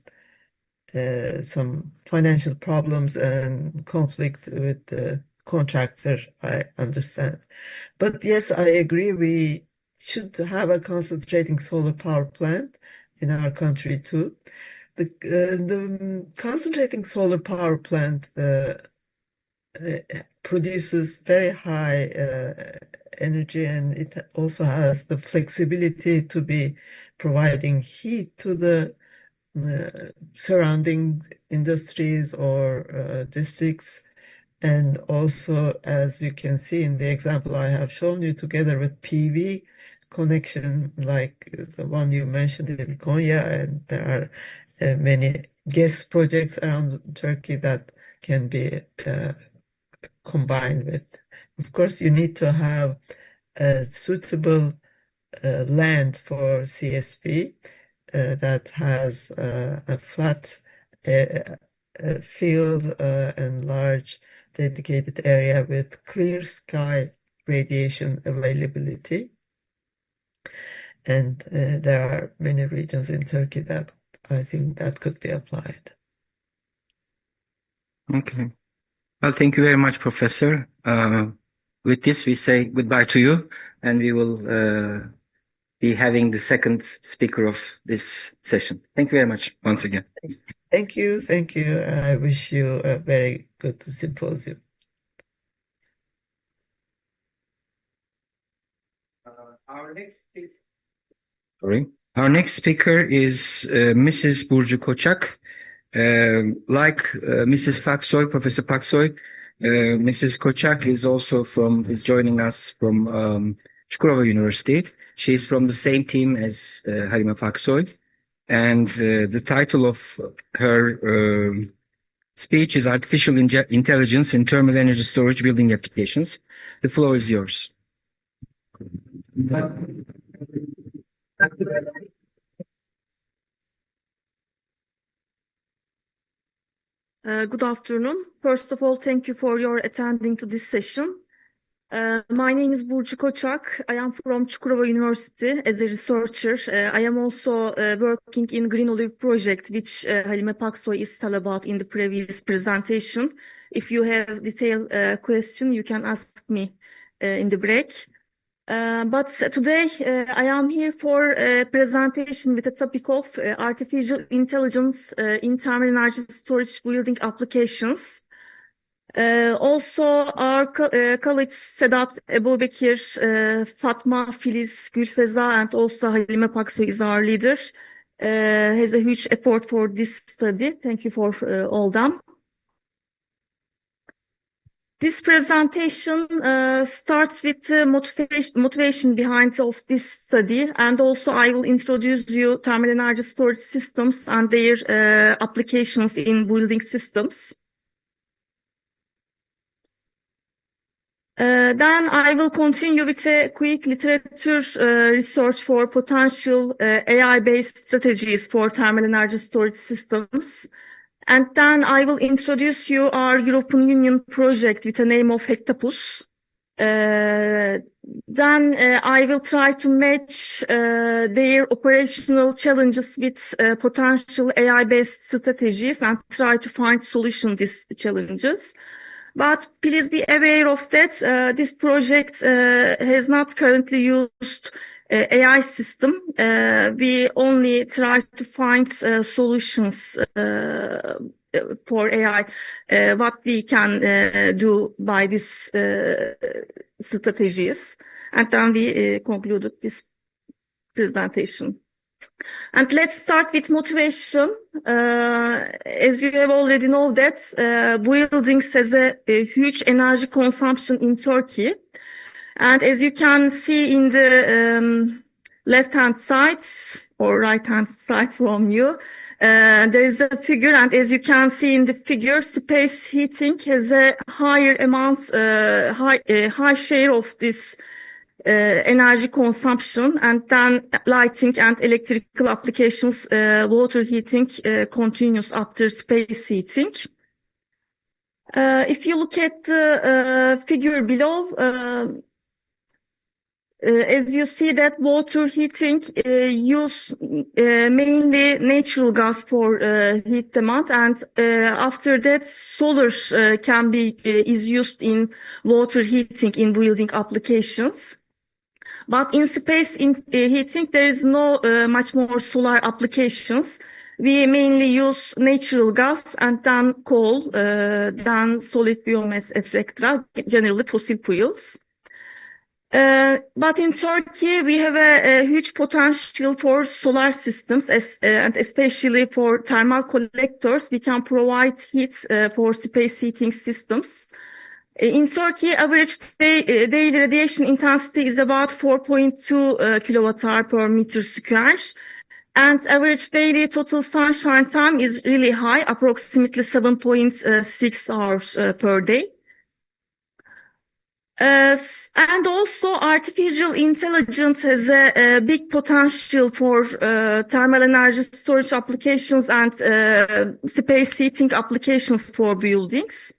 some financial problems and conflict with the contractor, I understand. But yes, I agree, we should have a concentrating solar power plant in our country too. The concentrating solar power plant produces very high energy, and it also has the flexibility to be providing heat to the surrounding industries or districts. And also, as you can see in the example I have shown you, together with PV connection, like the one you mentioned in Konya, and there are many gas projects around Turkey that can be combined with. Of course, you need to have a suitable land for CSP that has a flat field and large dedicated area with clear sky radiation availability. And there are many regions in Turkey that I think that could be applied. Okay. Well, thank you very much, Professor. With this, we say goodbye to you, and we will be having the second speaker of this session. Thank you very much once again. Thank you. Thank you. I wish you a very good symposium. Our next speaker is Mrs. Burcu Koçak. Like Mrs. Paksoy, Professor Paksoy, Mrs. Koçak is joining us from Çukurova University. She's from the same team as Halime Paksoy, and the title of her speech is Artificial Intelligence in Thermal Energy Storage Building Applications. The floor is yours. Good afternoon. First of all, thank you for your attending to this session. My name is Burcu Koçak. I am from Çukurova University as a researcher. I am also working in Green Olive project, which Halime Paksoy is tell about in the previous presentation. If you have detailed question, you can ask me in the break. But today I am here for a presentation with the topic of artificial intelligence in thermal energy storage building applications. Also, our colleagues Sedat, Ebubekir, Fatma, Filiz, Gülfeza, and also Halime Paksoy is our leader. Has a huge effort for this study. Thank you for all them. This presentation starts with the motivation behind of this study, and also I will introduce you thermal energy storage systems and their applications in building systems. Then I will continue with a quick literature research for potential AI-based strategies for thermal energy storage systems. And then I will introduce you our European Union project with the name of Hectopus. Then I will try to match their operational challenges with potential AI-based strategies and try to find solution these challenges. But please be aware of that this project has not currently used AI system. We only try to find solutions for AI, what we can do by these strategies. And then we concluded this presentation. And let's start with motivation. As you have already know that buildings has a huge energy consumption in Turkey. And as you can see in the left-hand side or right-hand side from you, there is a figure, and as you can see in the figure, space heating has a higher amount, high share of this energy consumption, and then lighting and electrical applications, water heating continues after space heating. If you look at the figure below, as you see that water heating use mainly natural gas for heat demand, and after that solar is used in water heating in building applications. But in space heating there is no much more solar applications. We mainly use natural gas and then coal, then solid biomass, etc. Generally fossil fuels. But in Turkey, we have a huge potential for solar systems, and especially for thermal collectors. We can provide heat for space heating systems. In Turkey, average daily radiation intensity is about 4.2 kilowatt-hour per meter square. And average daily total sunshine time is really high, approximately 7.6 hours per day. And also artificial intelligence has a big potential for thermal energy storage applications and space heating applications for buildings.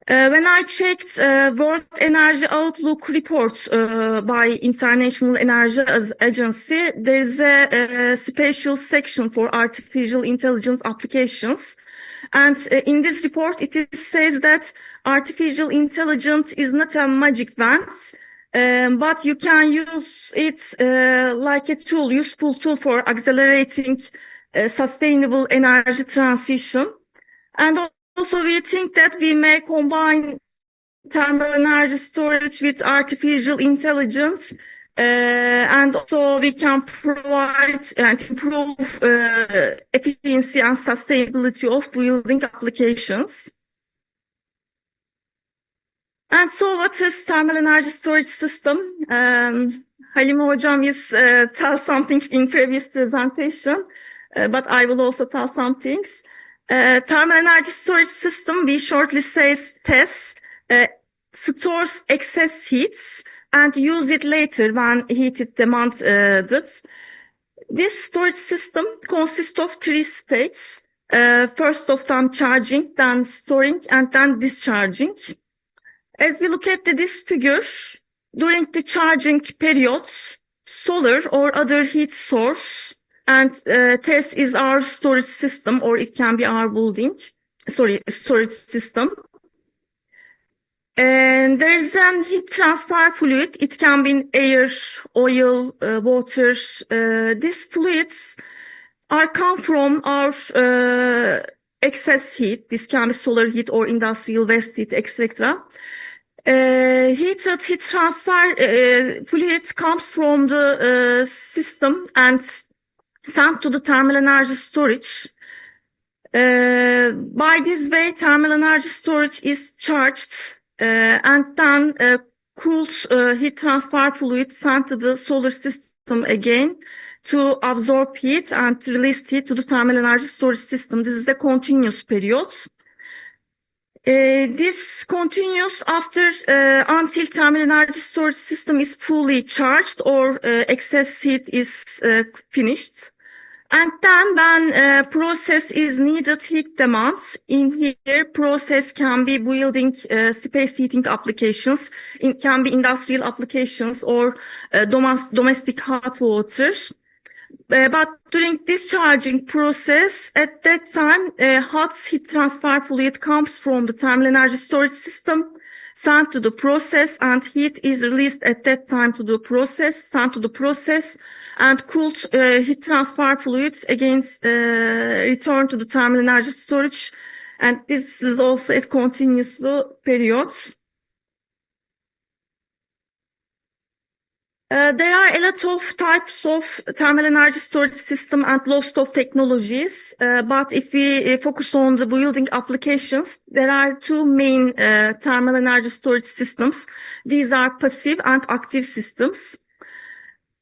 When I checked World Energy Outlook report by International Energy Agency, there is a special section for artificial intelligence applications. And in this report, it says that artificial intelligence is not a magic wand, but you can use it like a tool, useful tool for accelerating sustainable energy transition. And also, we think that we may combine thermal energy storage with artificial intelligence, and also we can provide and improve efficiency and sustainability of building applications. And so what is thermal energy storage system? Halime Hocam is tell something in previous presentation, but I will also tell some things. Thermal energy storage system, we shortly say TES, stores excess heats and use it later when heated demanded. This storage system consists of 3 states. First of them charging, then storing, and then discharging. As we look at this figure, during the charging periods, solar or other heat source and TES is our storage system, or it can be our storage system. And there is a heat transfer fluid. It can be air, oil, water. These fluids come from our excess heat. This can be solar heat or industrial waste heat, etc. Heat transfer fluid comes from the system and sent to the thermal energy storage. By this way, thermal energy storage is charged and then cooled heat transfer fluid sent to the solar system again to absorb heat and release heat to the thermal energy storage system. This is a continuous period. This continues until thermal energy storage system is fully charged or excess heat is finished. And then when process is needed heat demand, in here process can be building space heating applications, it can be industrial applications or domestic hot water. But during discharging process, at that time, hot heat transfer fluid comes from the thermal energy storage system, sent to the process, and heat is released at that time to the process, sent to the process, and cooled heat transfer fluids again return to the thermal energy storage. And this is also a continuous period. There are a lot of types of thermal energy storage system and lots of technologies, but if we focus on the building applications, there are 2 main thermal energy storage systems. These are passive and active systems.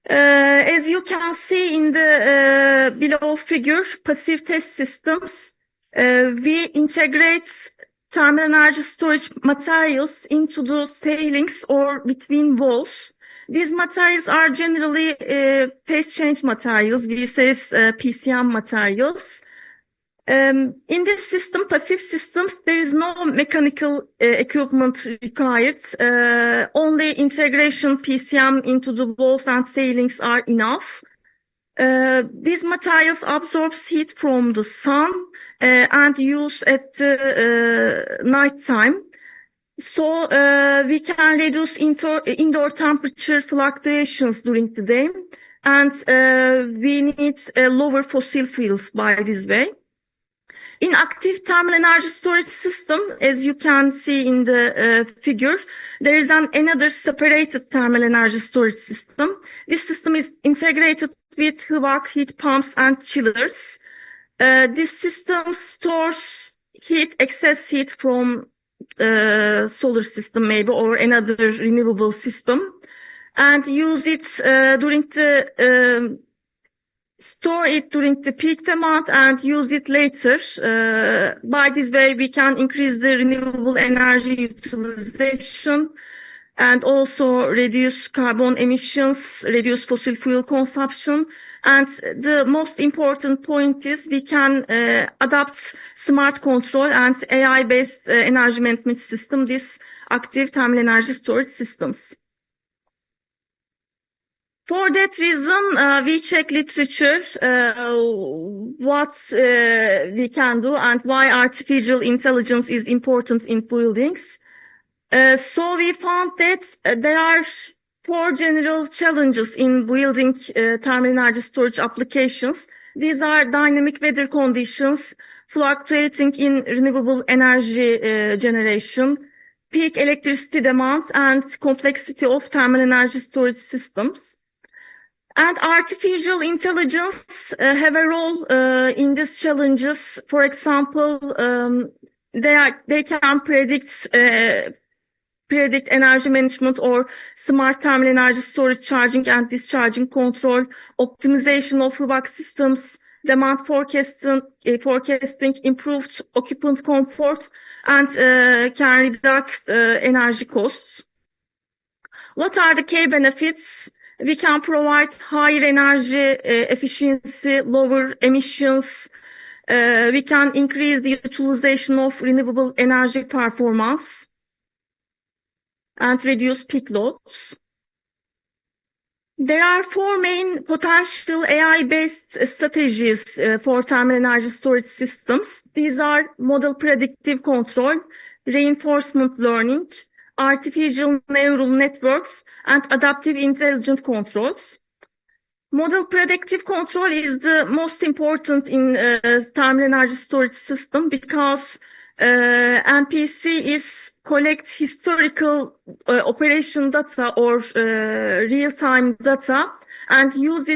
As you can see in the below figure, passive test systems, we integrate thermal energy storage materials into the ceilings or between walls. These materials are generally phase change materials, we say PCM materials. In this system, passive systems, there is no mechanical equipment required. Only integration PCM into the walls and ceilings are enough. These materials absorbs heat from the sun and use at night time. So we can reduce indoor temperature fluctuations during the day, and we need lower fossil fuels by this way. In active thermal energy storage system, as you can see in the figure, there is another separated thermal energy storage system. This system is integrated with HVAC heat pumps and chillers. This system stores heat, excess heat from solar system maybe or another renewable system, and use it during the store it during the peak demand and use it later. By this way, we can increase the renewable energy utilization and also reduce carbon emissions, reduce fossil fuel consumption. And the most important point is we can adapt smart control and AI-based energy management system, these active thermal energy storage systems. For that reason, we check literature, what we can do and why artificial intelligence is important in buildings. So we found that there are 4 general challenges in building thermal energy storage applications. These are dynamic weather conditions, fluctuating in renewable energy generation, peak electricity demand, and complexity of thermal energy storage systems. And artificial intelligence have a role in these challenges. For example, they can predict energy management or smart thermal energy storage, charging and discharging control, optimization of HVAC systems, demand forecasting, improved occupant comfort, and can reduce energy costs. What are the key benefits? We can provide higher energy efficiency, lower emissions. We can increase the utilization of renewable energy performance and reduce peak loads. There are 4 main potential AI-based strategies for thermal energy storage systems. These are model predictive control, reinforcement learning, artificial neural networks, and adaptive intelligent controls. Model predictive control is the most important in thermal energy storage system because MPC is collect historical operation data or real-time data and use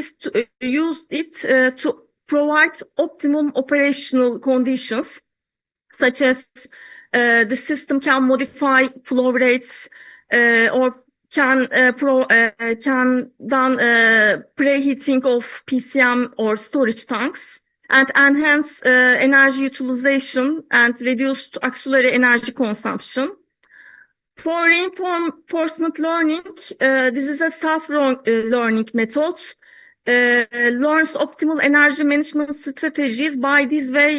it to provide optimum operational conditions, such as the system can modify flow rates or can done preheating of PCM or storage tanks and enhance energy utilization and reduce auxiliary energy consumption. For reinforcement learning, this is a self-learning method. Learns optimal energy management strategies. By this way,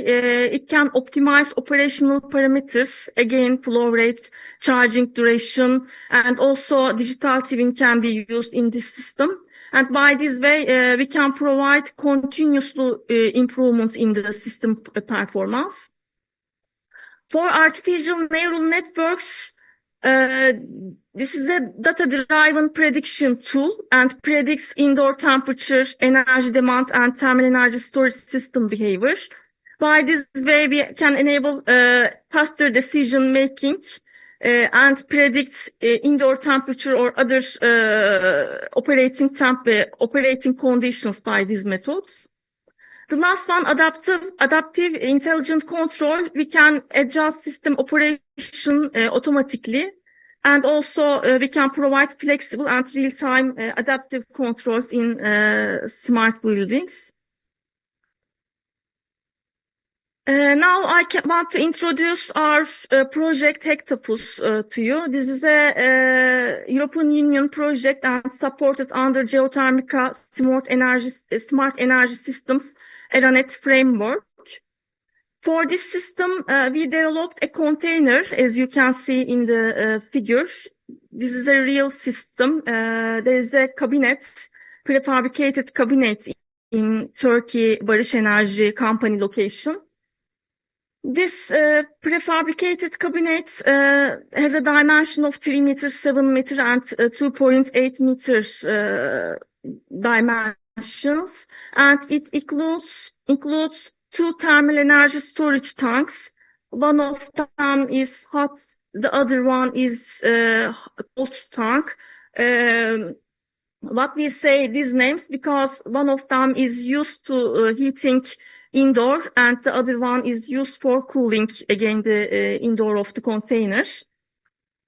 it can optimize operational parameters, again, flow rate, charging duration, and also digital twin can be used in this system. And by this way, we can provide continuous improvement in the system performance. For artificial neural networks, this is a data-driven prediction tool and predicts indoor temperature, energy demand, and thermal energy storage system behavior. By this way, we can enable faster decision-making and predict indoor temperature or other operating conditions by these methods. The last one, adaptive intelligent control. We can adjust system operation automatically. And also, we can provide flexible and real-time adaptive controls in smart buildings. Now I want to introduce our project Hectopus to you. This is a European Union project and supported under Geothermica Smart Energy Systems Eranet framework. For this system, we developed a container, as you can see in the figure. This is a real system. There is a cabinet, prefabricated cabinet in Turkey, Barış Enerji company location. This prefabricated cabinet has a dimension of 3 meters, 7 meters, and 2.8 meters dimensions, and it includes 2 thermal energy storage tanks. One of them is hot, the other one is cold tank. What we say these names because one of them is used to heating indoor, and the other one is used for cooling, again, the indoor of the containers.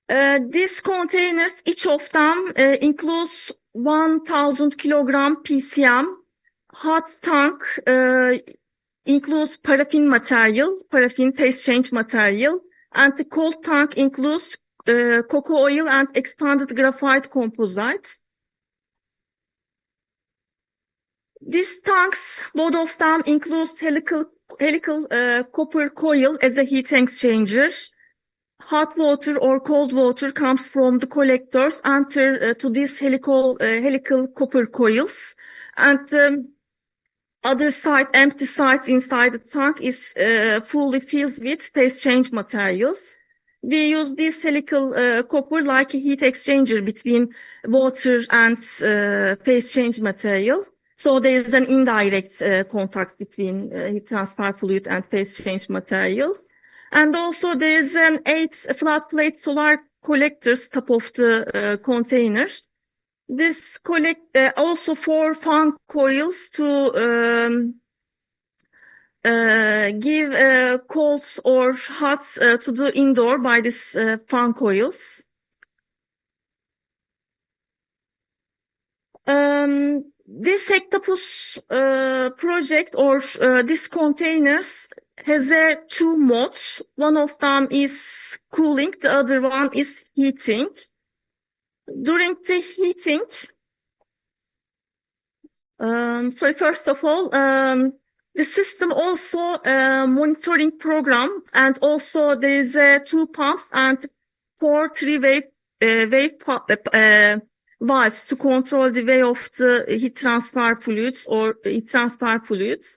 These containers, each of them includes 1,000 kilogram PCM. Hot tank includes paraffin material, paraffin phase change material, and the cold tank includes cocoa oil and expanded graphite composite. These tanks, both of them include helical copper coil as a heat exchanger. Hot water or cold water comes from the collectors, enter to these helical copper coils, and other side, empty sides inside the tank is fully filled with phase change materials. We use this helical copper like a heat exchanger between water and phase change material. So there is an indirect contact between heat transfer fluid and phase change materials. And also there is an 8 flat plate solar collectors top of the container. This collect also 4 fan coils to give cold or hot to the indoor by this fan coils. This Hectopus project or these containers has 2 modes. One of them is cooling, the other one is heating. During the heating, first of all, the system also monitoring program, and also there is 2 pumps and 4 3-way valves to control the way of the heat transfer fluids or heat transfer fluids.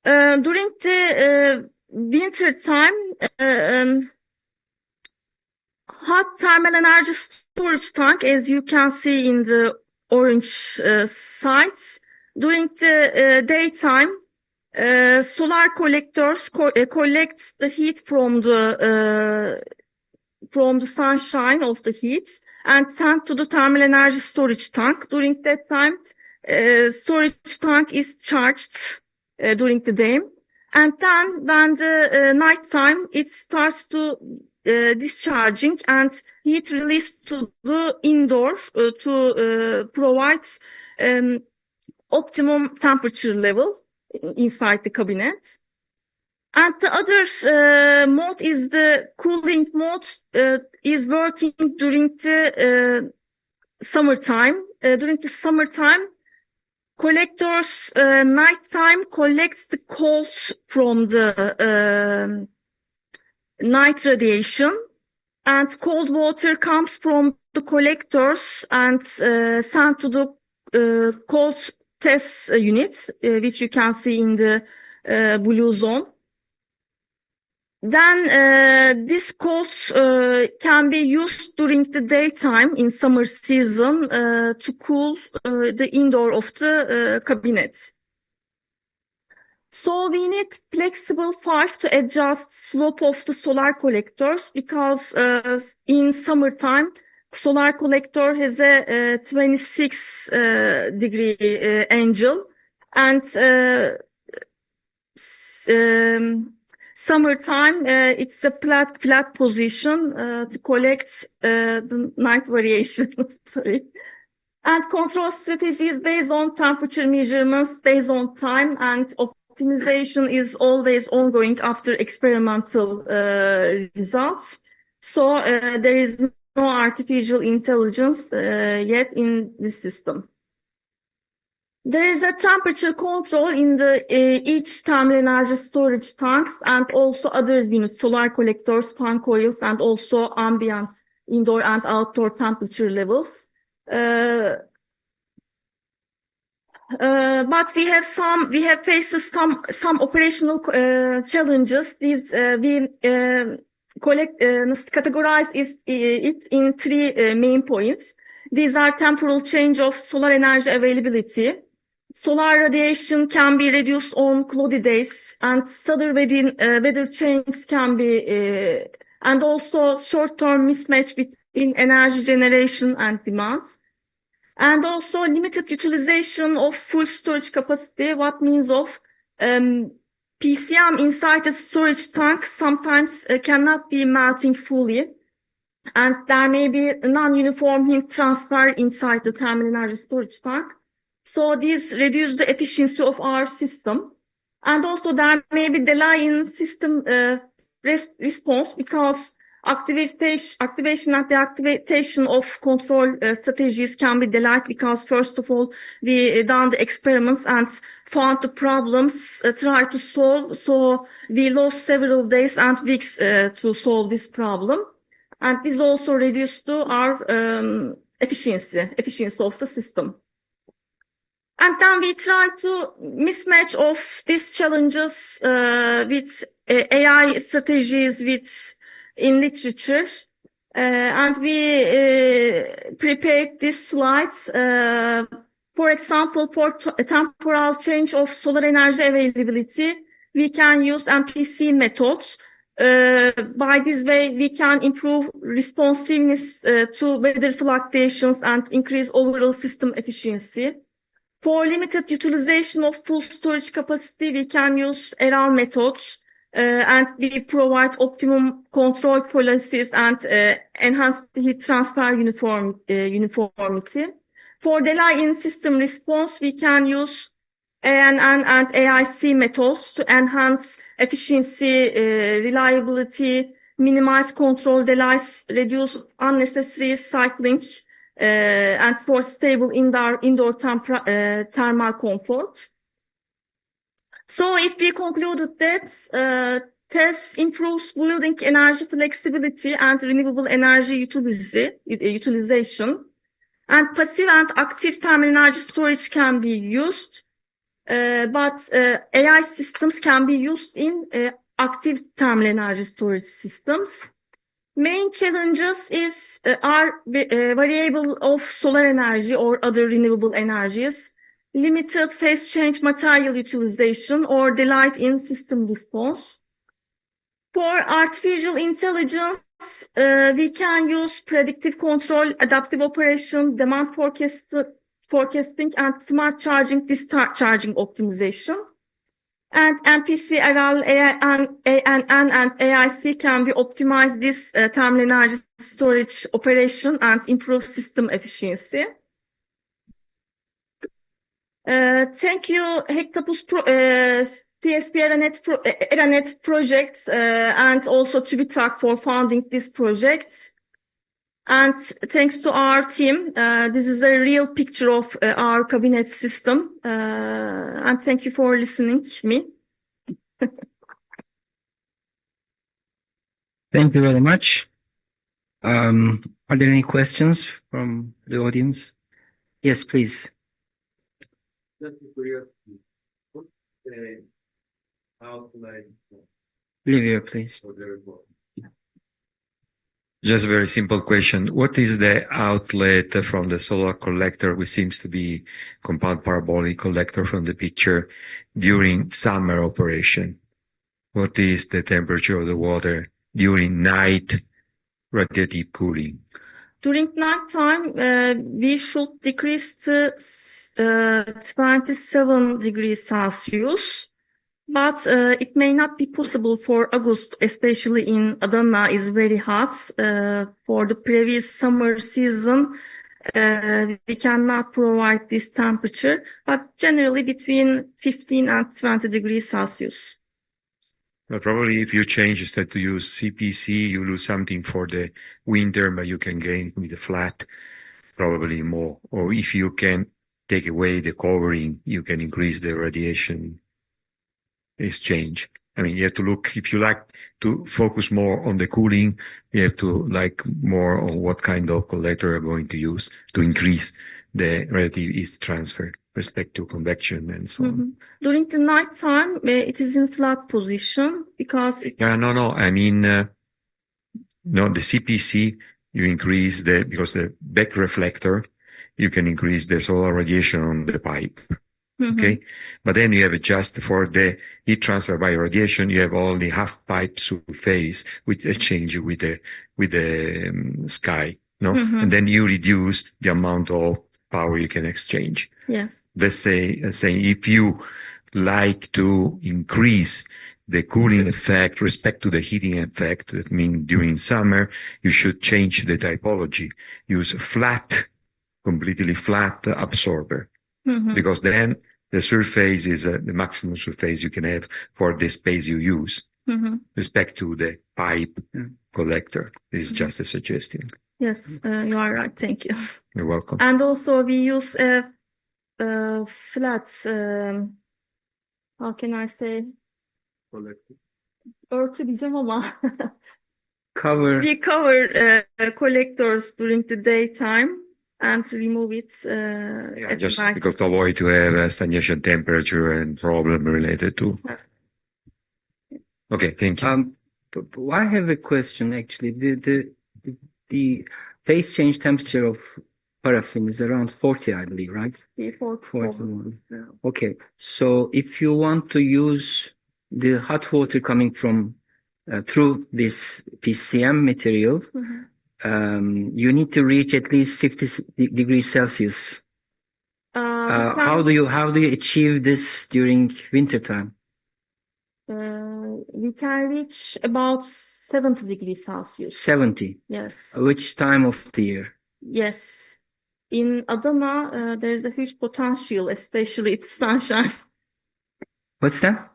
During the winter time, hot thermal energy storage tank, as you can see in the orange sides. During the daytime, solar collectors collect the heat from the sunshine of the heat and send to the thermal energy storage tank. During that time, storage tank is charged during the day, and then when the night time, it starts to discharging and heat released to the indoor to provide optimum temperature level inside the cabinet. And the other mode is the cooling mode, is working during the summertime. During the summertime, collectors nighttime collects the cold from the night radiation, and cold water comes from the collectors and sent to the cold test unit, which you can see in the blue zone. Then this cold can be used during the daytime in summer season to cool the indoor of the cabinet. So we need flexible five to adjust slope of the solar collectors, because in summertime solar collector has a 26 degree angle, and summertime it's a flat position to collect the night variation. Sorry. And control strategy is based on temperature measurements based on time, and optimization is always ongoing after experimental results. So there is no artificial intelligence yet in this system. There is a temperature control in the each thermal energy storage tanks, and also other units, solar collectors, fan coils, and also ambient indoor and outdoor temperature levels. But we have faced some operational challenges. These we categorize it in 3 main points. These are temporal change of solar energy availability. Solar radiation can be reduced on cloudy days, and sudden weather changes can be, and also short-term mismatch between energy generation and demand. And also limited utilization of full storage capacity, what means of PCM inside the storage tank sometimes cannot be melting fully, and there may be non-uniform heat transfer inside the thermal energy storage tank. So this reduces the efficiency of our system. And also there may be delay in system response because activation and deactivation of control strategies can be delayed because first of all we done the experiments and found the problems, try to solve. So we lost several days and weeks to solve this problem. And this also reduced our efficiency of the system. And then we try to mismatch of these challenges with AI strategies in literature. And we prepared these slides. For example, for a temporal change of solar energy availability, we can use MPC methods. By this way, we can improve responsiveness to weather fluctuations and increase overall system efficiency. For limited utilization of full storage capacity, we can use ARAL methods, and we provide optimum control policies and enhance the heat transfer uniformity. For delay in system response, we can use ANN and AIC methods to enhance efficiency, reliability, minimize control delays, reduce unnecessary cycling, and for stable indoor thermal comfort. So if we concluded that TES improves building energy flexibility and renewable energy utilization, and passive and active thermal energy storage can be used, but AI systems can be used in active thermal energy storage systems. Main challenges are variable of solar energy or other renewable energies, limited phase change material utilization, or delay in system response. For artificial intelligence, we can use predictive control, adaptive operation, demand forecasting, and smart charging, discharging optimization. And MPC, ARAL, ANN, and AIC can be optimized this thermal energy storage operation and improve system efficiency. Thank you, Hectopus TSP ERANET project and also TÜBİTAK for founding this project. And thanks to our team, this is a real picture of our cabinet system. And thank you for listening to me. Thank you very much. Are there any questions from the audience? Yes, please. Olivia, please. Just a very simple question. What is the outlet from the solar collector, which seems to be compound parabolic collector from the picture, during summer operation? What is the temperature of the water during night radiative cooling? During night time, we should decrease to 27 degrees Celsius. But it may not be possible for August, especially in Adana is very hot. For the previous summer season, we cannot provide this temperature, but generally between 15 and 20 degrees Celsius. But probably if you change instead to use CPC, you lose something for the winter, but you can gain with the flat probably more. Or if you can take away the covering, you can increase the radiation exchange. I mean, you have to look, if you like to focus more on the cooling, you have to like more on what kind of collector you're going to use to increase the relative heat transfer respect to convection and so on. During the night time, it is in flat position because no. I mean, no, the CPC, you increase because the back reflector, you can increase the solar radiation on the pipe. Okay. But then you have just for the heat transfer by radiation, you have only half pipe surface with exchange with the sky, no? And then you reduce the amount of power you can exchange. Yes. Let's say if you like to increase the cooling effect respect to the heating effect. That means during summer, you should change the typology. Use completely flat absorber, because then the surface is the maximum surface you can have for the space you use. Respect to the pipe collector. This is just a suggestion. Yes, you are right. Thank you. You're welcome. And also we use flats. How can I say? Örtü diyeceğim ama Cover. we cover collectors during the daytime and remove it at Just night. because to avoid to have stagnation temperature and problem related to. Okay, thank you. I have a question actually. The phase change temperature of paraffin is around 40, I believe, right? 41. Okay, so if you want to use the hot water coming from through this PCM material, you need to reach at least 50 degrees Celsius. How do you achieve this during winter time? We can reach about 70 degrees Celsius. 70? Yes. Which time of the year? Yes. In Adana, there's a huge potential, especially its sunshine. What's that?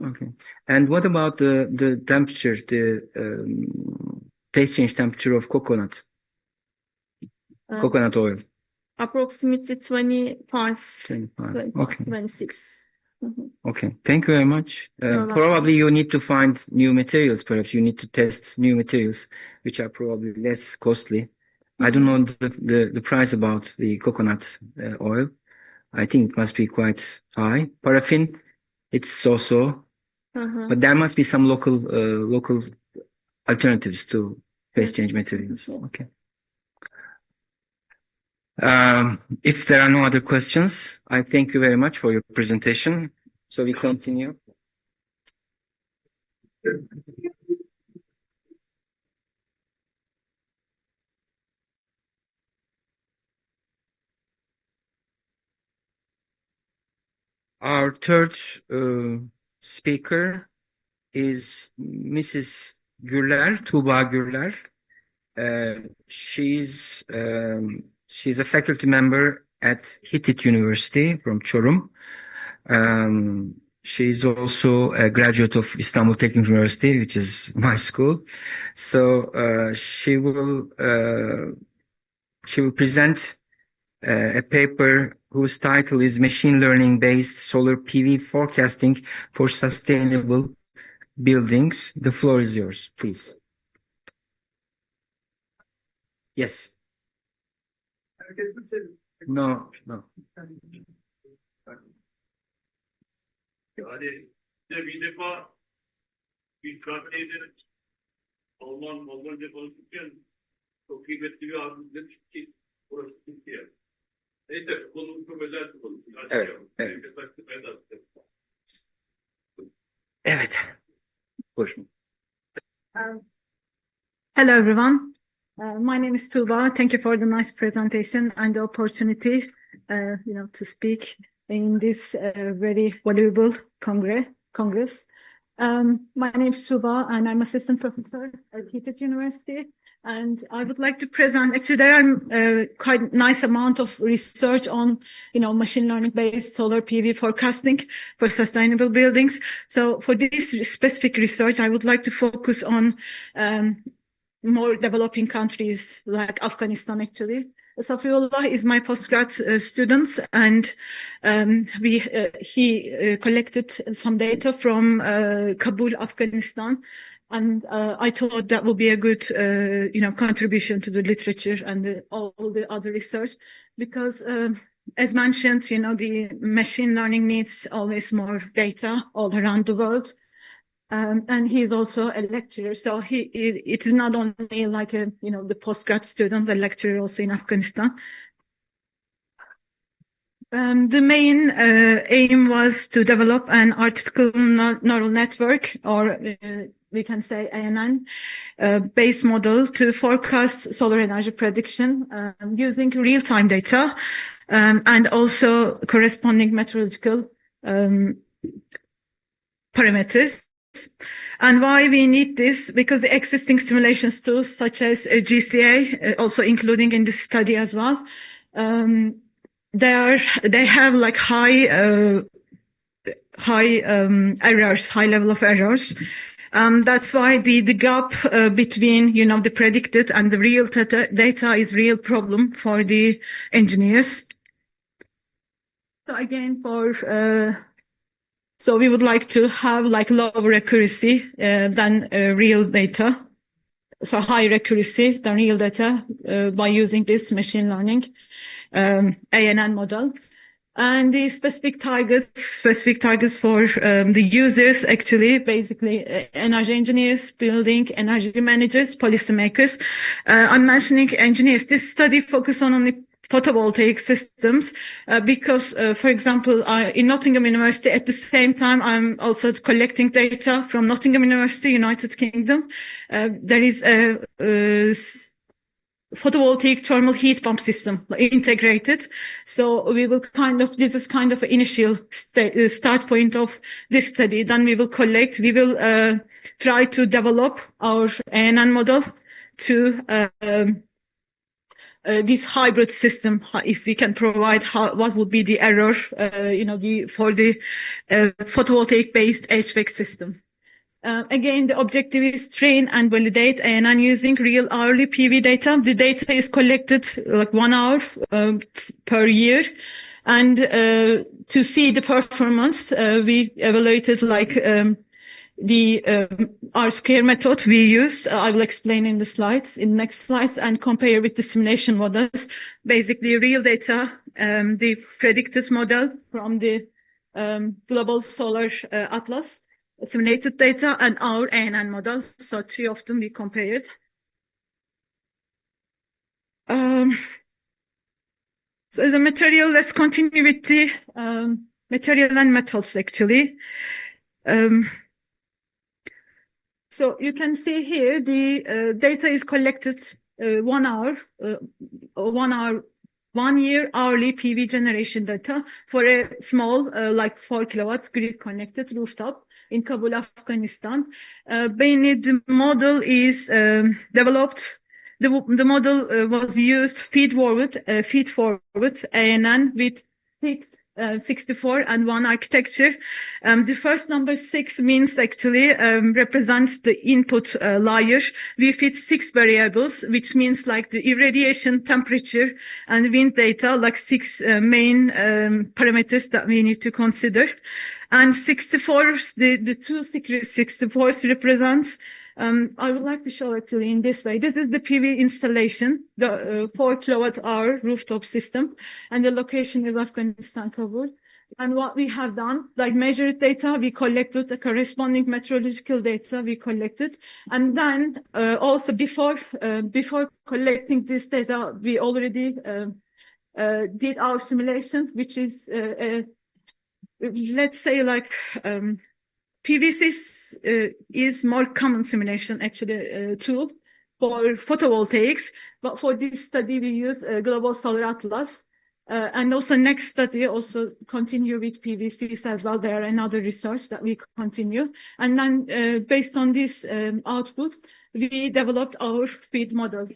Okay. And what about the temperature, the phase change temperature of coconut oil? Approximately 25, Okay. 26. Okay. Thank you very much. Probably you need to find new materials. Perhaps you need to test new materials, which are probably less costly. I don't know the price about the coconut oil. I think it must be quite high. Paraffin, it's also, but there must be some local alternatives to phase change materials. Okay. If there are no other questions, I thank you very much for your presentation. So we continue. Our third speaker is Mrs. Gürler, Tuğba Gürler. She's a faculty member at Hitit University from Çorum. She's also a graduate of Istanbul Technical University, which is my school. So she will present a paper whose title is Machine Learning-Based Solar PV Forecasting for Sustainable Buildings. The floor is yours, please. Yes. No. Yani bir defa bir karteydi Almanca konuşurken çok kıymetli bir abimiz demiş ki burası Türkiye. Neyse konu çok özel bir konu. Evet. Buyurun. Hello, everyone. My name is Tuğba. Thank you for the nice presentation and the opportunity, to speak in this very valuable congress. My name is Tuğba, and I'm assistant professor at Hitit University. And I would like to present. Actually, there are quite nice amount of research on, machine learning-based solar PV forecasting for sustainable buildings. So for this specific research, I would like to focus on more developing countries like Afghanistan, actually. Safiullah is my postgrad student, and he collected some data from Kabul, Afghanistan. And I thought that would be a good, contribution to the literature and all the other research, because as mentioned, the machine learning needs always more data all around the world. And he is also a lecturer, so it is not only like the postgrad students, a lecturer also in Afghanistan. The main aim was to develop an artificial neural network, or we can say ANN based model to forecast solar energy prediction using real-time data and also corresponding meteorological parameters. And why we need this? Because the existing simulations tools, such as GCA, also including in this study as well, they have like high errors, high level of errors. That's why the gap between, you know, the predicted and the real data is real problem for the engineers. So again, so we would like to have like lower accuracy than real data. So higher accuracy than real data by using this machine learning ANN model. And the specific targets for the users, actually, basically energy engineers, building energy managers, policymakers. I'm mentioning engineers. This study focuses on only photovoltaic systems because, for example, in Nottingham University, at the same time, I'm also collecting data from Nottingham University, United Kingdom. There is a photovoltaic thermal heat pump system integrated. So we will this is kind of an initial start point of this study. Then we will try to develop our ANN model to this hybrid system, if we can provide what would be the error, for the photovoltaic-based HVAC system. Again, the objective is train and validate ANN using real hourly PV data. The data is collected like 1 hour per year. And to see the performance, we evaluated like the R-square method we used. I will explain in the next slides, and compare with the simulation models. Basically, real data, the predicted model from the Global Solar Atlas, simulated data, and our ANN models. So 3 of them we compared. So as a material, let's continue with the material and metals, actually. So you can see here the data is collected 1 hour, 1 year hourly PV generation data for a small, like 4 kilowatt grid connected rooftop in Kabul, Afghanistan. Mainly the model is developed. The model was used feed forward ANN with 64 and 1 architecture. The first number 6 means actually represents the input layer. We fit 6 variables, which means like the irradiation, temperature, and wind data, like 6 main parameters that we need to consider. And 64s, the 2 64s represents, I would like to show actually in this way. This is the PV installation, the 4 kilowatt hour rooftop system, and the location is Afghanistan, Kabul. And what we have done, like measured data, we collected the corresponding meteorological data we collected. And then also before collecting this data, we already did our simulation, which is, let's say like, PVC is more common simulation actually tool for photovoltaics, but for this study we use Global Solar Atlas, and also next study also continue with PVCs as well. There are another research that we continue, and then based on this output, we developed our feed model.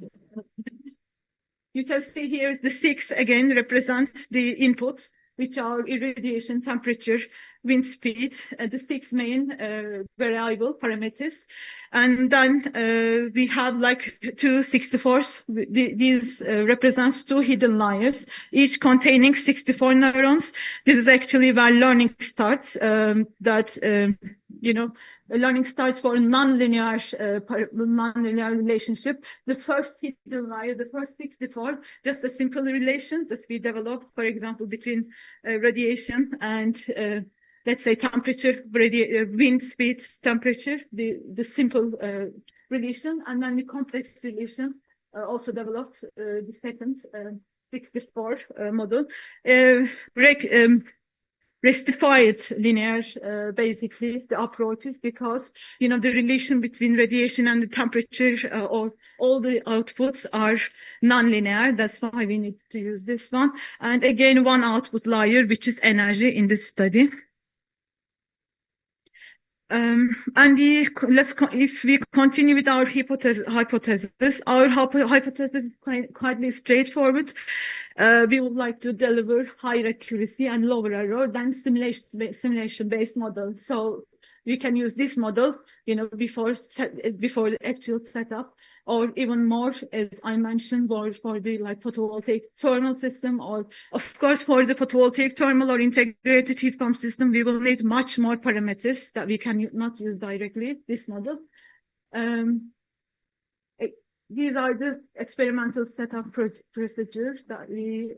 You can see here the 6 again represents the input, which are irradiation, temperature, wind speed, the 6 main variable parameters. And then we have like 2 64s. These represents 2 hidden layers, each containing 64 neurons. This is actually where learning starts, learning starts for non-linear relationship. The first hidden layer, the first 64, just a simple relation that we developed, for example, between radiation and let's say temperature, wind speed, temperature, the simple relation, and then the complex relation also developed the second 64 model. restified linear, basically, the approaches, because, you know, the relation between radiation and the temperature or all the outputs are non-linear. That's why we need to use this one. And again, one output layer, which is energy in this study. And if we continue with our hypothesis, our hypothesis is quite straightforward. We would like to deliver higher accuracy and lower error than simulation-based model. So we can use this model, you know, before the actual setup, or even more, as I mentioned, for the like photovoltaic thermal system, or of course for the photovoltaic thermal or integrated heat pump system, we will need much more parameters that we can not use directly this model. These are the experimental setup procedures that we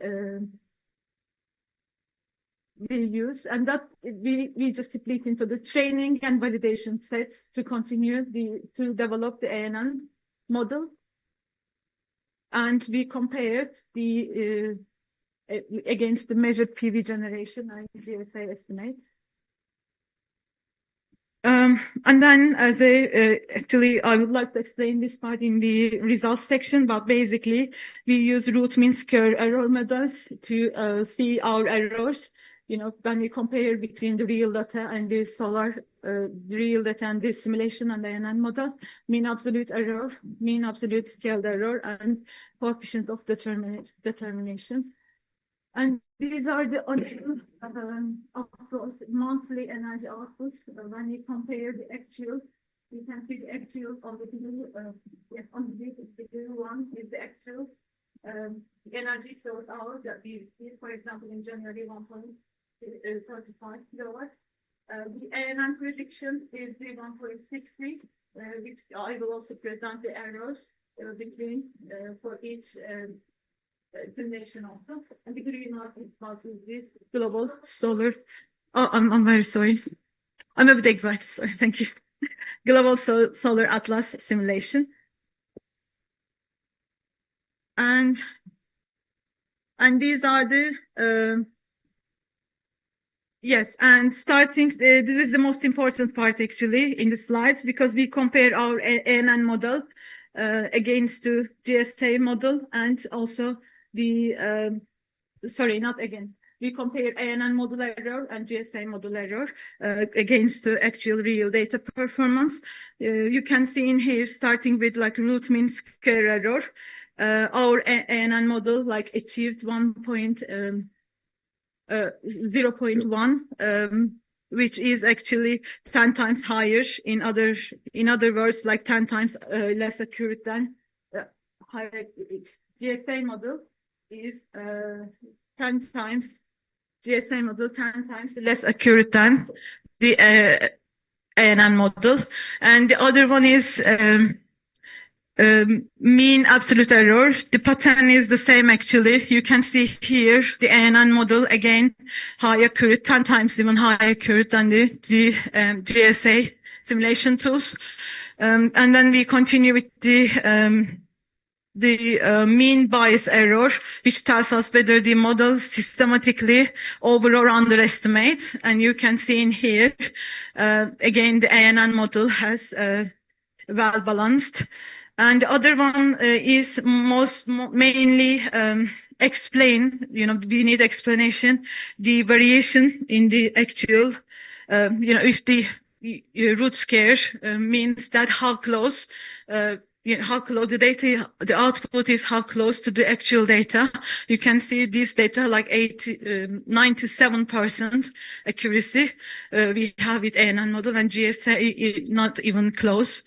use, and that we just split into the training and validation sets to continue to develop the ANN model. And we compared the against the measured PV generation and GSA estimates. And then as actually, I would like to explain this part in the results section, but basically we use root mean square error methods to see our errors. You know, when we compare between the real data and the solar, real data and the simulation and the ANN model, mean absolute error, mean absolute scaled error, and coefficient of determination. And these are the monthly energy outputs. When we compare the actuals, you can see the actuals on the figure. On the figure 1 is the actual energy source hours that we see, for example, in January 1.35 kilowatts. The ANN prediction is the 1.63, which I will also present the errors between for each simulation also. And the green mark is this global solar. Oh, I'm very sorry. I'm a bit excited. Sorry, thank you. Global solar atlas simulation. And these are the yes, and starting, this is the most important part actually in the slides, because we compare our ANN model against the GSA model, and also the, sorry, not again. We compare ANN model error and GSA model error against the actual real data performance. You can see in here, starting with like root mean square error, our ANN model like achieved 0.1, which is actually 10 times higher. In other words, like 10 times less accurate than higher GSA model is 10 times GSA model 10 times less accurate than the ANN model, and the other one is mean absolute error. The pattern is the same actually. You can see here the ANN model again high accurate, 10 times even higher accurate than the GSA simulation tools. And then we continue with the mean bias error, which tells us whether the model systematically over or underestimate. And you can see in here again the ANN model has well balanced. And the other one is mainly explain, you know, we need explanation, the variation in the actual, you know, if the root square means that how close, how close the data, the output is how close to the actual data. You can see this data like 97% accuracy. We have with ANN model, and GSA not even close,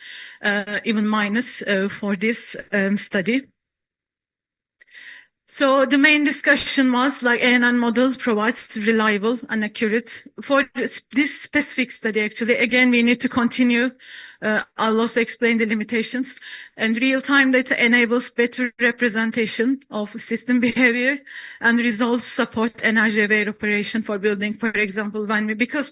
even minus for this study. So the main discussion was like ANN model provides reliable and accurate for this specific study. Actually, again, we need to continue I'll also explain the limitations. And real-time data enables better representation of system behavior and results support energy-aware operation for building. For example, because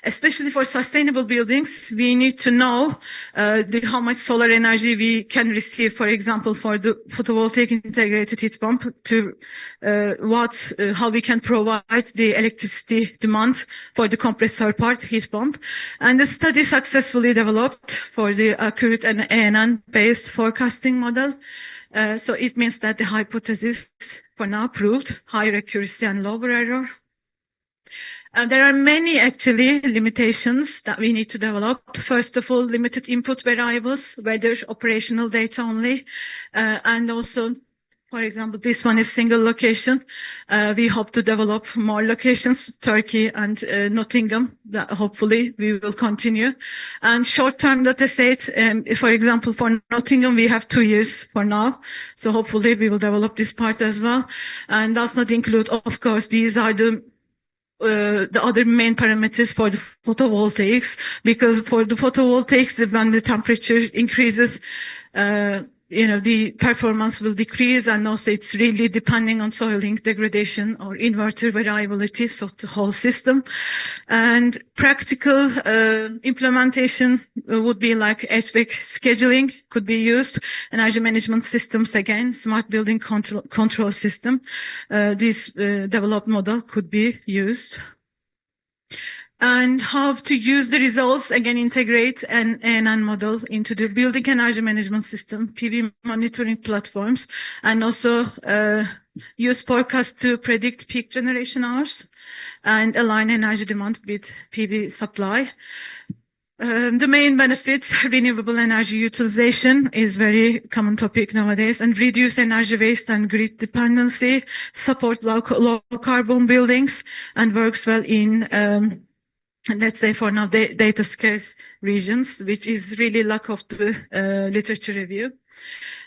especially for sustainable buildings, we need to know how much solar energy we can receive. For example, for the photovoltaic integrated heat pump, to how we can provide the electricity demand for the compressor part heat pump. And the study successfully developed for the accurate and ANN based forecasting model. So it means that the hypothesis for now proved higher accuracy and lower error. There are many actually limitations that we need to develop. First of all, limited input variables, whether operational data only, and also, for example, this one is single location. We hope to develop more locations, Turkey and Nottingham, that hopefully we will continue. And short-term data set, for example, for Nottingham, we have 2 years for now. So hopefully we will develop this part as well. And does not include, of course, these are the other main parameters for the photovoltaics, because for the photovoltaics, when the temperature increases, the performance will decrease, and also it's really depending on soil link degradation or inverter variability, so the whole system. And practical implementation would be like HVAC scheduling could be used, energy management systems again, smart building control system. This developed model could be used. And how to use the results, again, integrate an ANN model into the building energy management system, PV monitoring platforms, and also use forecast to predict peak generation hours and align energy demand with PV supply. The main benefits, renewable energy utilization is very common topic nowadays, and reduce energy waste and grid dependency, support low carbon buildings, and works well in let's say for now, data scarce regions, which is really lack of the literature review.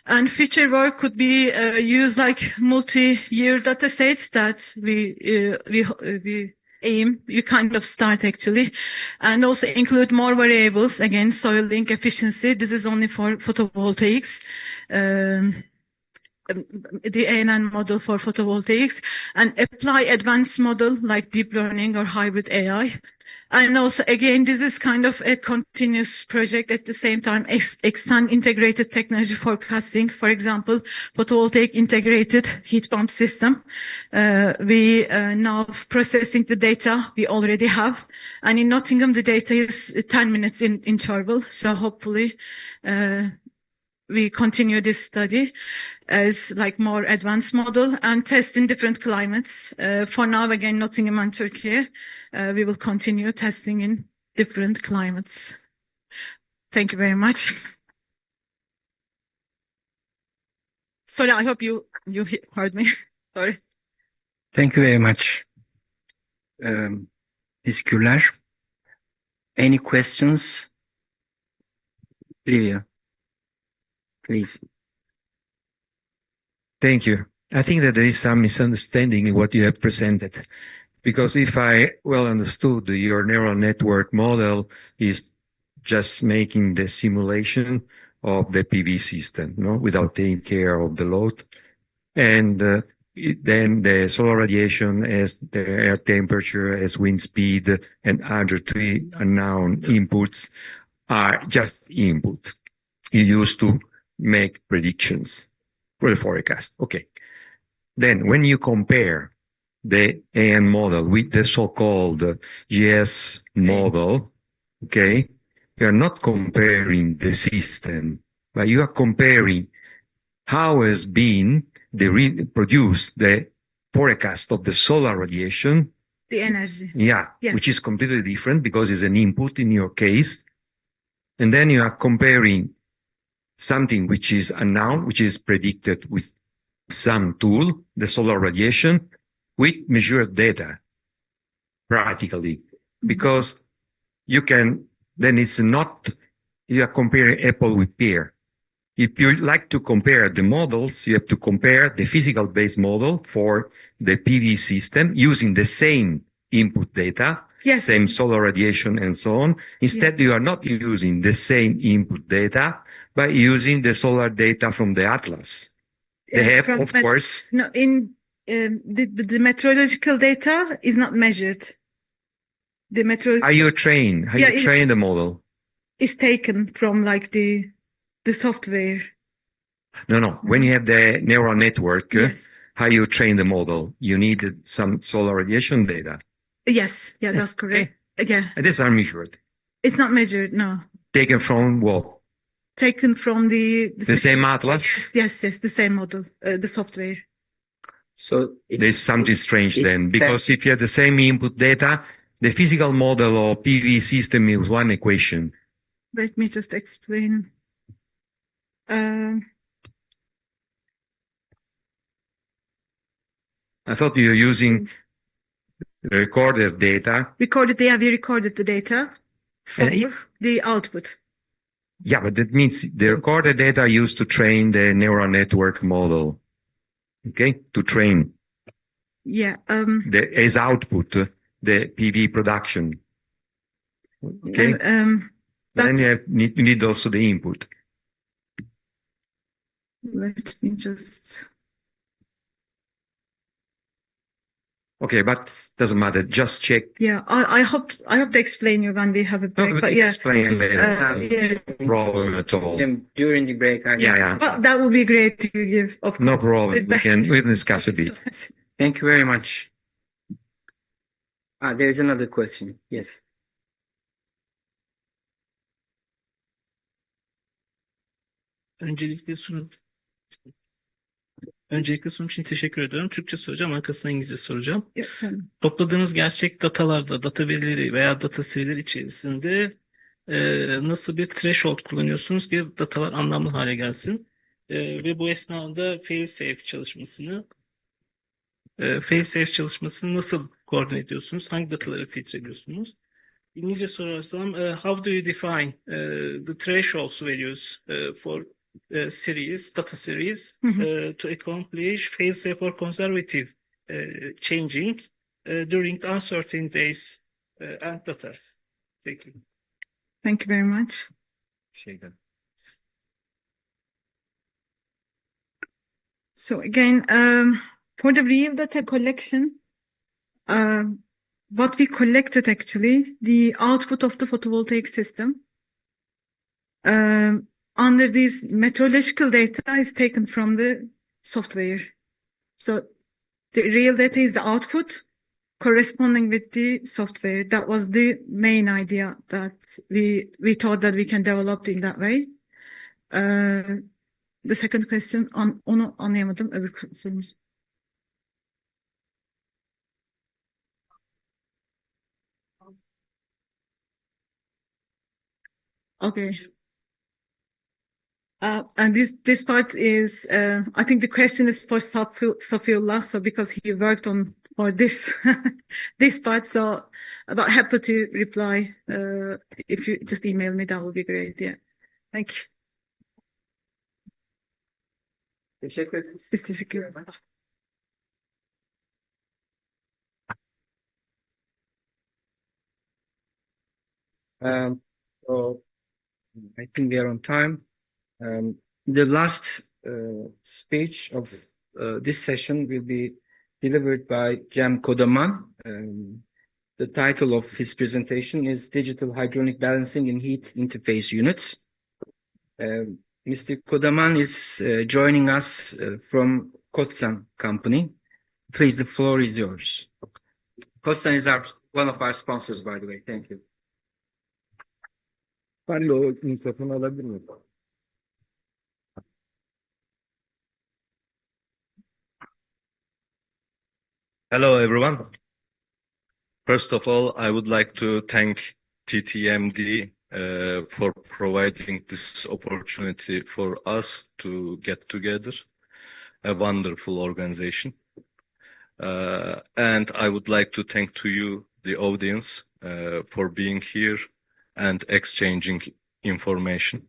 And future work could be used like multi-year data sets that we aim, you kind of start actually, and also include more variables, again, soil link efficiency. This is only for photovoltaics. The ANN model for photovoltaics, and apply advanced model like deep learning or hybrid AI. And also, again, this is kind of a continuous project at the same time, extend integrated technology forecasting. For example, photovoltaic integrated heat pump system. We now processing the data we already have. And in Nottingham, the data is 10 minutes in interval. So hopefully, we continue this study as like more advanced model and test in different climates. For now, again, Nottingham and Turkey, we will continue testing in different climates. Thank you very much. Sorry, I hope you heard me. Sorry. Thank you very much, Ms. Güler. Any questions? Livia, please. Thank you. I think that there is some misunderstanding in what you have presented. Because if I well understood, your neural network model is just making the simulation of the PV system, no, without taking care of the load. And then the solar radiation as the air temperature, as wind speed, and other three unknown inputs are just inputs you use to make predictions for the forecast. Okay. Then when you compare the AN model with the so-called GS model, okay, you are not comparing the system, but you are comparing how has been produced the forecast of the solar radiation. The energy. Yeah, yes. Which is completely different because it's an input in your case. And then you are comparing something which is unknown, which is predicted with some tool, the solar radiation, with measured data, practically. Because you can, then it's not, you are comparing apple with pear. If you like to compare the models, you have to compare the physical-based model for the PV system using the same input data Yes. same solar radiation and so on. Instead, you are not using the same input data, but using the solar data from the atlas. They have, From of course, No, the meteorological data is not measured. The how you train the model. is taken from like the software. No. When you have the neural network, Yes. how you train the model, you need some solar radiation data. Yes, yeah, that's correct. Yeah, And these are measured. it's not measured, no. Taken from what? Taken from the same atlas? Yes, the same model, the software. So There's something strange then, because if you have the same input data, the physical model or PV system is one equation. Let me just explain. I thought you were using recorded data. We recorded the data for the output. Yeah, but that means the recorded data are used to train the neural network model. Okay, to train. Yeah. As output, the PV production. Okay. Then you need also the input. Let me just. Okay, but doesn't matter. Just check. Yeah, I hope to explain you when we have a break. But yeah, explain later. No problem at all. During the break, Well, that would be great to give. Of course. No problem. We can discuss a bit. Thank you very much. There's another question. Yes. Öncelikle sunum için teşekkür ediyorum. Türkçe soracağım, arkasından İngilizce soracağım. Topladığınız gerçek datalarda, data verileri veya data serileri içerisinde nasıl bir threshold kullanıyorsunuz ki datalar anlamlı hale gelsin? Ve bu esnada fail-safe çalışmasını nasıl koordine ediyorsunuz? Hangi dataları filtre ediyorsunuz? İngilizce sorarsam, how do you define the thresholds values for data series to accomplish fail-safe or conservative changing during uncertain days and datas? Thank you. Thank you very much. So again, for the real data collection, what we collected actually, the output of the photovoltaic system, under this meteorological data is taken from the software. So the real data is the output corresponding with the software. That was the main idea that we thought that we can develop in that way. The second question, onu anlayamadım. Öbür sorumuz. Okay. And this part is, I think the question is for Safiullah, so because he worked for this this part, so about happy to reply. If you just email me, that would be great. Yeah, thank you. Teşekkür ederiz. Biz teşekkür ederiz. So I think we are on time. The last speech of this session will be delivered by Cem Kodaman. The title of his presentation is Digital Hydronic Balancing in Heat Interface Units. Mr. Kodaman is joining us from Kotsan company. Please, the floor is yours. Kotsan is one of our sponsors, by the way. Thank you. Ben de o mikrofonu alabilir miyim? Hello, everyone. First of all, I would like to thank TTMD for providing this opportunity for us to get together, a wonderful organization. And I would like to thank to you, the audience, for being here and exchanging information.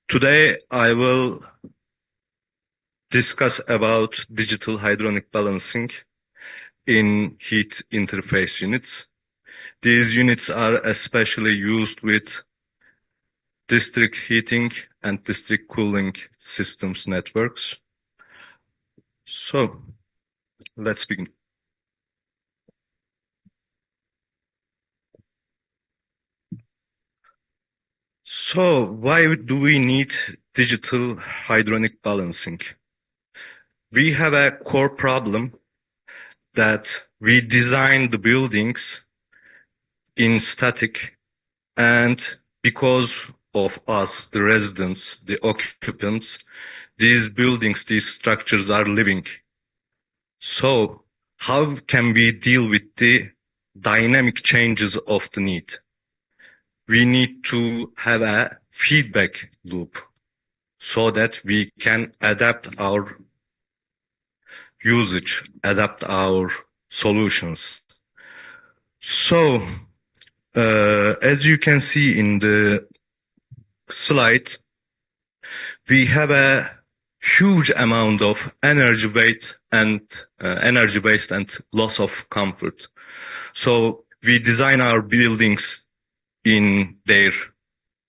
Today, I will discuss about digital hydronic balancing in heat interface units. These units are especially used with district heating and district cooling systems networks. So let's begin. So why do we need digital hydronic balancing? We have a core problem that we design the buildings in static, and because of us, the residents, the occupants, these buildings, these structures are living. So how can we deal with the dynamic changes of the need? We need to have a feedback loop so that we can adapt our usage, adapt our solutions. So, as you can see in the slide, we have a huge amount of energy waste and loss of comfort. So we design our buildings in their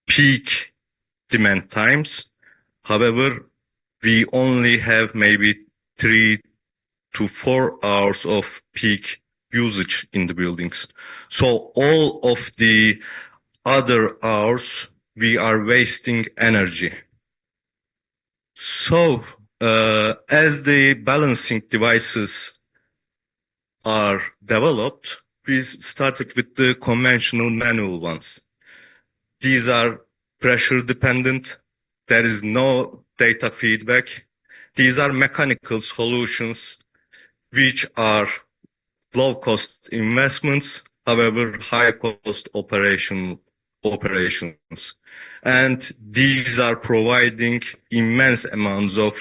peak demand times. However, we only have maybe 3 to 4 hours of peak usage in the buildings. So all of the other hours, we are wasting energy. So as the balancing devices are developed, we started with the conventional manual ones. These are pressure dependent. There is no data feedback. These are mechanical solutions which are low cost investments, however, high cost operations. And these are providing immense amounts of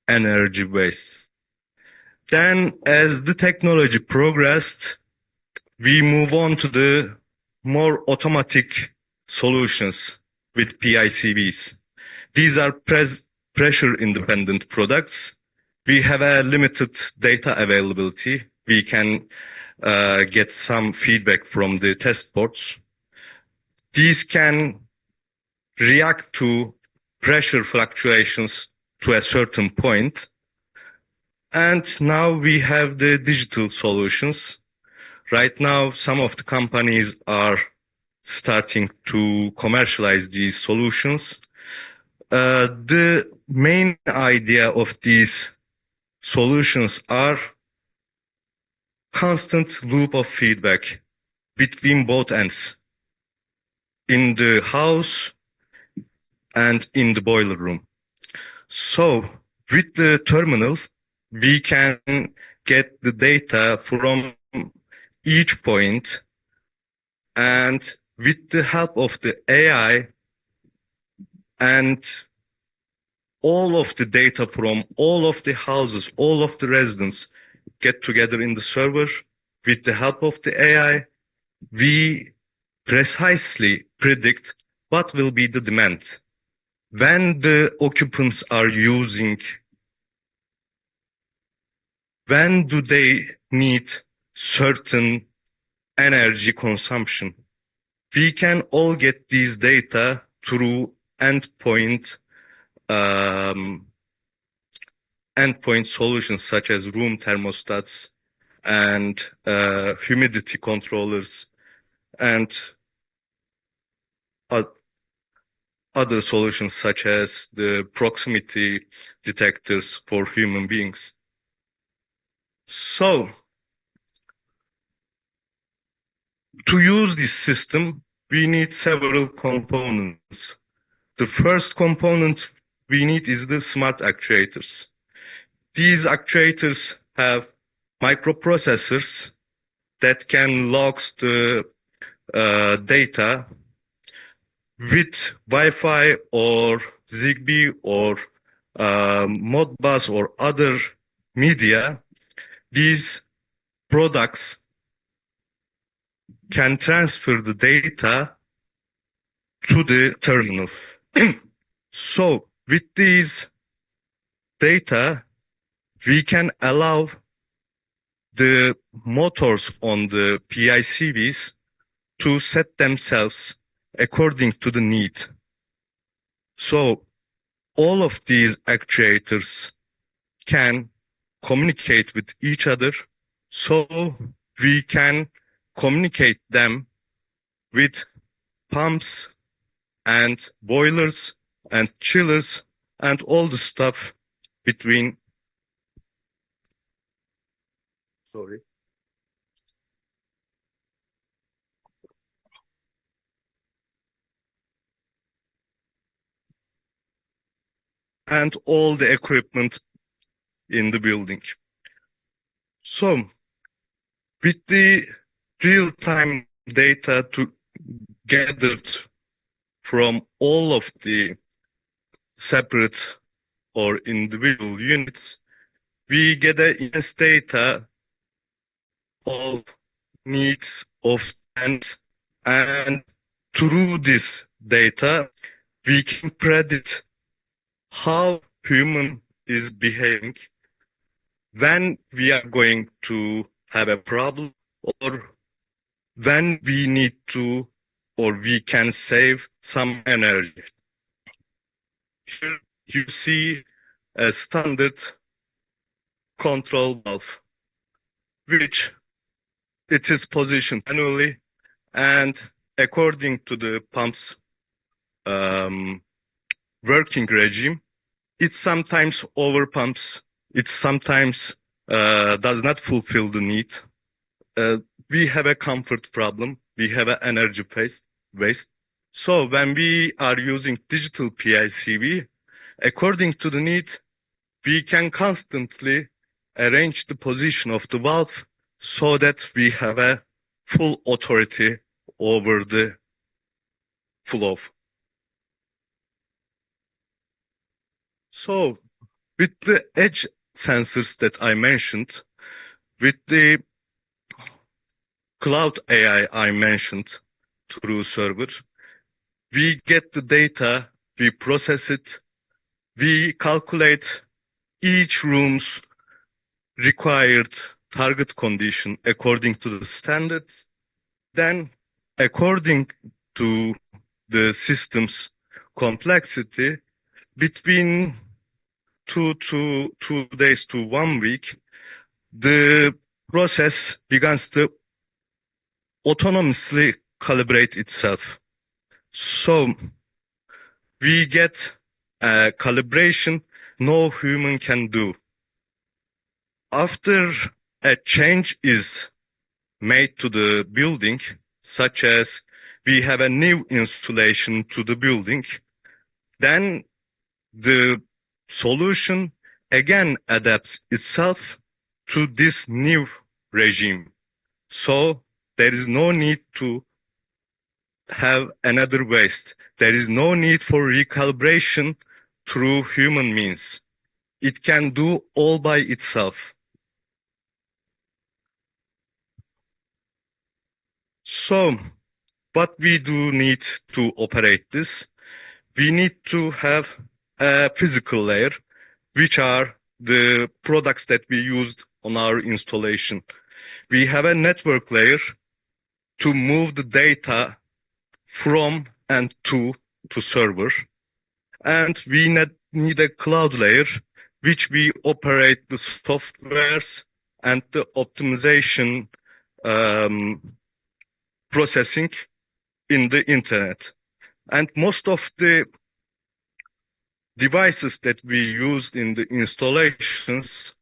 energy waste. Then as the technology progressed, we move on to the more automatic solutions with PICBs. These are pressure independent products. We have a limited data availability. We can get some feedback from the test ports. These can react to pressure fluctuations to a certain point. And now we have the digital solutions. Right now, some of the companies are starting to commercialize these solutions. The main idea of these solutions are constant loop of feedback between both ends, in the house and in the boiler room. So with the terminal, we can get the data from each point, and with the help of the AI and all of the data from all of the houses, all of the residents get together in the server. With the help of the AI, we precisely predict what will be the demand. When the occupants are using, when do they need certain energy consumption? We can all get these data through endpoint solutions such as room thermostats and humidity controllers and other solutions such as the proximity detectors for human beings. So, to use this system, we need several components. The first component we need is the smart actuators. These actuators have microprocessors that can log the data with Wi-Fi or Zigbee or Modbus or other media. These products can transfer the data to the terminal. So with these data, we can allow the motors on the PICBs to set themselves according to the need. So all of these actuators can communicate with each other, so we can communicate them with pumps and boilers and chillers and all the stuff between. Sorry. And all the equipment in the building. So, with the real-time data gathered from all of the separate or individual units, we get immense data of needs of tenants, and through this data, we can predict how human is behaving when we are going to have a problem or when we need to or we can save some energy. Here you see a standard control valve, which it is positioned manually and according to the pump's working regime, it sometimes overpumps, it sometimes does not fulfill the need. We have a comfort problem, we have an energy waste. So when we are using digital PLCV, according to the need, we can constantly arrange the position of the valve so that we have a full authority over the flow. So with the edge sensors that I mentioned, with the cloud AI I mentioned through server, we get the data, we process it, we calculate each room's required target condition according to the standards. Then, according to the system's complexity, between 2 days to 1 week, the process begins to autonomously calibrate itself. So we get a calibration no human can do. After a change is made to the building, such as we have a new installation to the building, then the solution again adapts itself to this new regime. So there is no need to have another waste. There is no need for recalibration through human means. It can do all by itself. So what we do need to operate this, we need to have a physical layer, which are the products that we used on our installation. We have a network layer to move the data from and to server. And we need a cloud layer, which we operate the softwares and the optimization processing in the internet. And most of the devices that we used in the installations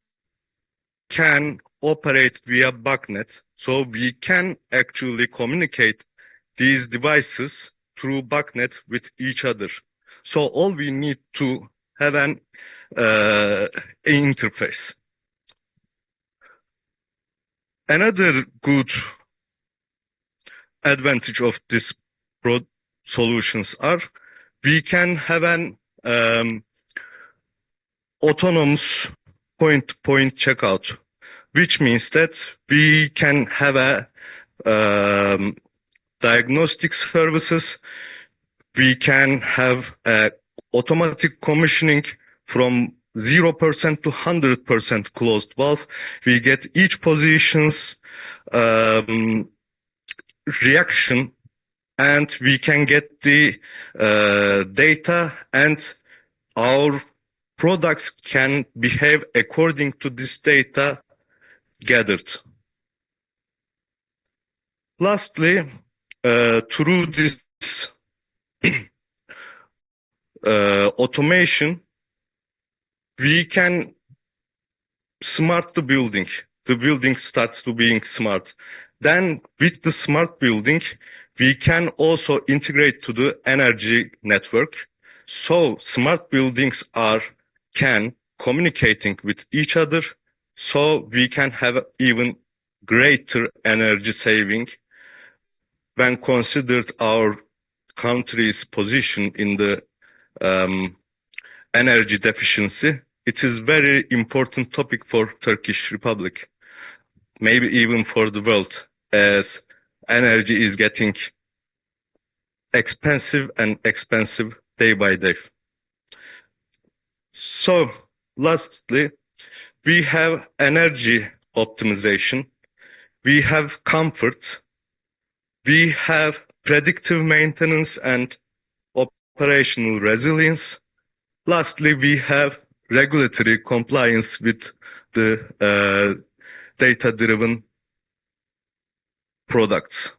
can operate via BACnet. So we can actually communicate these devices through BACnet with each other. So all we need to have an interface. Another good advantage of this solutions are we can have an autonomous point-to-point checkout, which means that we can have a diagnostic services. We can have automatic commissioning from 0% to 100% closed valve. We get each positions reaction, and we can get the data, and our products can behave according to this data gathered. Lastly, through this automation, we can smart the building. The building starts to being smart. Then with the smart building, we can also integrate to the energy network. So smart buildings can communicating with each other. So we can have even greater energy saving when considered our country's position in the energy deficiency. It is very important topic for Turkish Republic, maybe even for the world, as energy is getting expensive and expensive day by day. So lastly, we have energy optimization, we have comfort, we have predictive maintenance and operational resilience. Lastly, we have regulatory compliance with the data-driven products.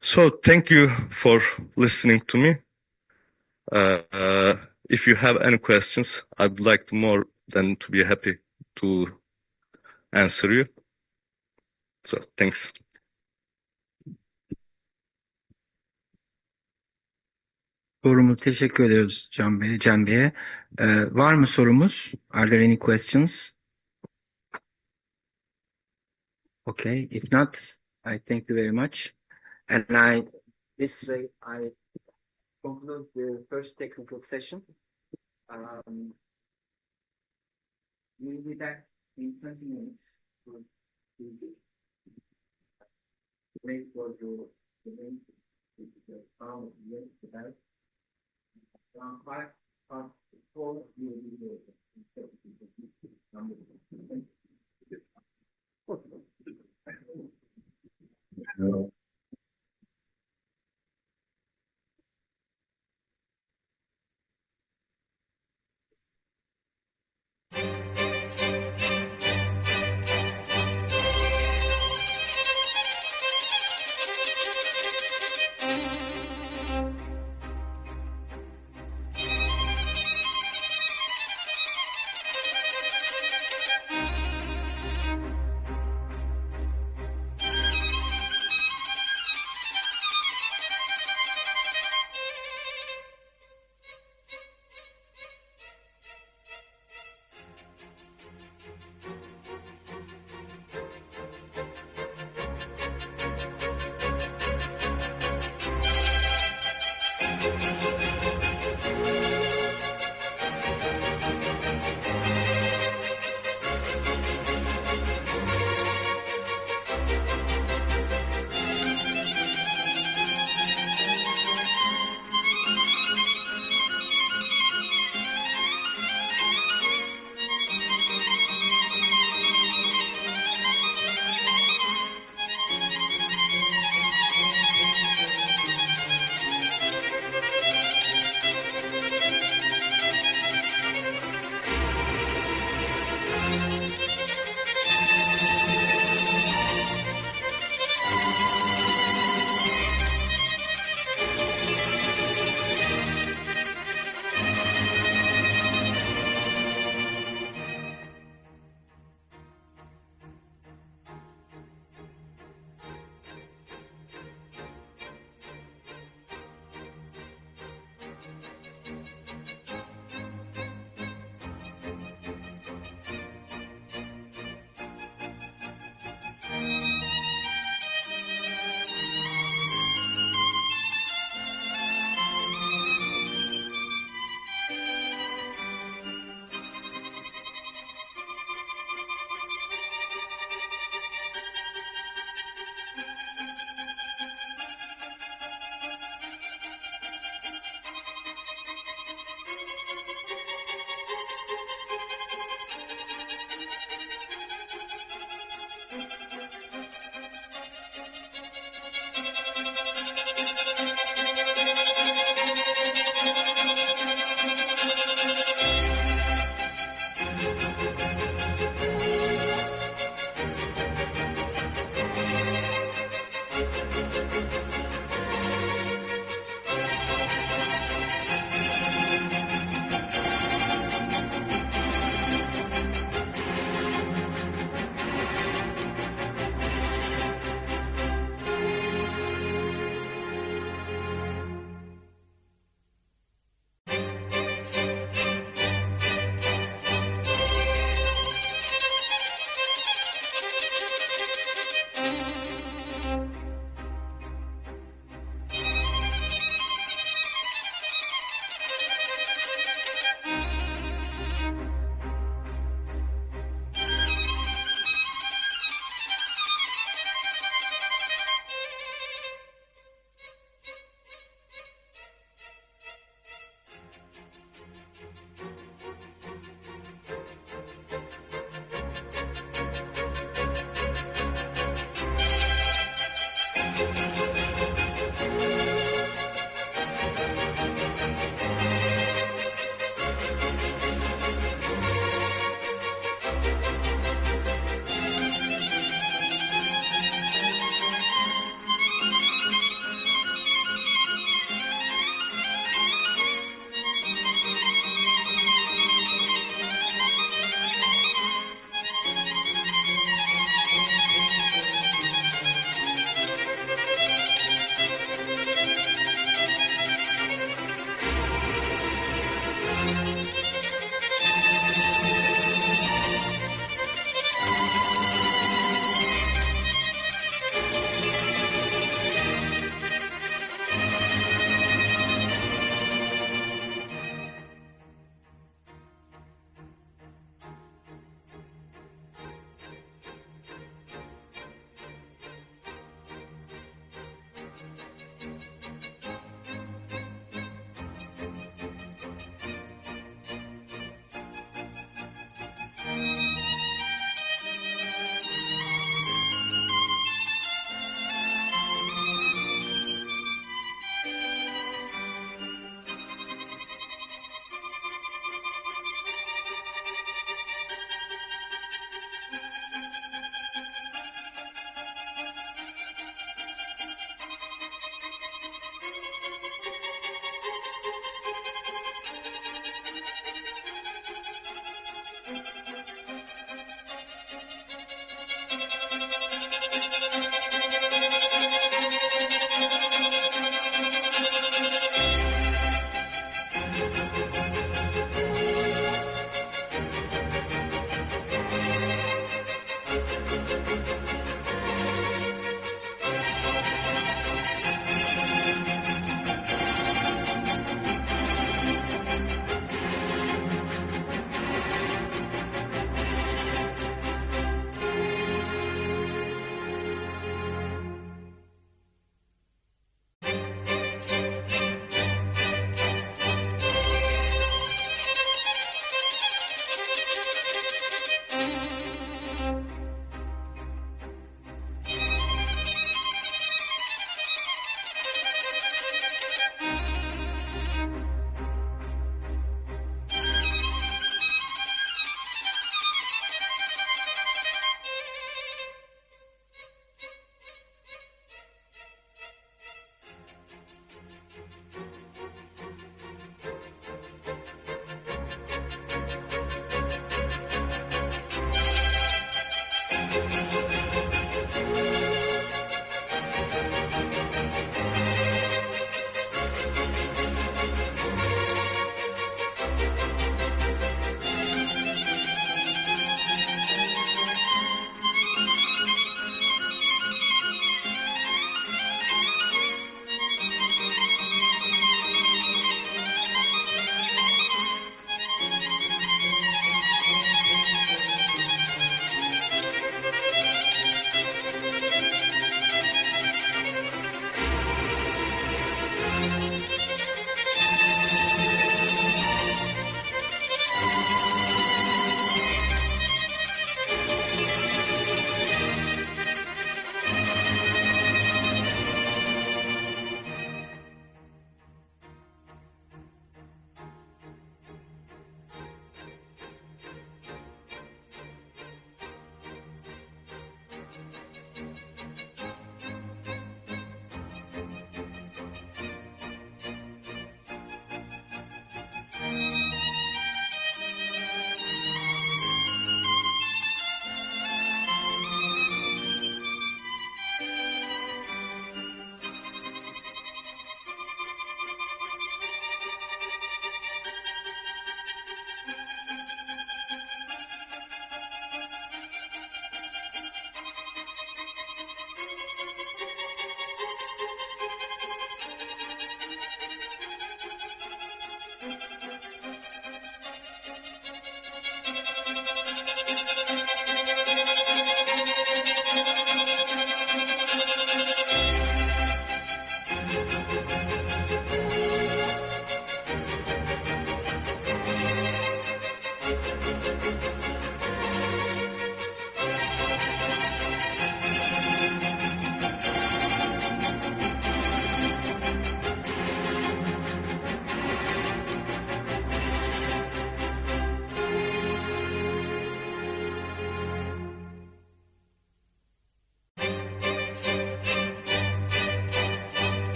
So thank you for listening to me. If you have any questions, I would like to more than to be happy to answer you. So thanks. Sorumuz teşekkür ediyoruz Can Bey'e. Var mı sorumuz? Are there any questions? Okay, if not, I thank you very much. And this way I conclude the first technical session. We'll be back in 20 minutes to wait for the main around 5:04 we will be there.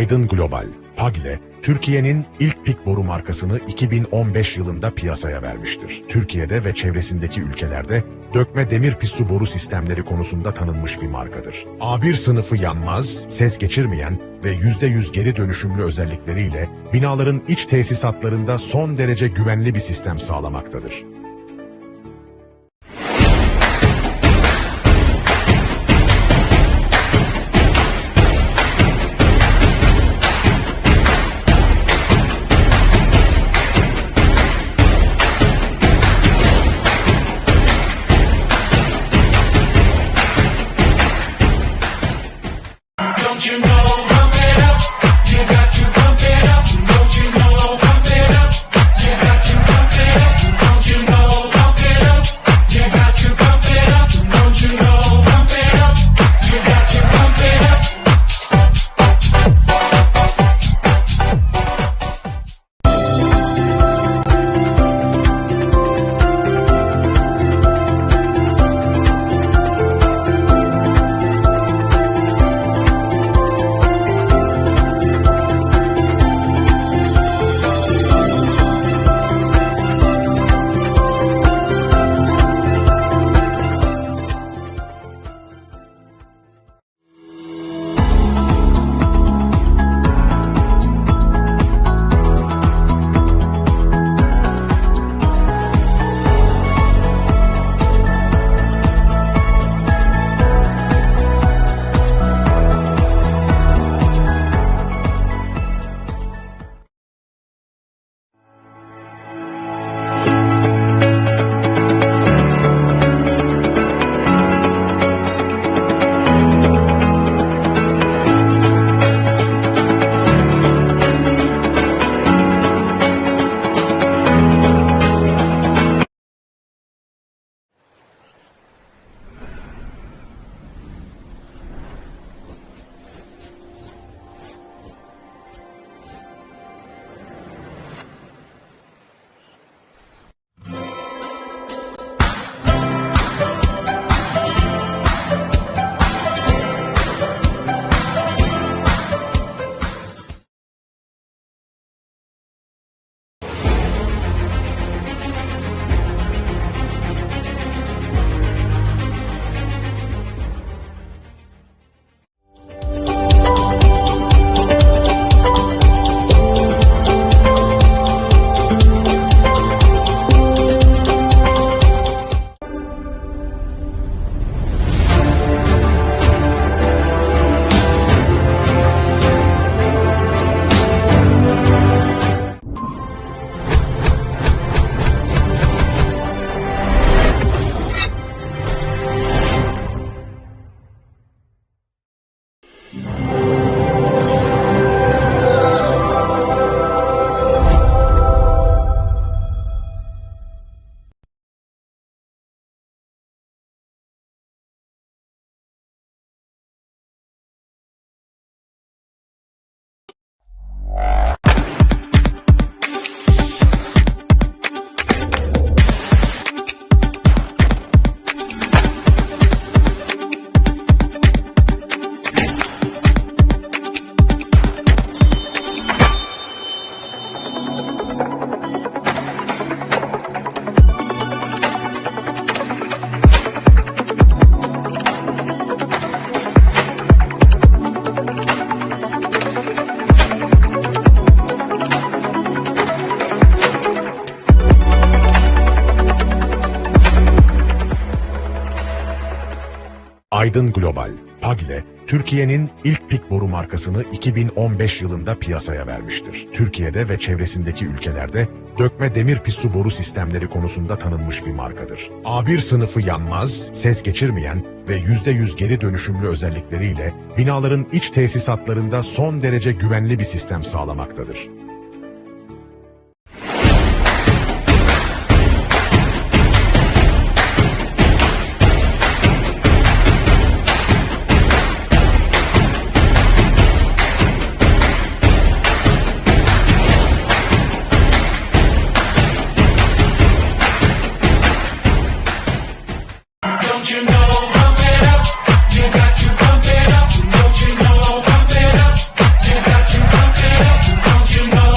Aydın Global, PAG ile Türkiye'nin ilk pik boru markasını 2015 yılında piyasaya vermiştir. Türkiye'de ve çevresindeki ülkelerde dökme demir pissu boru sistemleri konusunda tanınmış bir markadır. A1 sınıfı yanmaz, ses geçirmeyen ve %100 geri dönüşümlü özellikleriyle binaların iç tesisatlarında son derece güvenli bir sistem sağlamaktadır. Don't you know, pump it up, you got to pump it up. Don't you know, pump it up, you got to pump it up. Don't you know, pump it up, you got to pump it up. Don't you know, pump it up, you got to pump it up. Aydın Global, PAG'le Türkiye'nin ilk pik boru markasını 2015 yılında piyasaya vermiştir. Türkiye'de ve çevresindeki ülkelerde dökme demir pissu boru sistemleri konusunda tanınmış bir markadır. A1 sınıfı yanmaz, ses geçirmeyen ve %100 geri dönüşümlü özellikleriyle binaların iç tesisatlarında son derece güvenli bir sistem sağlamaktadır. Don't you know, pump it up, you got to pump it up. Don't you know, pump it up, you got to pump it up. Don't you know,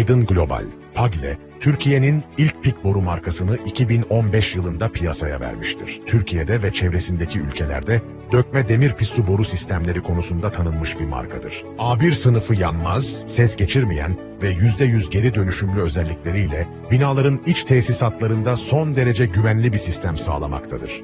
Aydın Global, PAG'le Türkiye'nin ilk pik boru markasını 2015 yılında piyasaya vermiştir. Türkiye'de ve çevresindeki ülkelerde dökme demir pissu boru sistemleri konusunda tanınmış bir markadır. A1 sınıfı yanmaz, ses geçirmeyen ve %100 geri dönüşümlü özellikleriyle binaların iç tesisatlarında son derece güvenli bir sistem sağlamaktadır.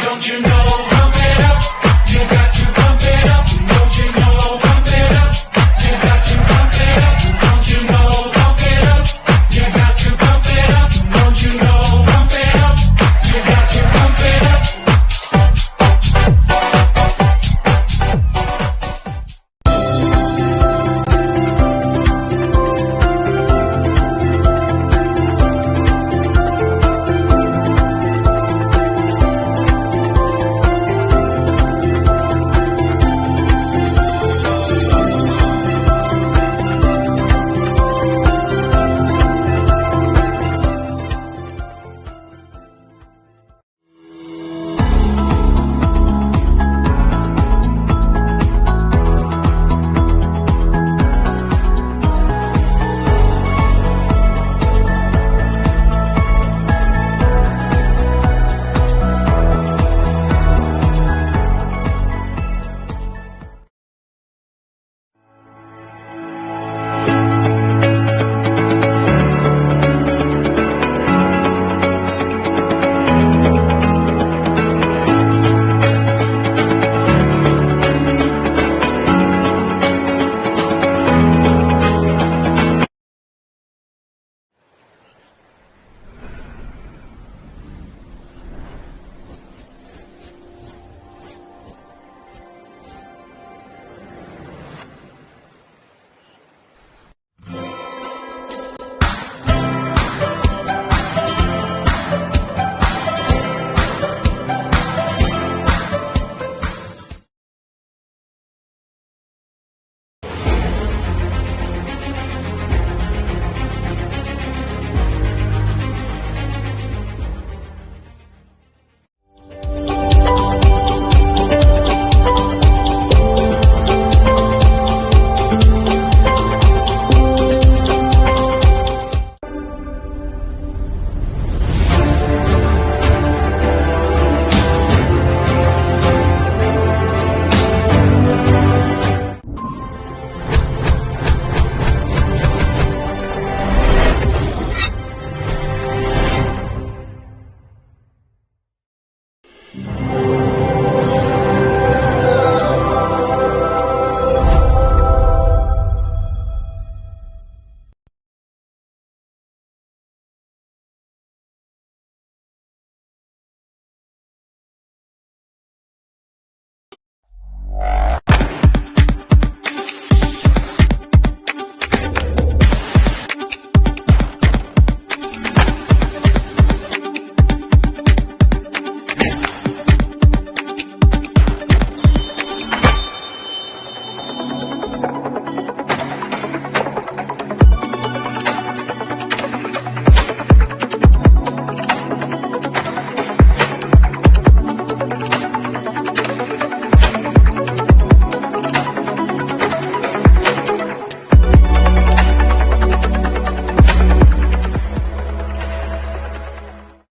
Don't you know, pump it up, you got to pump it up. Don't you know, pump it up, you got to pump it up. Don't you know, pump it up, you got to pump it up. Don't you know, pump it up, you got to pump it up.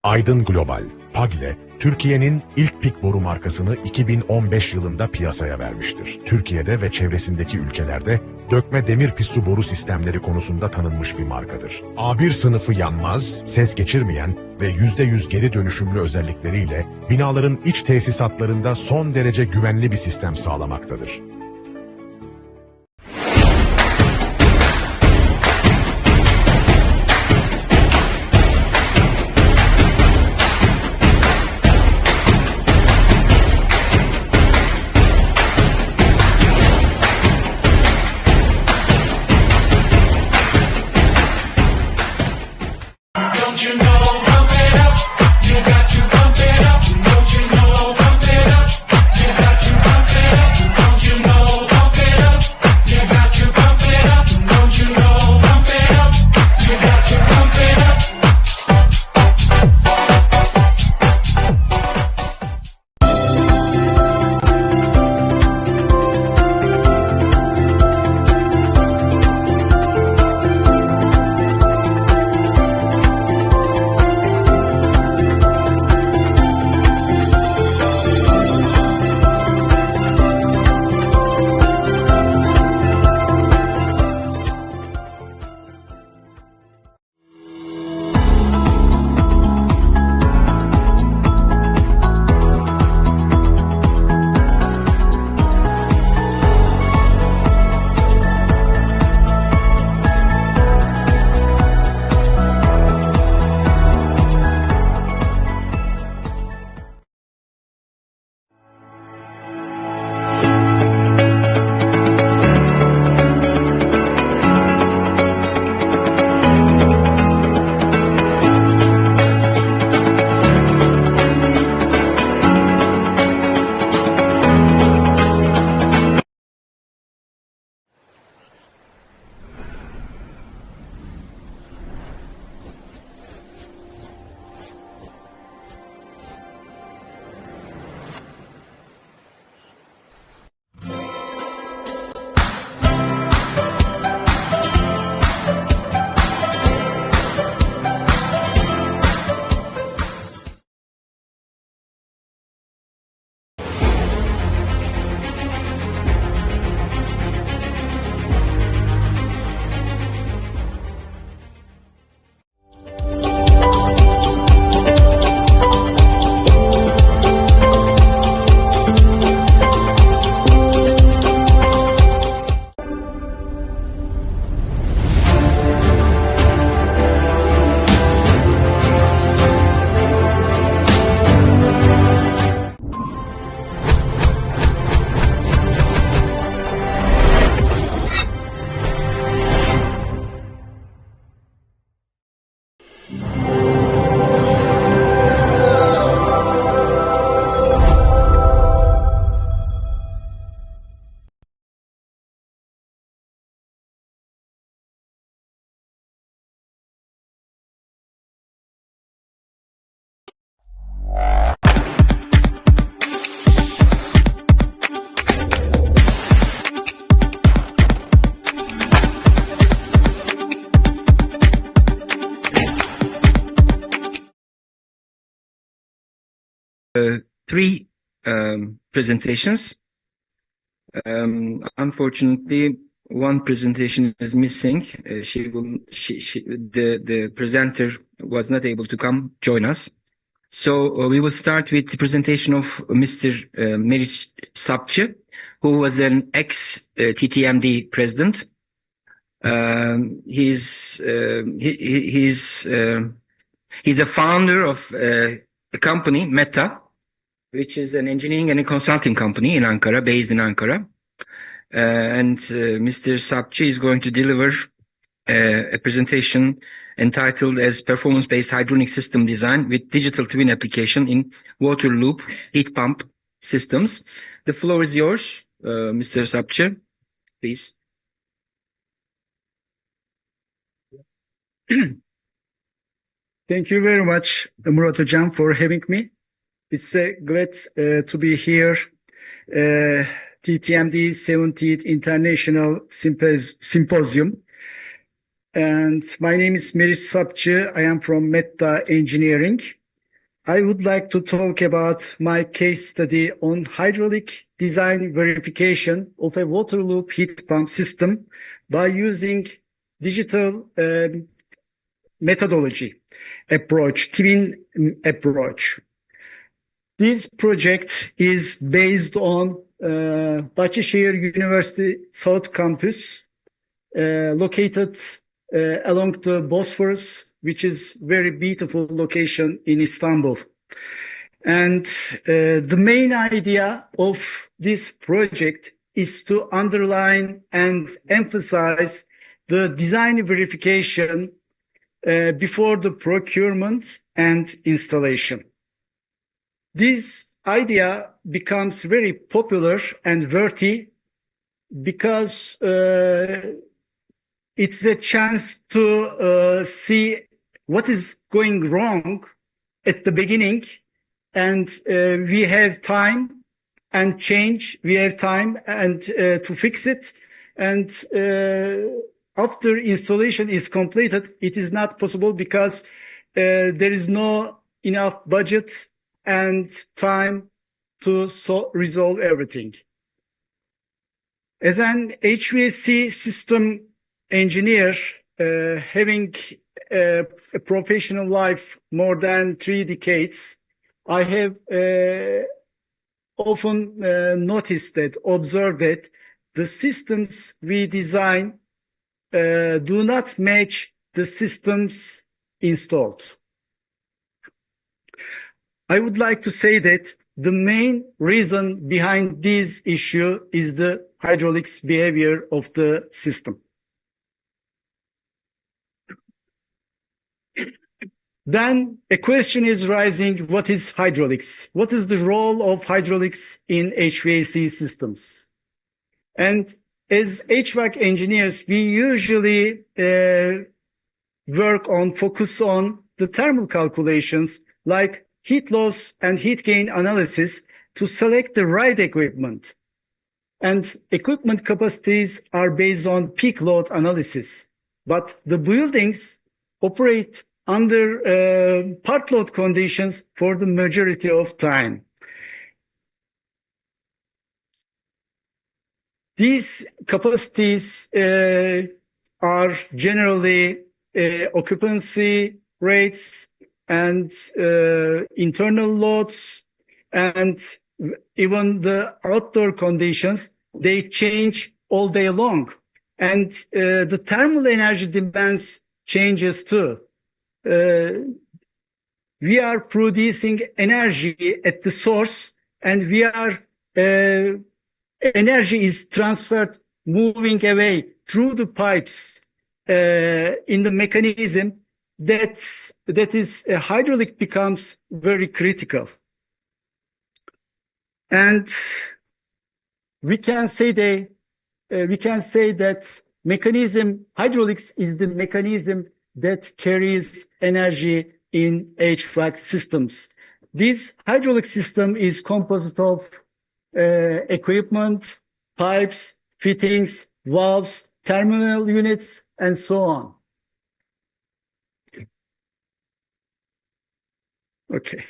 Aydın Global, PAG'le Türkiye'nin ilk pik boru markasını 2015 yılında piyasaya vermiştir. Türkiye'de ve çevresindeki ülkelerde dökme demir pissu boru sistemleri konusunda tanınmış bir markadır. A1 sınıfı yanmaz, ses geçirmeyen ve %100 geri dönüşümlü özellikleriyle binaların iç tesisatlarında son derece güvenli bir sistem sağlamaktadır. Don't you know, pump it up, you got to pump it up. Don't you know, pump it up, you got to three presentations. Unfortunately, one presentation is missing. The presenter was not able to come join us. So we will start with the presentation of Mr. Meriç Sapçı, who was an ex-TTMD president. He's a founder of a company, Meta, which is an engineering and a consulting company in Ankara, based in Ankara. Mr. Sapçı is going to deliver a presentation entitled as Performance-Based Hydronic System Design with Digital Twin Application in Water Loop Heat Pump Systems. The floor is yours, Mr. Sapçı, please. Thank you very much, Murat Hocam, for having me. It's glad to be here. TTMD 70th International Symposium. And my name is Meriç Sapçı. I am from Meta Engineering. I would like to talk about my case study on hydraulic design verification of a water loop heat pump system by using digital methodology approach, twin approach. This project is based on Bahçeşehir University South Campus, located along the Bosphorus, which is very beautiful location in Istanbul. And the main idea of this project is to underline and emphasize the design verification before the procurement and installation. This idea becomes very popular and worthy because it's a chance to see what is going wrong at the beginning, and we have time and change. We have time and to fix it, and after installation is completed, it is not possible because there is no enough budget and time to resolve everything. As an HVAC system engineer, having a professional life more than 3 decades, I have often noticed that, observed that the systems we design do not match the systems installed. I would like to say that the main reason behind this issue is the hydraulics behavior of the system. Then a question is rising, what is hydraulics? What is the role of hydraulics in HVAC systems? And as HVAC engineers, we usually focus on the thermal calculations like heat loss and heat gain analysis to select the right equipment. And equipment capacities are based on peak load analysis. But the buildings operate under part load conditions for the majority of time. These capacities are generally occupancy rates and internal loads, and even the outdoor conditions, they change all day long. And the thermal energy demands changes too. We are producing energy at the source, and energy is transferred, moving away through the pipes in the mechanism that is hydraulic becomes very critical. And we can say that hydraulics is the mechanism that carries energy in HVAC systems. This hydraulic system is composed of equipment, pipes, fittings, valves, terminal units, and so on. Okay.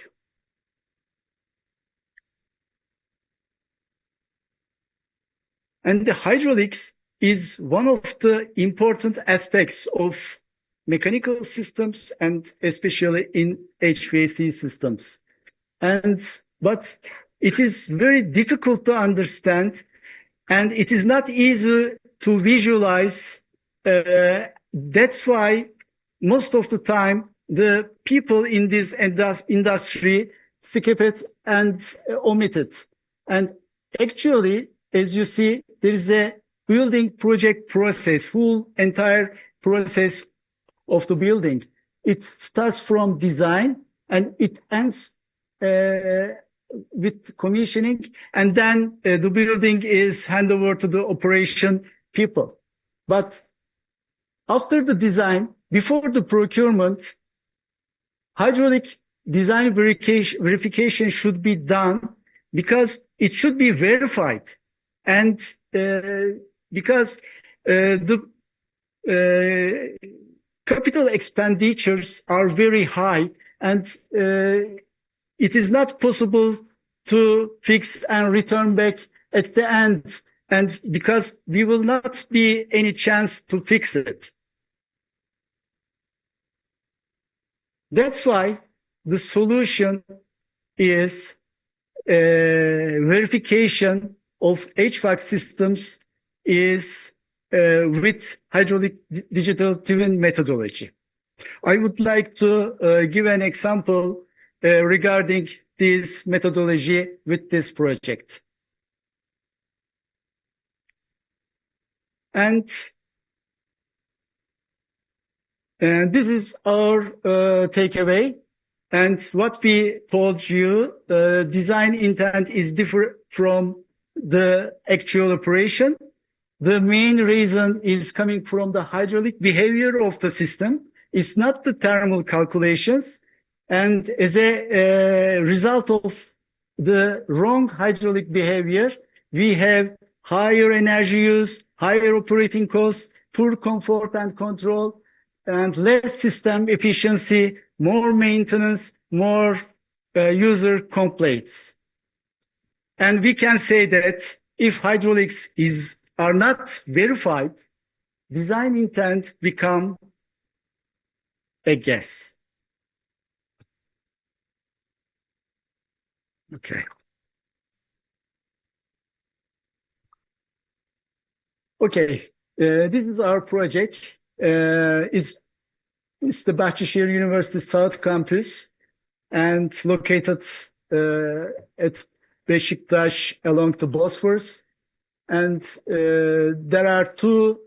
And the hydraulics is one of the important aspects of mechanical systems and especially in HVAC systems. But it is very difficult to understand and it is not easy to visualize. That's why most of the time the people in this industry skip it and omit it. And actually, as you see, there is a building project process, whole entire process of the building. It starts from design and it ends with commissioning, and then the building is handed over to the operation people. But after the design, before the procurement, hydraulic design verification should be done because it should be verified. And because the capital expenditures are very high and it is not possible to fix and return back at the end. And because we will not be any chance to fix it. That's why the solution is verification of HVAC systems is with hydraulic digital twin methodology. I would like to give an example regarding this methodology with this project. And this is our takeaway. And what we told you, design intent is different from the actual operation. The main reason is coming from the hydraulic behavior of the system. It's not the thermal calculations. And as a result of the wrong hydraulic behavior, we have higher energy use, higher operating costs, poor comfort and control, and less system efficiency, more maintenance, more user complaints. And we can say that if hydraulics are not verified, design intent become a guess. Okay. Okay, this is our project. It's the Bahçeşehir University South Campus and located at Beşiktaş along the Bosphorus. And there are two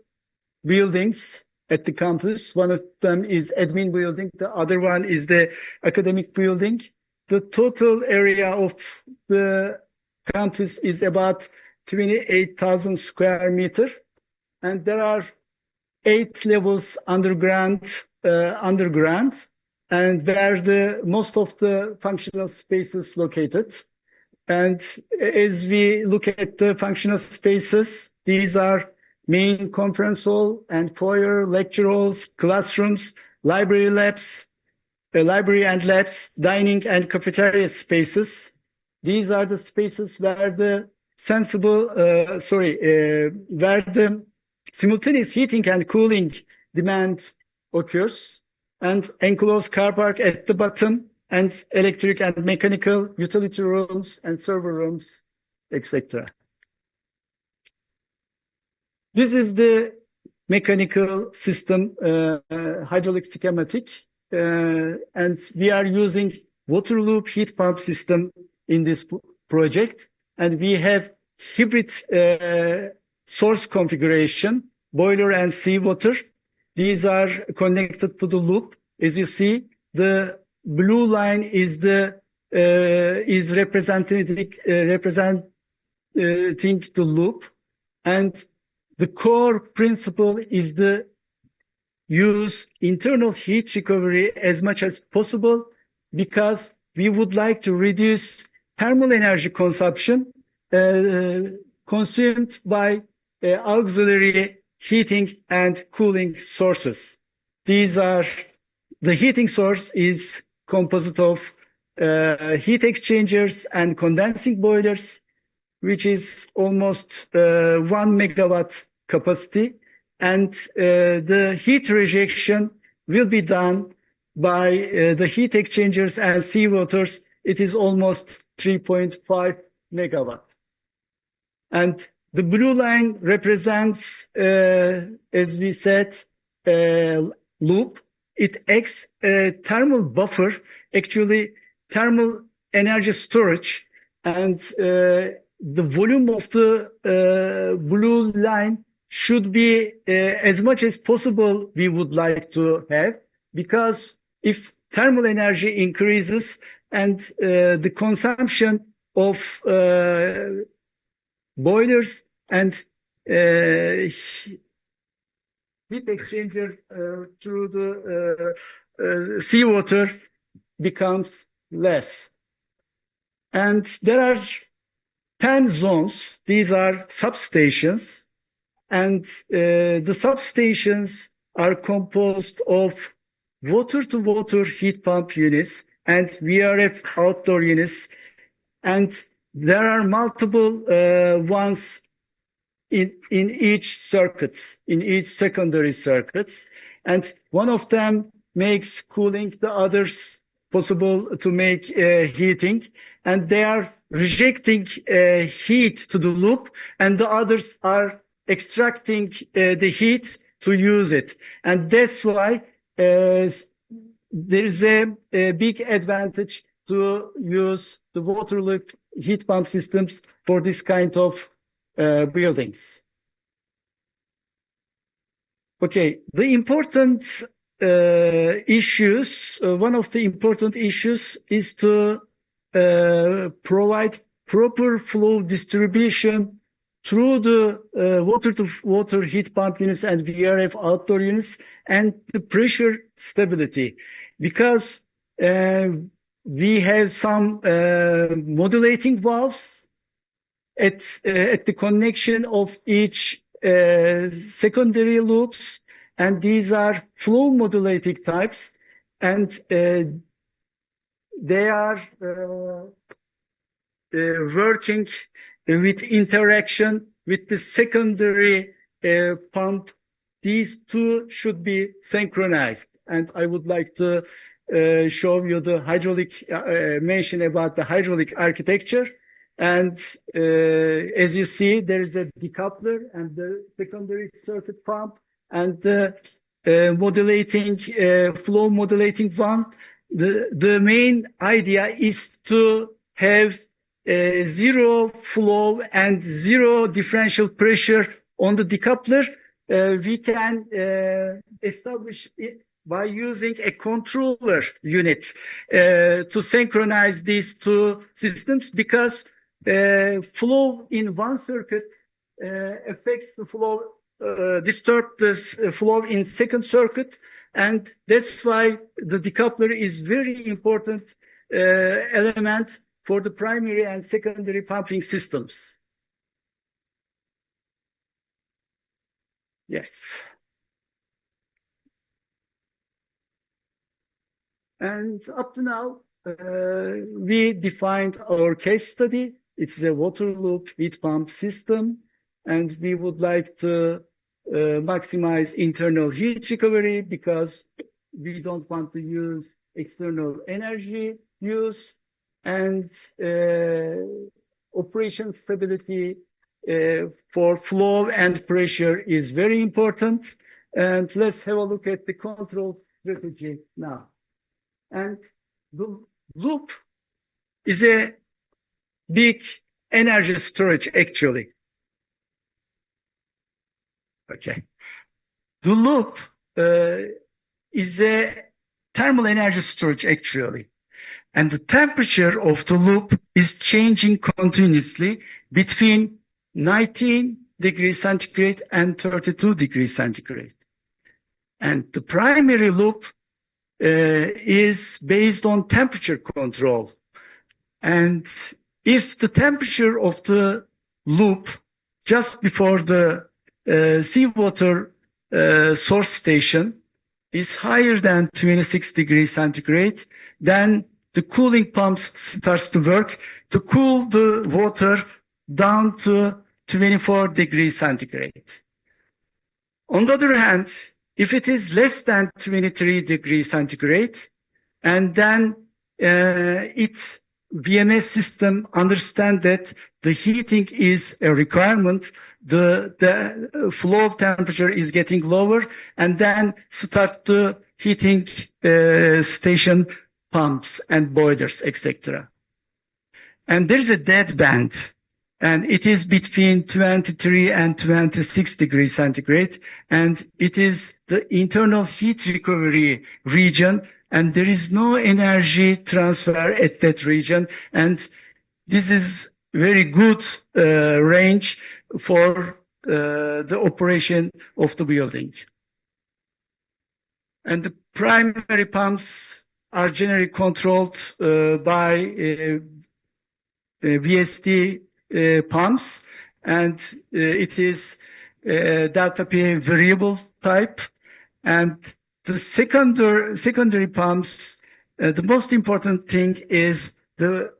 buildings at the campus. One of them is admin building. The other one is the academic building. The total area of the campus is about 28,000 square meters. And there are 8 levels underground, and where most of the functional spaces located. And as we look at the functional spaces, these are main conference hall and foyer, lecture halls, classrooms, library and labs, dining and cafeteria spaces. These are the spaces where the where the simultaneous heating and cooling demand occurs, and enclosed car park at the bottom, and electric and mechanical utility rooms and server rooms, etc. This is the mechanical system hydraulic schematic, and we are using water loop heat pump system in this project, and we have hybrid source configuration, boiler and seawater. These are connected to the loop. As you see, the blue line is representing the loop, and the core principle is the use internal heat recovery as much as possible, because we would like to reduce thermal energy consumption consumed by auxiliary heating and cooling sources. The heating source is composite of heat exchangers and condensing boilers. which is almost 1 megawatt capacity, and the heat rejection will be done by the heat exchangers and seawaters. It is almost 3.5 megawatt. And the blue line represents, as we said, loop. It acts a thermal buffer, actually thermal energy storage, and the volume of the blue line should be as much as possible we would like to have, because if thermal energy increases and the consumption of boilers and heat exchanger through the seawater becomes less. And there are 10 zones. These are substations. And the substations are composed of water-to-water heat pump units and VRF outdoor units. And there are multiple ones in each circuit, in each secondary circuits. And one of them makes cooling, the others possible to make heating. And they are rejecting heat to the loop, and the others are extracting the heat to use it. And that's why there is a big advantage to use the water loop heat pump systems for this kind of buildings. Okay, the important issues, one of the important issues is to provide proper flow distribution through the water-to-water heat pump units and VRF outdoor units, and the pressure stability. Because we have some modulating valves at the connection of each secondary loops, and these are flow modulating types, and they are working with interaction with the secondary pump. These two should be synchronized. And I would like to show you the hydraulic, mention about the hydraulic architecture. And as you see, there is a decoupler and the secondary circuit pump and the modulating, flow modulating one. The main idea is to have zero flow and zero differential pressure on the decoupler. We can establish it by using a controller unit to synchronize these two systems, because flow in one circuit affects the flow, disturb the flow in second circuit, and that's why the decoupler is very important element for the primary and secondary pumping systems. Yes. And up to now, we defined our case study. It's a water loop heat pump system, and we would like to maximize internal heat recovery because we don't want to use external energy use, and operation stability for flow and pressure is very important. And let's have a look at the control strategy now. And the loop is a big energy storage, actually. Okay. The loop is a thermal energy storage, actually. And the temperature of the loop is changing continuously between 19 degrees centigrade and 32 degrees centigrade. And the primary loop is based on temperature control. And if the temperature of the loop just before the seawater source station is higher than 26 degrees centigrade, then the cooling pump starts to work to cool the water down to 24 degrees centigrade. On the other hand, if it is less than 23 degrees centigrade, and then its BMS system understand that the heating is a requirement, the flow of temperature is getting lower, and then start to heating station pumps and boilers, etc. And there is a dead band, and it is between 23 and 26 degrees centigrade, and it is the internal heat recovery region, and there is no energy transfer at that region, and this is very good range for the operation of the building. And the primary pumps are generally controlled by VSD pumps, and it is delta P variable type. And the secondary pumps, the most important thing is the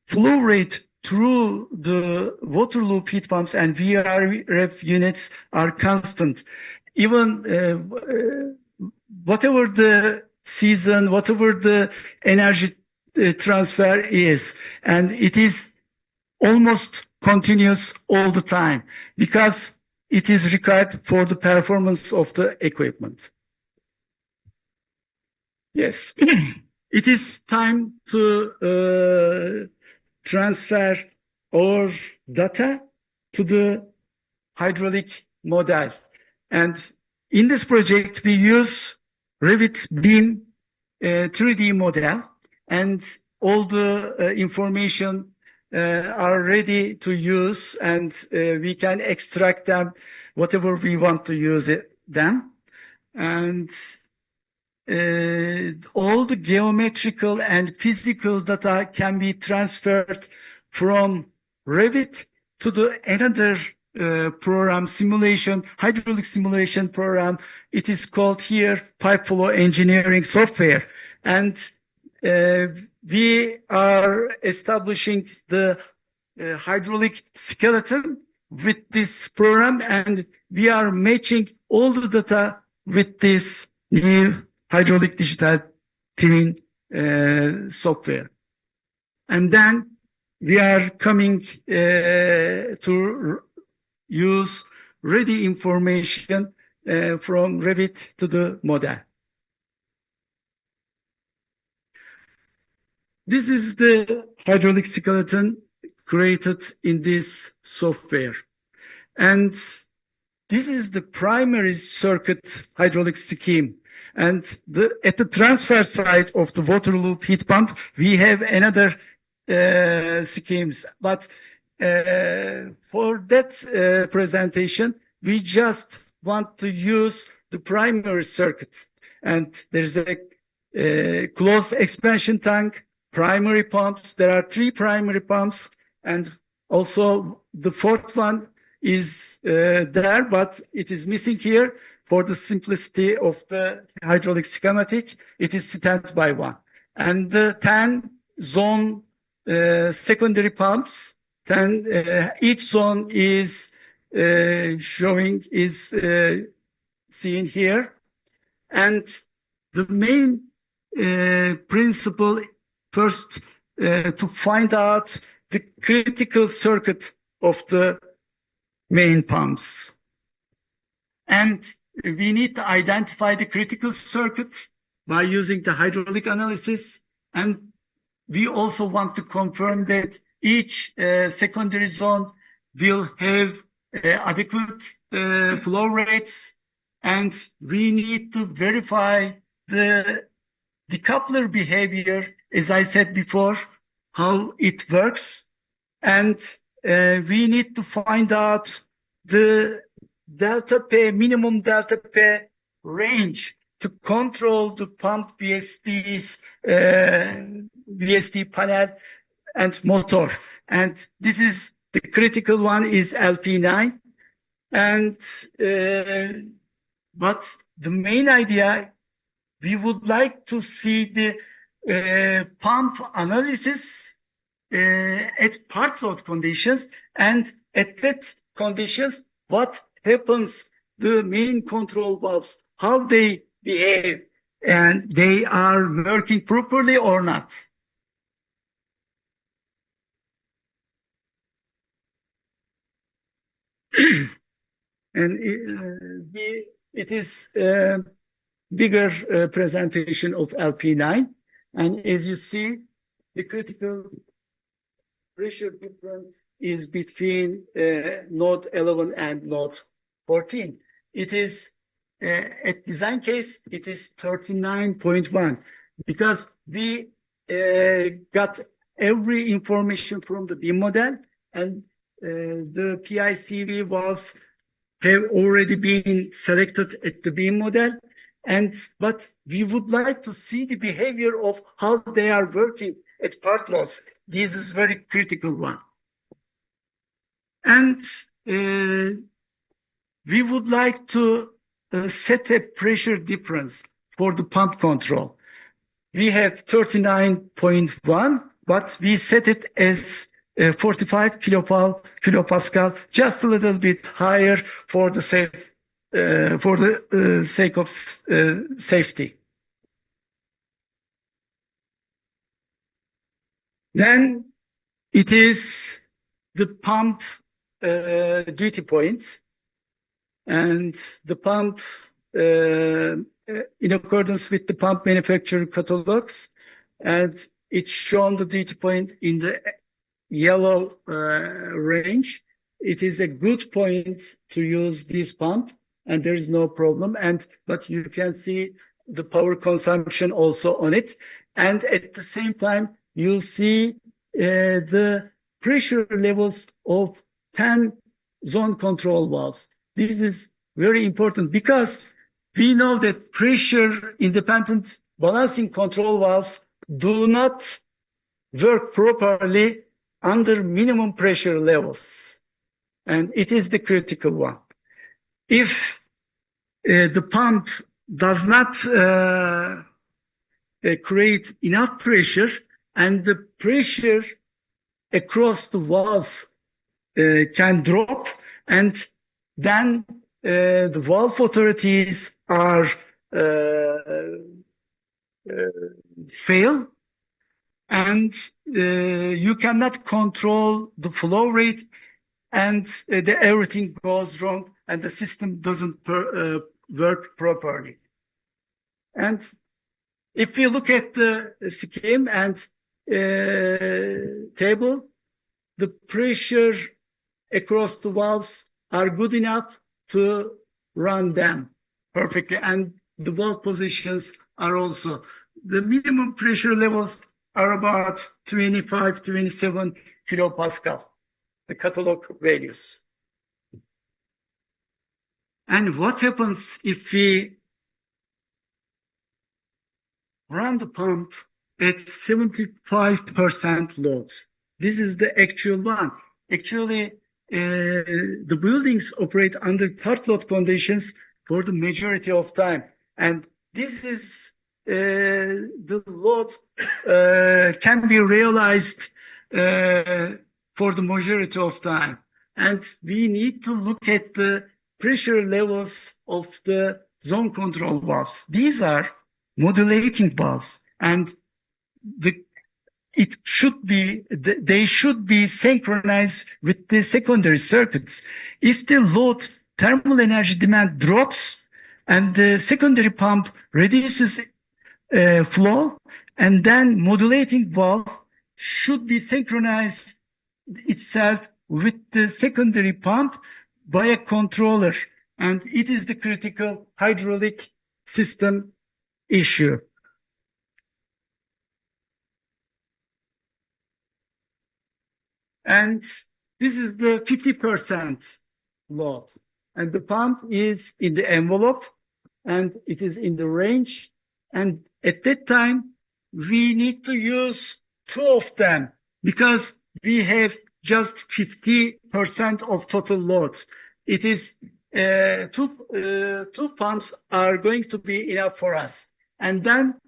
flow rate through the water loop heat pumps and VRF units are constant. Even whatever the season, whatever the energy transfer is, and it is almost continuous all the time because it is required for the performance of the equipment. Yes, it is time to transfer our data to the hydraulic model. And in this project, we use Revit BIM 3D model, and all the information are ready to use, and we can extract them whatever we want to use them. And all the geometrical and physical data can be transferred from Revit to the another program, hydraulic simulation program. It is called here pipe flow engineering software. And we are establishing the hydraulic skeleton with this program, and we are matching all the data with this new hydraulic digital twin software. And then we are coming to use ready information from Revit to the model. This is the hydraulic skeleton created in this software. And this is the primary circuit hydraulic scheme. And at the transfer side of the water loop heat pump, we have another schemes. But for that presentation, we just want to use the primary circuit. And there's a closed expansion tank, primary pumps. There are 3 primary pumps, and also the 4th one is there, but it is missing here. For the simplicity of the hydraulic schematic, it is standby one. And the 10 zone secondary pumps, each zone is seen here. And the main principle first to find out the critical circuit of the main pumps. And we need to identify the critical circuit by using the hydraulic analysis. And we also want to confirm that each secondary zone will have adequate flow rates. And we need to verify the decoupler behavior, as I said before, how it works. And we need to find out the delta P, minimum delta P range to control the pump VSD panel and motor. And this is the critical one is LP9. And but the main idea, we would like to see the pump analysis at part load conditions, and at that conditions, what happens, the main control valves, how they behave, and they are working properly or not. And it is a bigger presentation of LP9. And as you see, the critical pressure difference is between node 11 and node 14. It is, at design case, it is 39.1 because we got every information from the beam model, and the PICV valves have already been selected at the beam model, but we would like to see the behavior of how they are working at part loss. This is very critical one. And we would like to set a pressure difference for the pump control. We have 39.1, but we set it as 45 kilopascal, just a little bit higher for the sake of safety. Then it is the pump duty point, and the pump in accordance with the pump manufacturer catalogs, and it's shown the duty point in the yellow range. It is a good point to use this pump, and there is no problem. But you can see the power consumption also on it, and at the same time you see the pressure levels of 10 zone control valves. This is very important because we know that pressure independent balancing control valves do not work properly under minimum pressure levels, and it is the critical one. If the pump does not create enough pressure, and the pressure across the valves can drop, and then the valve authorities are fail, and you cannot control the flow rate, and everything goes wrong, and the system doesn't work properly. And if you look at the scheme and table, the pressure across the valves are good enough to run them perfectly, and the valve positions are also. The minimum pressure levels are about 25, 27 kilopascal, the catalog values. And what happens if we run the pump at 75% load? This is the actual one. Actually, the buildings operate under part load conditions for the majority of time. And this is the load can be realized for the majority of time. And we need to look at the pressure levels of the zone control valves. These are modulating valves, and they should be synchronized with the secondary circuits. If the load thermal energy demand drops and the secondary pump reduces flow, and then modulating valve should be synchronized itself with the secondary pump by a controller, and it is the critical hydraulic system issue. And this is the 50% load, and the pump is in the envelope, and it is in the range, and at that time we need to use two of them because we have just 50% of total load. It is two pumps are going to be enough for us, and then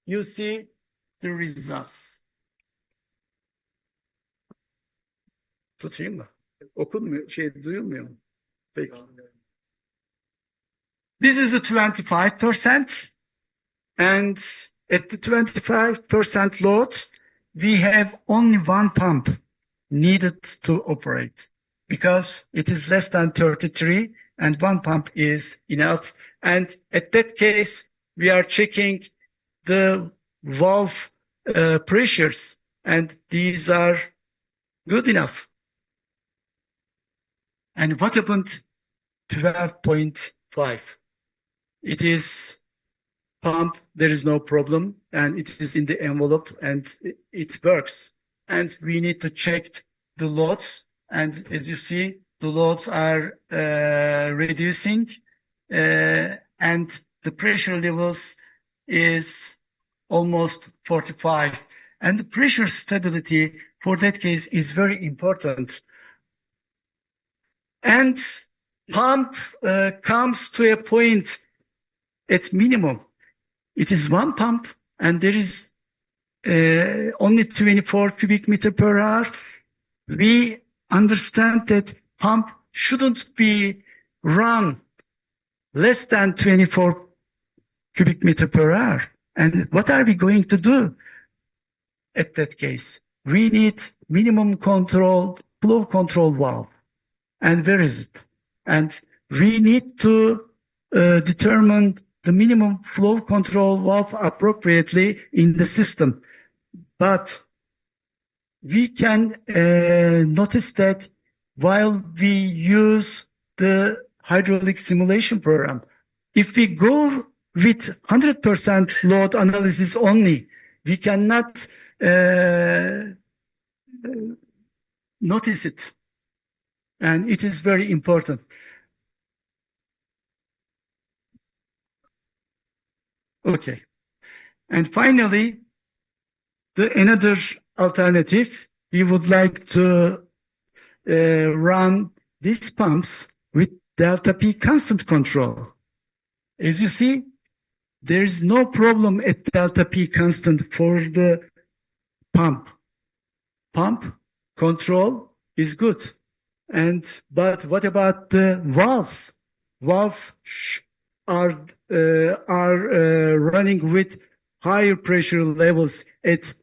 you see the results. Tutayım mı? Okunmuyor, duyulmuyor mu? Peki. This is the 25%, and at the 25% load, we have only one pump needed to operate because it is less than 33 and one pump is enough. And at that case, we are checking the valve pressures, and these are good enough. And what happened? 12.5. It is pump, there is no problem, and it is in the envelope, and it works. And we need to check the loads, and as you see, the loads are reducing, and the pressure levels is almost 45. And the pressure stability for that case is very important. And pump comes to a point at minimum. It is one pump, and there is only 24 cubic meter per hour. We understand that pump shouldn't be run less than 24 cubic meter per hour. And what are we going to do at that case? We need minimum control, flow control valve. And where is it? And we need to determine the minimum flow control valve appropriately in the system. But we can notice that while we use the hydraulic simulation program, if we go with 100% load analysis only, we cannot notice it. And it is very important. Okay. And finally, another alternative, we would like to run these pumps with delta P constant control. As you see, there is no problem at delta P constant for the pump. Pump control is good. But what about the valves? Valves are running with higher pressure levels at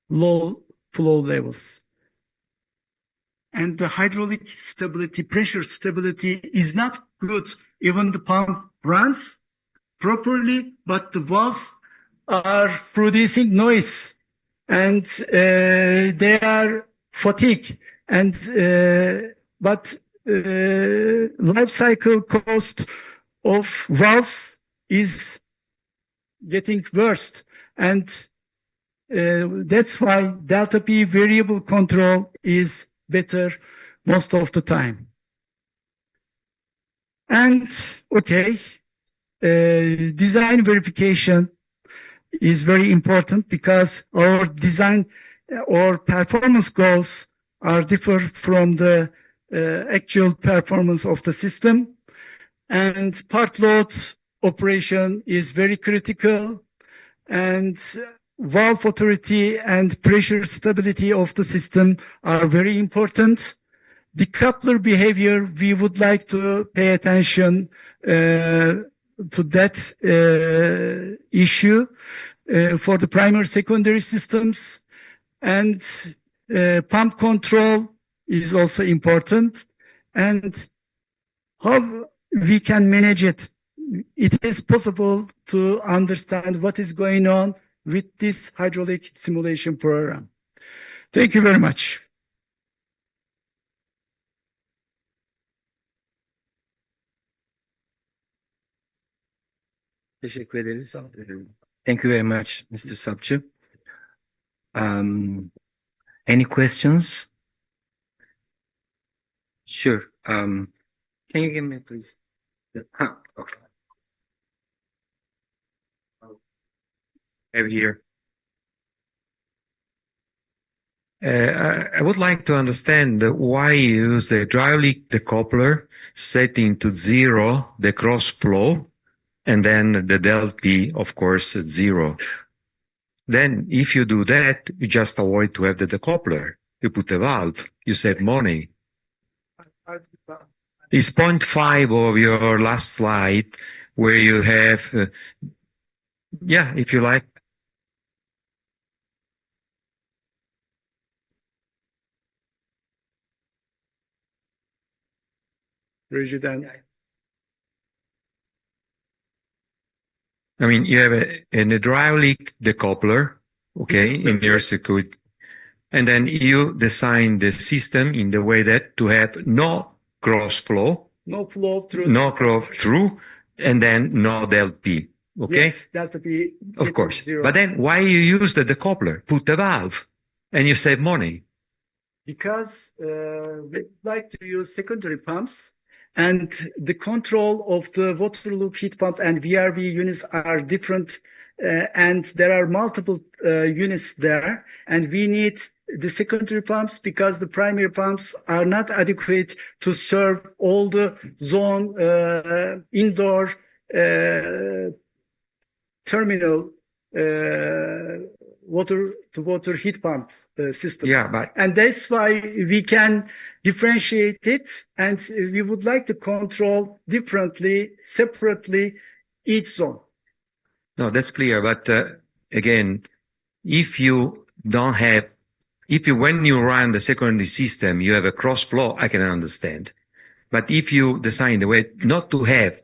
low flow levels. And the hydraulic stability, pressure stability is not good. Even the pump runs properly, but the valves are producing noise, and they are fatigued. And but life cycle cost of valves is getting worse, and that's why delta P variable control is better most of the time. And okay, design verification is very important because our design or performance goals are different from the actual performance of the system. And part load operation is very critical, and valve authority and pressure stability of the system are very important. Decoupler behavior, we would like to pay attention to that issue for the primary secondary systems. And pump control is also important. And how we can manage it. It is possible to understand what is going on with this hydraulic simulation program. Thank you very much. Teşekkür ederiz. Thank you very much, Mr. Sapçı. Any questions? Sure. Can you give me, please? Okay. Over here. I would like to understand why you use the hydraulic decoupler setting to 0 the cross flow, and then the delta P, of course, at 0. Then if you do that, you just avoid to have the decoupler. you put a valve, you save money. It's point 5 of your last slide where you have, yeah, if you like. Rejiden. I mean, you have an hydraulic decoupler, okay, in your circuit, and then you design the system in the way that to have no cross flow, No flow through. no flow through, and then no delta P, okay? Yes, delta P. Of course. Zero. But then why you use the decoupler? Put a valve, and you save money. Because we like to use secondary pumps, and the control of the water loop heat pump and VRV units are different, and there are multiple units there, and we need the secondary pumps because the primary pumps are not adequate to serve all the zone indoor terminal water-to-water heat pump system. Yeah, but and that's why we can differentiate it, and we would like to control differently, separately, each zone. no, that's clear. But again, if you don't have, when you run the secondary system, you have a cross flow, I can understand. But if you design the way not to have,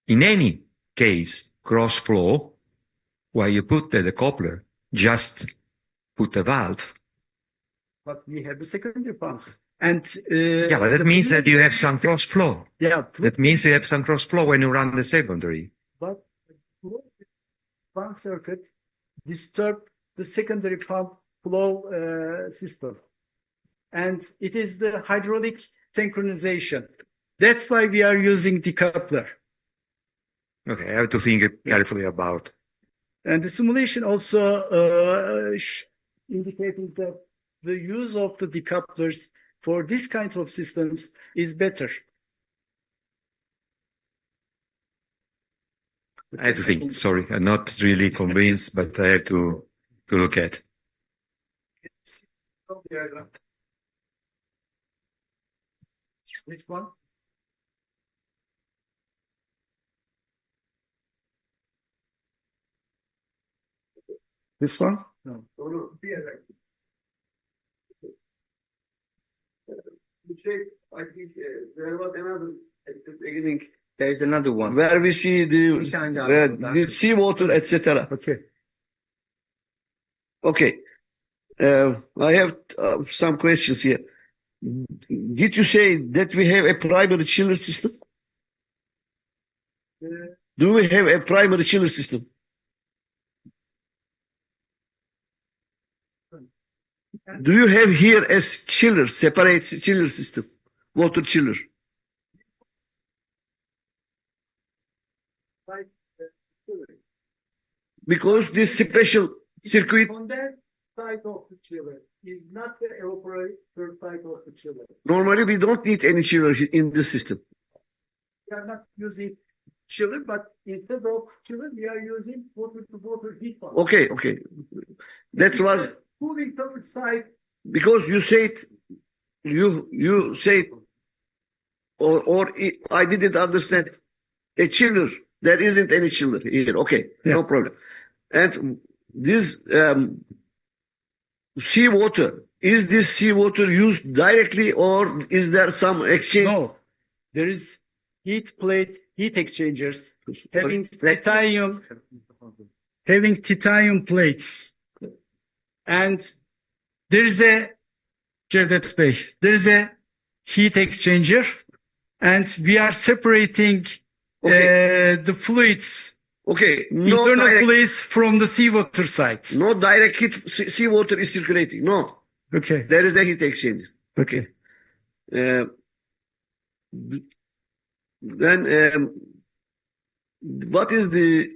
in any case, cross flow, where you put the decoupler, just put a valve. But we have the secondary pumps. And yeah, but that means that you have some cross flow. Yeah. That means you have some cross flow when you run the secondary. But one circuit disturb the secondary pump flow system. And it is the hydraulic synchronization. That's why we are using decoupler. Okay, I have to think carefully about. And the simulation also indicating that the use of the decouplers for this kind of systems is better. I have to think. Sorry, I'm not really convinced, but I have to look at. Which one? This one? No. I think there was another at the beginning. There is another one where we see the seawater, etc. Okay. Okay. I have some questions here. Did you say that we have a primary chiller system? Do we have a primary chiller system? Do you have here a chiller, separate chiller system, water chiller? Because this special circuit. On that side of the chiller is not the evaporator side of the chiller. Normally, we don't need any chiller in this system. We are not using chiller, but instead of chiller, we are using water-to-water heat pump. Okay. That was cooling tower side. Because you said, you said, or I didn't understand. A chiller. There isn't any chiller here. Okay, yeah. No problem. And this seawater, is this seawater used directly or is there some exchange? No, there is heat exchangers having titanium plates. And there is a heat exchanger, and we are separating the fluids. Okay, internal fluids from the seawater side. No direct heat, seawater is circulating. No. Okay. There is a heat exchange. Okay. Then what is the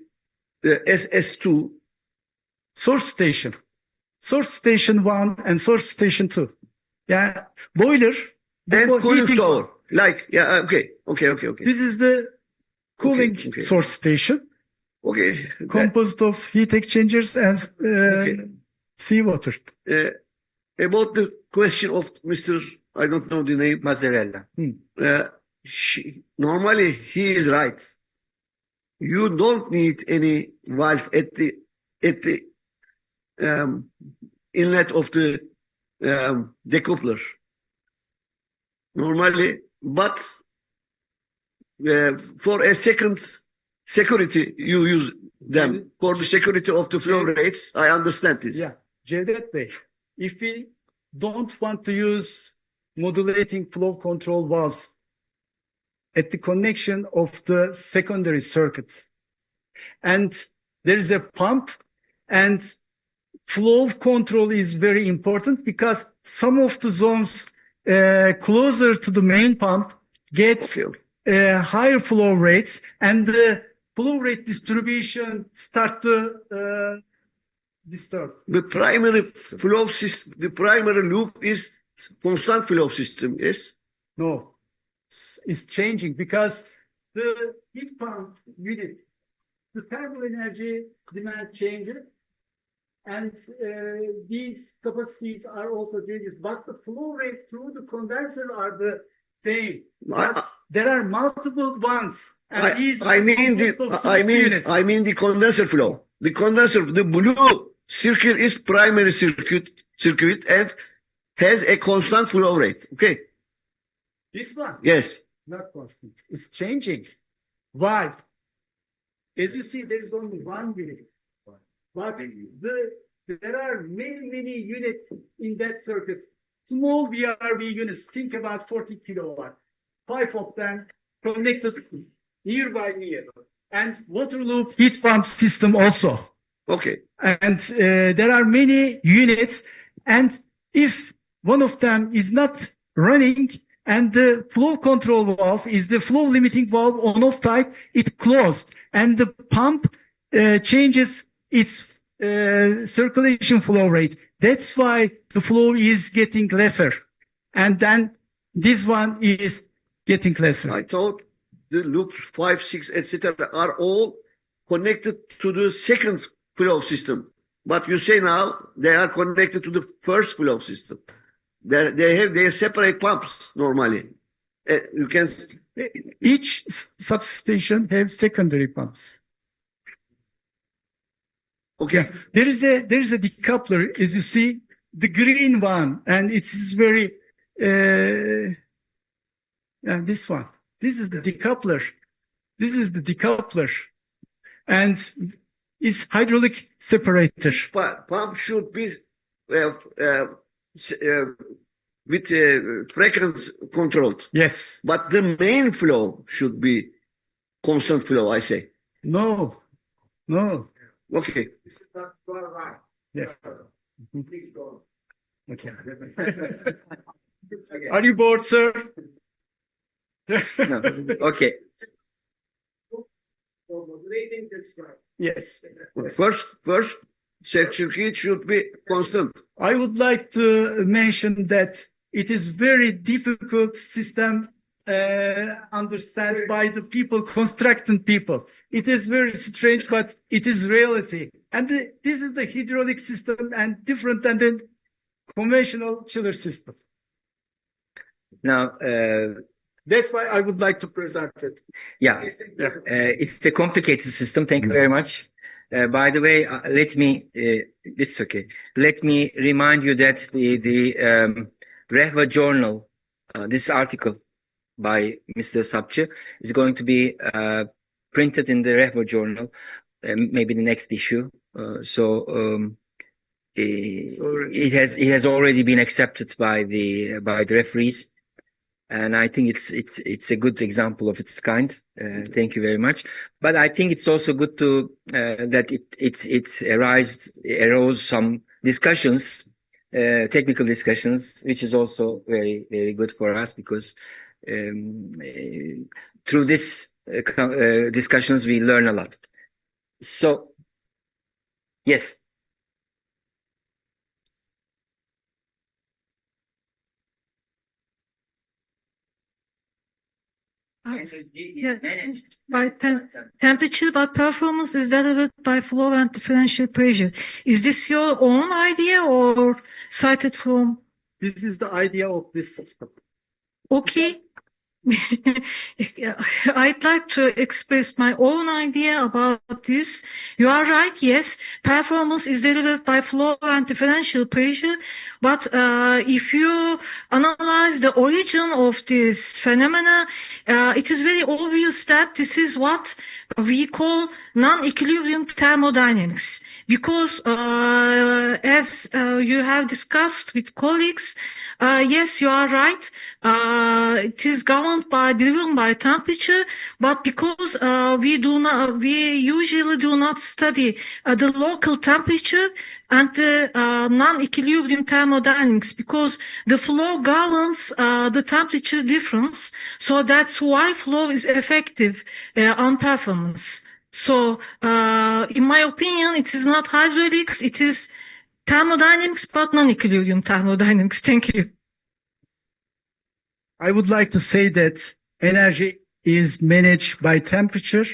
SS2? Source station. Source station 1 and source station 2. Yeah. Boiler. And cooling tower. Okay. This is the cooling source station. Okay. Composed of heat exchangers and seawater. about the question of Mr. I don't know the name. Mazzarella. Normally, he is right. You don't need any valve at the inlet of the decoupler. Normally, but for a second security, you use them for the security of the flow rates. I understand this. Yeah, Cevdet Bey, if we don't want to use modulating flow control valves at the connection of the secondary circuit, and there is a pump, and flow control is very important because some of the zones closer to the main pump gets higher flow rates, and the flow rate distribution start to disturb. The primary flow system, the primary loop is constant flow system, yes? No, it's changing because the heat pump unit, the thermal energy demand changes, and these capacities are also changes, but the flow rate through the condenser are the same. But there are multiple ones. And I mean the condenser flow. The condenser, the blue circle is primary circuit and has a constant flow rate. Okay. This one? Yes. Not constant. It's changing. Why? As you see, there is only one unit. But there are many units in that circuit. Small VRV units, think about 40 kilowatt. 5 of them connected near by near. And water loop heat pump system also. Okay. And there are many units. And if one of them is not running and the flow control valve is the flow limiting valve on-off type, it closed. And the pump changes its circulation flow rate. That's why the flow is getting lesser. And then this one is getting lesser. I thought the loops 5, 6, etc. are all connected to the second flow system. But you say now they are connected to the first flow system. They have separate pumps normally. You can each substation has secondary pumps. Okay. Yeah. There is a decoupler, as you see, the green one, and it is very this one. This is the decoupler. This is the decoupler, and it's hydraulic separator. Pump should be with frequency controlled. Yes. But the main flow should be constant flow, I say. No. Okay. Yeah. Okay. Are you bored, sir? No. Okay. Yes. First circuit should be constant. I would like to mention that it is very difficult system understand by the people, constructing people. It is very strange, but it is reality. And this is the hydraulic system and different than the conventional chiller system. Now, that's why I would like to present it. Yeah. It's a complicated system. Thank you very much. By the way, it's okay. Let me remind you that the REHVA journal, this article by Mr. Sapçı is going to be printed in the REHVA journal, maybe the next issue. It has already been accepted by the referees. And I think it's a good example of its kind. Thank you very much. But I think it's also good to that it arose some discussions, technical discussions, which is also very, very good for us because through this discussions we learn a lot. So, yes. Yeah, by temperature, but performance is delivered by flow and differential pressure. Is this your own idea or cited from? This is the idea of this system. Okay. I'd like to express my own idea about this. You are right, yes. Performance is delivered by flow and differential pressure. But if you analyze the origin of this phenomena, it is very obvious that this is what we call non-equilibrium thermodynamics. Because as you have discussed with colleagues, yes, you are right. It is driven by temperature, but because we usually do not study the local temperature and the non-equilibrium thermodynamics, because the flow governs the temperature difference. So that's why flow is effective on performance. So, in my opinion, it is not hydraulics, it is thermodynamics, but non-equilibrium thermodynamics. Thank you. I would like to say that energy is managed by temperature.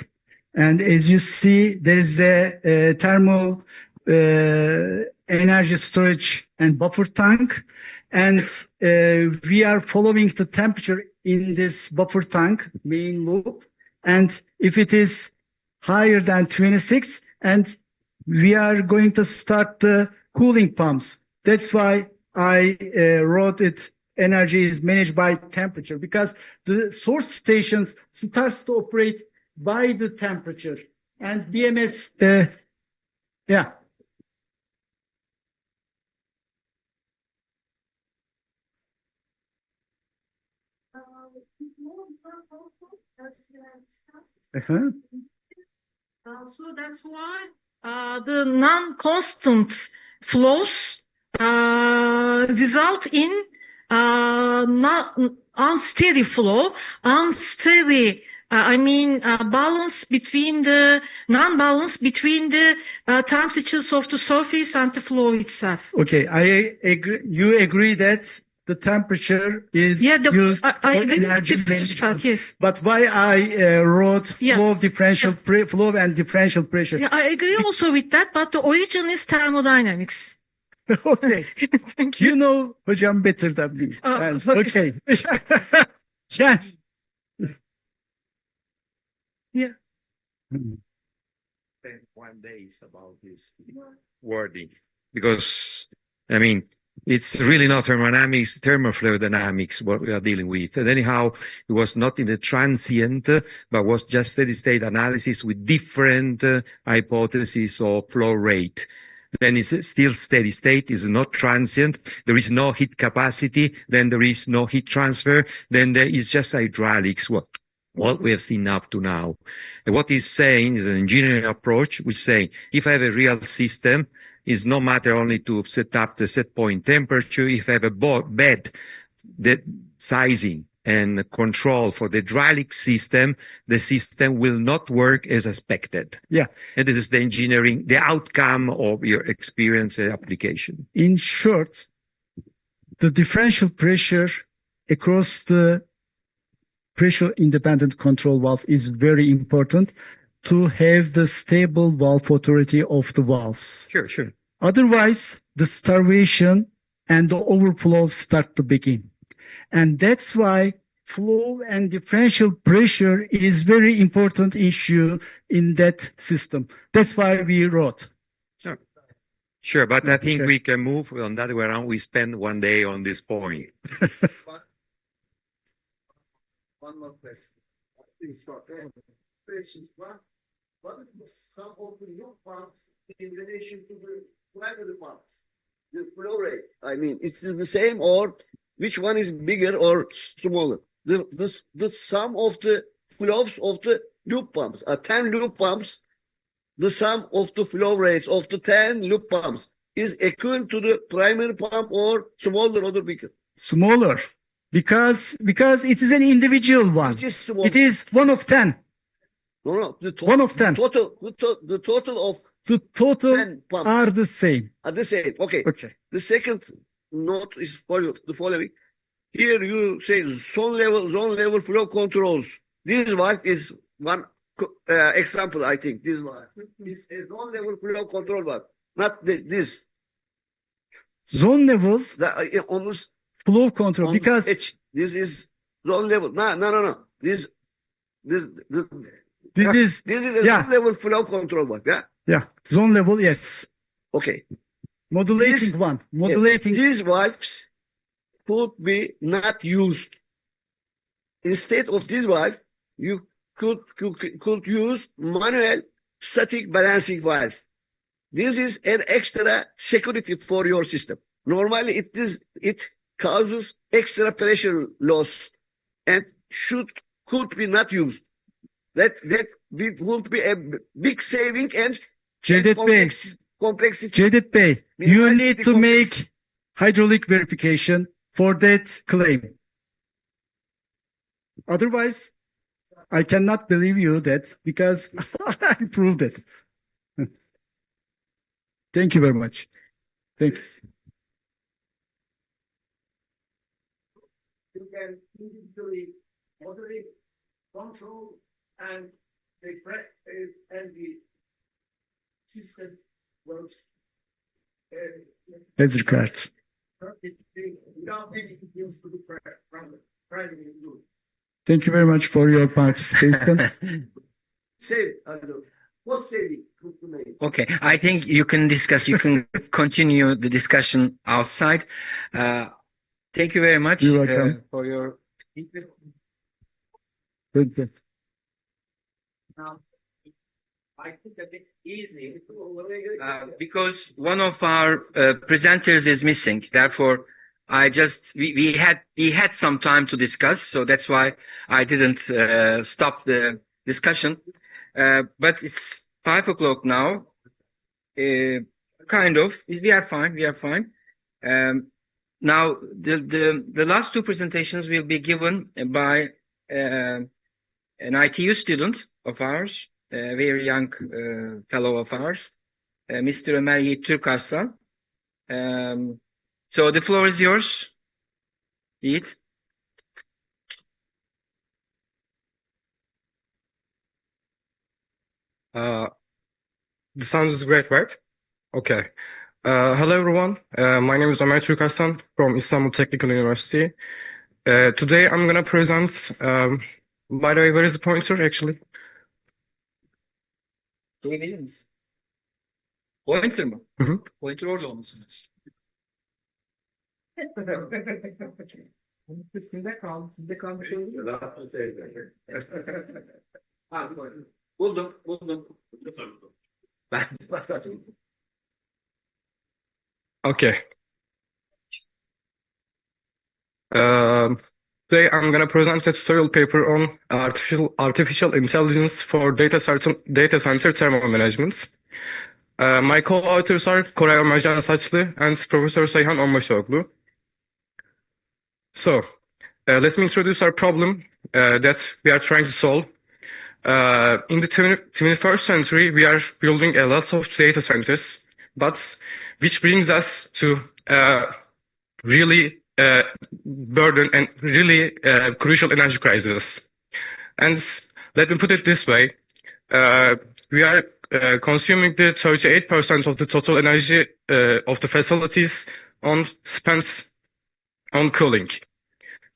And as you see, there is a thermal energy storage and buffer tank. And we are following the temperature in this buffer tank main loop. And if it is higher than 26, and we are going to start the cooling pumps. That's why I wrote it, energy is managed by temperature, because the source stations starts to operate by the temperature. And BMS, yeah. So that's why the non-constant flows result in unsteady flow, balance between the non-balance between the temperatures of the surface and the flow itself. Okay, I agree. You agree that the temperature is used I for agree energy with the first part, yes. But why I wrote flow and differential pressure? Yeah, I agree also with that, but the origin is thermodynamics. Okay. Thank you. You know hocam better than me. Okay. Yeah. Yeah. Spend 1 day about this wording, because I mean, it's really not thermofluidodynamics what we are dealing with. And anyhow, it was not in the transient, but was just steady state analysis with different hypotheses of flow rate. Then it's still steady state, is not transient. There is no heat capacity. Then there is no heat transfer. Then there is just hydraulics, what we have seen up to now. And what he's saying is an engineering approach, which saying, if I have a real system, it's no matter only to set up the set point temperature. If I have a bed, the sizing and control for the hydraulic system, the system will not work as expected. Yeah. And this is the engineering, the outcome of your experience and application. In short, the differential pressure across the pressure independent control valve is very important to have the stable valve authority of the valves. Sure. Otherwise, the starvation and the overflow start to begin. And that's why flow and differential pressure is very important issue in that system. That's why we wrote. Sure, but I think we can move on that way around. We spend 1 day on this point. One more question. What is the sum of the new pumps in relation to the primary pumps? The flow rate. I mean, is it the same, or which one is bigger or smaller? The sum of the flows of the loop pumps are 10 loop pumps. The sum of the flow rates of the 10 loop pumps is equal to the primary pump, or smaller or bigger? Smaller, because it is an individual one. It is 1 of 10. No. 1 of 10. The total of the total 10 pumps are the same. Are the same. Okay. Okay. The second note is for the following. Here you say zone level flow controls this valve is one example, I think. This valve. This is zone level flow control valve, not this. Zone level Almost flow control, because this is zone level. No. This is a yeah. zone level flow control valve. Yeah. Yeah, zone level, yes. Okay. Modulating one. Modulating. These valves could be not used. Instead of this valve, you could use manual static balancing valve. This is an extra security for your system. Normally, it causes extra pressure loss and could be not used. That would be a big saving and complexity. Cevdet Bey, you need to make hydraulic verification for that claim. Otherwise, I cannot believe you that, because I proved it. Thank you very much. Thanks. You can individually moderate, control, and the practice and the system works As required. without any use to the primary use. Thank you very much for your participation. Okay, I think you can discuss, you can continue the discussion outside. Thank you very much You're welcome. For your. Thank you. I think a bit easy because one of our presenters is missing. Therefore, we had some time to discuss, so that's why I didn't stop the discussion. But it's 5:00 now. Kind of. We are fine. We are fine. Now the last two presentations will be given by an ITU student of ours, a very young fellow of ours, Mr. Ömer Yiğit Türkarslan. So the floor is yours, Yiğit. The sound is great, right? Okay. Hello, everyone. My name is Ömer Türkarslan from Istanbul Technical University. Today, I'm going to present. By the way, where is the pointer, actually? Söyleyebilir misin? Pointer mı? Pointer orada olmasın. Sizde kaldı. Sizde kaldı. Buldum. Okay. Today I'm going to present a tutorial paper on artificial intelligence for data center thermal management. My co-authors are Koray Ömercan Saçlı and Professor Seyhan Onbaşıoğlu. So, let me introduce our problem that we are trying to solve. In the 21st century, we are building a lot of data centers, but which brings us to really burden and really crucial energy crisis. And let me put it this way, we are consuming the 38% of the total energy of the facilities spent on cooling.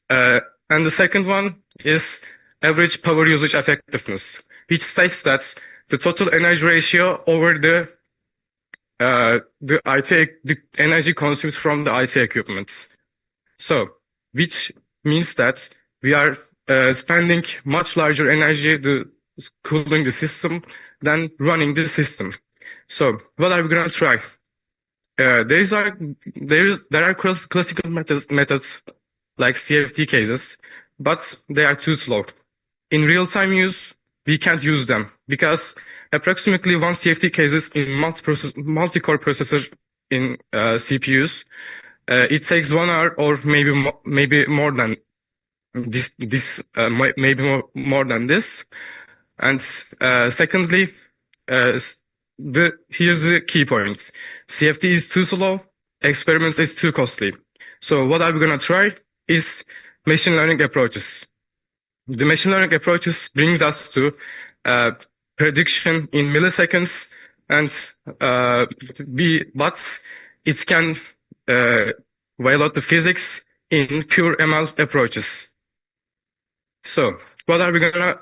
And the second one is average power usage effectiveness, which states that the total energy ratio over the energy consumed from the IT equipment. So, which means that we are spending much larger energy to cooling the system than running the system. So, what are we going to try? There are classical methods like CFD cases, but they are too slow. In real-time use, we can't use them because approximately one CFD cases in multi-core processor in CPUs, it takes 1 hour or maybe more than this. More than this. And secondly, here's the key points. CFD is too slow. Experiments is too costly. So what I'm gonna try is machine learning approaches. the machine learning approaches brings us to prediction in milliseconds, and but it can violate the physics in pure ML approaches. So, what are we gonna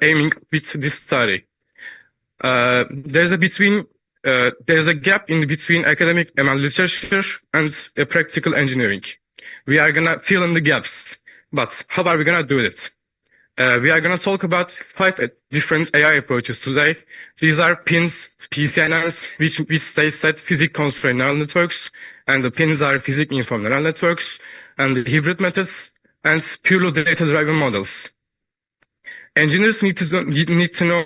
aiming with this study? There's a gap in between academic ML literature and practical engineering. We are gonna fill in the gaps, but how are we gonna do it? We are gonna talk about 5 different AI approaches today. These are PINs, PCNNs, which states that physics-constrained neural networks, and the PINs are physics-informed neural networks, and the hybrid methods, and purely data-driven models. Engineers need to know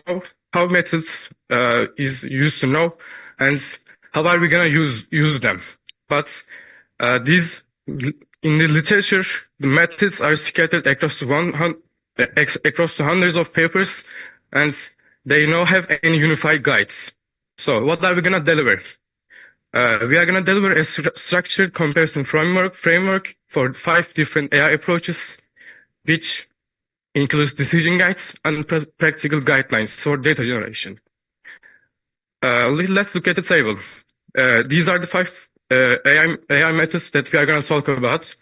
how methods is used to know, and how are we gonna use them. But these in the literature, the methods are scattered across the hundreds of papers, and they don't have any unified guides. So what are we gonna deliver? We are gonna deliver a structured comparison framework for 5 different AI approaches, which includes decision guides and practical guidelines for data generation. Let's look at the table. These are the 5 AI methods that we are going to talk about.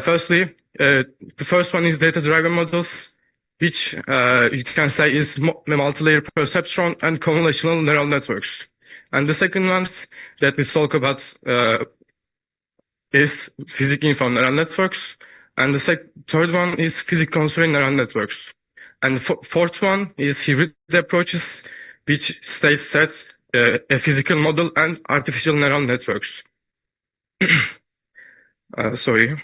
Firstly, the first one is data-driven models, which you can say is multi-layer perceptron and convolutional neural networks. And the second ones that we talk about is physics-informed neural networks. And the third one is physics-constrained neural networks. And the fourth one is hybrid approaches, which states that a physical model and artificial neural networks. Sorry.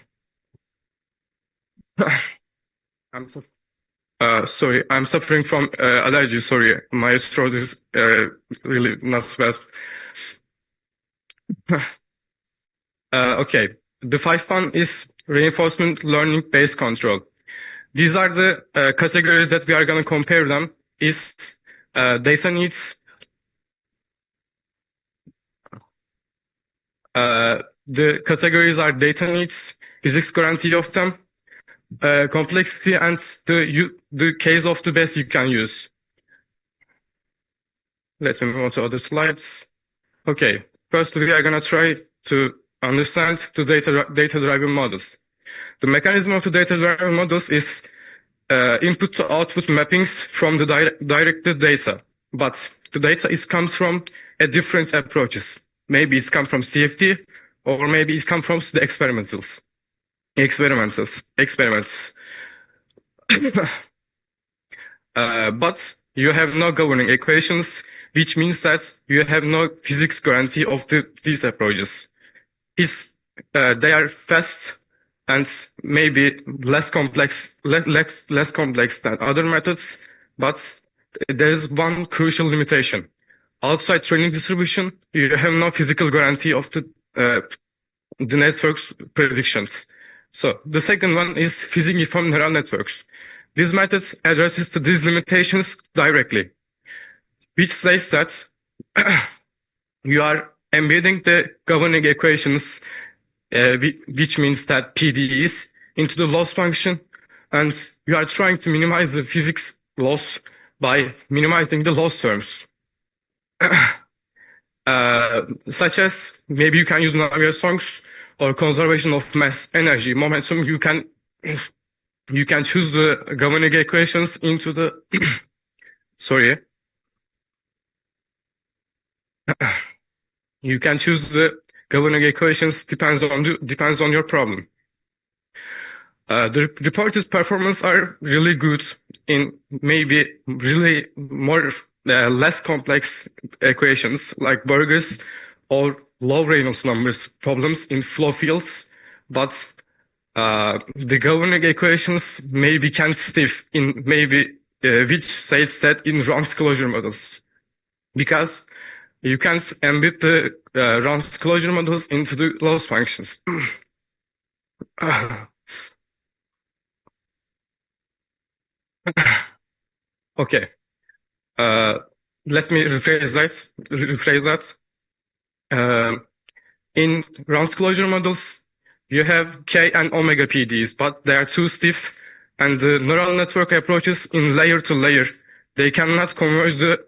Sorry, I'm suffering from allergy. Sorry, my throat is really not bad. Okay, the 5th one is reinforcement learning based control. These are the categories that we are going to compare them. Is data needs, the categories are data needs, physics guarantee of them, complexity, and the case of the best you can use. Let's move on to other slides. Okay, first we are going to try to understand the data-driven models. The mechanism of the data-driven models is input to output mappings from the directed data, but the data comes from a different approaches. Maybe it's come from CFD, or maybe it comes from the experiments. But you have no governing equations, which means that you have no physics guarantee of these approaches. They are fast and maybe less complex than other methods, but there is one crucial limitation. Outside training distribution, you have no physical guarantee of the network's predictions. So the second one is physics-informed neural networks. These methods addresses these limitations directly, which says that you are embedding the governing equations, which means that PDEs, into the loss function, and you are trying to minimize the physics loss by minimizing the loss terms. Such as maybe you can use Navier-Stokes or conservation of mass, energy, momentum. You can choose the governing equations into the sorry. You can choose the governing equations depends on your problem. The reported performance are really good in maybe really more less complex equations like Burgers or low Reynolds numbers problems in flow fields, but the governing equations may become stiff in maybe which states that in Run's closure models, because you can embed the Run's closure models into the loss functions. Okay. Let me rephrase that. In Run's closure models, you have K and omega PDs, but they are too stiff, and the neural network approaches in layer to layer, they cannot converge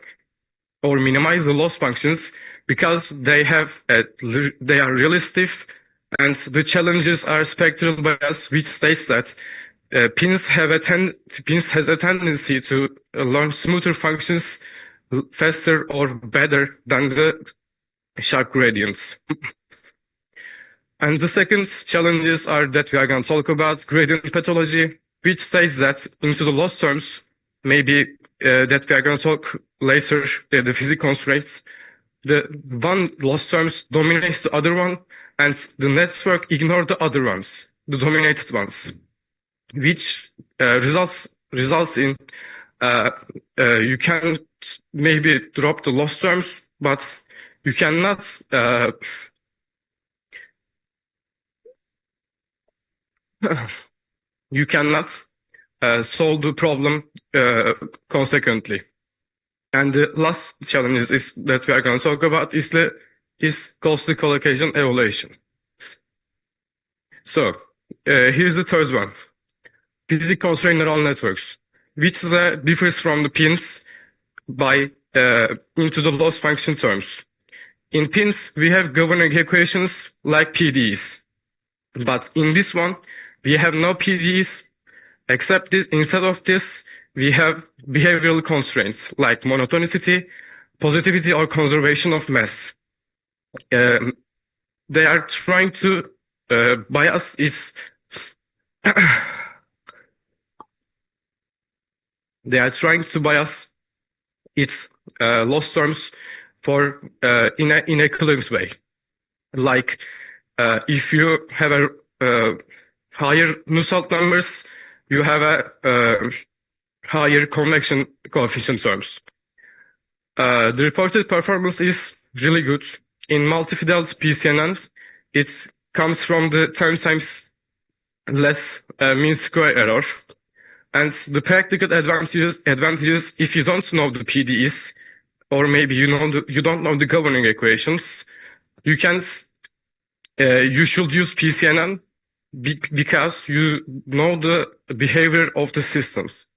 or minimize the loss functions because they are realistic, and the challenges are spectral bias, which states that pins has a tendency to learn smoother functions faster or better than the sharp gradients. And the second challenges are that we are going to talk about gradient pathology, which states that into the loss terms, maybe that we are going to talk later, the physics constraints, the one loss terms dominates the other one, and the network ignore the other ones, the dominated ones, which results in you can maybe drop the loss terms, but you cannot solve the problem consequently. And the last challenge is that we are going to talk about is costly collocation evaluation. So here's the third one: physics constrained neural networks, which differs from the pins by into the loss function terms. In pins, we have governing equations like PDEs, but in this one, we have no PDEs, except instead of this, we have behavioral constraints like monotonicity, positivity, or conservation of mass. They are trying to bias its loss terms for in a closed way. Like if you have a higher Nusselt numbers, you have a higher convection coefficient terms. The reported performance is really good. In multi-fidelity PCNN, it comes from the 10 times less mean square error. And the practical advantages if you don't know the PDEs, or maybe you don't know the governing equations, you should use PCNN because you know the behavior of the systems.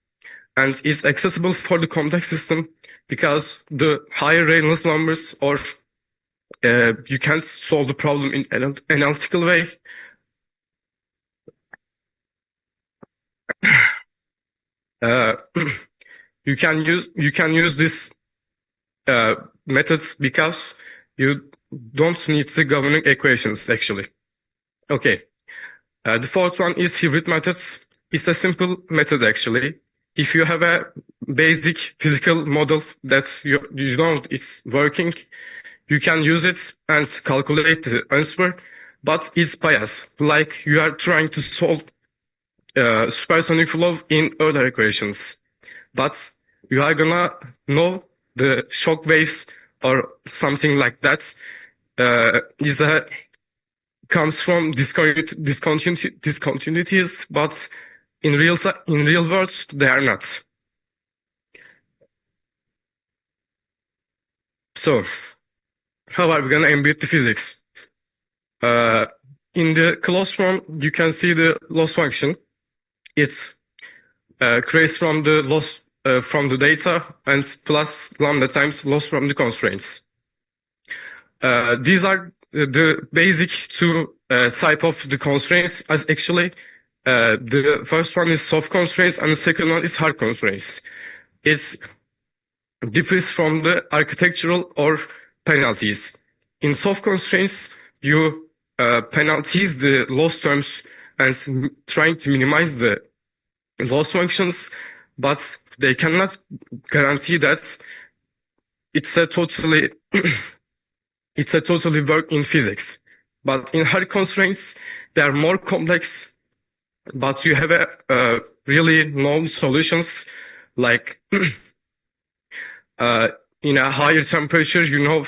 And it's accessible for the complex system because the higher Reynolds numbers, or you can't solve the problem in an analytical way. You can use this methods because you don't need the governing equations actually. Okay. The fourth one is hybrid methods. It's a simple method actually. If you have a basic physical model that you know it's working, you can use it and calculate the answer, but it's biased. Like you are trying to solve supersonic flow in Euler equations, but you are gonna know the shock waves or something like that comes from discontinuities, but in real world they are not. So how are we gonna embed the physics? In the closed form, you can see the loss function. It's creates from the loss from the data and plus lambda times loss from the constraints. These are the basic two type of the constraints. As actually, the first one is soft constraints and the second one is hard constraints. It differs from the architectural or penalties. In soft constraints, you penalties the loss terms and trying to minimize the loss functions, but they cannot guarantee that it's a totally work in physics. But in hard constraints, they are more complex, but you have a really known solutions like in a higher temperature, you know,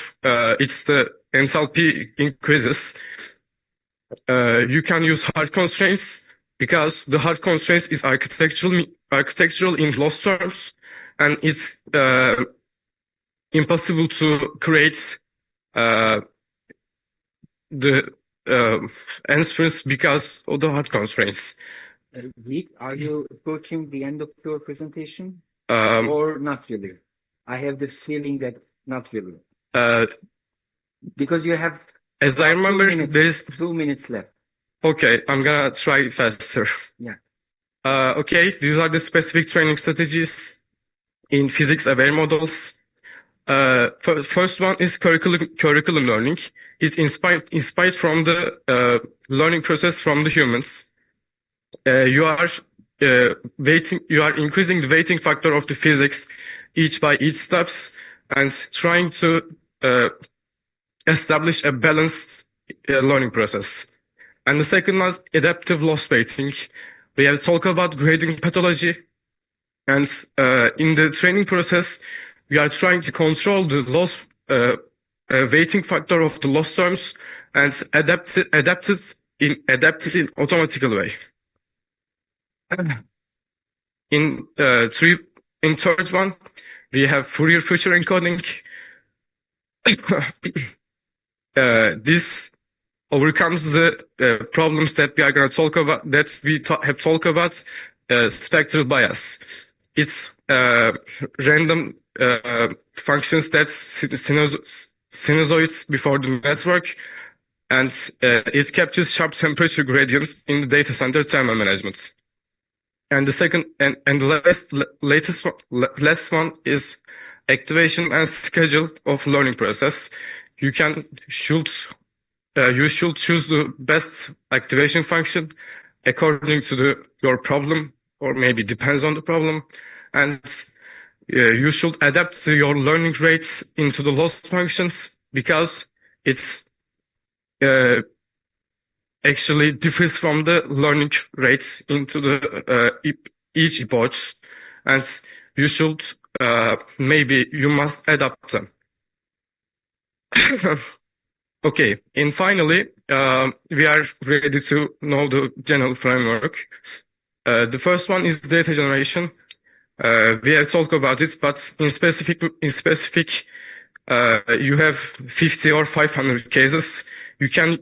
it's the enthalpy increases. You can use hard constraints because the hard constraints is architectural in loss terms, and it's impossible to create the answers because of the hard constraints. Lee, are you approaching the end of your presentation Um, or not really? I have the feeling that not really. uh, Because you have as I about remember, 2 minutes, there is 2 minutes left. okay. I'm gonna try faster. Yeah. Okay, these are the specific training strategies in physics-aware models. First one is curriculum learning. It's inspired from the learning process from the humans. You are increasing the weighting factor of the physics by each steps and trying to establish a balanced learning process. And the second one is adaptive loss weighting. We have talked about grading pathology, and in the training process, we are trying to control the loss weighting factor of the loss terms and adapt it in automatical way. In third one, we have Fourier feature encoding. This overcomes the problems that we are going to talk about, that we have talked about, spectral bias. It's random functions that's sinusoids before the network, and it captures sharp temperature gradients in the data center thermal management. And the second and the last one is activation and schedule of learning process. You should choose the best activation function according to your problem, or maybe depends on the problem, and you should adapt your learning rates into the loss functions, because it's actually differs from the learning rates into the each epochs, and you should maybe you must adapt them. Okay, and finally, we are ready to know the general framework. The first one is data generation. We have talked about it, but in specific, you have 50 or 500 cases. You can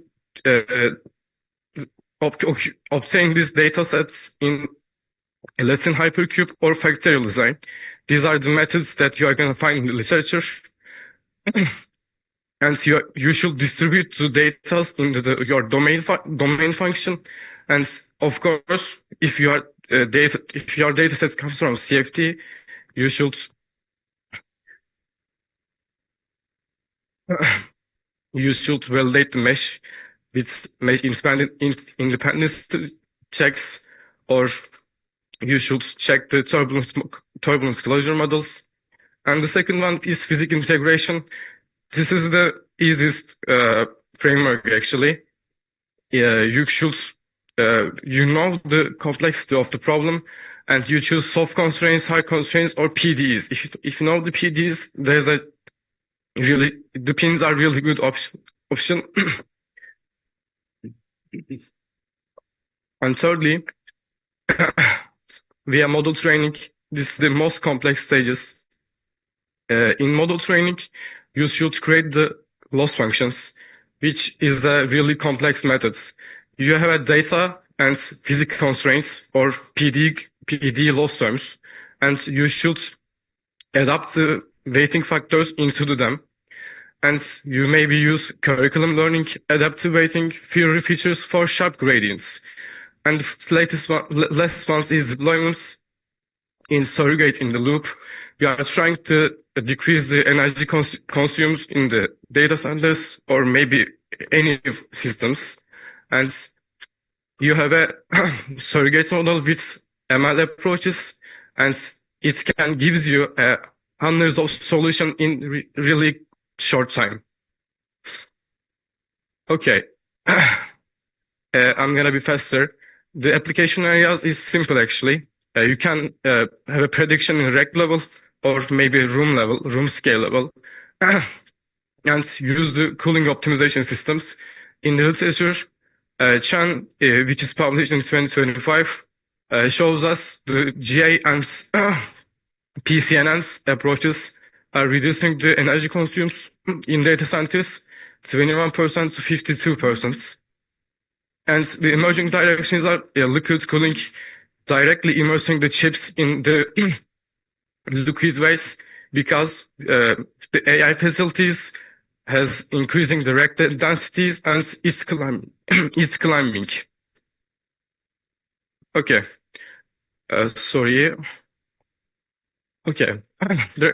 obtain these data sets in a Latin hypercube or factorial design. These are the methods that you are going to find in the literature. And you should distribute the data into your domain function. And of course, if your data set comes from CFD, you should validate the mesh with independence checks, or you should check the turbulence closure models. And the second one is physics integration. This is the easiest framework, actually. You should know the complexity of the problem, and you choose soft constraints, hard constraints, or PDEs. If you know the PDEs, the pins are really good option. And thirdly, we have model training. This is the most complex stages. In model training, you should create the loss functions, which is a really complex method. You have a data and physics constraints, or PD loss terms, and you should adapt the weighting factors into them. And you maybe use curriculum learning, adaptive weighting, Fourier features for sharp gradients. And the last one is deployments in surrogate in the loop. You are trying to decrease the energy consumed in the data centers, or maybe any systems. And you have a surrogate model with ML approaches, and it can gives you a unresolved solution in really short time. Okay, I'm gonna be faster. The application areas is simple, actually. You can have a prediction in rack level, or maybe room scale level, and use the cooling optimization systems. In the literature, Chan, which is published in 2025, shows us the GA and PCNN's approaches are reducing the energy consumed in data centers 21% to 52%. And the emerging directions are liquid cooling, directly immersing the chips in the liquid ways, because the AI facilities has increasing the rack densities and it's climbing. It's climbing. Okay. Sorry. Okay.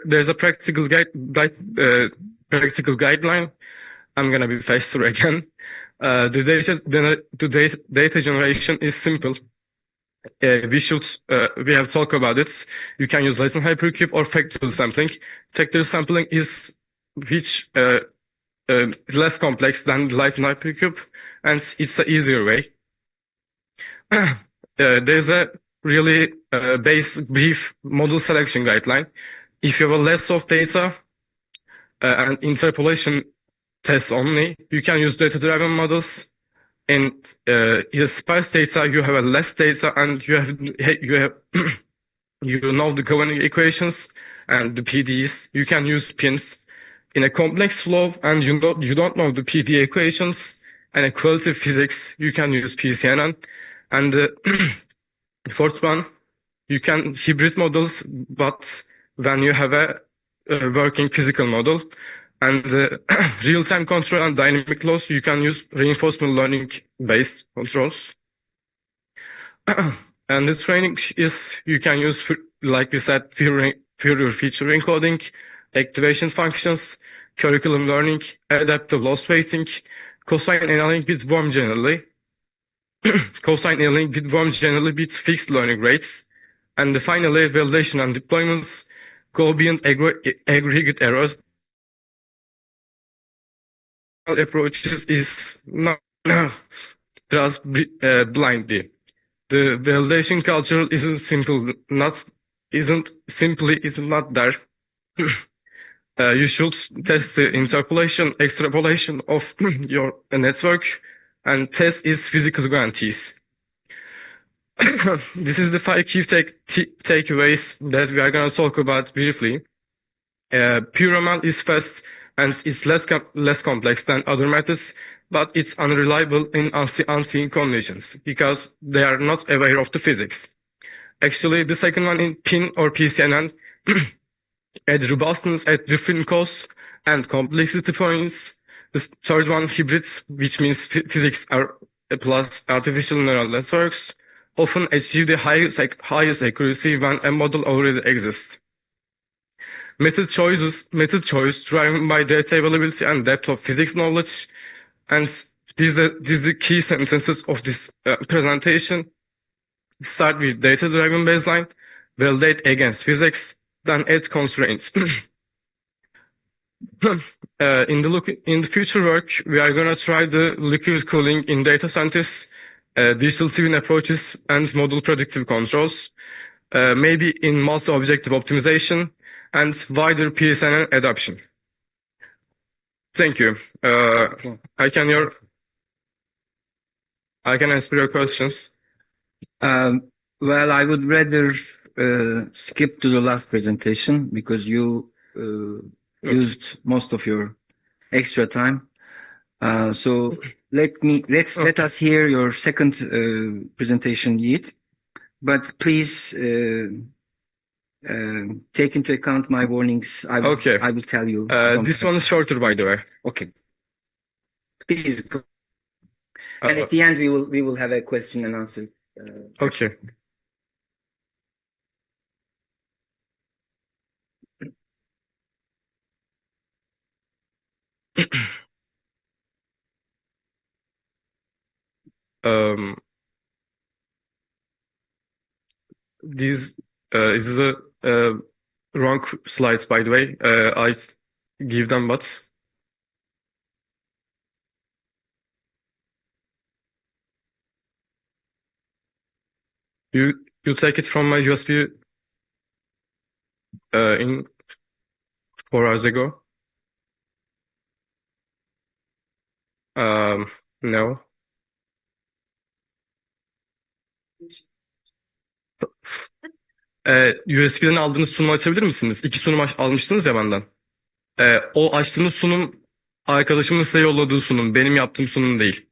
There's a practical guideline. I'm gonna be faster again. The data generation is simple. We have talked about it. You can use latent hypercube or factorial sampling. Factorial sampling is less complex than latent hypercube, and it's an easier way. There's a really brief model selection guideline. If you have a less of data and interpolation tests only, you can use data-driven models. And in sparse data, you have a less data, and you know the governing equations and the PDEs. You can use pins. In a complex flow, and you don't know the PDE equations and a quality physics, you can use PCNN. And the fourth one, you can hybrid models, but when you have a working physical model. And real-time control and dynamic loss, you can use reinforcement learning-based controls. And the training is, you can use, like we said, Fourier feature encoding, activation functions, curriculum learning, adaptive loss weighting, cosine annealing with worm generally. Cosine annealing with worm generally beats fixed learning rates. And finally, validation and deployments go beyond aggregate errors. Approaches is not trust blindly. The validation culture isn't not there. You should test the interpolation, extrapolation of your network, and test its physical guarantees. This is the 5 key takeaways that we are going to talk about briefly. Pure ML is fast and it's less complex than other methods, but it's unreliable in unseen conditions because they are not aware of the physics. Actually, the second one in PIN or PCNN add robustness at different costs and complexity points. The third one, hybrids, which means physics are plus artificial neural networks, often achieve the highest accuracy when a model already exists. Method choice driven by data availability and depth of physics knowledge. And these are the key sentences of this presentation. Start with data-driven baseline, validate against physics, then add constraints. In the future work, we are going to try the liquid cooling in data centers, digital twin approaches, and model predictive controls, maybe in multi-objective optimization, and wider PSN adoption. Thank you. I can answer your questions. Well, I would rather skip to the last presentation because you used most of your extra time. So let us hear your second presentation yet, but please take into account my warnings. I will tell you. This one is shorter, by the way. Okay. Please go. And at the end, we will have a question and answer. Okay. This is the wrong slides, by the way. I give them but you take it from my USB in 4 hours ago. No. USB'den aldığınız sunumu açabilir misiniz? 2 sunum almıştınız ya benden. O açtığınız sunum arkadaşımın size yolladığı sunum. Benim yaptığım sunum değil.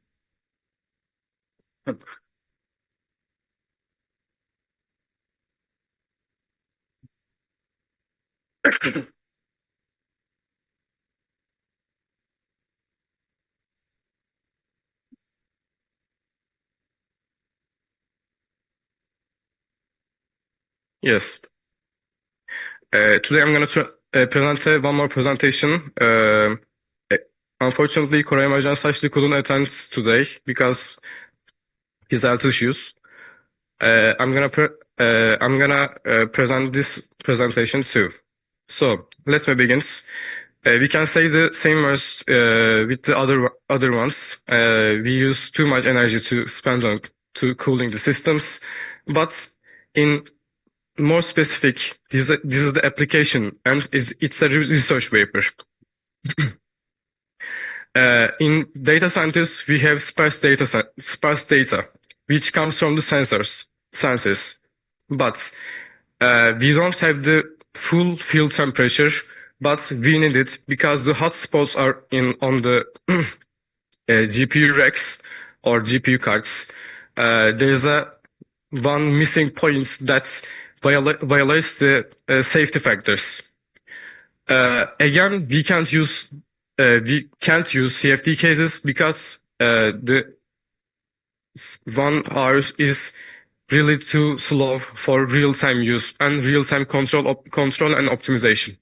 Yes. Today I'm going to present one more presentation. Unfortunately, Koray Marjan Saçlı couldn't attend today because his health issues. I'm gonna present this presentation too. So let me begin. We can say the same as with the other ones. We use too much energy to spend on to cooling the systems, but in more specific, this is the application, and it's a research paper. In data centers, we have sparse data, which comes from the sensors, but we don't have the full field temperature, but we need it because the hotspots are on the GPU racks or GPU cards. There's one missing point that violates the safety factors. Again, we can't use CFD cases because the 1 hour is really too slow for real-time use and real-time control and optimization.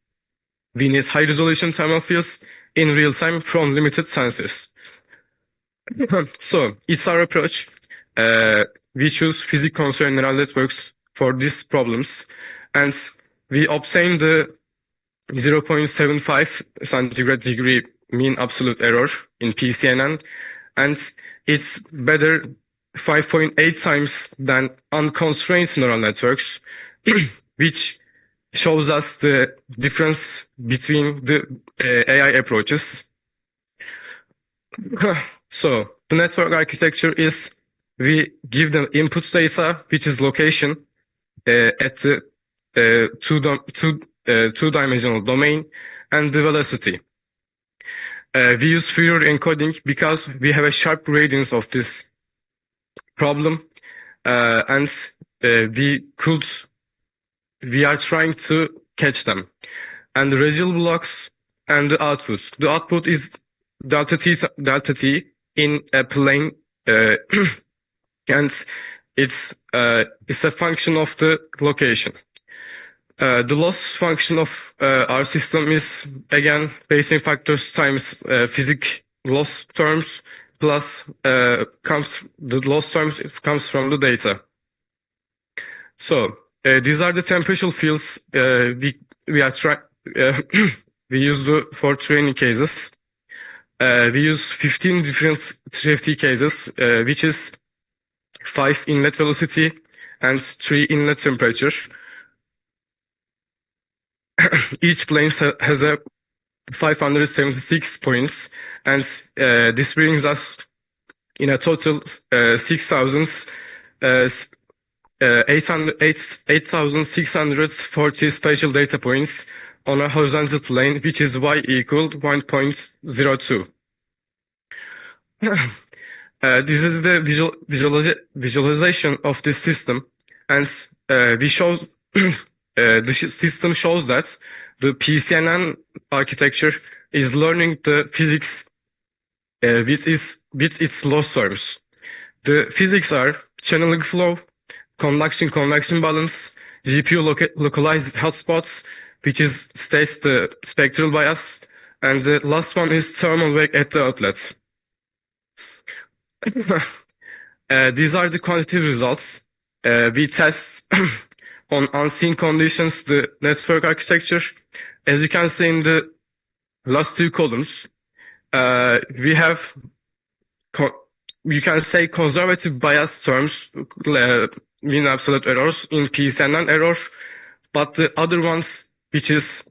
We need high-resolution thermal fields in real-time from limited sensors. So it's our approach. We choose physics-concerned neural networks for these problems, and we obtain the 0.75 centigrade degree mean absolute error in PCNN, and it's better 5.8 times than unconstrained neural networks, which shows us the difference between the AI approaches. So the network architecture is we give them input data, which is location at the two-dimensional domain, and the velocity. We use Fourier encoding because we have a sharp gradients of this problem, and we are trying to catch them. And the residual blocks and the outputs. The output is delta t in a plane, and it's a function of the location. The loss function of our system is again Bayesian factors times physics loss terms plus the loss terms comes from the data. So these are the temporal fields we use for training cases. We use 15 different TFT cases, which is 5 inlet velocity and 3 inlet temperature. Each plane has a 576 points, and this brings us in a total 8,640 spatial data points on a horizontal plane, which is y equal 1.02. This is the visualization of this system, and the system shows that the PCNN architecture is learning the physics with its loss terms. The physics are channeling flow, conduction balance, GPU localized hotspots, which states the spectral bias, and the last one is thermal wake at the outlet. These are the quantitative results. We test on unseen conditions the network architecture. As you can see in the last 2 columns, we have you can say conservative bias terms, mean absolute errors in PCNN error, but the other ones, which is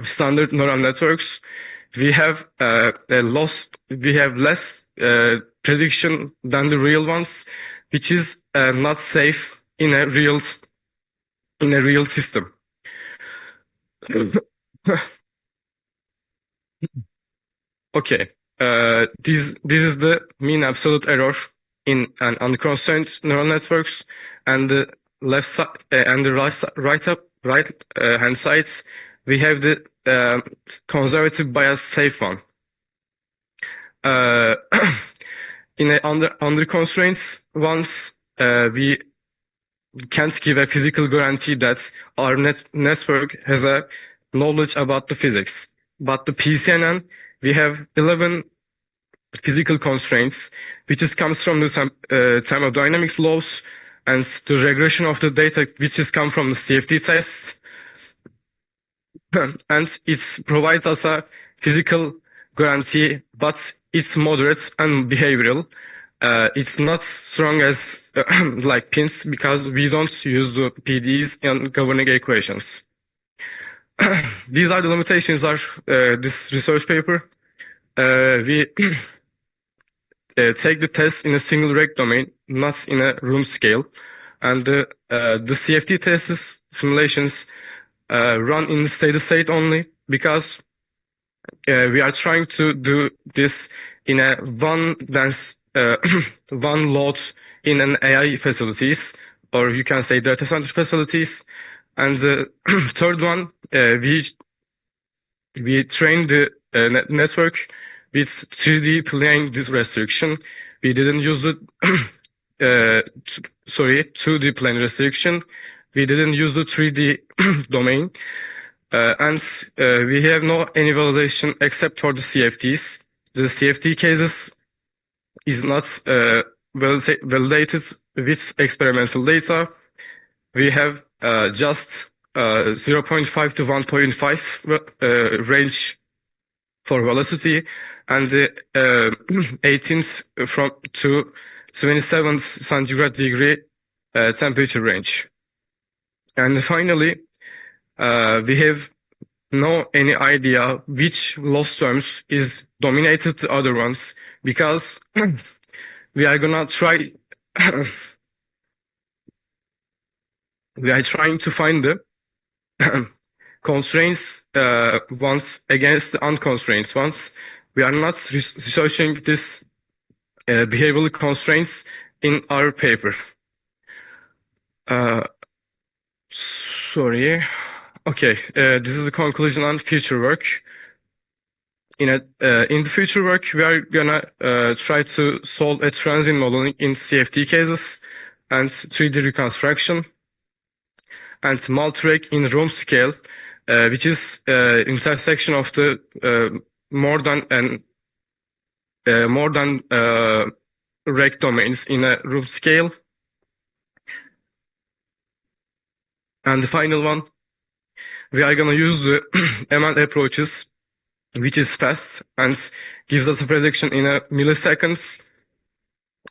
standard neural networks, we have less prediction than the real ones, which is not safe in a real system. Okay, this is the mean absolute error in and unconstrained neural networks, and the left side and the right hand sides, we have the conservative bias safe one. In a under constraints ones, we can't give a physical guarantee that our network has a knowledge about the physics. But the PCNN, we have 11 physical constraints, which comes from the thermodynamics laws and the regression of the data, which has come from the CFD tests. And it provides us a physical guarantee, but it's moderate and behavioral. It's not strong as like pins because we don't use the PDEs in governing equations. These are the limitations of this research paper. We take the test in a single reg domain, not in a room scale. And the CFD tests simulations run in steady state only because we are trying to do this in a one load in an AI facilities, or you can say data center facilities. And the third one, we train the network with 3D plane restriction. We didn't use the 2D plane restriction. We didn't use the 3D domain. And we have no any validation except for the CFDs. The CFD cases is not validated with experimental data. We have just 0.5 to 1.5 range for velocity, and the 18th from to 27th centigrade degree temperature range. And finally, we have no any idea which loss terms is dominated the other ones, because we are gonna try we are trying to find the constraints ones against the unconstrained ones. We are not researching this behavioral constraints in our paper. Sorry. Okay, this is the conclusion on future work. In the future work, we are gonna try to solve a transient modeling in CFD cases and 3D reconstruction, and multi-reg in room scale, which is intersection of the more than reg domains in a room scale. And the final one, we are gonna use the ML approaches, which is fast and gives us a prediction in a milliseconds.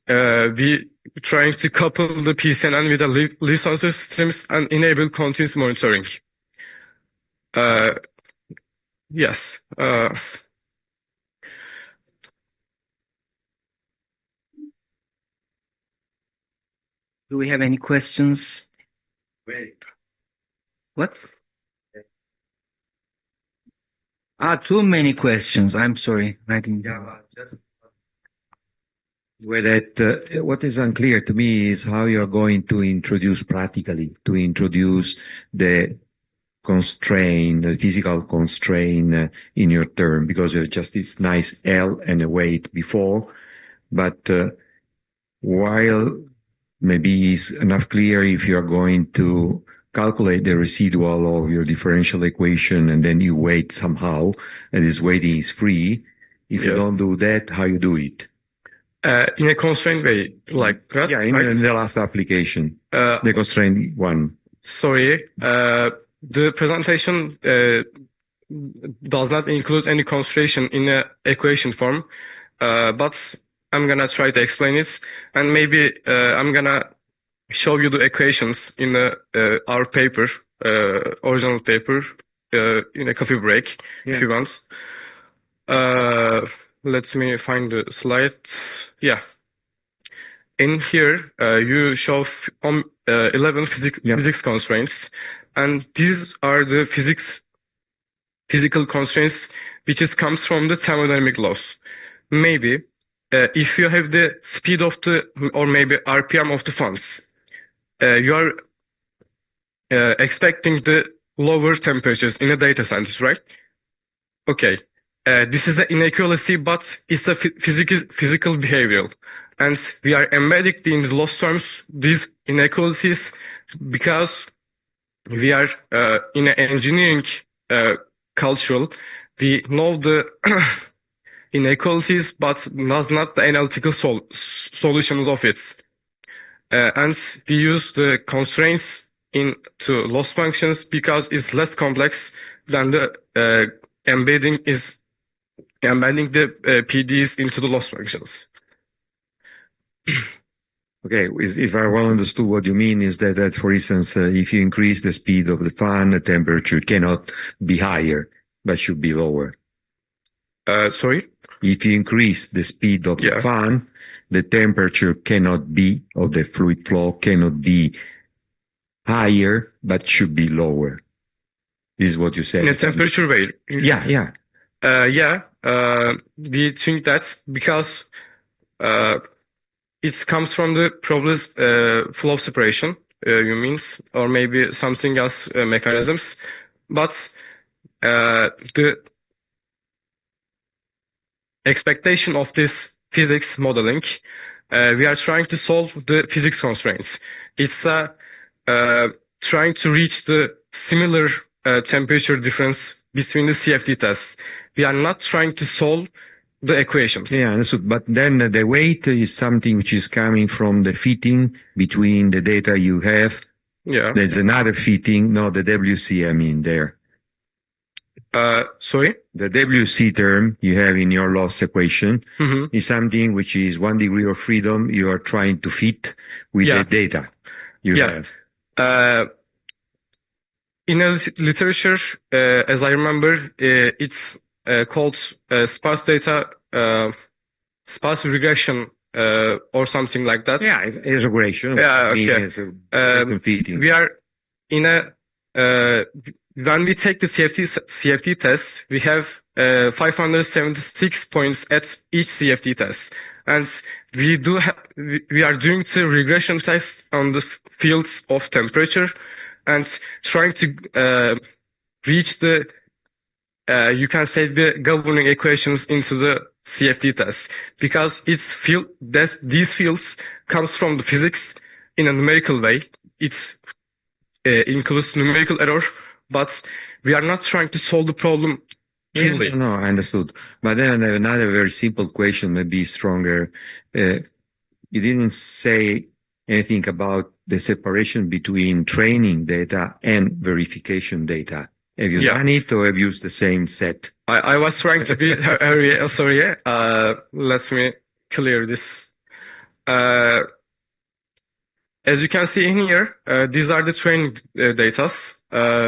We trying to couple the PCNN with the leaf sensor systems and enable continuous monitoring. Yes. Do we have any questions? Wait. What? Too many questions. I'm sorry. I didn't. Well, what is unclear to me is how you're going to introduce the constraint, the physical constraint in your term, because you just this nice L and a weight before, but while maybe it's enough clear if you're going to calculate the residual of your differential equation and then you weight somehow, and this weighting is free. If you don't do that, how you do it? In a constraint way, like that? Yeah, in the last application, the constraint one. Sorry, the presentation does not include any constraint in the equation form, but I'm gonna try to explain it, and maybe I'm gonna show you the equations in our paper, original paper, in a coffee break, if you want. Let me find the slides. Yeah. In here, you show 11 physics constraints, and these are the physical constraints which comes from the thermodynamic laws. Maybe if you have the speed of the, or maybe RPM of the fans, you are expecting the lower temperatures in a data center, right? Okay. This is an inequality, but it's a physical behavioral. And we are embedding in the loss terms these inequalities because we are in an engineering cultural. We know the inequalities, but does not the analytical solutions of it. And we use the constraints into loss functions because it's less complex than the embedding the PDs into the loss functions. Okay, if I well understood what you mean is that for instance, if you increase the speed of the fan, the temperature cannot be higher, but should be lower. Sorry? If you increase the speed of the fan, the temperature cannot be, of the fluid flow cannot be higher, but should be lower. This is what you said. In a temperature way. Yeah. We think that because it comes from the problems flow separation, you means, or maybe something else mechanisms, but the expectation of this physics modeling, we are trying to solve the physics constraints. It's trying to reach the similar temperature difference between the CFD tests. We are not trying to solve the equations. Yeah, understood. But then the weight is something which is coming from the fitting between the data you have. Yeah. There's another fitting, not the WC, I mean, there. Sorry? The WC term you have in your loss equation is something which is 1 degree of freedom you are trying to fit with the data you have. In a literature, as I remember, it's called sparse data, sparse regression, or something like that. Yeah, it's regression. Yeah, okay. We are in a when we take the CFD test, we have 576 points at each CFD test, and we are doing the regression test on the fields of temperature and trying to reach the you can say the governing equations into the CFD test because these fields comes from the physics in a numerical way. It includes numerical error, but we are not trying to solve the problem truly. No, I understood. But then I have another very simple question, maybe stronger. You didn't say anything about the separation between training data and verification data. Have you done it or have you used the same set? I was trying to be sorry. Let me clear this. As you can see in here, these are the training data,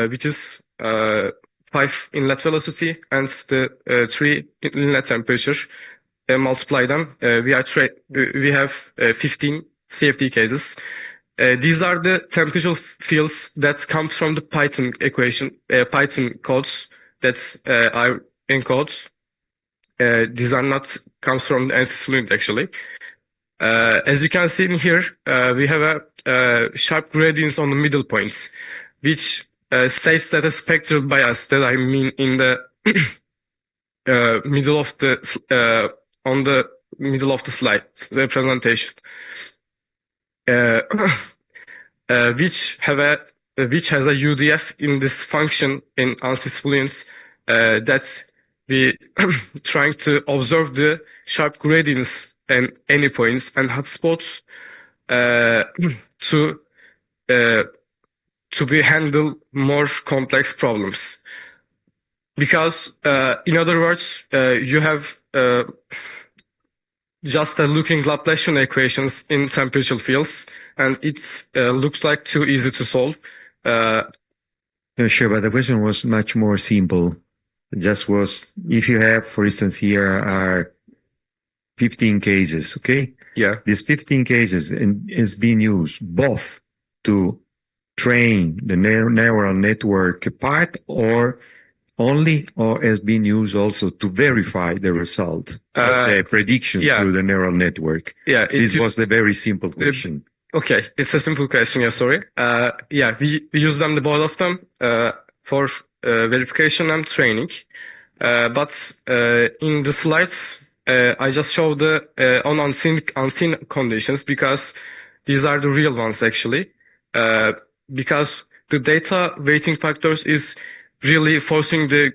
which is 5 inlet velocity and the 3 inlet temperature. Multiply them. We have 15 CFD cases. These are the temperature fields that come from the Python Python codes that are encodes. These are not comes from the ANSYS Fluent actually. As you can see in here, we have a sharp gradients on the middle points, which states that a spectral bias that I mean in the middle of the on the middle of the slide, the presentation. Which has a UDF in this function in ANSYS Fluent that we trying to observe the sharp gradients and any points and hotspots to be handle more complex problems. Because in other words, you have just looking Laplacian equations in temperature fields, and it looks like too easy to solve. Sure, but the question was much more simple. It just was, if you have, for instance, here are 15 cases, okay? Yeah. These 15 cases is being used both to train the neural network part or only, or has been used also to verify the result of the prediction through the neural network? Yeah, This was a very simple question. Okay, it's a simple question. Yeah, sorry. Yeah, we use them, the both of them, for verification and training. But in the slides, I just show the on unseen conditions because these are the real ones actually. Because the data weighting factors is really forcing the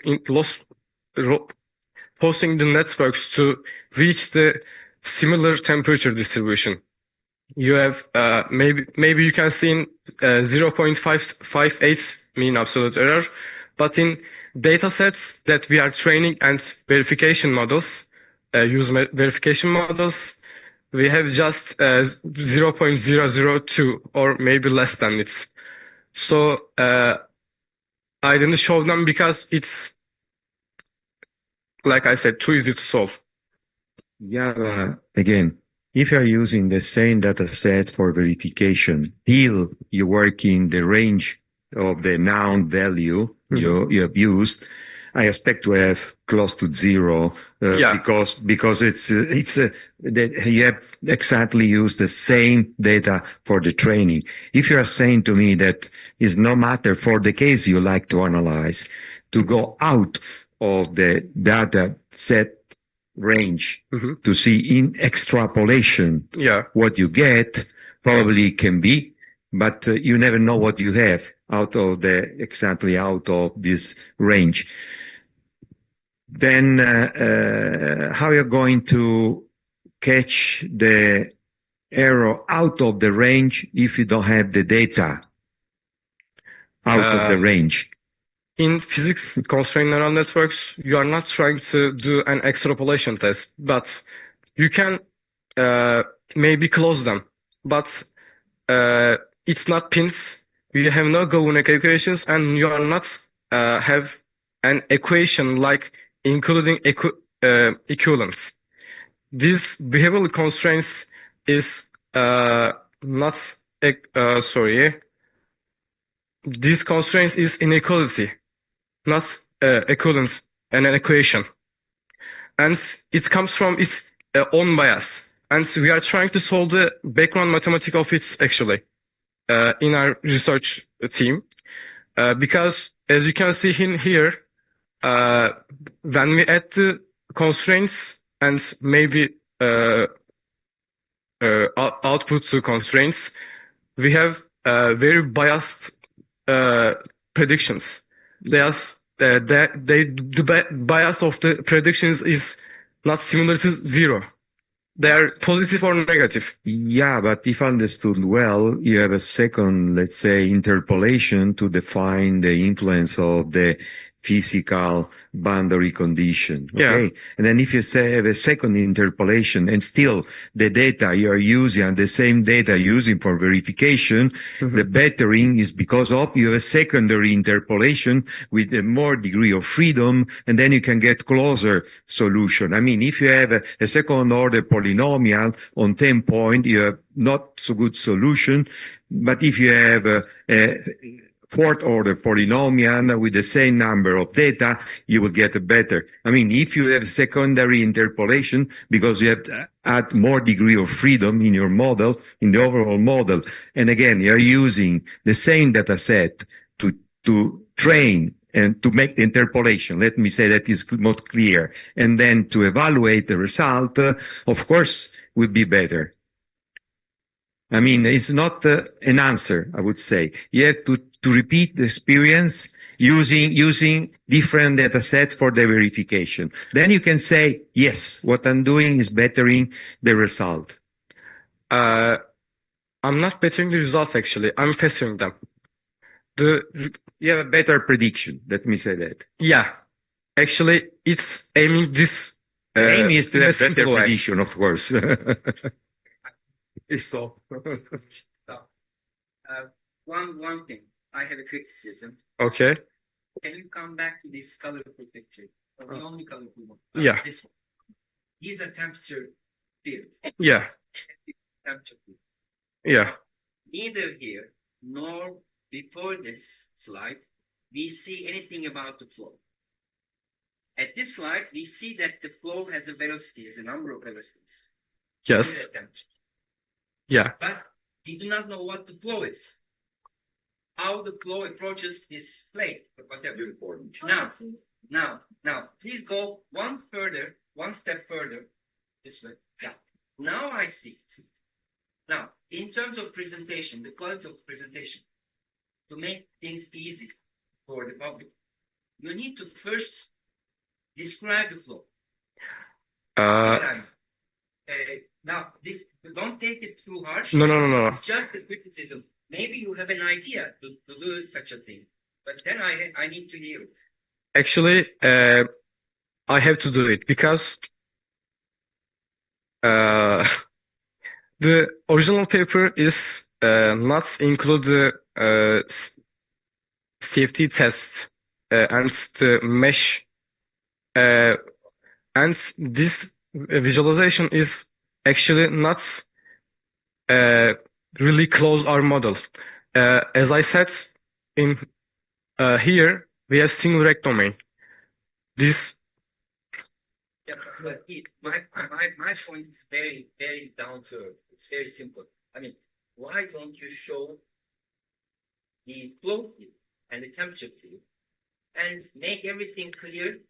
forcing the networks to reach the similar temperature distribution. You have maybe you can see in 0.558 mean absolute error, but in data sets that we are training and verification models, verification models, we have just 0.002 or maybe less than it. So I didn't show them because it's, like I said, too easy to solve. Yeah, again, if you're using the same data set for verification, still you work in the range of the noun value you have used, I expect to have close to zero because it's that you have exactly used the same data for the training. If you are saying to me that it's no matter for the case you like to analyze to go out of the data set range to see in extrapolation what you get, probably can be, but you never know what you have out of this range. Then how you're going to catch the error out of the range if you don't have the data out of the range? In physics constrained neural networks, you are not trying to do an extrapolation test, but you can maybe close them. But it's not pins. You have no Governor equations, and you are not have an equation like including equivalence. These behavioral constraints is not sorry. These constraints is inequality, not equivalence and an equation. And it comes from its own bias. And we are trying to solve the background mathematics of it actually in our research team. Because as you can see in here, when we add the constraints and maybe output to constraints, we have very biased predictions. The bias of the predictions is not similar to zero. They are positive or negative. Yeah, but if understood well, you have a second, let's say, interpolation to define the influence of the physical boundary condition. Okay. And then if you say have a second interpolation and still the data you are using and the same data using for verification, the bettering is because of you have a secondary interpolation with a more degree of freedom, and then you can get closer solution. I mean, if you have a second order polynomial on 10 point, you have not so good solution. But if you have a fourth order polynomial with the same number of data, you will get a better. I mean, if you have secondary interpolation, because you have to add more degree of freedom in your model, in the overall model, and again, you're using the same data set to train and to make the interpolation. Let me say that is not clear. And then to evaluate the result, of course, would be better. I mean, it's not an answer, I would say. You have to repeat the experience using different data set for the verification. Then you can say, yes, what I'm doing is bettering the result. I'm not bettering the results, actually. I'm fastering them. You have a better prediction. Let me say that. Yeah. Actually, it's aiming this. The aim is to have better prediction, of course. So, one thing. I have a criticism. Okay. Can you come back to this colorful picture? The only colorful one. Yeah. This one. These are temperature field. Yeah. Temperature field. Yeah. Neither here nor before this slide we see anything about the flow. at this slide, we see that the flow has a velocity, has a number of velocities. Yes. Yeah. But we do not know what the flow is. How the flow approaches this plate, whatever. Now, please go one step further this way. Yeah. Now I see it. Now, in terms of presentation, the quality of presentation, to make things easy for the public, you need to first describe the flow. Now, this don't take it too harsh. No. It's just a criticism. Maybe you have an idea to do such a thing, but then I need to hear it. Actually, I have to do it because the original paper is not include the safety test and the mesh, and this visualization is actually not really close our model. As I said, in here we have single rect domain. This But my point is very, very down to earth. It's very simple. I mean, why don't you show the flow field and the temperature field and make everything clear?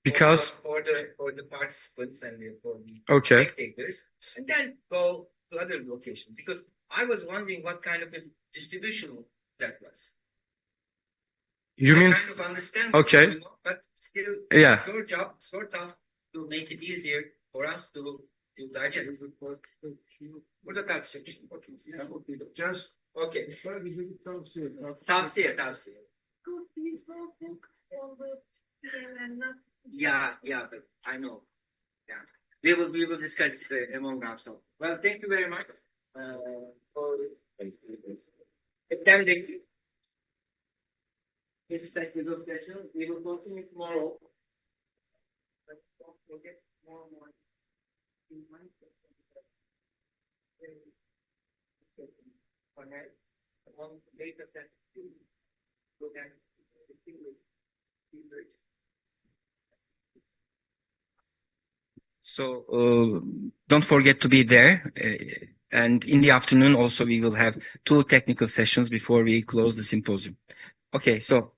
Because for the participants and for the okay. spectators, and then go to other locations, because I was wondering what kind of a distribution that was. You mean kind of understand what's okay, going on, but still, yeah. It's your job, it's your task to make it easier for us to digest. Burada tartışacak. Just okay. Tavsiye. Yeah, but I know. Yeah, we will discuss it among ourselves. Well, thank you very much for attending this technical session. We will continue tomorrow. But don't forget tomorrow morning. On data set 2, look at So don't forget to be there. And in the afternoon also we will have 2 technical sessions before we close the symposium. Okay, so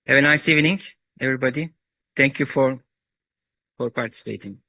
have a nice evening, everybody. Thank you for participating.